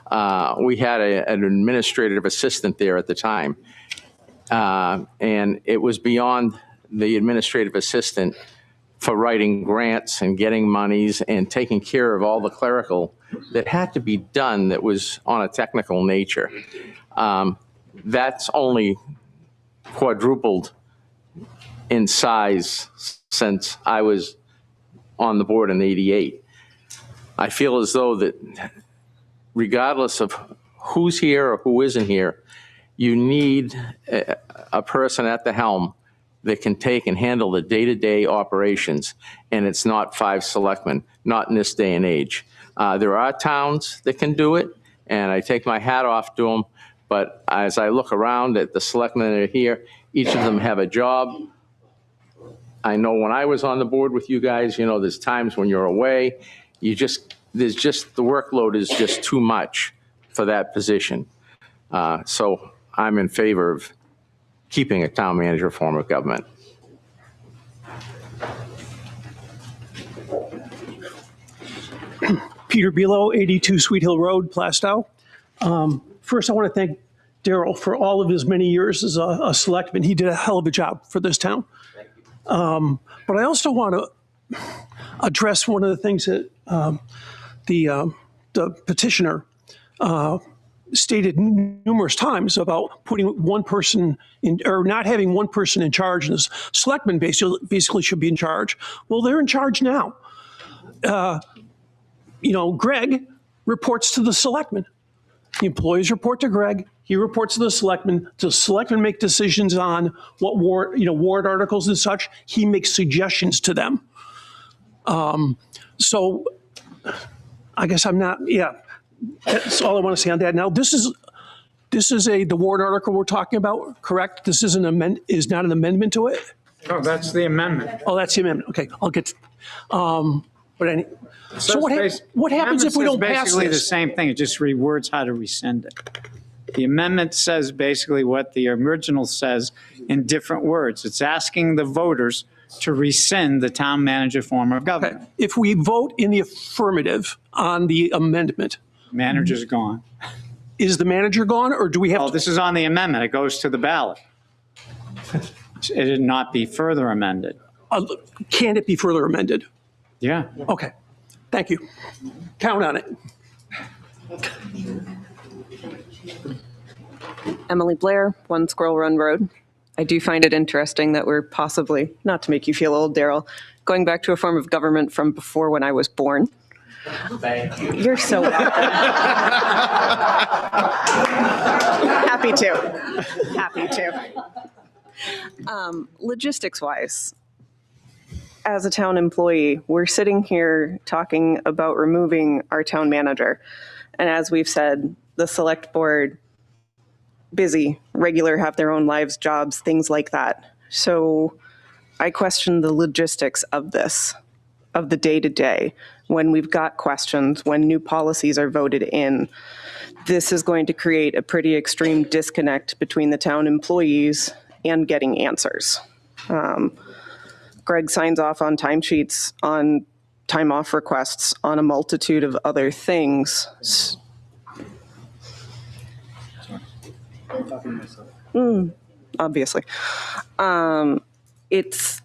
we had an administrative assistant there at the time, and it was beyond the administrative assistant for writing grants and getting monies and taking care of all the clerical that had to be done that was on a technical nature. That's only quadrupled in size since I was on the board in '88. I feel as though that regardless of who's here or who isn't here, you need a person at the helm that can take and handle the day-to-day operations, and it's not 5 selectmen, not in this day and age. There are towns that can do it, and I take my hat off to them, but as I look around at the selectmen that are here, each of them have a job I know when I was on the board with you guys, there's times when you're away, the workload is just too much for that position. So I'm in favor of keeping a town manager form of government. Peter Bilo, 82 Sweet Hill Road, Plastow. First, I want to thank Daryl for all of his many years as a selectman. He did a hell of a job for this town. But I also want to address one of the things that the petitioner stated numerous times about putting one person in, or not having one person in charge, and the selectmen basically should be in charge. Well, they're in charge now. Greg reports to the selectmen. The employees report to Greg. He reports to the selectmen. The selectmen make decisions on what warrant articles and such. He makes suggestions to them. So I guess I'm not, that's all I want to say on that. Now, this is the warrant article we're talking about, correct? This is not an amendment to it? Oh, that's the amendment. Oh, that's the amendment. Okay, I'll get, so what happens if we don't pass basically the this? same thing. It just rewords how to rescind it. The amendment says basically what the original says in different words. It's asking the voters to rescind the town manager form of government. Okay. If we vote in the affirmative on the amendment. Manager's gone. Is the manager gone, or do we have to? This is on the amendment. It goes to the ballot. It did not be further amended. Can it be further amended? Yeah. Okay. Thank you. Count on it. Emily Blair, 1 Squirrel Run Road. I do find it interesting that we're possibly, not to make you feel old, Daryl, going back to a form of government from before when I was born. Thank you. You're so welcome. Happy to. Logistics-wise, as a town employee, we're sitting here talking about removing our town manager. And as we've said, the select board, busy, regular, have their own lives, jobs, things like that. So I question the logistics of this, of the day-to-day. When we've got questions, when new policies are voted in, this is going to create a pretty extreme disconnect between the town employees and getting answers. Greg signs off on timesheets, on time off requests, on a multitude of other things. Obviously. It's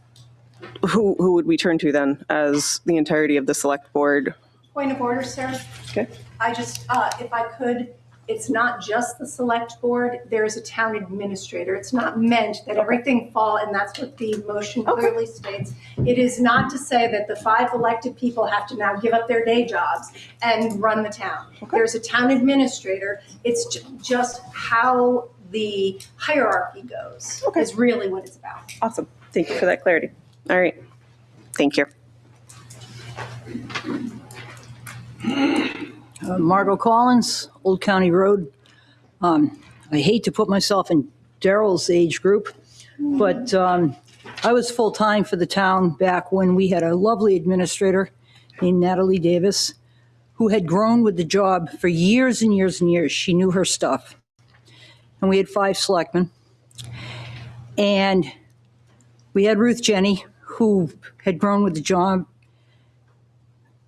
who would we turn to then as the entirety of the select board? Point of order, Sarah. Okay. I just, if I could, it's not just the select board, there's a town administrator. It's not meant that everything fall, and that's what the motion clearly states. It is not to say that the 5 elected people have to now give up their day jobs and run the town. There's a town administrator. It's just how the hierarchy goes is really what it's about. Awesome. Thank you for that clarity. All right. Thank you. Margot Collins, Old County Road. I hate to put myself in Daryl's age group, but I was full-time for the town back when we had a lovely administrator named Natalie Davis, who had grown with the job for years and years and years. She knew her stuff. And we had 5 selectmen. And we had Ruth Jenny, who had grown with the job,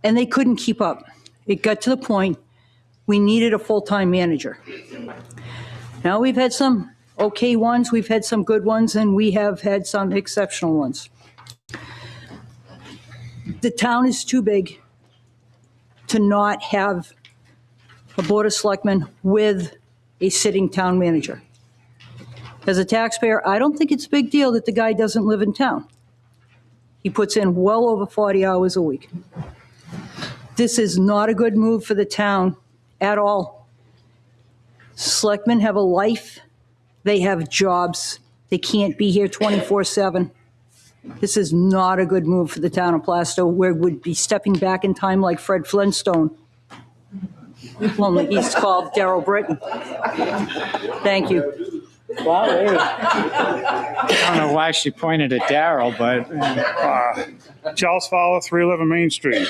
and they couldn't keep up. It got to the point we needed a full-time manager. Now we've had some okay ones, we've had some good ones, and we have had some exceptional ones. The town is too big to not have a board of selectmen with a sitting town manager. As a taxpayer, I don't think it's a big deal that the guy doesn't live in town. He puts in well over 40 hours a week. This is not a good move for the town at all. Selectmen have a life. They have jobs. They can't be here 24/7. This is not a good move for the town of Plastow, where we'd be stepping back in time like Fred Flintstone. Only he's called Daryl Britton. Thank you. I don't know why she pointed at Daryl, but Charles Fowler, 311 Main Street.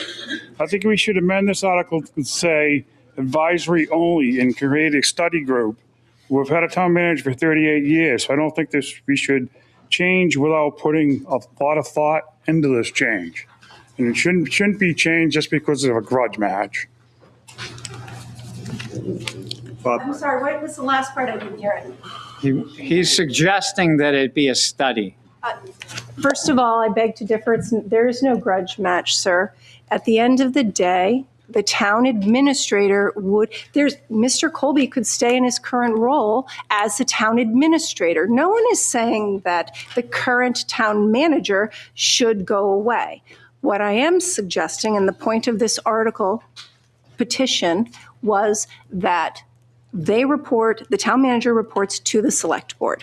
I think we should amend this article to say advisory only and create a study group. We've had a town manager for 38 years, so I don't think we should change without putting a lot of thought into this change. And it shouldn't be changed just because of a grudge match. I'm sorry, what was the last part? I didn't hear it. he's suggesting that it be a study. First of all, I beg to differ. There is no grudge match, sir. At the end of the day, the town administrator Mr. Colby could stay in his current role as the town administrator. No one is saying that the current town manager should go away. What I am suggesting, and the point of this article petition, was that the town manager reports to the select board.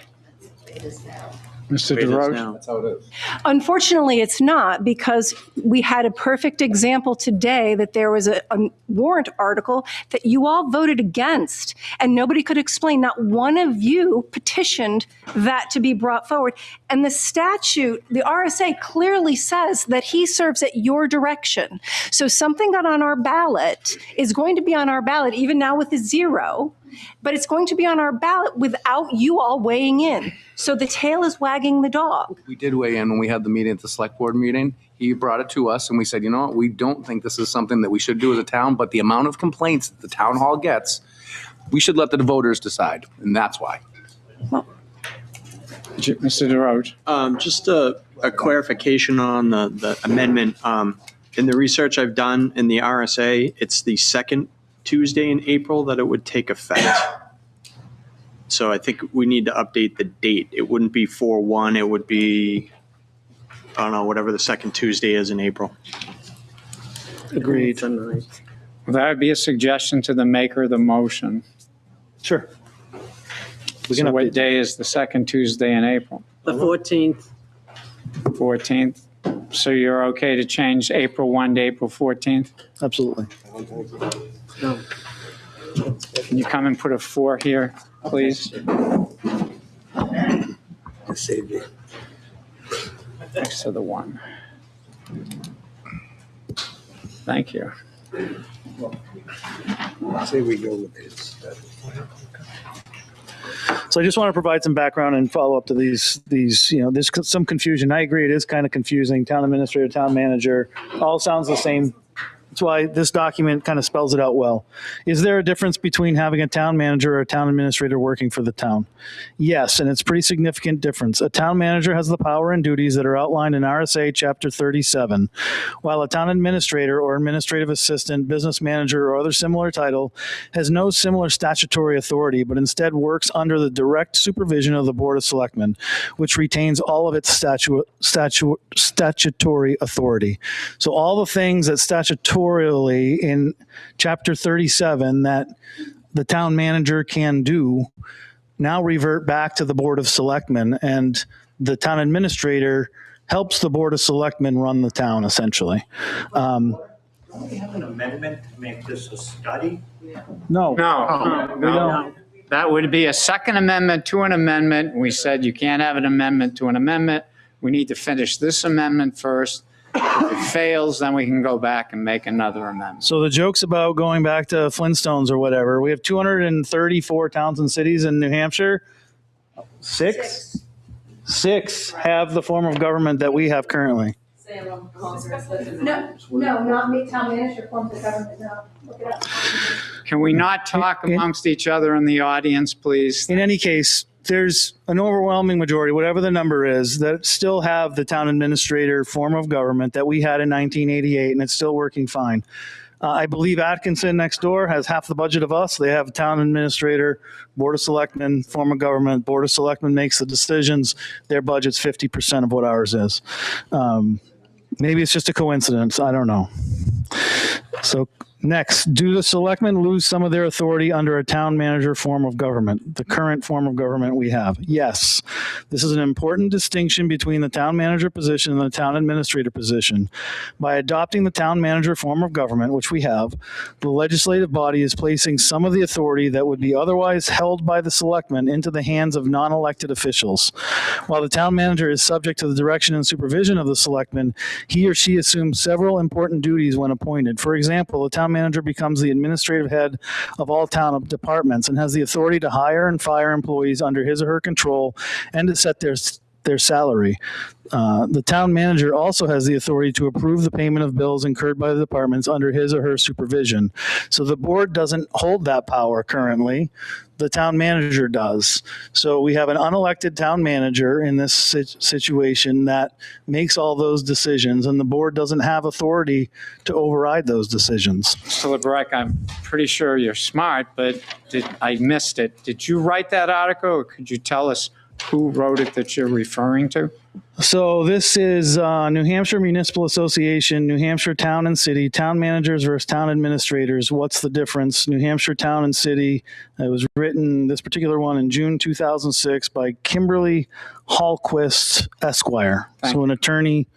Mr. DeRoche? That's how it is. Unfortunately, it's not, because we had a perfect example today that there was a warrant article that you all voted against, and nobody could explain. Not one of you petitioned that to be brought forward. And the statute, the RSA, clearly says that he serves at your direction. So something got on our ballot is going to be on our ballot, even now with a 0, but it's going to be on our ballot without you all weighing in. So the tail is wagging the dog. We did weigh in when we had the meeting at the select board meeting. He brought it to us and we said, you know what, we don't think this is something that we should do as a town, but the amount of complaints that the town hall gets, we should let the voters decide, and that's why. Mr. DeRoche? Just a clarification on the amendment. In the research I've done in the RSA, it's the second Tuesday in April that it would take effect. So I think we need to update the date. It wouldn't be 4/1. It would be, I don't know, whatever the second Tuesday is in April. Agreed. Well, that would be a suggestion to the maker of the motion. Sure. So what day is the second Tuesday in April? The 14th. 14th. So you're okay to change April 1 to April 14th? Absolutely. No. Can you come and put a 4 here, please? Save you. Next to the 1. Thank you. Say we go with this. So I just want to provide some background and follow up to these, there's some confusion. I agree, it is kind of confusing. Town administrator, town manager, all sounds the same. That's why this document kind of spells it out well. Is there a difference between having a town manager or a town administrator working for the town? Yes, and it's a pretty significant difference. A town manager has the power and duties that are outlined in RSA Chapter 37, while a town administrator or administrative assistant, business manager, or other similar title has no similar statutory authority, but instead works under the direct supervision of the Board of Selectmen, which retains all of its statutory authority. So all the things that statutorily in Chapter 37 that the town manager can do now revert back to the Board of Selectmen, and the town administrator helps the Board of Selectmen run the town, essentially. Don't we have an amendment to make this a study? No. No. That would be a second amendment to an amendment. We said you can't have an amendment to an amendment. We need to finish this amendment first. If it fails, then we can go back and make another amendment. So the jokes about going back to Flintstones or whatever, we have 234 towns and cities in New Hampshire. Six have the form of government that we have currently. No, not me, town manager forms of government, no. Look it up. Can we not talk amongst each other in the audience, please? In any case, there's an overwhelming majority, whatever the number is, that still have the town administrator form of government that we had in 1988, and it's still working fine. I believe Atkinson next door has half the budget of us. They have a town administrator, Board of Selectmen, form of government. Board of Selectmen makes the decisions. Their budget's 50% of what ours is. Maybe it's just a coincidence. I don't know. So next, do the selectmen lose some of their authority under a town manager form of government, the current form of government we have? Yes. This is an important distinction between the town manager position and the town administrator position. By adopting the town manager form of government, which we have, the legislative body is placing some of the authority that would be otherwise held by the selectmen into the hands of non-elected officials. While the town manager is subject to the direction and supervision of the selectmen, he or she assumes several important duties when appointed. For example, the town manager becomes the administrative head of all town departments and has the authority to hire and fire employees under his or her control and to set their salary. The town manager also has the authority to approve the payment of bills incurred by the departments under his or her supervision. So the board doesn't hold that power currently. The town manager does. So we have an unelected town manager in this situation that makes all those decisions, and the board doesn't have authority to override those decisions. Mr. LeBrecq, I'm pretty sure you're smart, but I missed it. Did you write that article, or could you tell us who wrote it that you're referring to? So this is New Hampshire Municipal Association, New Hampshire Town and City, town managers versus town administrators. What's the difference? New Hampshire Town and City. It was written, this particular one, in June 2006 by Kimberly Hallquist, Esquire. So an attorney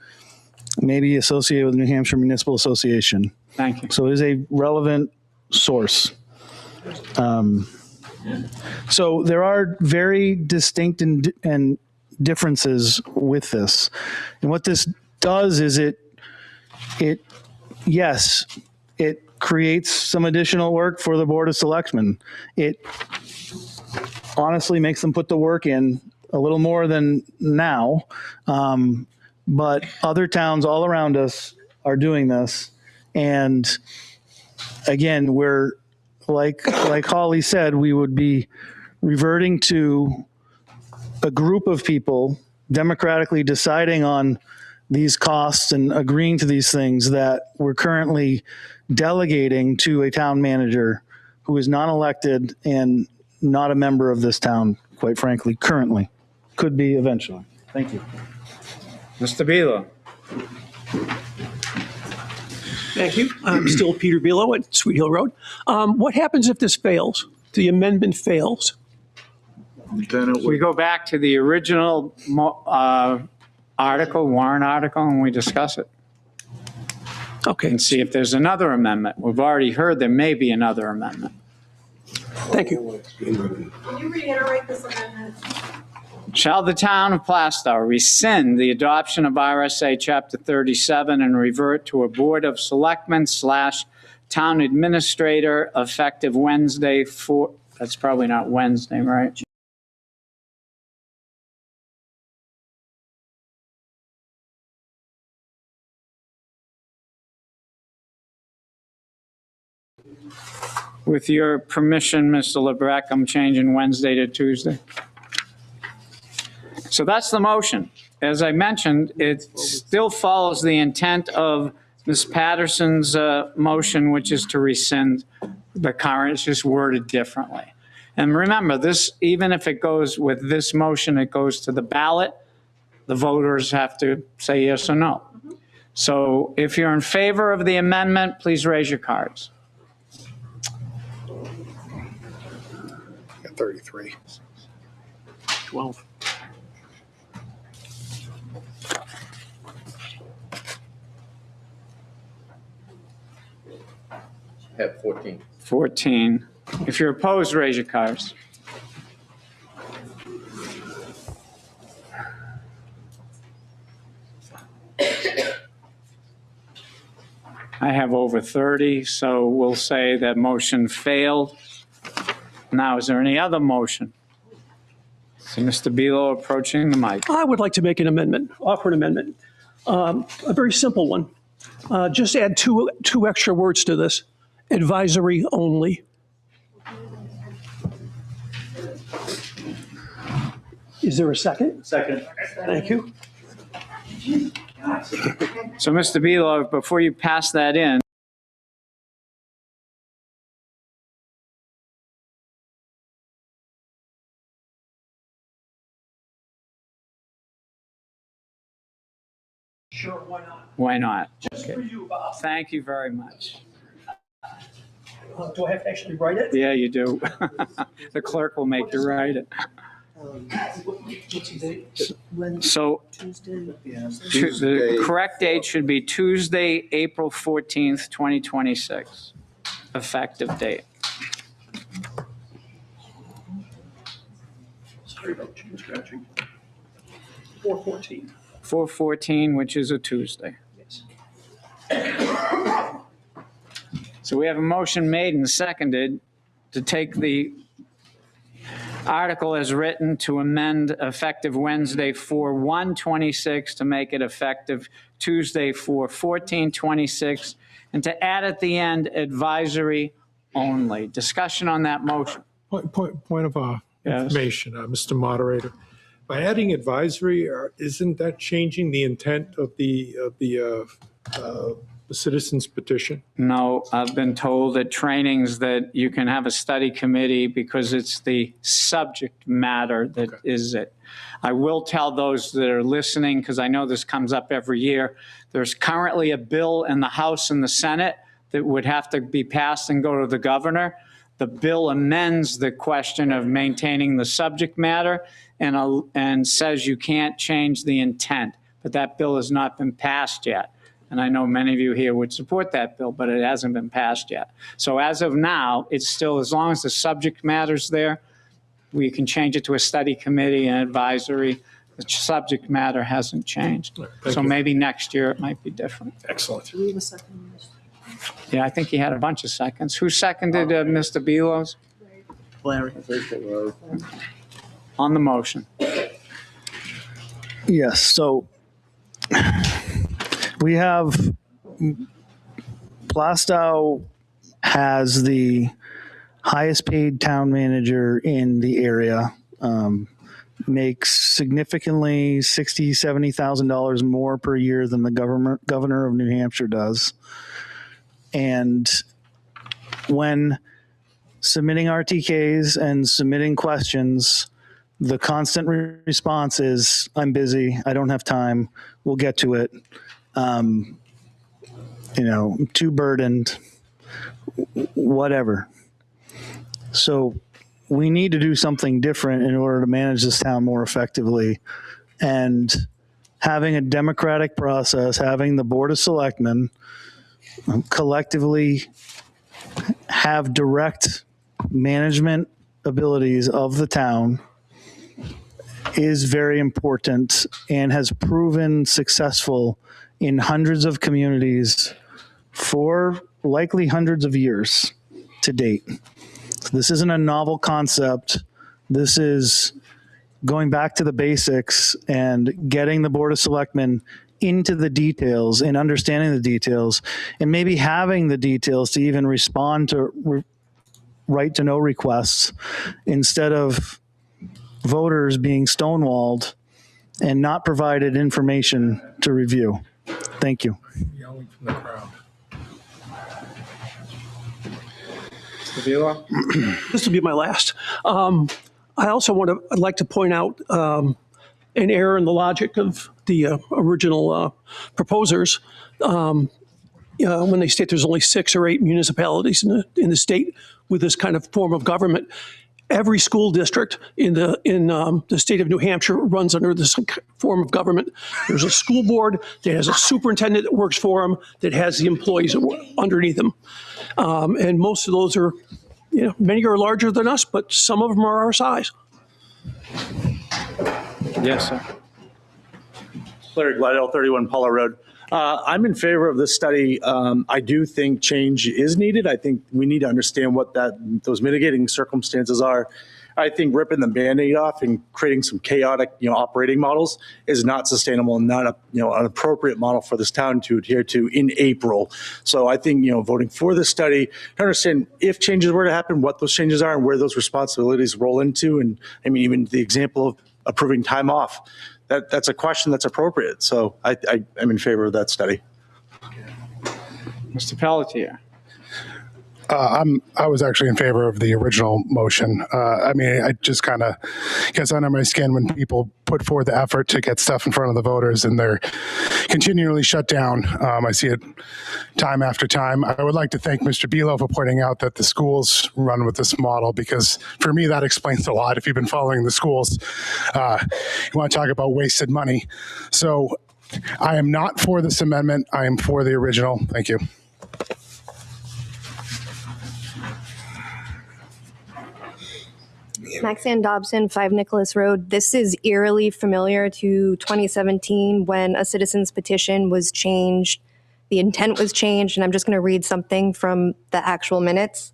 maybe associated with the New Hampshire Municipal Association. Thank you. So it is a relevant source. So there are very distinct and differences with this. And what this does is it creates some additional work for the Board of Selectmen. It honestly makes them put the work in a little more than now. But other towns all around us are doing this. And again, we're like Holly said, we would be reverting to a group of people democratically deciding on these costs and agreeing to these things that we're currently delegating to a town manager who is non-elected and not a member of this town, quite frankly, currently. Could be eventually. Thank you. Mr. Bealow. Thank you. I'm still Peter Bealow at Sweet Hill Road. What happens if this fails? The amendment fails? Then it We go back to the original article, warrant article, and we discuss it. Okay. And see if there's another amendment. We've already heard there may be another amendment. Thank you. Can you reiterate this amendment? Shall the town of Plastow rescind the adoption of RSA Chapter 37 and revert to a Board of Selectmen / Town Administrator effective Wednesday that's probably not Wednesday, right? With your permission, Mr. LeBrecq, I'm changing Wednesday to Tuesday. So that's the motion. As I mentioned, it still follows the intent of Ms. Patterson's motion, which is to rescind the current, it's just worded differently. And remember, this, even if it goes with this motion, it goes to the ballot, the voters have to say yes or no. So if you're in favor of the amendment, please raise your cards. 33. 12. Have 14. 14. If you're opposed, raise your cards. I have over 30, so we'll say that motion failed. Now, is there any other motion? See Mr. Bealow approaching the mic. I would like to make an amendment, offer an amendment. A very simple one. Just add two extra words to this. Advisory only. Is there a second? Second. Thank you. So, Mr. Bealow, before you pass that in, Sure, why not? why not? Just for you, Bob. Thank you very much. Do I have to actually write it? Yeah, you do. The clerk will make you write it. So the correct date should be Tuesday, April 14th, 2026, effective date. Sorry about chain scratching. 4/14. 4/14, which is a Tuesday. So we have a motion made and seconded to take the article as written to amend effective Wednesday 4/1/26 to make it effective Tuesday 4/14/26, and to add at the end advisory only. Discussion on that motion. Point of Yes. information, Mr. Moderator. By adding advisory, isn't that changing the intent of the citizens petition? No, I've been told at trainings that you can have a study committee because it's the subject matter that is it. I will tell those that are listening, because I know this comes up every year, there's currently a bill in the House and the Senate that would have to be passed and go to the governor. The bill amends the question of maintaining the subject matter and says you can't change the intent, but that bill has not been passed yet. And I know many of you here would support that bill, but it hasn't been passed yet. So as of now, it's still, as long as the subject matter's there, we can change it to a study committee and advisory. The subject matter hasn't changed. So maybe next year it might be different. Excellent. Do we have a second? Yeah, I think he had a bunch of seconds. Who seconded Mr. Belos? Larry. On the motion. Yes, so we have, Plastow has the highest paid town manager in the area, makes significantly $60,000, $70,000 more per year than the governor of New Hampshire does. And when submitting RTKs and submitting questions, the constant response is, I'm busy, I don't have time, we'll get to it. I'm too burdened, whatever. So we need to do something different in order to manage this town more effectively. And having a democratic process, having the Board of Selectmen collectively have direct management abilities of the town is very important and has proven successful in hundreds of communities for likely hundreds of years to date. So this isn't a novel concept. This is going back to the basics and getting the Board of Selectmen into the details and understanding the details, and maybe having the details to even respond to right to know requests instead of voters being stonewalled and not provided information to review. Thank you. Yelling from the crowd. Mr. Vila? This will be my last. I also I'd like to point out an error in the logic of the original proposers. When they state there's only 6 or 8 municipalities in the state with this kind of form of government, every school district in the state of New Hampshire runs under this form of government. There's a school board that has a superintendent that works for them, that has the employees underneath them. And most of those are, many are larger than us, but some of them are our size. Yes, sir. Larry Glidell, 31 Paula Road. I'm in favor of this study. I do think change is needed. I think we need to understand what those mitigating circumstances are. I think ripping the Band-Aid off and creating some chaotic, operating models is not sustainable and not an appropriate model for this town to adhere to in April. So I think, voting for this study to understand if changes were to happen, what those changes are and where those responsibilities roll into. And I mean, even the example of approving time off, that's a question that's appropriate. So I'm in favor of that study. Mr. Pelletier. I was actually in favor of the original motion. I mean, I just kind of gets under my skin when people put forward the effort to get stuff in front of the voters and they're continually shut down. I see it time after time. I would like to thank Mr. Belo for pointing out that the schools run with this model, because for me, that explains a lot. If you've been following the schools, you want to talk about wasted money. So I am not for this amendment. I am for the original. Thank you. Maxanne Dobson, 5 Nicholas Road. This is eerily familiar to 2017 when a citizen's petition was changed. The intent was changed, and I'm just going to read something from the actual minutes.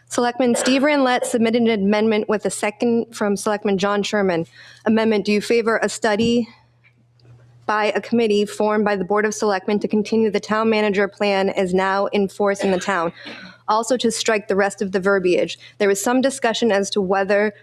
Selectman Steve Ranlett submitted an amendment with a second from Selectman John Sherman. Amendment, do you favor a study by a committee formed by the Board of Selectmen to continue the town manager plan as now in force in the town? Also to strike the rest of the verbiage. There was some discussion as to whether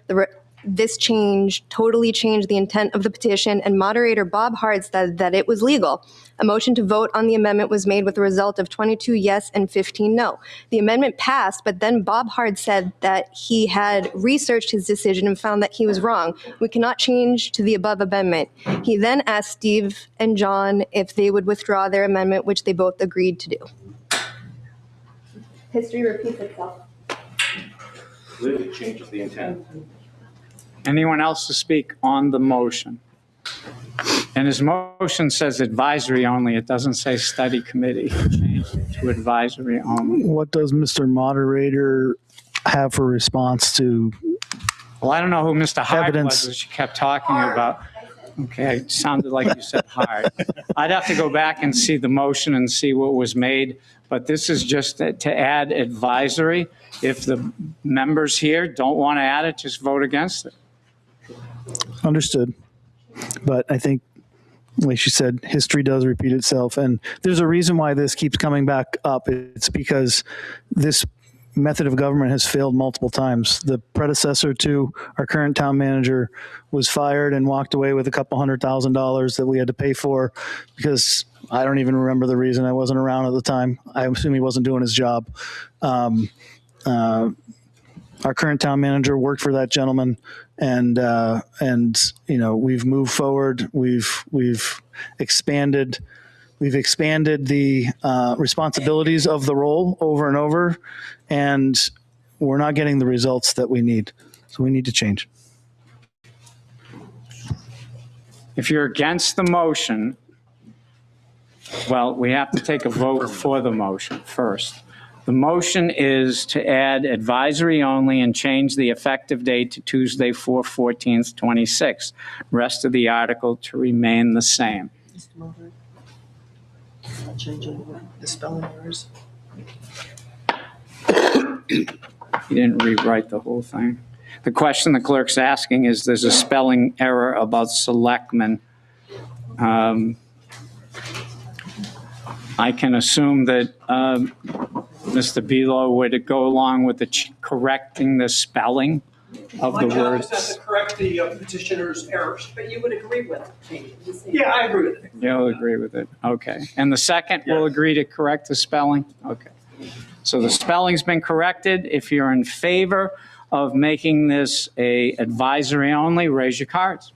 this change totally changed the intent of the petition, and moderator Bob Hart said that it was legal. A motion to vote on the amendment was made with a result of 22 yes and 15 no. The amendment passed, but then Bob Hart said that he had researched his decision and found that he was wrong. We cannot change to the above amendment. He then asked Steve and John if they would withdraw their amendment, which they both agreed to do. History repeats itself. Clearly changes the intent. Anyone else to speak on the motion? And his motion says advisory only. It doesn't say study committee. Change it to advisory only. What does Mr. Moderator have for response to? Well, I don't know who Mr. Hart Evidence. was that she kept talking about. Okay, it sounded like you said Hart. I'd have to go back and see the motion and see what was made, but this is just to add advisory. If the members here don't want to add it, just vote against it. Understood. But I think, like she said, history does repeat itself. And there's a reason why this keeps coming back up. It's because this method of government has failed multiple times. The predecessor to our current town manager was fired and walked away with a couple $100,000 that we had to pay for, because I don't even remember the reason. I wasn't around at the time. I assume he wasn't doing his job. Our current town manager worked for that gentleman, and you know, we've moved forward. We've expanded the responsibilities of the role over and over, and we're not getting the results that we need. So we need to change. If you're against the motion, well, we have to take a vote for the motion first. The motion is to add advisory only and change the effective date to Tuesday, 4/14/26. Rest of the article to remain the same. Mr. Moderator, changing the spelling errors. You didn't rewrite the whole thing. The question the clerk's asking is, there's a spelling error about selectmen. I can assume that Mr. Belo would go along with the correcting the spelling of the My job words. is not to correct the petitioner's errors, but you would agree with it. Yeah, I agree with it. You'll agree with it, okay. And the second will agree to correct the spelling? Okay. So the spelling's been corrected. If you're in favor of making this a advisory only, raise your cards.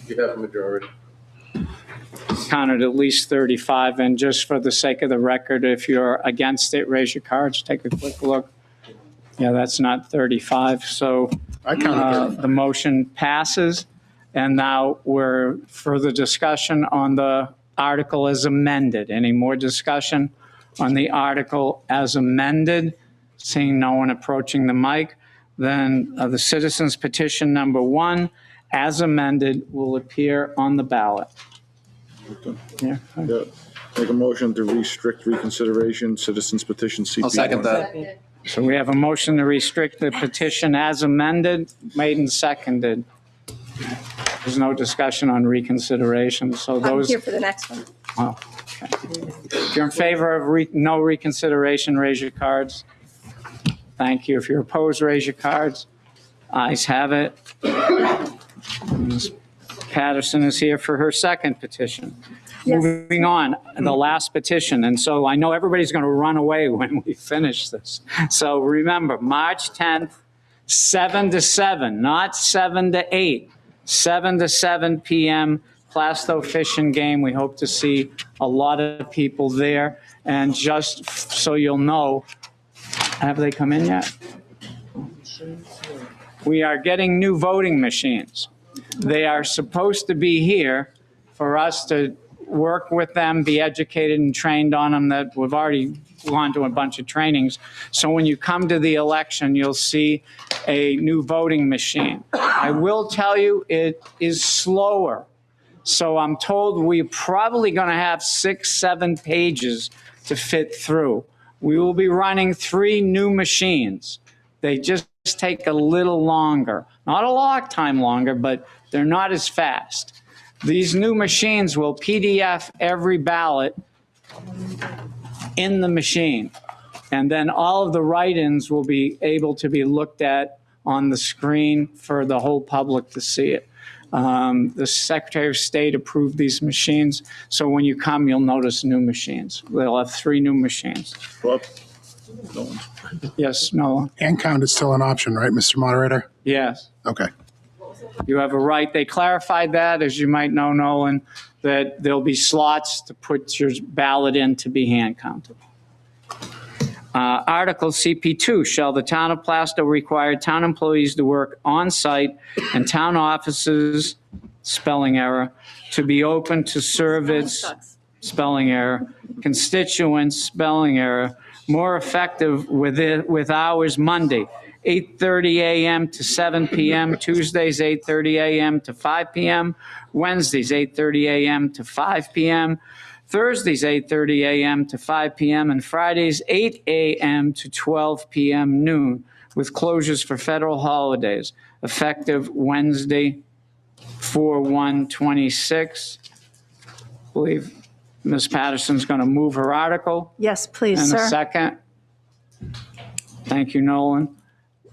You have a majority. Counted at least 35, and just for the sake of the record, if you're against it, raise your cards, take a quick look. Yeah, that's not 35, so the motion passes. And now we're further discussion on the article as amended. Any more discussion on the article as amended? Seeing no one approaching the mic, then the citizens petition number 1 as amended will appear on the ballot. Yeah. Yeah. Make a motion to restrict reconsideration, citizens petition CP. I'll second that. So we have a motion to restrict the petition as amended, made and seconded. There's no discussion on reconsideration, so I'm those. here for the next one. Oh, okay. If you're in favor of no reconsideration, raise your cards. Thank you. If you're opposed, raise your cards. Ayes have it. Ms. Patterson is here for her second petition. Yes. Moving on, the last petition, and so I know everybody's going to run away when we finish this. So remember, March 10th, 7 to 7, not 7 to 8, 7 to 7 p.m., Plasto Fish and Game. We hope to see a lot of people there. And just so you'll know, have they come in yet? We are getting new voting machines. They are supposed to be here for us to work with them, be educated and trained on them. That we've already gone to a bunch of trainings. So when you come to the election, you'll see a new voting machine. I will tell you, it is slower. So I'm told we're probably going to have 6-7 pages to fit through. We will be running 3 new machines. They just take a little longer. Not a long time longer, but they're not as fast. These new machines will PDF every ballot in the machine. And then all of the write-ins will be able to be looked at on the screen for the whole public to see it. The Secretary of State approved these machines, so when you come, you'll notice new machines. They'll have 3 new machines. Yes, no. Hand count is still an option, right, Mr. Moderator? Yes. Okay. You have a right. They clarified that, as you might know, Nolan, that there'll be slots to put your ballot in to be hand counted. Article CP2, shall the town of Plasto require town employees to work on-site and town offices, spelling error, to be open to serve its, spelling error, constituents, spelling error, more effective with hours Monday, 8:30 a.m. to 7 p.m., Tuesdays 8:30 a.m. to 5 p.m., Wednesdays 8:30 a.m. to 5 p.m., Thursdays 8:30 a.m. to 5 p.m., and Fridays 8 a.m. to 12 p.m. noon, with closures for federal holidays, effective Wednesday 4/1/26. I believe Ms. Patterson's going to move her article. Yes, please, In sir. a second. Thank you, Nolan.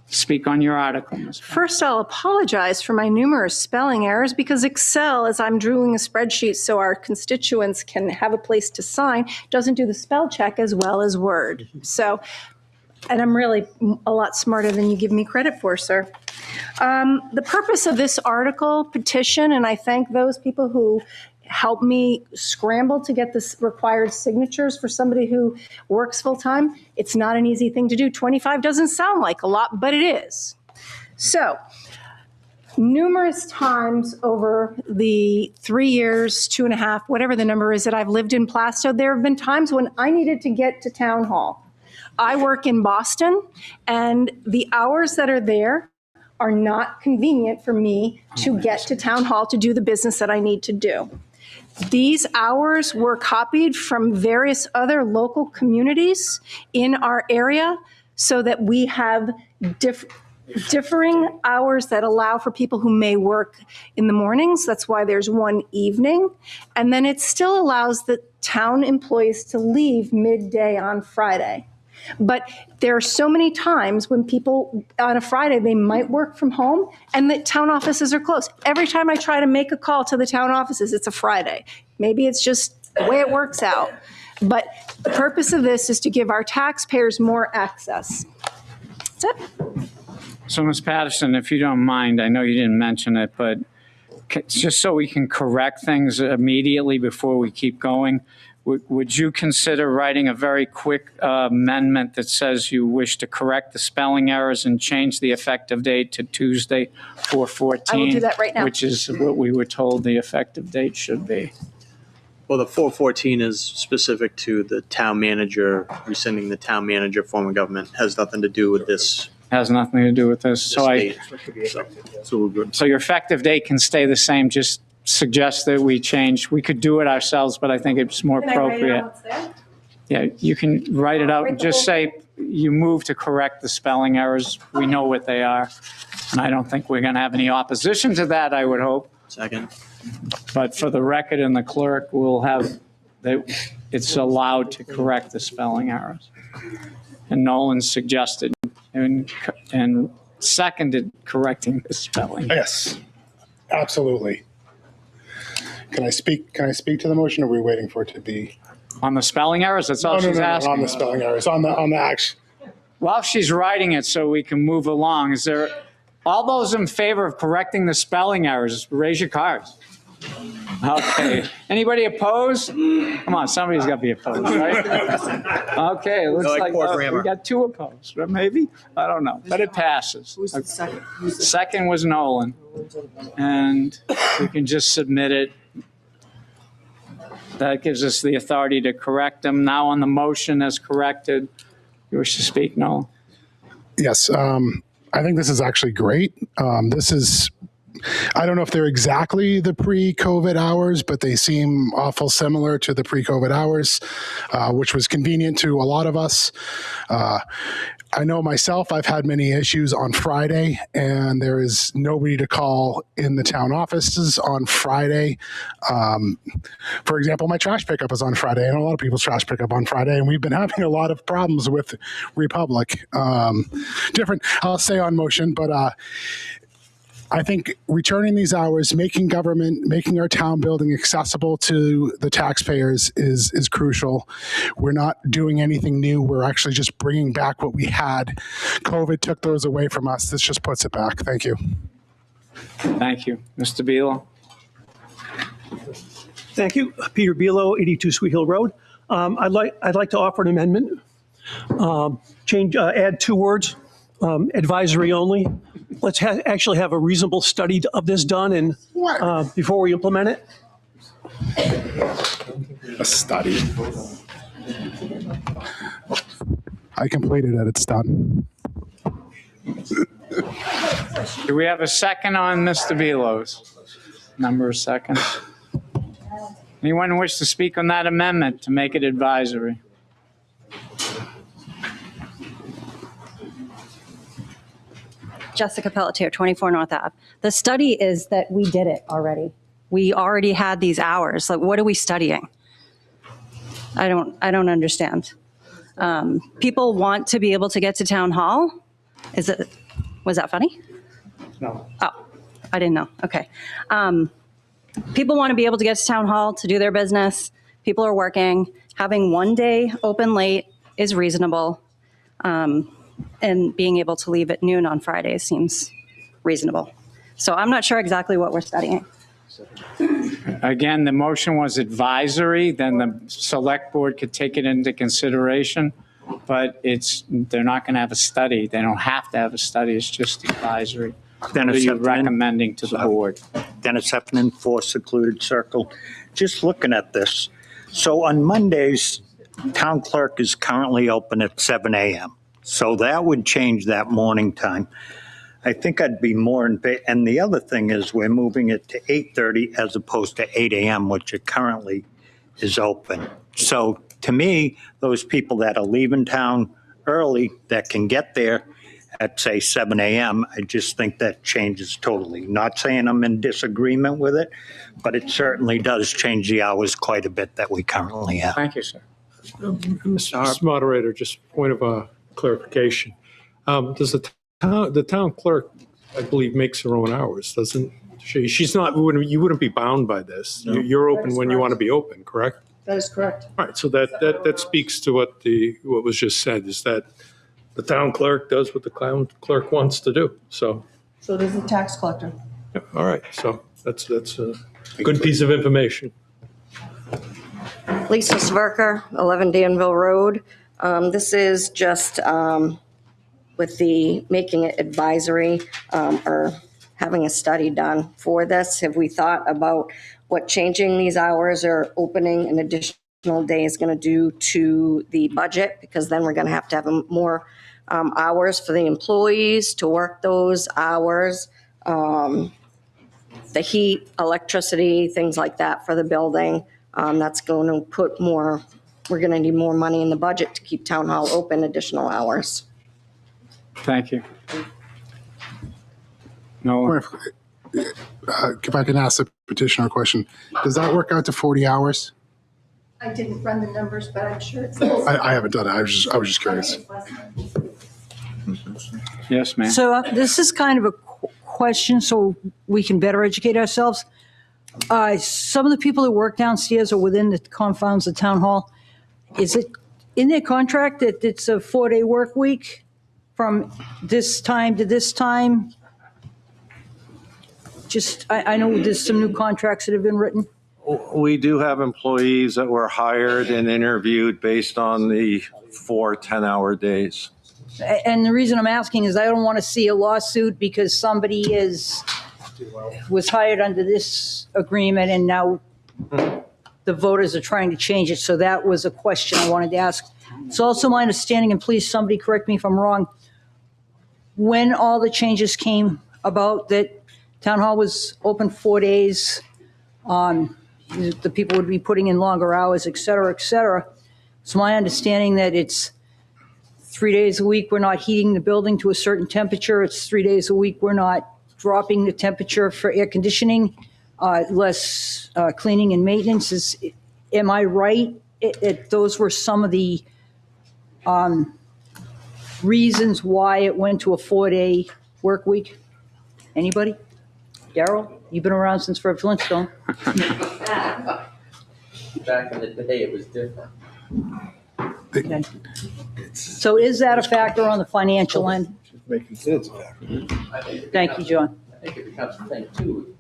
Speak on your article, Ms. First, I'll apologize for my numerous spelling errors because Excel, as I'm doing a spreadsheet so our constituents can have a place to sign, doesn't do the spell check as well as Word. So, and I'm really a lot smarter than you give me credit for, sir. The purpose of this article, petition, and I thank those people who helped me scramble to get the required signatures for somebody who works full-time. It's not an easy thing to do. 25 doesn't sound like a lot, but it is. So, numerous times over the 3 years, 2.5, whatever the number is that I've lived in Plasto, there have been times when I needed to get to town hall. I work in Boston, and the hours that are there are not convenient for me to get to town hall to do the business that I need to do. These hours were copied from various other local communities in our area so that we have differing hours that allow for people who may work in the mornings. That's why there's one evening. And then it still allows the town employees to leave midday on Friday. But there are so many times when people on a Friday, they might work from home and the town offices are closed. Every time I try to make a call to the town offices, it's a Friday. Maybe it's just the way it works out. But the purpose of this is to give our taxpayers more access. That's it. So, Ms. Patterson, if you don't mind, I know you didn't mention it, but just so we can correct things immediately before we keep going, would you consider writing a very quick amendment that says you wish to correct the spelling errors and change the effective date to Tuesday, 4/14? I will do that right now. Which is what we were told the effective date should be. Well, the 414 is specific to the town manager, rescinding the town manager form of government. Has nothing to do with this. Has nothing to do with this. So we're good. So your effective date can stay the same. Just suggest that we change. We could do it ourselves, but I think it's more appropriate. Yeah, you can write it out and just say you move to correct the spelling errors. We know what they are. And I don't think we're going to have any opposition to that, I would hope. Second. But for the record and the clerk, we'll have that it's allowed to correct the spelling errors. And Nolan suggested and seconded correcting the spelling. Yes, absolutely. Can I speak to the motion, or are we waiting for it to be? On the spelling errors, that's all she's asking. On the spelling errors, on the action. While she's writing it so we can move along, is there, all those in favor of correcting the spelling errors, raise your cards. Okay. Anybody opposed? Come on, somebody's got to be opposed, right? Okay, it looks like we got 2 opposed, or maybe? I don't know, but it passes. Who's the second? Second was Nolan, and we can just submit it. That gives us the authority to correct them. Now on the motion as corrected, you wish to speak, Nolan? Yes, I think this is actually great. This is, I don't know if they're exactly the pre-COVID hours, but they seem awful similar to the pre-COVID hours, which was convenient to a lot of us. I know myself, I've had many issues on Friday, and there is nobody to call in the town offices on Friday. For example, my trash pickup is on Friday, and a lot of people's trash pickup on Friday, and we've been having a lot of problems with Republic. Different, I'll say on motion, but I think returning these hours, making our town building accessible to the taxpayers is crucial. We're not doing anything new. We're actually just bringing back what we had. COVID took those away from us. This just puts it back. Thank you. Thank you. Mr. Beal? Thank you. Peter Bilo, 82 Sweet Hill Road. I'd like to offer an amendment. Add 2 words, advisory only. Let's actually have a reasonable study of this done and before we implement it. A study. I completed it. It's done. Do we have a second on Mr. Bealo's? Number of seconds. Anyone wish to speak on that amendment to make it advisory? Jessica Pelletier, 24 North Ave. The study is that we did it already. We already had these hours. Like, what are we studying? I don't understand. People want to be able to get to town hall. Was that funny? No. Oh, I didn't know. Okay. People want to be able to get to town hall to do their business. People are working. Having one day open late is reasonable. And being able to leave at noon on Fridays seems reasonable. So I'm not sure exactly what we're studying. Again, the motion was advisory, then the select board could take it into consideration, but they're not going to have a study. They don't have to have a study. It's just advisory. Then it's you're recommending to the board. Dennis Heffernan, 4 Secluded Circle. Just looking at this. So on Mondays, town clerk is currently open at 7 a.m. So that would change that morning time. I think I'd be more in, and the other thing is we're moving it to 8:30 as opposed to 8 a.m., which it currently is open. So to me, those people that are leaving town early that can get there at, say, 7 a.m., I just think that changes totally. Not saying I'm in disagreement with it, but it certainly does change the hours quite a bit that we currently have. Thank you, sir. Mr. Moderator, just point of clarification. Does the town clerk, I believe, makes her own hours, doesn't she? She's not. You wouldn't be bound by this. No. You're open when you want to be open, correct? That is correct. All right. So that speaks to what was just said, is that the town clerk does what the town clerk wants to do. So does the tax collector. yeah, all right. So that's a good piece of information. Lisa Sverker, 11 Danville Road. This is just with the making it advisory or having a study done for this. Have we thought about what changing these hours or opening an additional day is going to do to the budget? Because then we're going to have more hours for the employees to work those hours. The heat, electricity, things like that for the building. That's going to put more, we're going to need more money in the budget to keep town hall open additional hours. Thank you. No. If I can ask the petitioner a question, does that work out to 40 hours? I didn't run the numbers, but I'm sure it's. I haven't done it. I was just curious. Yes, ma'am. So this is kind of a question so we can better educate ourselves. Some of the people that work downstairs are within the confines of town hall. Is it in their contract that it's a 4-day work week from this time to this time? Just, I know there's some new contracts that have been written. We do have employees that were hired and interviewed based on the 4 10-hour days. And the reason I'm asking is I don't want to see a lawsuit because somebody was hired under this agreement and now the voters are trying to change it. So that was a question I wanted to ask. It's also my understanding, and please somebody correct me if I'm wrong, when all the changes came about that town hall was open 4 days, the people would be putting in longer hours, et cetera, et cetera. It's my understanding that it's 3 days a week we're not heating the building to a certain temperature. It's 3 days a week we're not dropping the temperature for air conditioning, less cleaning and maintenance. Am I right? Those were some of the reasons why it went to a 4-day work week. Anybody? Daryl, you've been around since Fred Flintstone. Back in the day, it was different. Okay. So is that a factor on the financial end? Thank you, John. I think it becomes a thing too,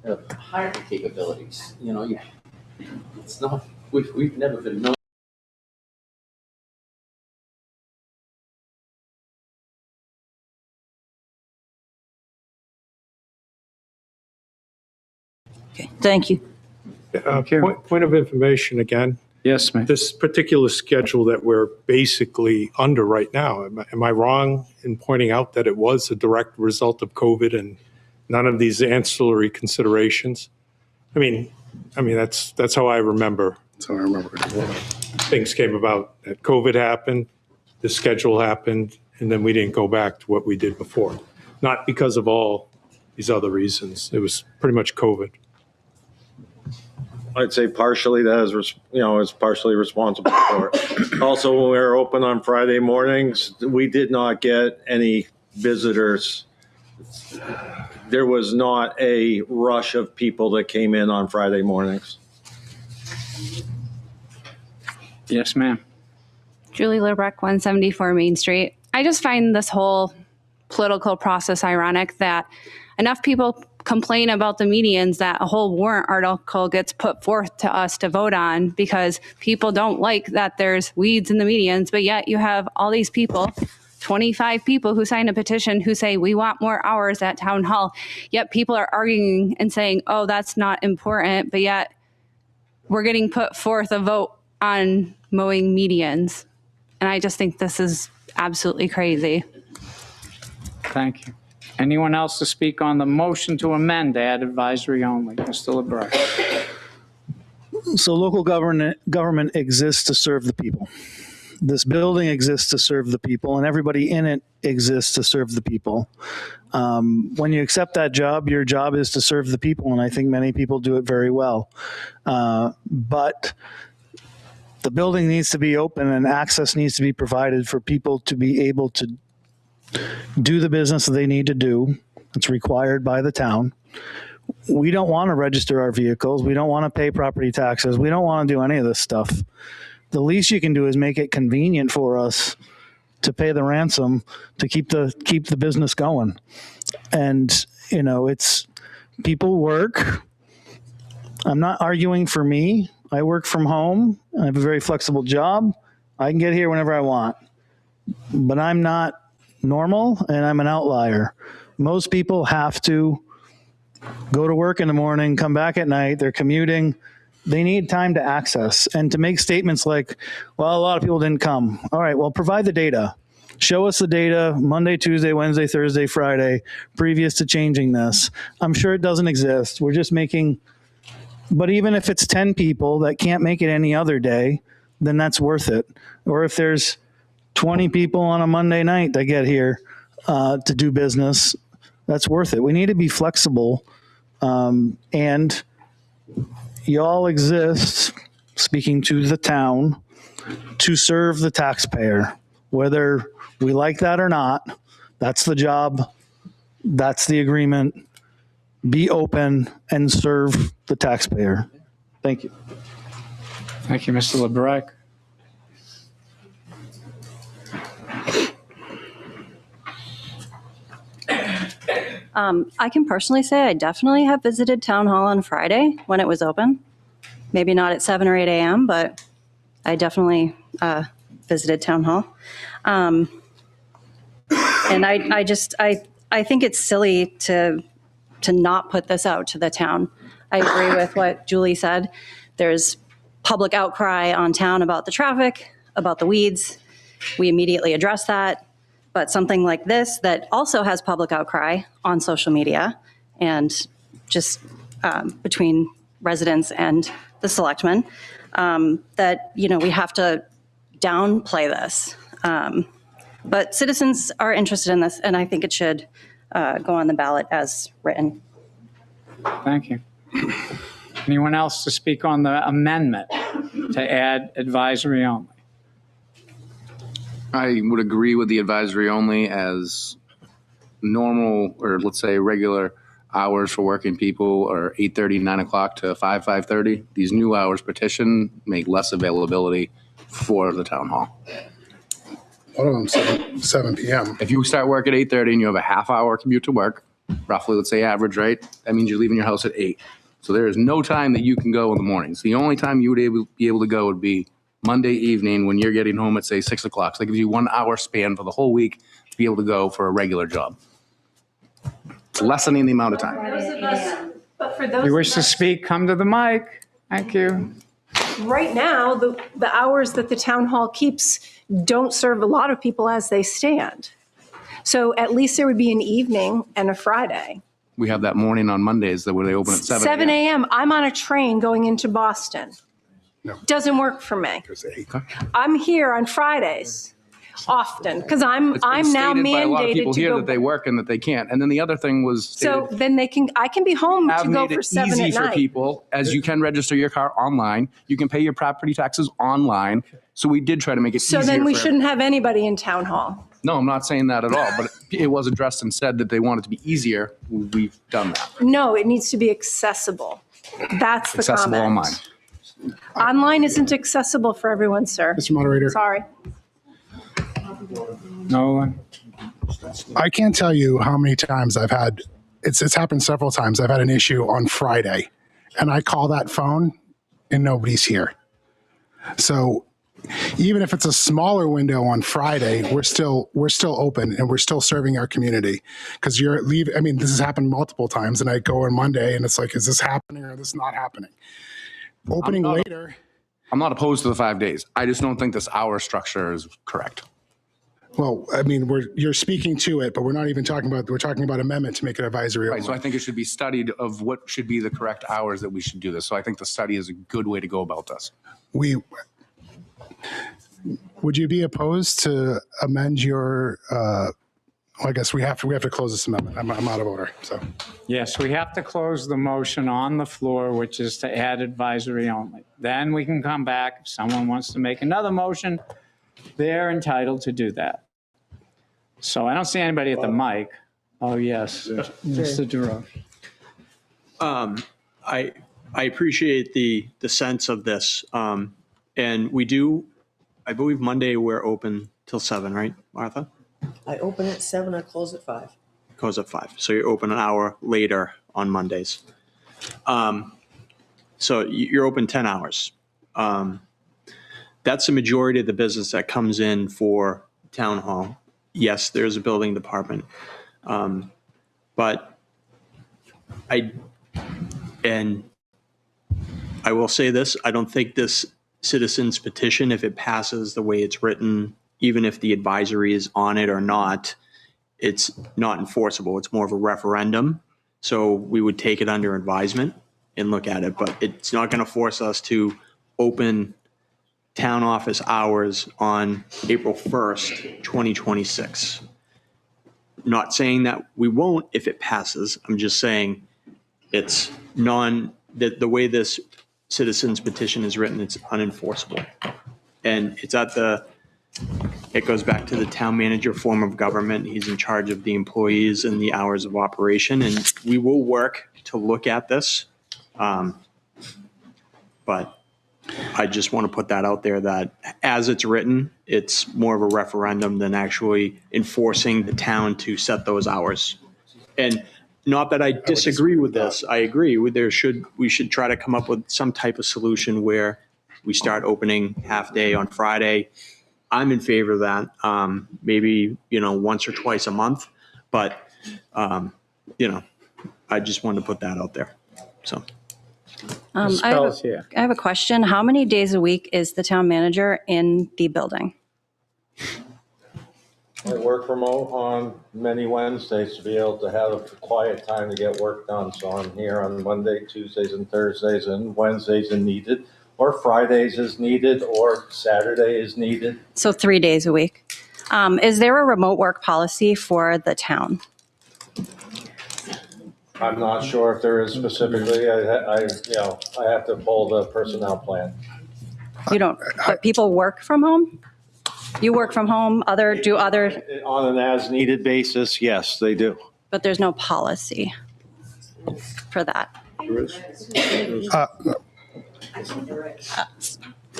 of hiring capabilities. You know, it's not, we've never been known. Okay, thank you. Point of information again. Yes, ma'am. This particular schedule that we're basically under right now, am I wrong in pointing out that it was a direct result of COVID and none of these ancillary considerations? I mean, that's how I remember. That's how I remember. Things came about. That COVID happened, the schedule happened, and then we didn't go back to what we did before. Not because of all these other reasons. It was pretty much COVID. I'd say partially that is partially responsible for it. Also, when we were open on Friday mornings, we did not get any visitors. There was not a rush of people that came in on Friday mornings. Yes, ma'am. Julie Lebrecht, 174 Main Street. I just find this whole political process ironic that enough people complain about the medians that a whole warrant article gets put forth to us to vote on because people don't like that there's weeds in the medians, but yet you have all these people, 25 people who sign a petition who say we want more hours at town hall, yet people are arguing and saying, oh, that's not important, but yet we're getting put forth a vote on mowing medians. And I just think this is absolutely crazy. Thank you. Anyone else to speak on the motion to amend, add advisory only? Mr. LeBrecq. So local government exists to serve the people. This building exists to serve the people, and everybody in it exists to serve the people. When you accept that job, your job is to serve the people, and I think many people do it very well. But the building needs to be open and access needs to be provided for people to be able to do the business that they need to do. It's required by the town. We don't want to register our vehicles. We don't want to pay property taxes. We don't want to do any of this stuff. The least you can do is make it convenient for us to pay the ransom to keep the business going. And, you know, it's people work. I'm not arguing for me. I work from home. I have a very flexible job. I can get here whenever I want. But I'm not normal, and I'm an outlier. Most people have to go to work in the morning, come back at night, they're commuting. They need time to access. And to make statements like, well, a lot of people didn't come. All right, well, provide the data. Show us the data Monday, Tuesday, Wednesday, Thursday, Friday, previous to changing this. I'm sure it doesn't exist. We're just making, but even if it's 10 people that can't make it any other day, then that's worth it. Or if there's 20 people on a Monday night that get here to do business, that's worth it. We need to be flexible, and y'all exist speaking to the town, to serve the taxpayer. Whether we like that or not, that's the job, that's the agreement. Be open and serve the taxpayer. Thank you. Thank you, Mr. LeBrecq. I can personally say I definitely have visited Town Hall on Friday when it was open. Maybe not at 7 or 8 a.m., but I definitely visited Town Hall. And I think it's silly to not put this out to the town. I agree with what Julie said. There's public outcry on town about the traffic, about the weeds. We immediately address that. But something like this that also has public outcry on social media and just between residents and the selectmen, that, we have to downplay this. But citizens are interested in this, and I think it should go on the ballot as written. Thank you. Anyone else to speak on the amendment to add advisory only? I would agree with the advisory only as normal, or let's say regular hours for working people are 8:30, 9 o'clock to 5:30. These new hours petition make less availability for the town hall. One of them 7 p.m. If you start work at 8:30 and you have a half hour commute to work, roughly, let's say average, right? That means you're leaving your house at 8. So there is no time that you can go in the mornings. The only time you would be able to go would be Monday evening when you're getting home at, say, 6 o'clock. So that gives you 1 hour span for the whole week to be able to go for a regular job. It's lessening the amount of time. But for If those you of wish to us, speak, come to the mic. Thank you. right now, the hours that the town hall keeps don't serve a lot of people as they stand. So at least there would be an evening and a Friday. We have that morning on Mondays where they open at 7 a.m. I'm on a train going into Boston. No. Doesn't work for me. I'm here on Fridays often because I'm now stated by a lot of mandated people to here go. that they work and that they can't. And then the other thing was So stated, then I can be home have to go made for it 7 easy at for night. people, as you can register your car online. You can pay your property taxes online. So we did try to make it So easier then we for shouldn't have anybody in town hall. No, I'm not saying that at all, but it was addressed and said that they want it to be easier. We've done that. No, it needs to be accessible. That's the Accessible comment. online. Online isn't accessible for everyone, sir. Mr. Moderator. Sorry. Nolan? I can't tell you how many times I've had, it's happened several times. I've had an issue on Friday and I call that phone and nobody's here. So even if it's a smaller window on Friday, we're still open and we're still serving our community because this has happened multiple times and I go on Monday and it's like, is this happening or is this not happening? Opening later. I'm not opposed to the 5 days. I just don't think this hour structure is correct. Well, you're speaking to it, but we're not even talking about, we're talking about amendment to make it advisory. Right, so I think it should be studied of what should be the correct hours that we should do this. So I think the study is a good way to go about this. Would you be opposed to amend your, I guess we have to close this amendment. I'm out of order, so. Yes, we have to close the motion on the floor, which is to add advisory only. Then we can come back. If someone wants to make another motion, they're entitled to do that. So I don't see anybody at the mic. Oh, yes, Mr. Duro. I appreciate the sense of this. And we do, I believe Monday we're open till 7, right, Martha? I open at 7, I close at 5. Close at 5. So you're open an hour later on Mondays. So you're open 10 hours. That's the majority of the business that comes in for town hall. Yes, there's a building department. But I will say this, I don't think this citizen's petition, if it passes the way it's written, even if the advisory is on it or not, it's not enforceable. It's more of a referendum. So we would take it under advisement and look at it, but it's not going to force us to open town office hours on April 1st, 2026. Not saying that we won't if it passes. I'm just saying it's the way this citizen's petition is written, it's unenforceable. And it goes back to the town manager form of government. He's in charge of the employees and the hours of operation, and we will work to look at this. But I just want to put that out there that as it's written, it's more of a referendum than actually enforcing the town to set those hours. And not that I disagree with this. I agree with we should try to come up with some type of solution where we start opening half day on Friday. I'm in favor of that. Maybe, once or twice a month, but, I just wanted to put that out there. So. I have a question. How many days a week is the town manager in the building? I work remote on many Wednesdays to be able to have a quiet time to get work done. So I'm here on Monday, Tuesdays, and Thursdays, and Wednesdays as needed, or Fridays as needed, or Saturday is needed. So 3 days a week. Is there a remote work policy for the town? I'm not sure if there is specifically. I have to pull the personnel plan. You don't, but people work from home? You work from home, do other, On an as-needed basis, yes, they do. but there's no policy for that.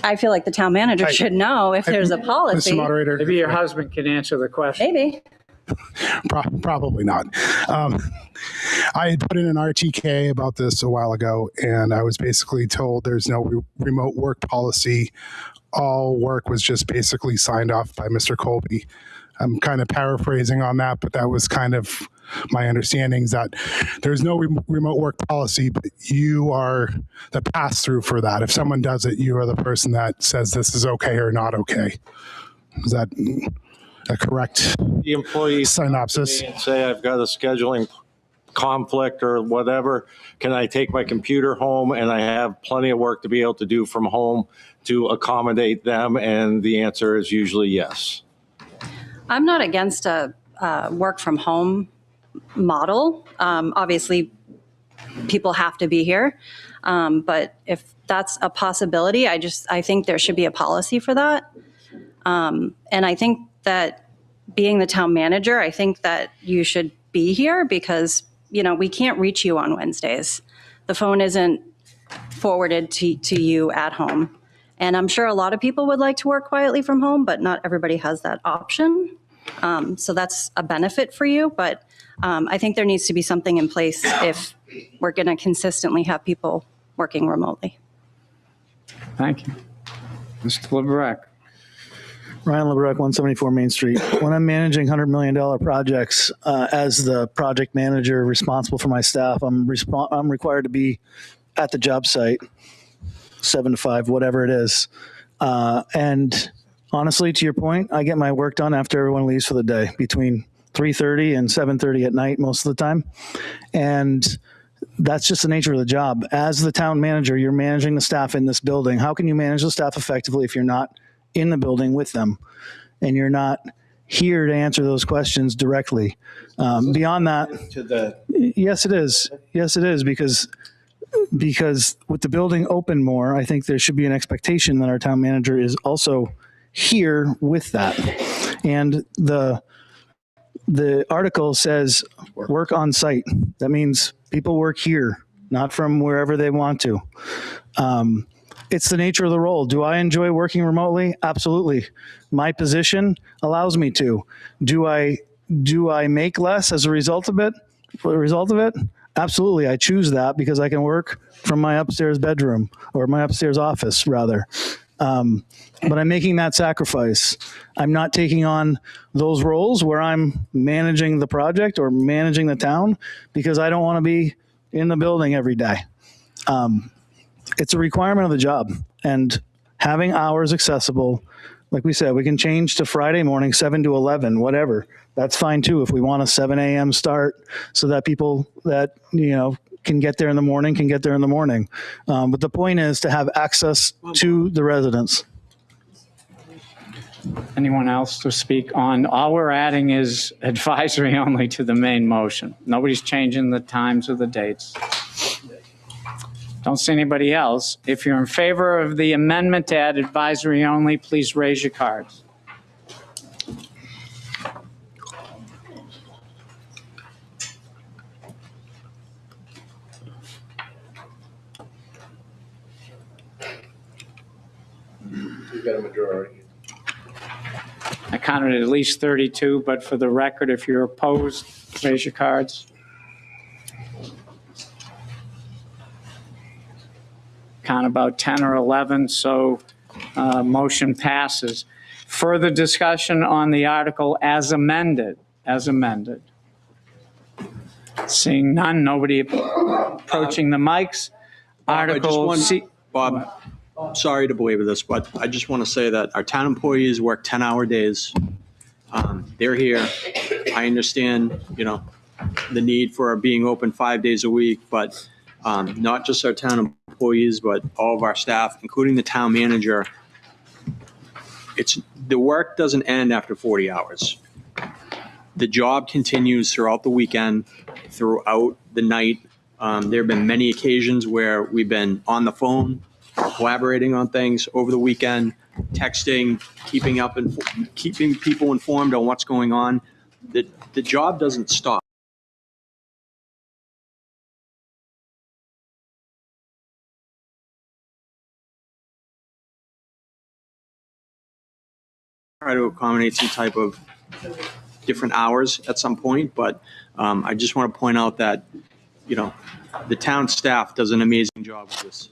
I feel like the town manager should know if there's a policy. Mr. Moderator. Maybe your husband can answer the question. Maybe. Probably not. I had put in an RTK about this a while ago, and I was basically told there's no remote work policy. All work was just basically signed off by Mr. Colby. I'm kind of paraphrasing on that, but that was kind of my understanding, is that there's no remote work policy, but you are the pass-through for that. If someone does it, you are the person that says this is okay or not okay. Is that a correct The employee synopsis? and say I've got a scheduling conflict or whatever. Can I take my computer home? And I have plenty of work to be able to do from home to accommodate them. And the answer is usually yes. I'm not against a work from home model. Obviously, people have to be here. But if that's a possibility, I think there should be a policy for that. And I think that being the town manager, I think that you should be here because, we can't reach you on Wednesdays. The phone isn't forwarded to you at home. And I'm sure a lot of people would like to work quietly from home, but not everybody has that option. So that's a benefit for you. But I think there needs to be something in place if we're going to consistently have people working remotely. Thank you. Mr. LeBrecq. Ryan LeBrecq, 174 Main Street. When I'm managing $100 million projects, as the project manager responsible for my staff, I'm required to be at the job site, 7 to 5, whatever it is. And honestly, to your point, I get my work done after everyone leaves for the day, between 3:30 and 7:30 at night most of the time. And that's just the nature of the job. As the town manager, you're managing the staff in this building. How can you manage the staff effectively if you're not in the building with them and you're not here to answer those questions directly? Beyond that, yes, it is. Yes, it is, because with the building open more, I think there should be an expectation that our town manager is also here with that. And the article says work on site. That means people work here, not from wherever they want to. It's the nature of the role. Do I enjoy working remotely? Absolutely. My position allows me to. Do I make less as a result of it? Absolutely. I choose that because I can work from my upstairs bedroom, or my upstairs office rather. But I'm making that sacrifice. I'm not taking on those roles where I'm managing the project or managing the town because I don't want to be in the building every day. It's a requirement of the job, and having hours accessible, like we said, we can change to Friday morning, 7 to 11, whatever. That's fine too. If we want a 7 a.m. start so that people that, can get there in the morning can get there in the morning. But the point is to have access to the residents. Anyone else to speak on? All we're adding is advisory only to the main motion. Nobody's changing the times or the dates. Don't see anybody else. If you're in favor of the amendment to add advisory only, please raise your cards. We've got a majority. I counted at least 32, but for the record, if you're opposed, raise your cards. Count about 10 or 11, so motion passes. Further discussion on the article as amended, Seeing none, nobody approaching the mics. Article C. Bob, sorry to belabor this, but I just want to say that our town employees work 10-hour days. They're here. I understand, the need for being open 5 days a week, but not just our town employees, but all of our staff, including the town manager. The work doesn't end after 40 hours. The job continues throughout the weekend, throughout the night. There have been many occasions where we've been on the phone, collaborating on things over the weekend, texting, keeping people informed on what's going on. The job doesn't stop. Try to accommodate some type of different hours at some point, but I just want to point out that, the town staff does an amazing job with this.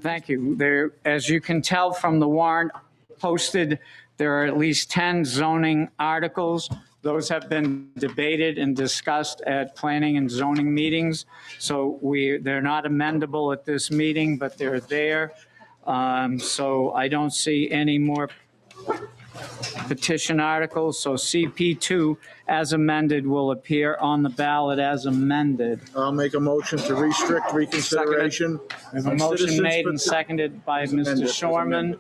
Thank you. There, as you can tell from the warrant posted, there are at least 10 zoning articles. Those have been debated and discussed at planning and zoning meetings. So they're not amendable at this meeting, but they're there. So I don't see any more petition articles. So CP2 as amended will appear on the ballot as amended. I'll make a motion to restrict reconsideration. We have a motion made and seconded by Mr. Shorman.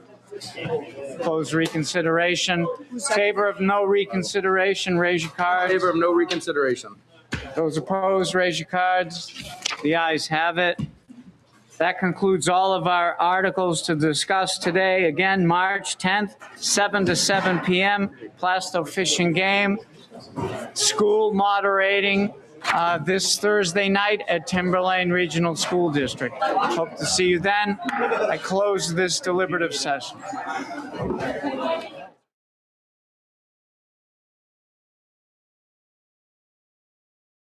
Close reconsideration. Favor of no reconsideration, raise your cards. Favor of no reconsideration. Those opposed, raise your cards. The ayes have it. That concludes all of our articles to discuss today. Again, March 10th, 7 to 7 p.m., Plasto Fish and Game. School moderating this Thursday night at Timberlane Regional School District. Hope to see you then. I close this deliberative session.